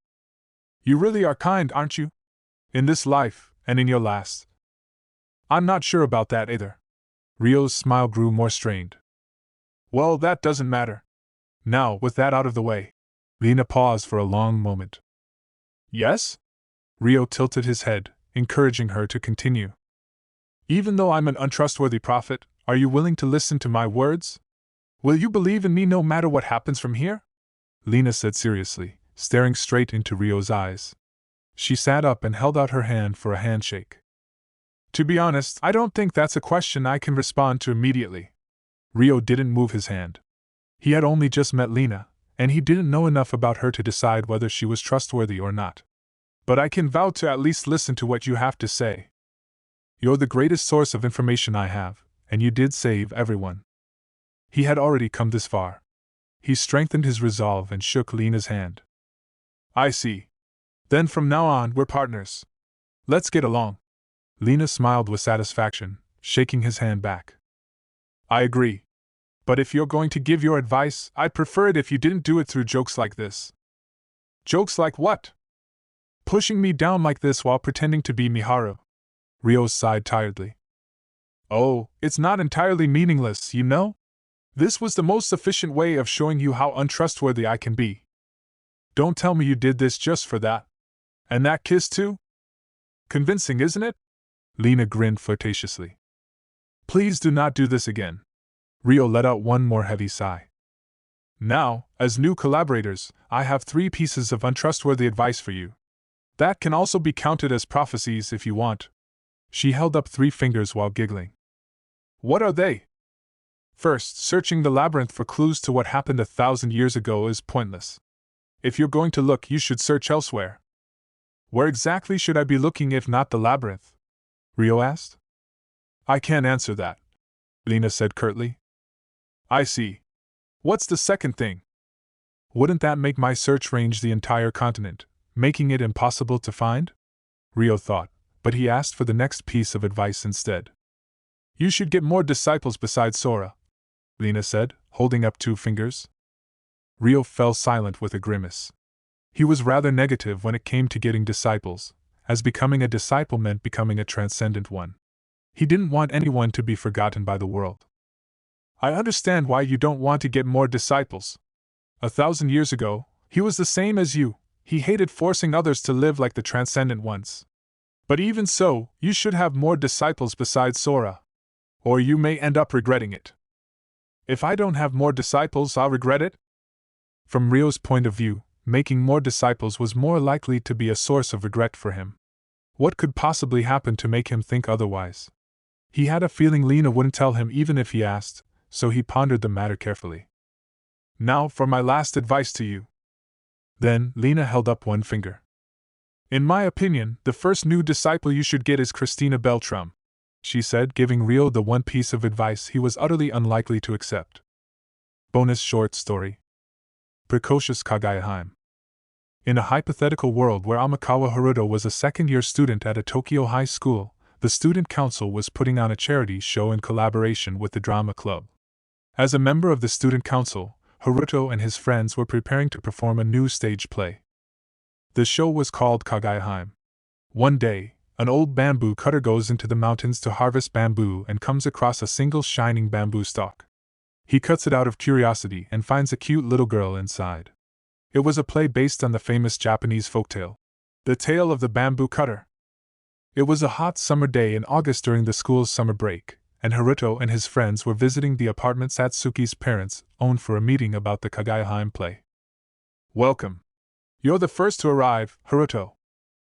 You really are kind, aren't you? In this life, and in your last. I'm not sure about that either. Rio's smile grew more strained. Well, that doesn't matter. Now, with that out of the way. Lena paused for a long moment. Yes? Rio tilted his head, encouraging her to continue. Even though I'm an untrustworthy prophet, are you willing to listen to my words? Will you believe in me no matter what happens from here? Lena said seriously, staring straight into Rio's eyes. She sat up and held out her hand for a handshake. To be honest, I don't think that's a question I can respond to immediately. Rio didn't move his hand. He had only just met Lena, and he didn't know enough about her to decide whether she was trustworthy or not. But I can vow to at least listen to what you have to say. You're the greatest source of information I have, and you did save everyone. He had already come this far. He strengthened his resolve and shook Lena's hand. I see. Then from now on, we're partners. Let's get along. Lena smiled with satisfaction, shaking his hand back. I agree. But if you're going to give your advice, I'd prefer it if you didn't do it through jokes like this. Jokes like what? Pushing me down like this while pretending to be Miharu. Rio sighed tiredly. Oh, it's not entirely meaningless, you know? This was the most efficient way of showing you how untrustworthy I can be. Don't tell me you did this just for that. And that kiss too? Convincing, isn't it? Lena grinned flirtatiously. Please do not do this again. Rio let out one more heavy sigh. Now, as new collaborators, I have 3 pieces of untrustworthy advice for you. That can also be counted as prophecies if you want. She held up 3 fingers while giggling. What are they? First, searching the labyrinth for clues to what happened 1,000 years ago is pointless. If you're going to look, you should search elsewhere. Where exactly should I be looking if not the labyrinth? Rio asked. I can't answer that, Lena said curtly. I see. What's the second thing? Wouldn't that make my search range the entire continent, making it impossible to find? Rio thought, but he asked for the next piece of advice instead. You should get more disciples besides Sora, Lena said, holding up 2 fingers. Rio fell silent with a grimace. He was rather negative when it came to getting disciples, as becoming a disciple meant becoming a transcendent one. He didn't want anyone to be forgotten by the world. I understand why you don't want to get more disciples. 1,000 years ago, he was the same as you. He hated forcing others to live like the transcendent ones. But even so, you should have more disciples besides Sora. Or you may end up regretting it. If I don't have more disciples, I'll regret it? From Rio's point of view, making more disciples was more likely to be a source of regret for him. What could possibly happen to make him think otherwise? He had a feeling Lena wouldn't tell him even if he asked, so he pondered the matter carefully. Now for my last advice to you. Then Lena held up one finger. In my opinion, the first new disciple you should get is Christina Beltram, she said, giving Rio the one piece of advice he was utterly unlikely to accept. Bonus short story. Precocious Kagaya-hime. In a hypothetical world where Amakawa Haruto was a second-year student at a Tokyo high school, the student council was putting on a charity show in collaboration with the drama club. As a member of the student council, Haruto and his friends were preparing to perform a new stage play. The show was called Kagaya-hime. One day, an old bamboo cutter goes into the mountains to harvest bamboo and comes across a single shining bamboo stalk. He cuts it out of curiosity and finds a cute little girl inside. It was a play based on the famous Japanese folktale, The Tale of the Bamboo Cutter. It was a hot summer day in August during the school's summer break, and Haruto and his friends were visiting the apartment Satsuki's parents owned for a meeting about the Kagaya-hime play. Welcome. You're the first to arrive, Haruto.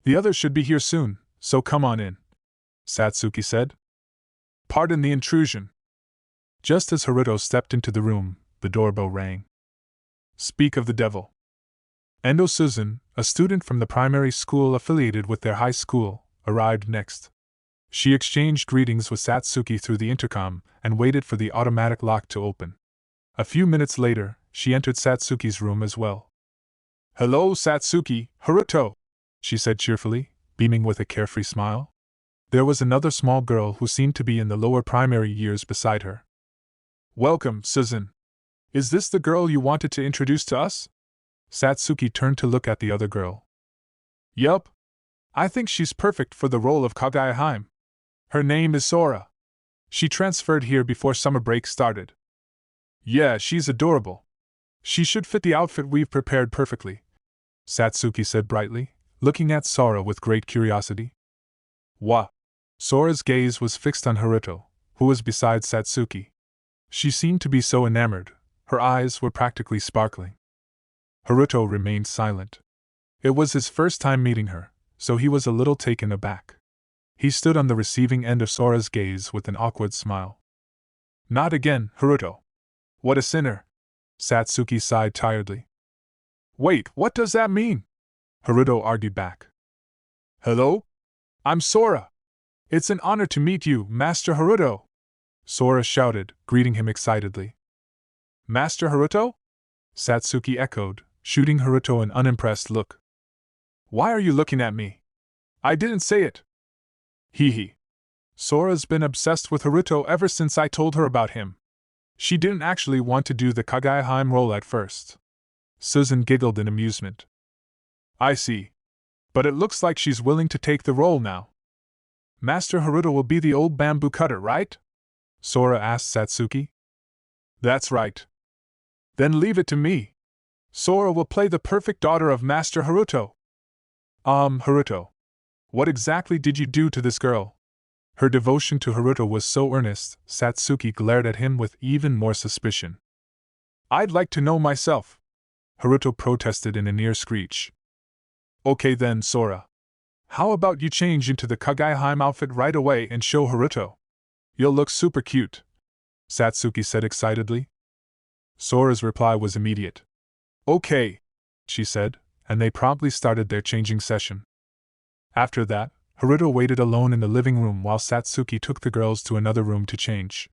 The others should be here soon, so come on in, Satsuki said. Pardon the intrusion. Just as Haruto stepped into the room, the doorbell rang. Speak of the devil. Endo Susan, a student from the primary school affiliated with their high school, arrived next. She exchanged greetings with Satsuki through the intercom and waited for the automatic lock to open. A few minutes later, she entered Satsuki's room as well. Hello, Satsuki, Haruto, she said cheerfully, beaming with a carefree smile. There was another small girl who seemed to be in the lower primary years beside her. Welcome, Susan. Is this the girl you wanted to introduce to us? Satsuki turned to look at the other girl. Yup. I think she's perfect for the role of Kagaya-hime. Her name is Sora. She transferred here before summer break started. Yeah, she's adorable. She should fit the outfit we've prepared perfectly, Satsuki said brightly, looking at Sora with great curiosity. What? Sora's gaze was fixed on Haruto, who was beside Satsuki. She seemed to be so enamored, her eyes were practically sparkling. Haruto remained silent. It was his first time meeting her, so he was a little taken aback. He stood on the receiving end of Sora's gaze with an awkward smile. Not again, Haruto. What a sinner! Satsuki sighed tiredly. Wait, what does that mean? Haruto argued back. Hello? I'm Sora. It's an honor to meet you, Master Haruto, Sora shouted, greeting him excitedly. Master Haruto? Satsuki echoed, shooting Haruto an unimpressed look. Why are you looking at me? I didn't say it. Hee hee. Sora's been obsessed with Haruto ever since I told her about him. She didn't actually want to do the Kagaya-hime role at first. Susan giggled in amusement. I see. But it looks like she's willing to take the role now. Master Haruto will be the old bamboo cutter, right? Sora asked Satsuki. That's right. Then leave it to me. Sora will play the perfect daughter of Master Haruto. Haruto. What exactly did you do to this girl? Her devotion to Haruto was so earnest, Satsuki glared at him with even more suspicion. I'd like to know myself, Haruto protested in a near screech. Okay then, Sora. How about you change into the Kagaya-hime outfit right away and show Haruto? You'll look super cute, Satsuki said excitedly. Sora's reply was immediate. Okay, she said, and they promptly started their changing session. After that, Haruto waited alone in the living room while Satsuki took the girls to another room to change.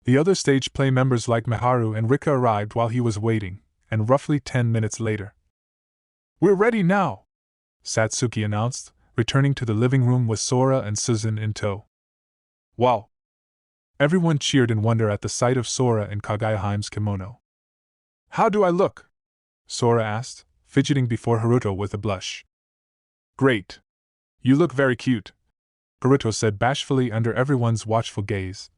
The other stage play members like Miharu and Rika arrived while he was waiting, and roughly 10 minutes later. We're ready now, Satsuki announced, returning to the living room with Sora and Susan in tow. Wow! Everyone cheered in wonder at the sight of Sora in Kagaya-hime's kimono. How do I look? Sora asked, fidgeting before Haruto with a blush. Great! You look very cute, Boruto said bashfully under everyone's watchful gaze.